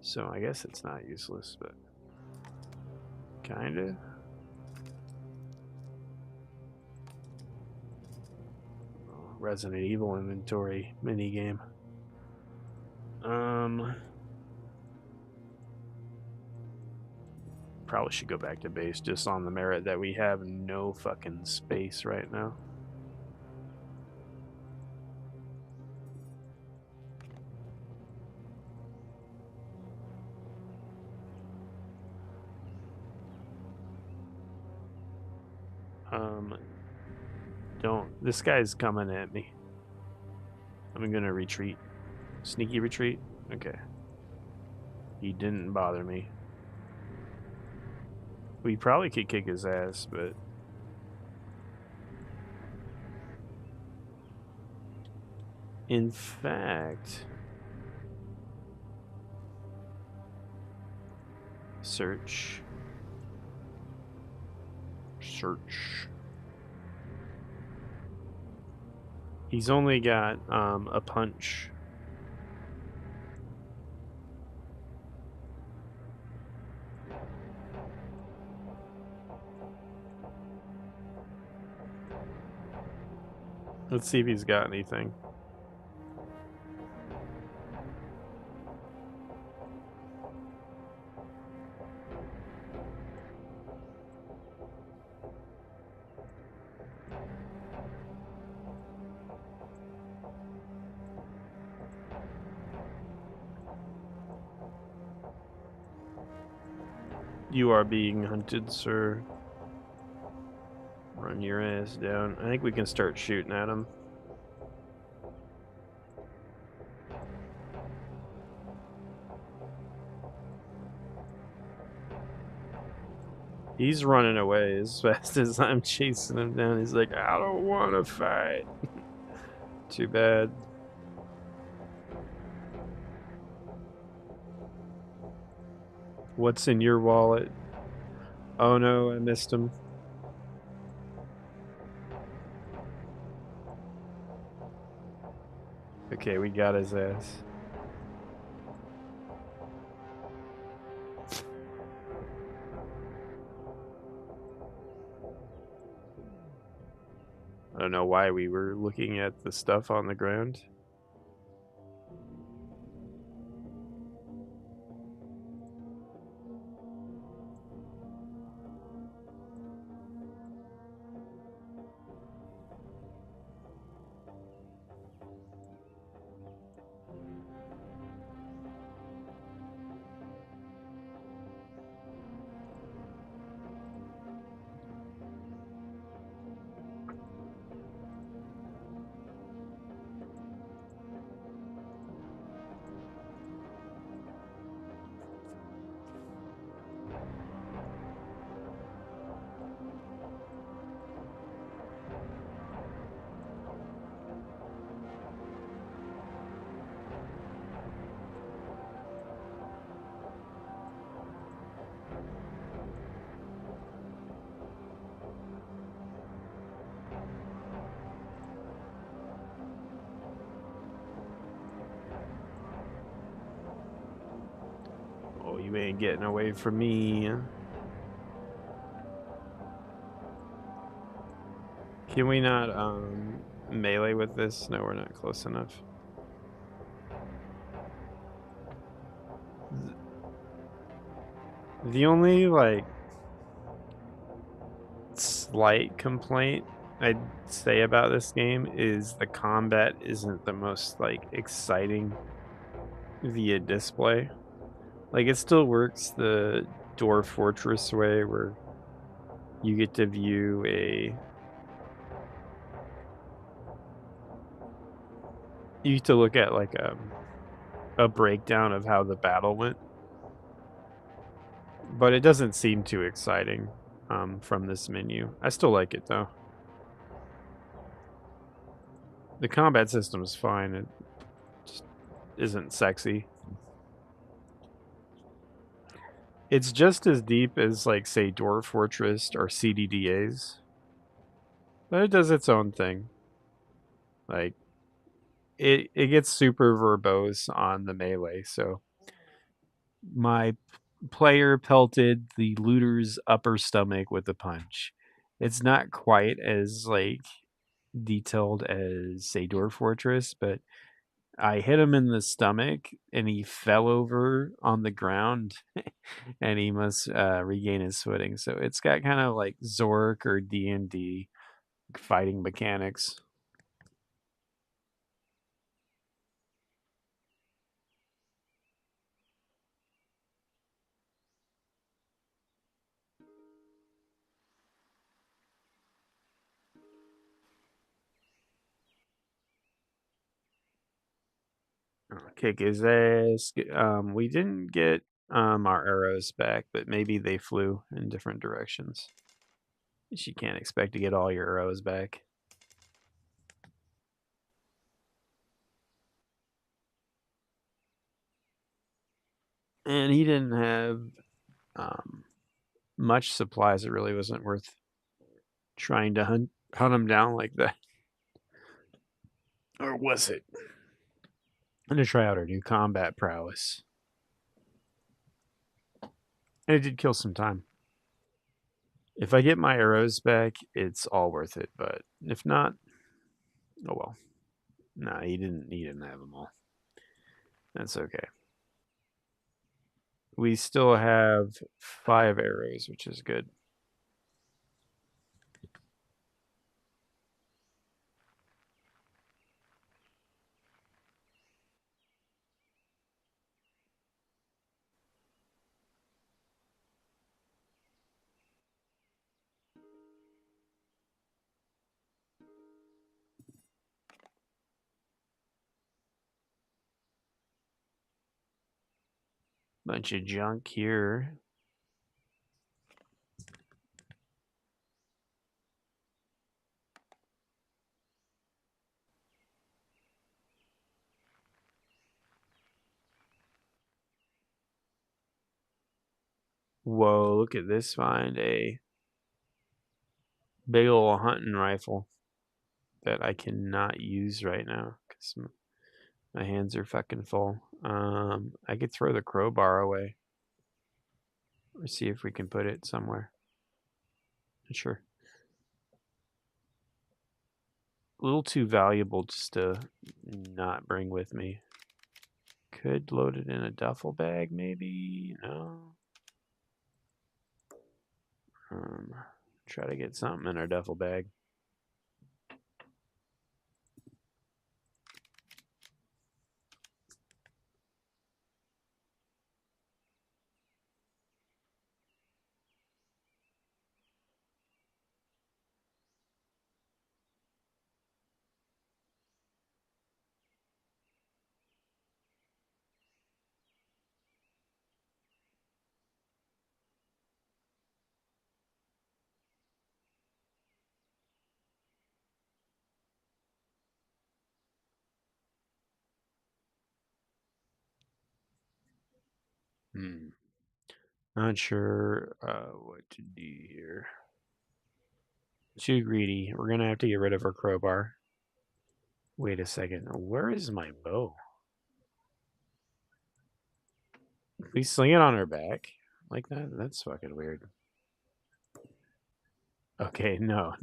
So I guess it's not useless, but kind of. Resident Evil inventory minigame. Probably should go back to base just on the merit that we have no fucking space right now. Don't. This guy's coming at me. I'm gonna retreat. Sneaky retreat? Okay. He didn't bother me. We probably could kick his ass, but in fact, search. Search. He's only got a punch. Let's see if he's got anything. You are being hunted, sir. Run your ass down. I think we can start shooting at him. He's running away as fast as I'm chasing him down. He's like, I don't want to fight. Too bad. What's in your wallet? Oh no, I missed him. Okay, we got his ass. I don't know why we were looking at the stuff on the ground. Oh, you ain't getting away from me. Can we not melee with this? No, we're not close enough. The only like slight complaint I'd say about this game is the combat isn't the most like exciting via display. Like it still works the Dwarf Fortress way where you get to view you get to look at like a breakdown of how the battle went. But it doesn't seem too exciting from this menu. I still like it though. The combat system is fine. It just isn't sexy. It's just as deep as like say Dwarf Fortress or CDDAs, but it does its own thing. Like it gets super verbose on the melee. So my player pelted the looter's upper stomach with a punch. It's not quite as like detailed as say Dwarf Fortress, but I hit him in the stomach and he fell over on the ground and he must regain his footing. So it's got kind of like Zork or D&D fighting mechanics. Kick his ass. We didn't get our arrows back, but maybe they flew in different directions. You can't expect to get all your arrows back. And he didn't have much supplies. It really wasn't worth trying to hunt him down like that. Or was it? I'm going to try out our new combat prowess. And it did kill some time. If I get my arrows back, it's all worth it. But if not, oh well. Nah, he didn't have them all. That's okay. We still have 5 arrows, which is good. Bunch of junk here. Whoa, look at this find. A big ol' hunting rifle that I cannot use right now because my hands are fucking full. I could throw the crowbar away. Let's see if we can put it somewhere. Sure. A little too valuable just to not bring with me. Could load it in a duffel bag, maybe? No. Try to get something in our duffel bag. Not sure what to do here. Too greedy. We're going to have to get rid of our crowbar. Wait a second. Where is my bow? We sling it on our back like that? That's fucking weird. Okay, no.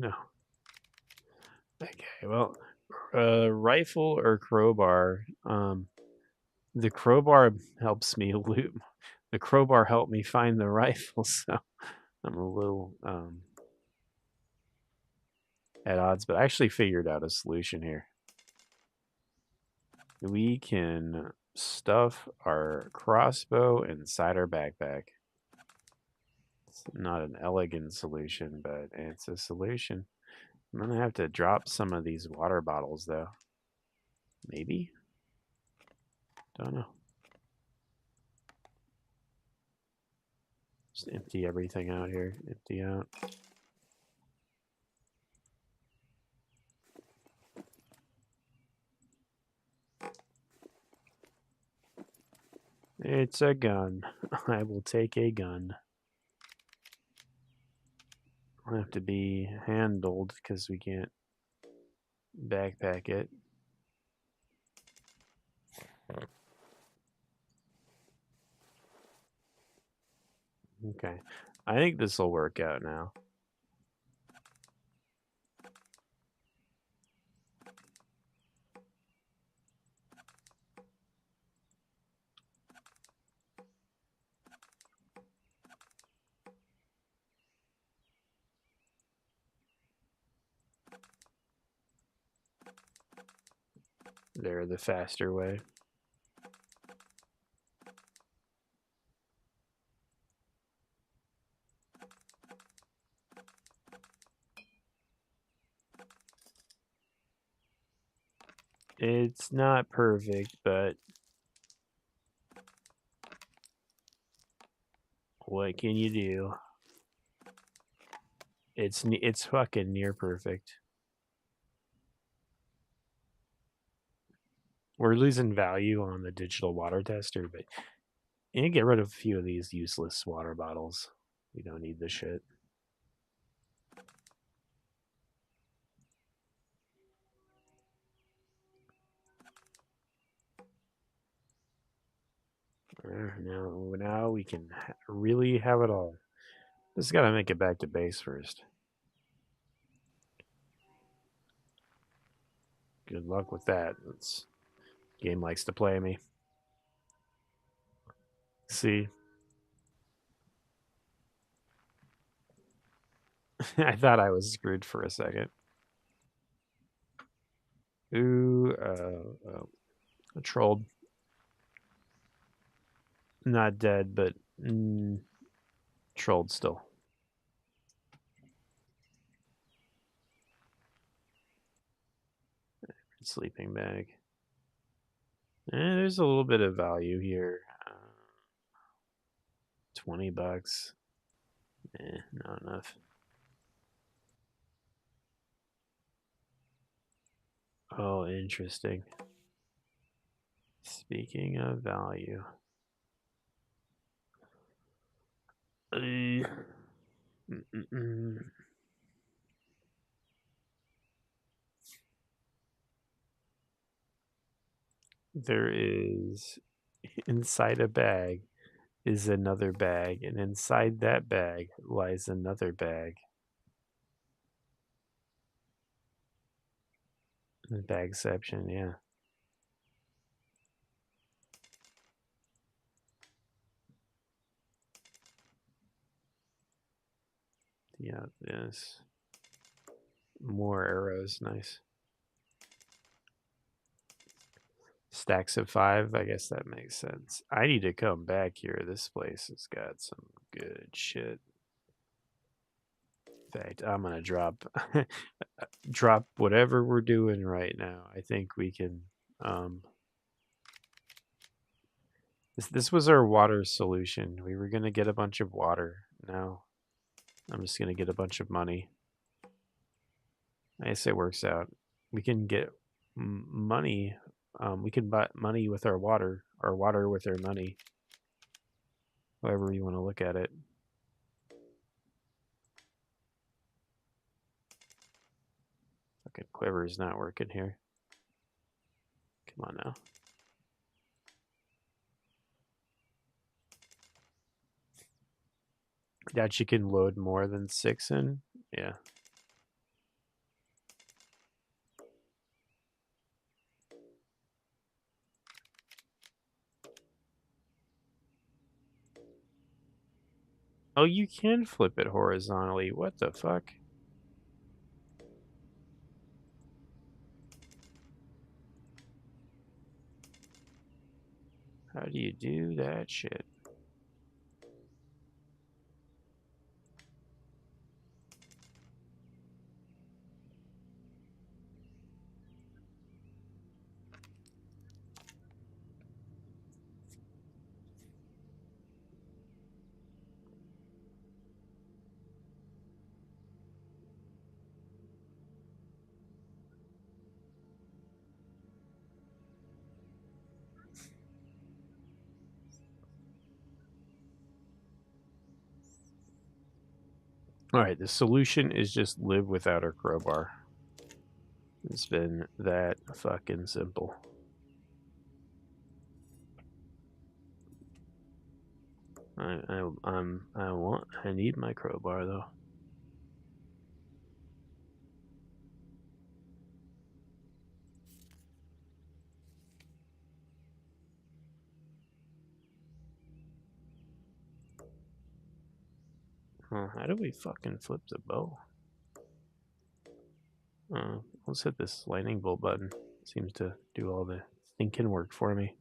Okay, well, rifle or crowbar. The crowbar helps me loot. The crowbar helped me find the rifle, so I'm a little at odds. But I actually figured out a solution here. We can stuff our crossbow inside our backpack. It's not an elegant solution, but it's a solution. I'm gonna have to drop some of these water bottles though. Maybe? Don't know. Just empty everything out here. Empty out. It's a gun. I will take a gun. I'll have to be handled because we can't backpack it. Okay. I think this will work out now. They're the faster way. It's not perfect, but What can you do? It's fucking near perfect. We're losing value on the digital water tester, but you can get rid of a few of these useless water bottles. We don't need this shit. Now we can really have it all. Just gotta make it back to base first. Good luck with that. Game likes to play me. See, I thought I was screwed for a second. Ooh, trolled. Not dead, but trolled still. Sleeping bag. There's a little bit of value here. 20 bucks. Not enough. Oh, interesting. Speaking of value. Mm-mm-mm. There is inside a bag is another bag, and inside that bag lies another bag. The bagception, yeah. Yeah, yes. More arrows, nice. Stacks of 5, I guess that makes sense. I need to come back here. This place has got some good shit. In fact, I'm gonna drop whatever we're doing right now. I think we can this was our water solution. We were gonna get a bunch of water. Now I'm just gonna get a bunch of money. I guess it works out. We can get money. We can buy money with our water with our money. However you want to look at it. Fucking quiver is not working here. Come on now. That you can load more than 6 in? Yeah. Oh, you can flip it horizontally. What the fuck? How do you do that shit? Alright, the solution is just live without our crowbar. It's been that fucking simple. I need my crowbar though. How do we fucking flip the bow? Let's hit this lightning bolt button. Seems to do all the thinking work for me.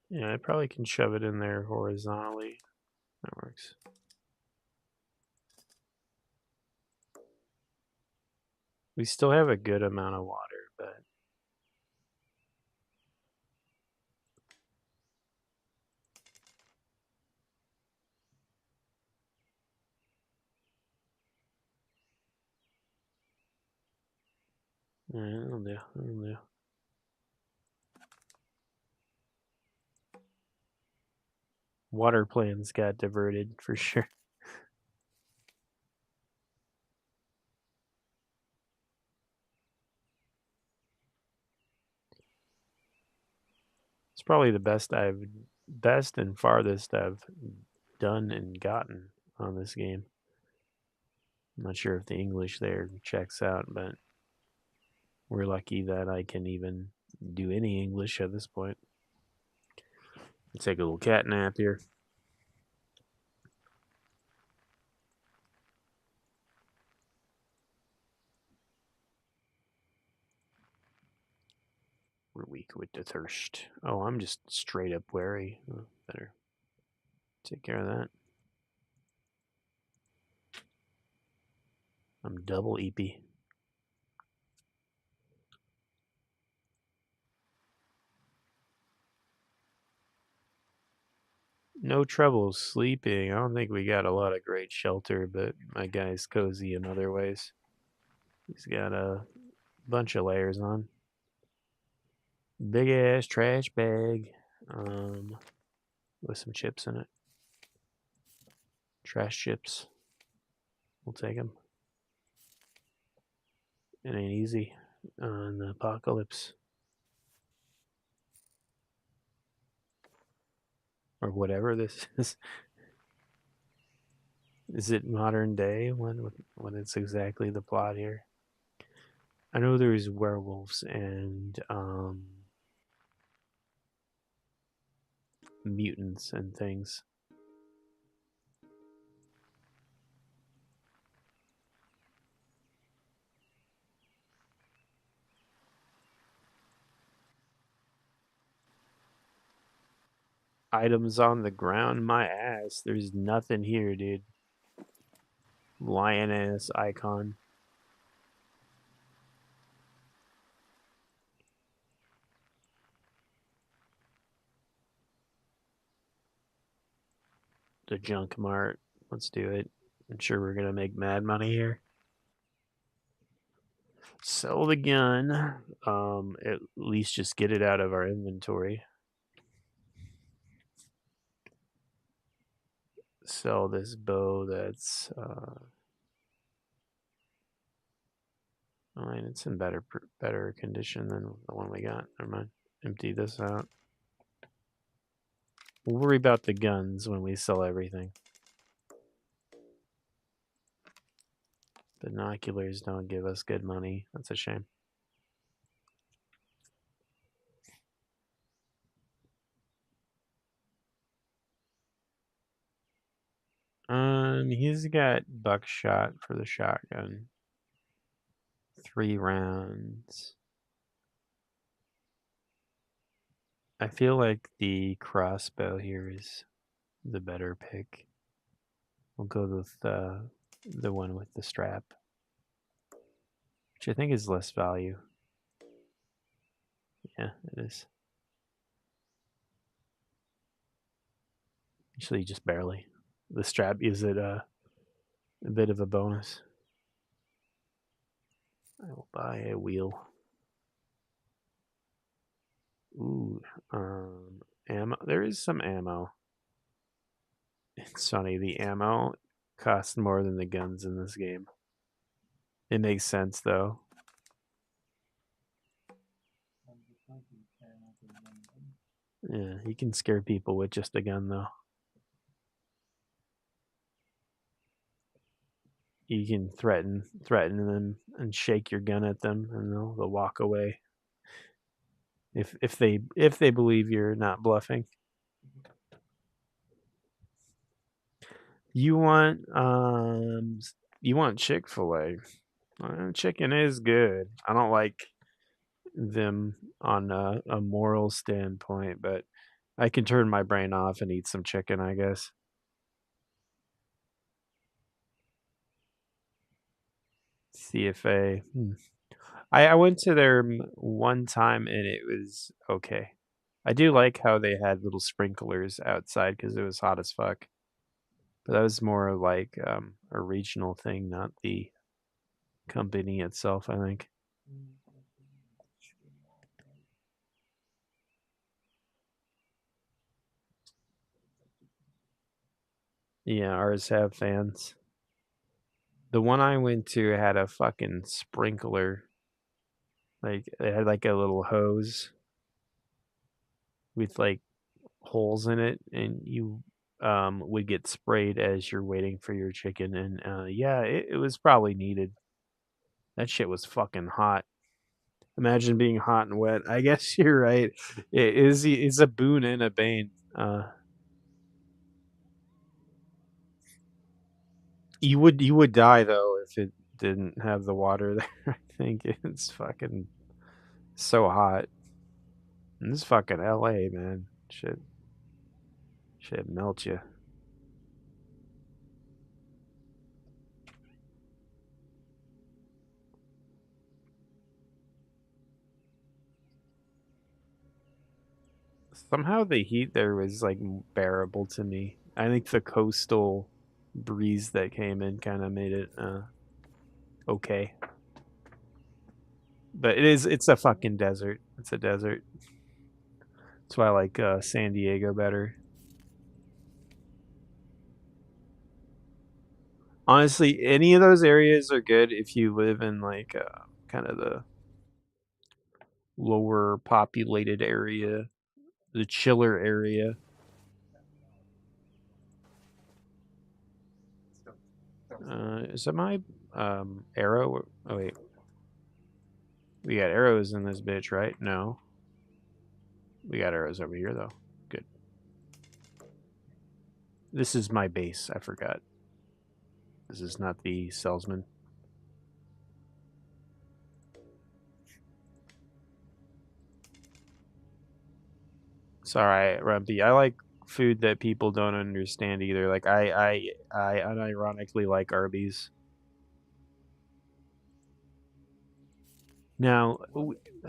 Yeah, I probably can shove it in there horizontally. That works. We still have a good amount of water, but yeah, that'll do. That'll do. Water plans got diverted for sure. It's probably the best and farthest I've done and gotten on this game. I'm not sure if the English there checks out, but we're lucky that I can even do any English at this point. Take a little cat nap here. We're weak with the thirst. Oh, I'm just straight up wary. Oh, better take care of that. I'm double EP. No trouble sleeping. I don't think we got a lot of great shelter, but my guy's cozy in other ways. He's got a bunch of layers on. Big ass trash bag with some chips in it. Trash chips. We'll take them. It ain't easy on the apocalypse. Or whatever this is. Is it modern day when it's exactly the plot here? I know there's werewolves and mutants and things. Items on the ground, my ass. There's nothing here, dude. Lioness icon. The junk mart. Let's do it. I'm sure we're gonna make mad money here. Sell the gun. At least just get it out of our inventory. Sell this bow that's I mean, it's in better condition than the one we got. Never mind. Empty this out. We'll worry about the guns when we sell everything. Binoculars don't give us good money. That's a shame. He's got buckshot for the shotgun. 3 rounds. I feel like the crossbow here is the better pick. We'll go with the one with the strap, which I think is less value. Yeah, it is. Actually, just barely. The strap gives it a bit of a bonus. I will buy a wheel. Ooh, ammo. There is some ammo. It's funny. The ammo costs more than the guns in this game. It makes sense though. Yeah, you can scare people with just a gun though. You can threaten them and shake your gun at them and they'll walk away. If they believe you're not bluffing. You want you want Chick-fil-A. Chicken is good. I don't like them on a moral standpoint, but I can turn my brain off and eat some chicken, I guess. CFA. I went to there one time and it was okay. I do like how they had little sprinklers outside because it was hot as fuck. But that was more like a regional thing, not the company itself, I think. Yeah, ours have fans. The one I went to had a fucking sprinkler. Like it had like a little hose with like holes in it, and you would get sprayed as you're waiting for your chicken. And yeah, it was probably needed. That shit was fucking hot. Imagine being hot and wet. I guess you're right. It is it's a boon and a bane. You would die though if it didn't have the water there. I think it's fucking so hot. And this is fucking LA, man. Shit melt you. Somehow the heat there was like bearable to me. I think the coastal breeze that came in kind of made it okay. But it's a fucking desert. It's a desert. That's why I like San Diego better. Honestly, any of those areas are good if you live in like kind of the lower populated area, the chiller area. Is it my arrow? Oh wait, we got arrows in this bitch, right? No, we got arrows over here though. Good. This is my base. I forgot. This is not the salesman. Sorry, Rumpy. I like food that people don't understand either. Like I unironically like Arby's. Now,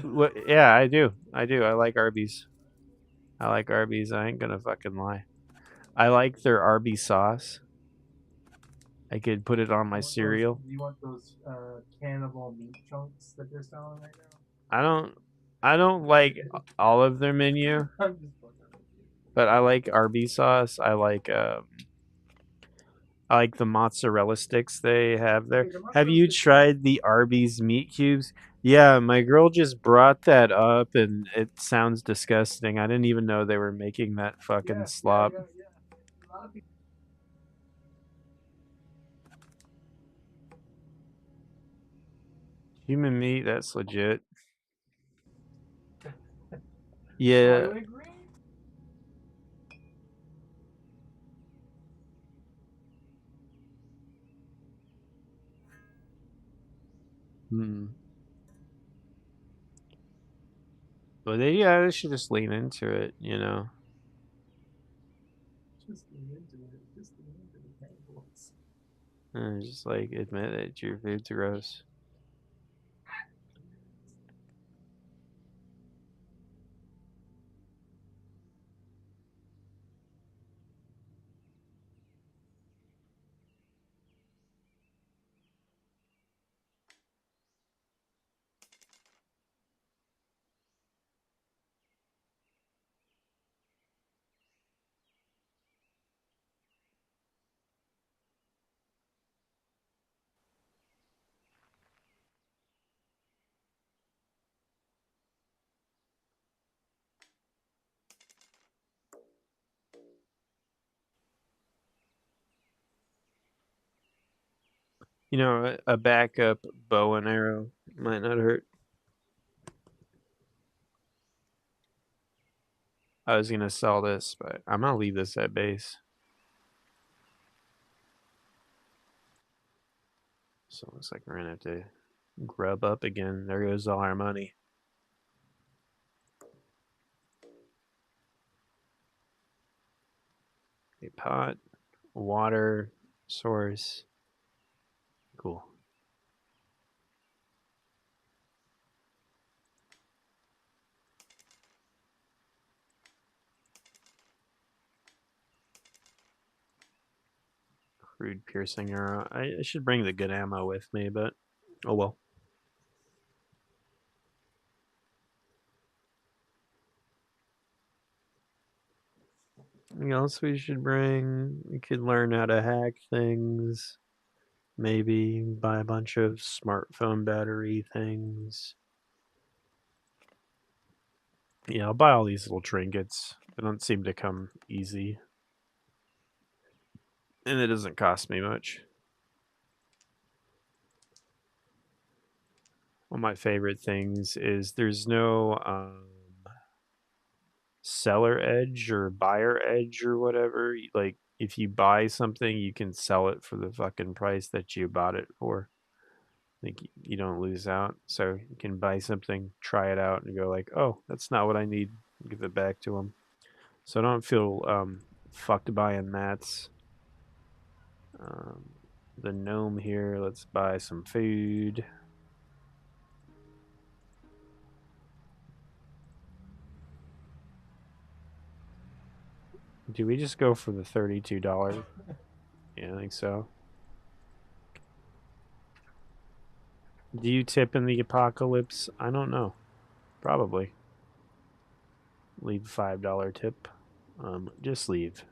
what? Yeah, I do. I do. I like Arby's. I like Arby's. I ain't gonna fucking lie. I like their Arby's sauce. I could put it on my cereal. You want those cannibal meat chunks that they're selling right now? I don't. I don't like all of their menu, I'm just fucking with you. but I like Arby's sauce. I like the mozzarella sticks they have there. Hey, the Have mozzarella you sticks are tried the Arby's meat cubes? Yeah, my girl just brought that up and it sounds disgusting. I didn't even know they were making that fucking slop. yeah. A lot of people. Human meat, that's legit. I Yeah. would agree. Hmm. But they should just lean into it, you know. Just lean into it. Just lean into the cannibals. And just like admit that your food's gross. You know, a backup bow and arrow might not hurt. I was gonna sell this, but I'm gonna leave this at base. So it looks like we're gonna have to grub up again. There goes all our money. A pot, water source. Cool. Crude piercing arrow. I should bring the good ammo with me, but oh well. Anything else we should bring? We could learn how to hack things. Maybe buy a bunch of smartphone battery things. Yeah, I'll buy all these little trinkets. They don't seem to come easy. And it doesn't cost me much. One of my favorite things is there's no seller edge or buyer edge or whatever. Like, if you buy something, you can sell it for the fucking price that you bought it for. Like, you don't lose out. So you can buy something, try it out, and go like, "Oh, that's not what I need." Give it back to them. So I don't feel fucked buying mats. Um, the gnome here. Let's buy some food. Do we just go for the $32? Yeah, I think so. Do you tip in the apocalypse? I don't know. Probably. Leave a $5 tip. Just leave.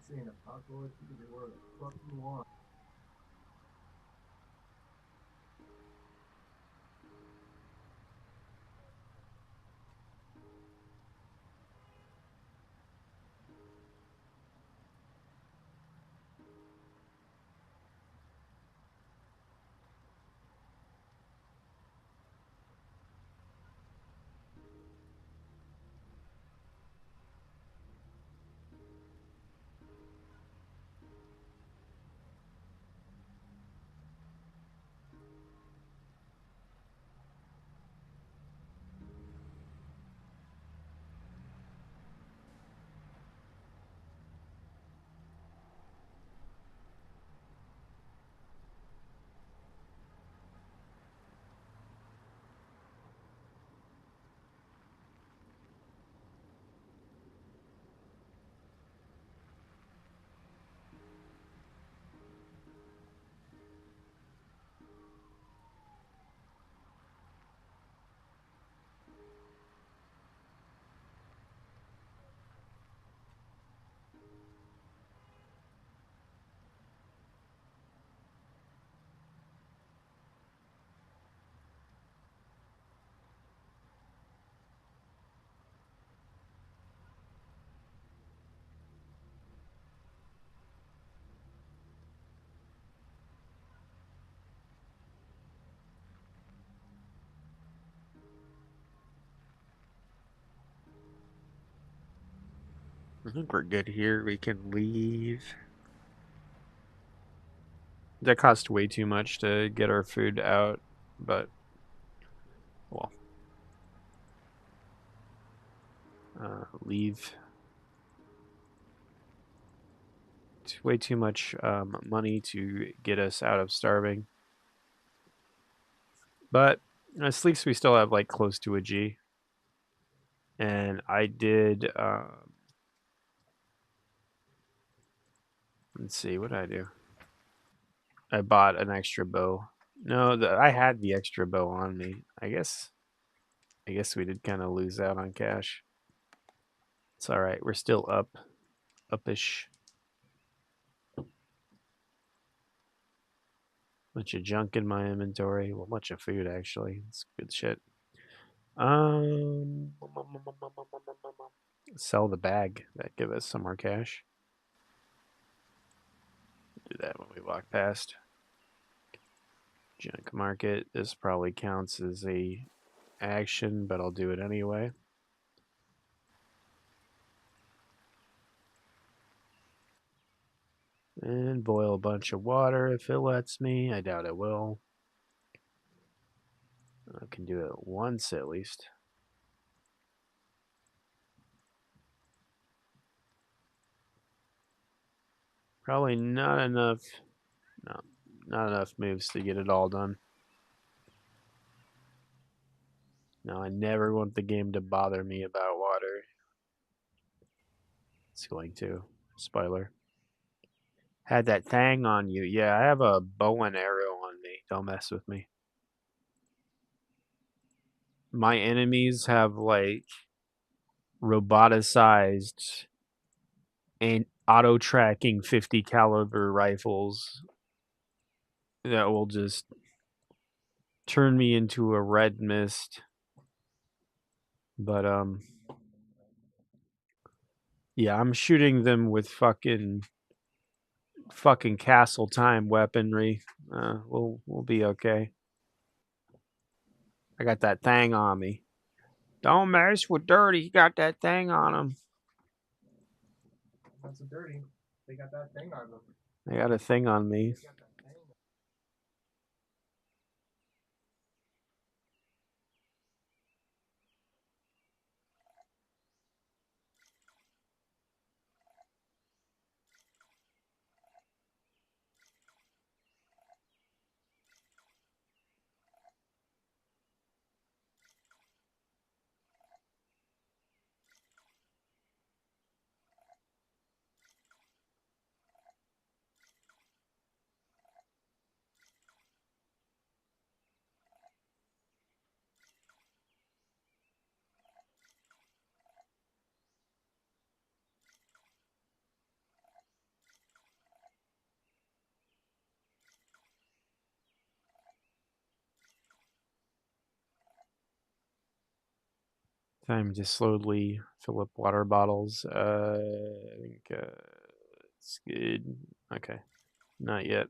This ain't apocalypse. You can do whatever the fuck you want. I think we're good here. We can leave. That cost way too much to get our food out, but well, leave. It's way too much money to get us out of starving. But at least we still have like close to a G. And I did. Let's see, what did I do? I bought an extra bow. No, I had the extra bow on me. I guess. I guess we did kind of lose out on cash. It's all right. We're still upish. Bunch of junk in my inventory. Well, bunch of food actually. It's good shit. Um, Sell the bag. That give us some more cash. Do that when we walk past. Junk market. This probably counts as a action, but I'll do it anyway. And boil a bunch of water if it lets me. I doubt it will. I can do it once at least. Probably not enough. No, not enough moves to get it all done. No, I never want the game to bother me about water. It's going to. Spoiler. Had that thing on you. Yeah, I have a bow and arrow on me. Don't mess with me. My enemies have like roboticized and auto tracking 50 caliber rifles that will just turn me into a red mist. But yeah, I'm shooting them with fucking castle time weaponry. We'll be okay. I got that thing on me. Don't mess with Dirty. He got that thing on him. Not so dirty. They got that thing on them. I got a thing on me. They got that thing. Time to slowly fill up water bottles. I think it's good. Okay, not yet.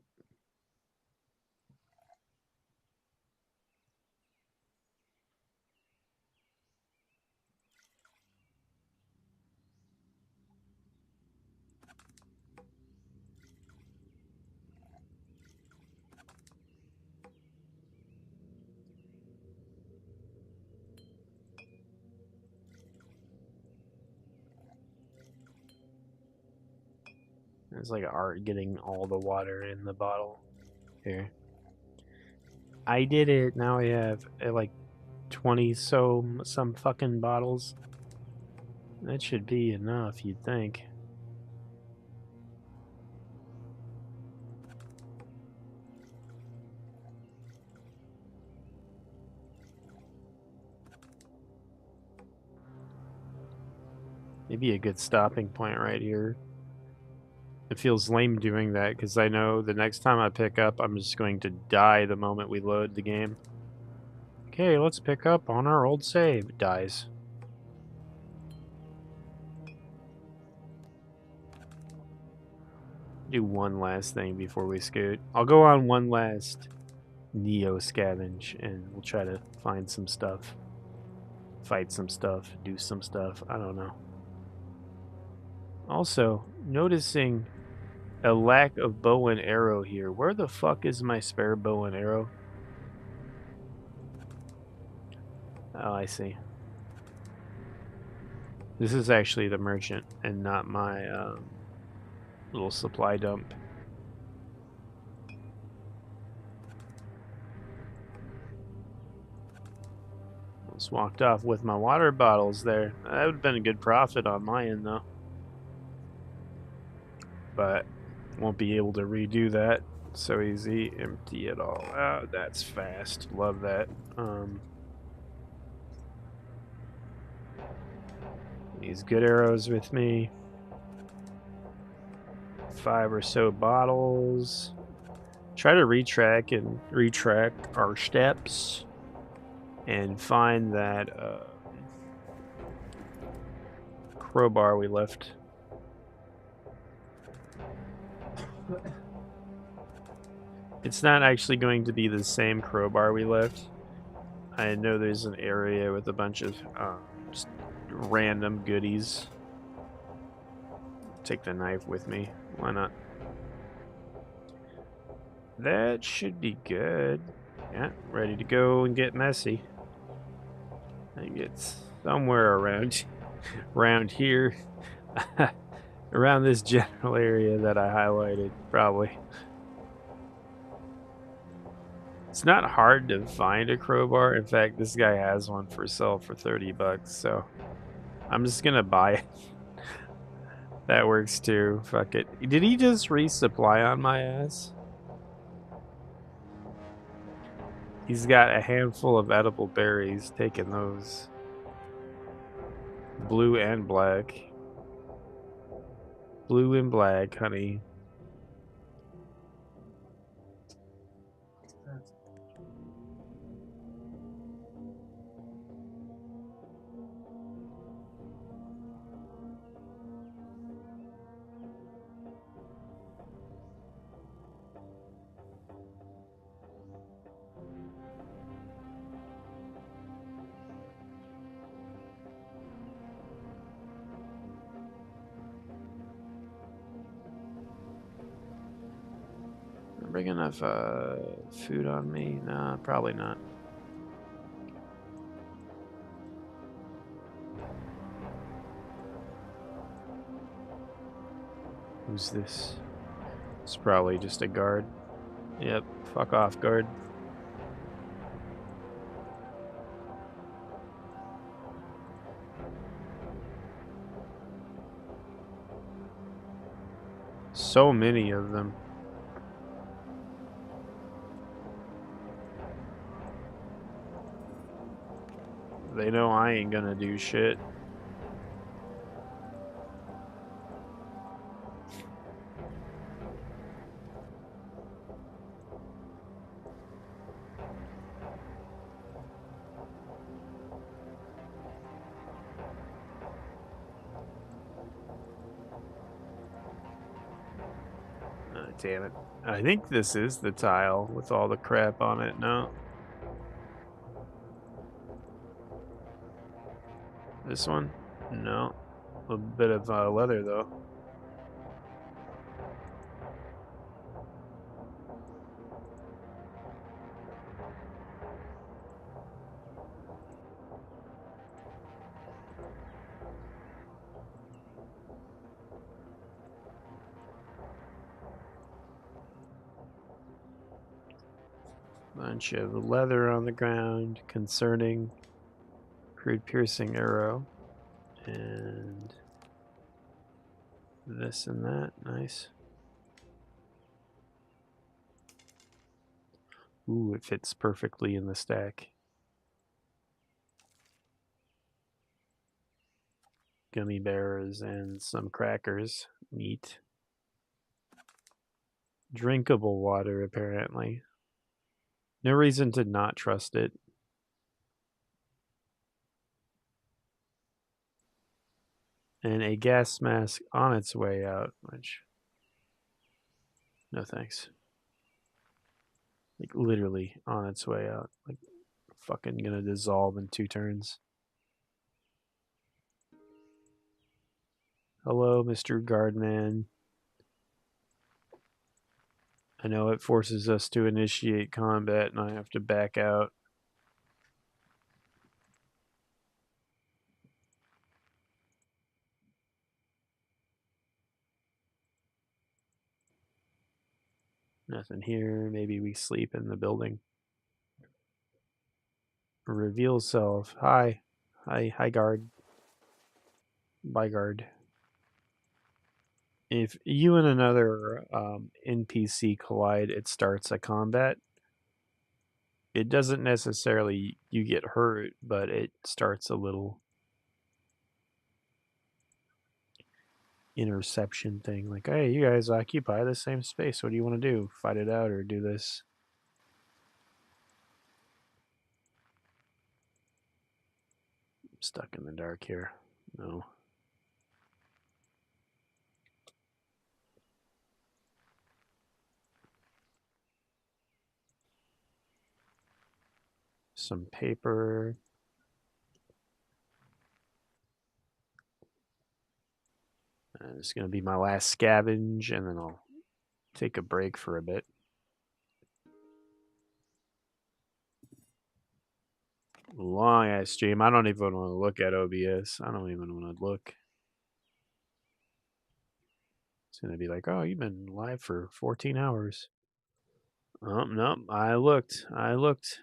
It's like art getting all the water in the bottle. Here. I did it. Now I have like 20 some fucking bottles. That should be enough, you'd think. Maybe a good stopping point right here. It feels lame doing that because I know the next time I pick up, I'm just going to die the moment we load the game. Okay, let's pick up on our old save. It dies. Do one last thing before we scoot. I'll go on one last Neo scavenge and we'll try to find some stuff. Fight some stuff, do some stuff. I don't know. Also, noticing a lack of bow and arrow here. Where the fuck is my spare bow and arrow? Oh, I see. This is actually the merchant and not my little supply dump. Just walked off with my water bottles there. That would have been a good profit on my end though. But won't be able to redo that so easy. Empty it all out. That's fast. Love that. These good arrows with me. 5 or so bottles. Try to retrack our steps and find that crowbar we left. It's not actually going to be the same crowbar we left. I know there's an area with a bunch of just random goodies. Take the knife with me. Why not? That should be good. Yeah, ready to go and get messy. I think it's somewhere around here. Around this general area that I highlighted, probably. It's not hard to find a crowbar. In fact, this guy has one for sale for 30 bucks, so I'm just gonna buy it. That works too. Fuck it. Did he just resupply on my ass? He's got a handful of edible berries, taking those. Blue and black. Blue and black, honey. That's Bring enough food on me? Nah, probably not. Who's this? It's probably just a guard. Yep, fuck off, guard. So many of them. They know I ain't gonna do shit. Damn it. I think this is the tile with all the crap on it. No. This one? No. A bit of leather, though. Bunch of leather on the ground. Concerning. Crude piercing arrow. And this and that. Nice. Ooh, it fits perfectly in the stack. Gummy bears and some crackers. Neat. Drinkable water, apparently. No reason to not trust it. And a gas mask on its way out, which. No thanks. Like, literally on its way out. Like, fucking gonna dissolve in 2 turns. Hello, Mr. Guardman. I know it forces us to initiate combat and I have to back out. Nothing here. Maybe we sleep in the building. Reveal self. Hi. Hi, guard. Bye, guard. If you and another NPC collide, it starts a combat. It doesn't necessarily you get hurt, but it starts a little interception thing. Like, hey, you guys occupy the same space. What do you want to do? Fight it out or do this? I'm stuck in the dark here. No. Some paper. It's going to be my last scavenge, and then I'll take a break for a bit. Long ass stream. I don't even want to look at OBS. I don't even want to look. gonna be like, oh, you've been live for 14 hours. Oh no, I looked. I looked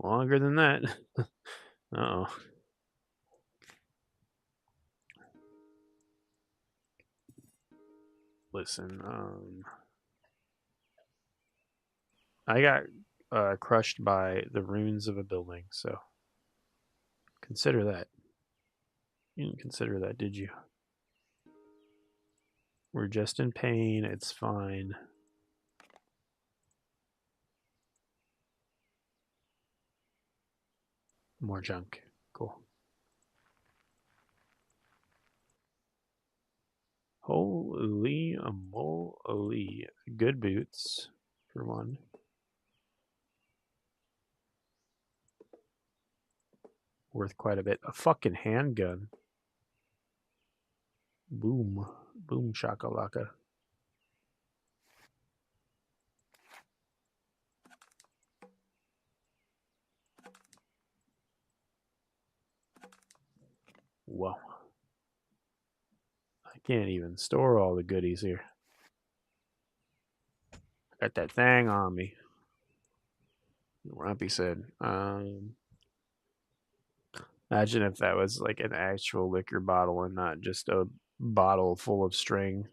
longer than that. Oh. Listen, I got crushed by the ruins of a building, so consider that. You didn't consider that, did you? We're just in pain. It's fine. More junk. Cool. Holy moly. Good boots, for one. Worth quite a bit. A fucking handgun. Boom. Boom shakalaka. Whoa. I can't even store all the goodies here. Got that thing on me. Rumpy said. Imagine if that was like an actual liquor bottle and not just a bottle full of string.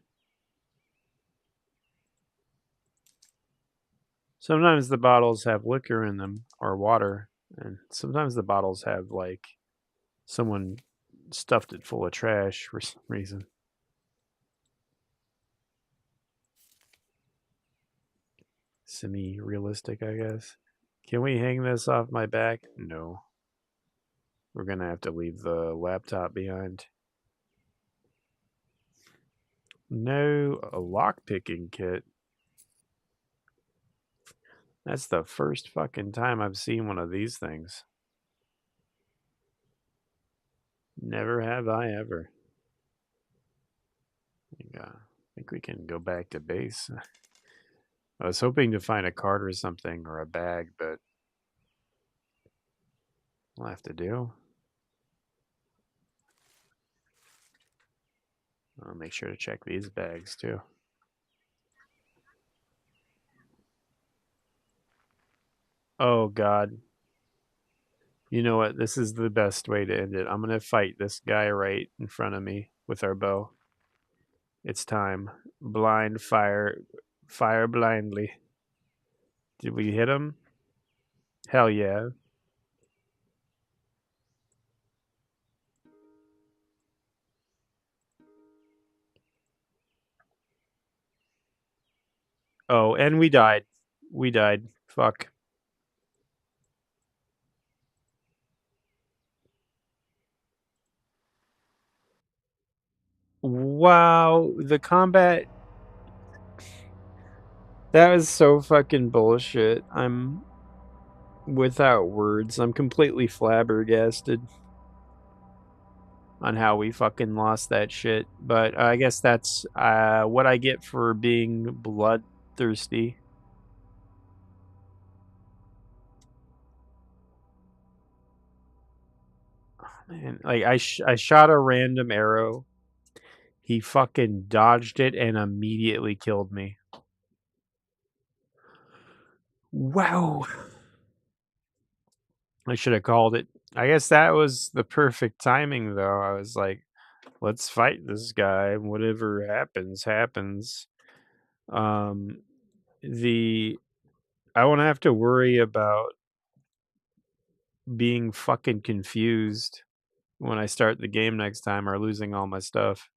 Sometimes the bottles have liquor in them or water, and sometimes the bottles have like someone stuffed it full of trash for some reason. Semi realistic, I guess. Can we hang this off my back? No. We're going to have to leave the laptop behind. No, a lockpicking kit. That's the first fucking time I've seen one of these things. Never have I ever. I think we can go back to base. I was hoping to find a card or something or a bag, but we'll have to do. I'll make sure to check these bags too. Oh God. You know what? This is the best way to end it. I'm gonna fight this guy right in front of me with our bow. It's time. Blind fire. Fire blindly. Did we hit him? Hell yeah. Oh, and we died. We died. Fuck. Wow. The combat. That was so fucking bullshit. I'm without words. I'm completely flabbergasted on how we fucking lost that shit. But I guess that's what I get for being bloodthirsty. Man, like I shot a random arrow. He fucking dodged it and immediately killed me. Wow. I should have called it. I guess that was the perfect timing though. I was like, let's fight this guy. Whatever happens, happens. Um the I won't have to worry about being fucking confused when I start the game next time or losing all my stuff.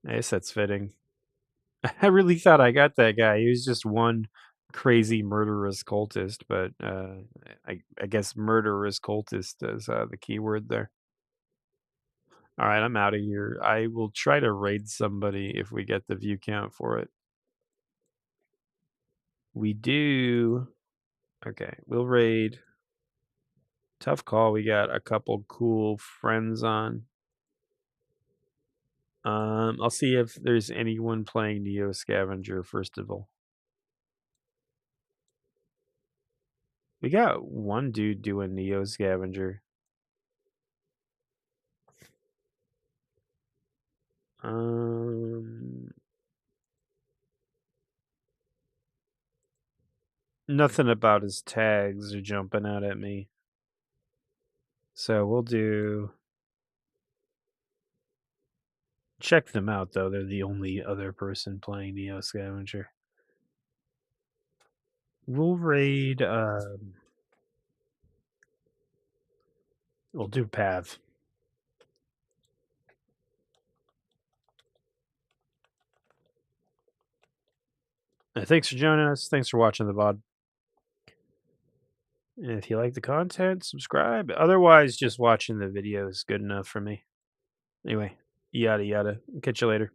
I guess that's fitting. I really thought I got that guy. He was just one crazy murderous cultist, but I guess murderous cultist is the key word there. All right, I'm out of here. I will try to raid somebody if we get the view count for it. We do. Okay, we'll raid. Tough call. We got a couple cool friends on. I'll see if there's anyone playing Neo Scavenger first of all. We got one dude doing Neo Scavenger. Um, Nothing about his tags are jumping out at me. So we'll do. Check them out, though. They're the only other person playing Neo Scavenger. We'll raid. We'll do Path. Thanks for joining us. Thanks for watching the VOD. And if you like the content, subscribe. Otherwise, just watching the video is good enough for me. Anyway, yada yada. Catch you later.